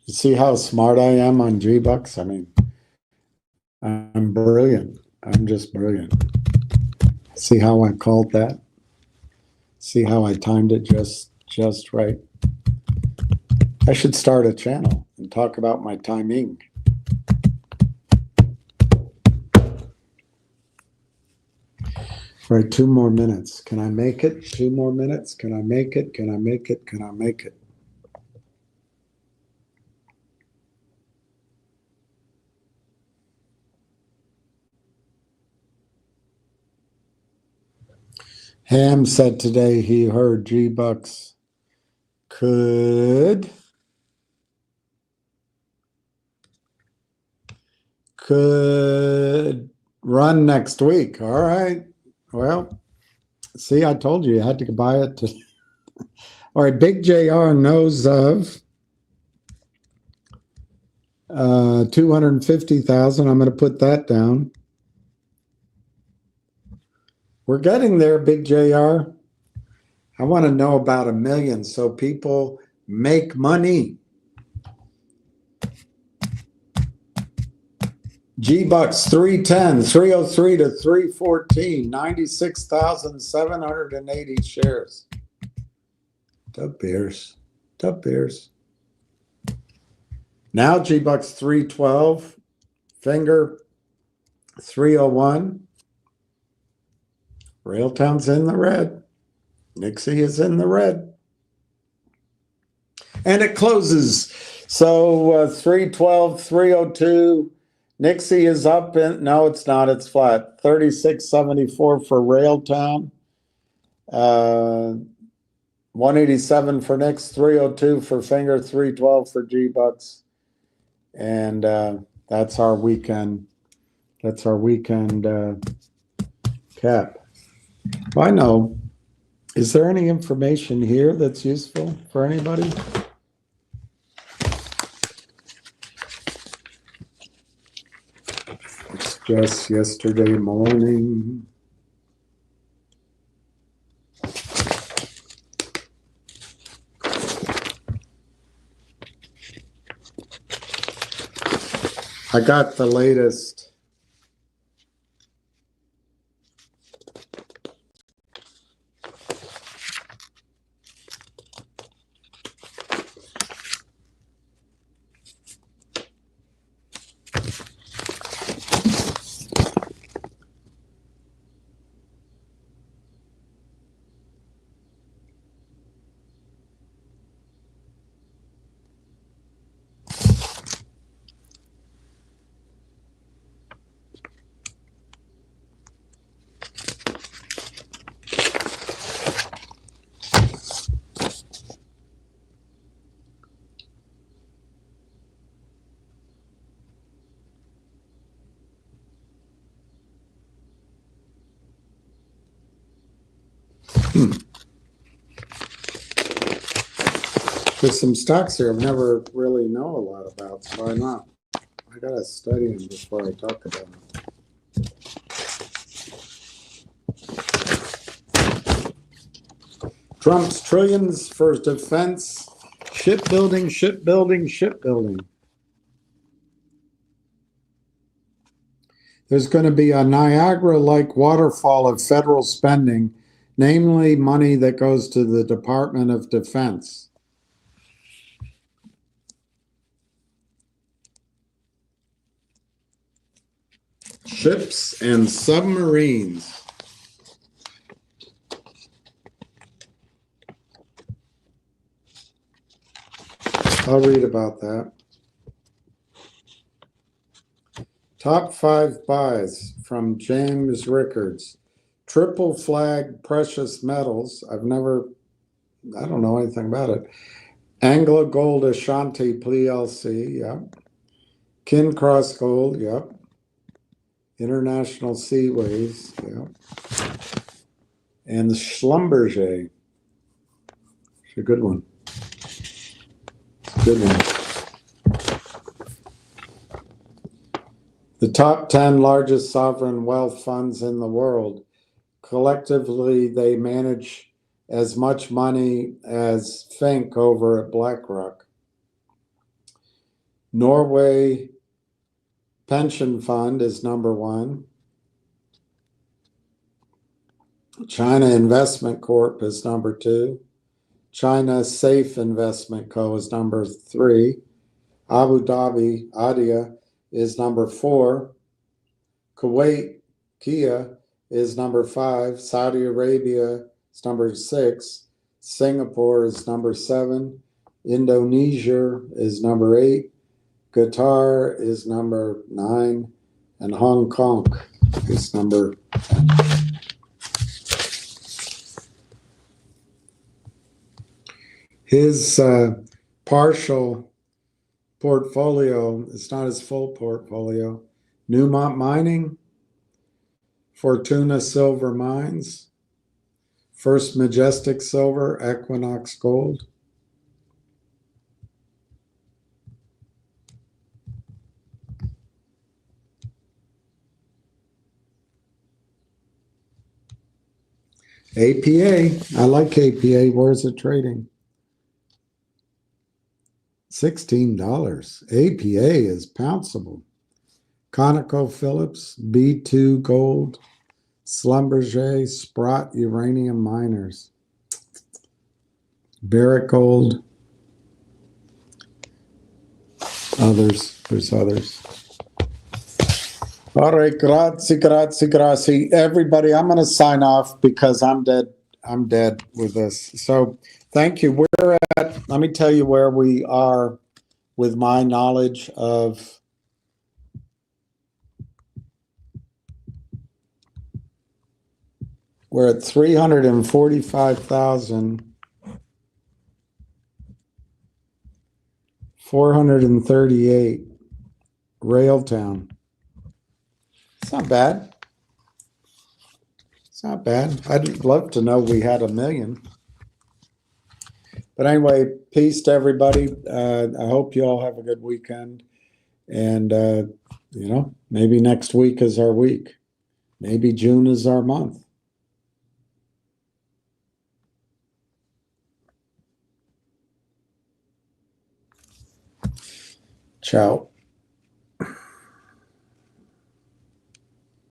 You see how smart I am on G-Bucks? I mean, I'm brilliant. I'm just brilliant. See how I called that? See how I timed it just right? I should start a channel and talk about my timing. Right, 2 more minutes. Can I make it? 2 more minutes. Can I make it? Can I make it? Can I make it? Ham said today he heard G-Bucks could run next week. All right. Well, see, I told you had to buy it. All right, Big JR knows of 250,000. I'm going to put that down. We're getting there, Big JR. I want to know about 1 million so people make money. G-Bucks 310, 303 to 314, 96,780 shares. Dub Bears. Now G-Bucks 312, Finger 301. Railtown's in the red. Nixie is in the red. And it closes. So 312, 302. Nixie is up. No, it's not. It's flat. 36.74 for Railtown. 187 for Nix. 302 for Finger. 312 for G-Bucks. And that's our weekend. That's our weekend cap. Well, I know. Is there any information here that's useful for anybody? It's just yesterday morning. I got the latest. There's some stocks here I've never really know a lot about, so why not? I gotta study them before I talk about them. Trump's trillions for defense, shipbuilding, shipbuilding, shipbuilding. There's going to be a Niagara-like waterfall of federal spending, namely money that goes to the Department of Defense. Ships and submarines. I'll read about that. Top 5 buys from James Rickards. Triple flag precious metals. I don't know anything about it. Anglo Gold Ashanti PLC, yep. Kincross Gold, yep. International Seaways, yep. And the Schlumberger. It's a good one. Good one. The top 10 largest sovereign wealth funds in the world. Collectively, they manage as much money as Fink over at BlackRock. Norway Pension Fund is number 1. China Investment Corp is number 2. China Safe Investment Co. is number 3. Abu Dhabi ADIA is number 4. Kuwait Kia is number 5. Saudi Arabia is number 6. Singapore is number 7. Indonesia is number 8. Qatar is number 9. And Hong Kong is number 10. His partial portfolio, it's not his full portfolio. Newmont Mining, Fortuna Silver Mines, First Majestic Silver, Equinox Gold. APA, I like APA. Where's it trading? $16. APA is pounceable. ConocoPhillips, B2 Gold, Schlumberger, Sprott Uranium Miners, Barrick Gold, others. There's others. All right, grazie. Everybody, I'm going to sign off because I'm dead with this. So thank you. Let me tell you where we are with my knowledge of we're at 345,438 Railtown. It's not bad. It's not bad. I'd love to know we had 1 million. But anyway, peace to everybody. I hope you all have a good weekend. And, maybe next week is our week. Maybe June is our month. Ciao.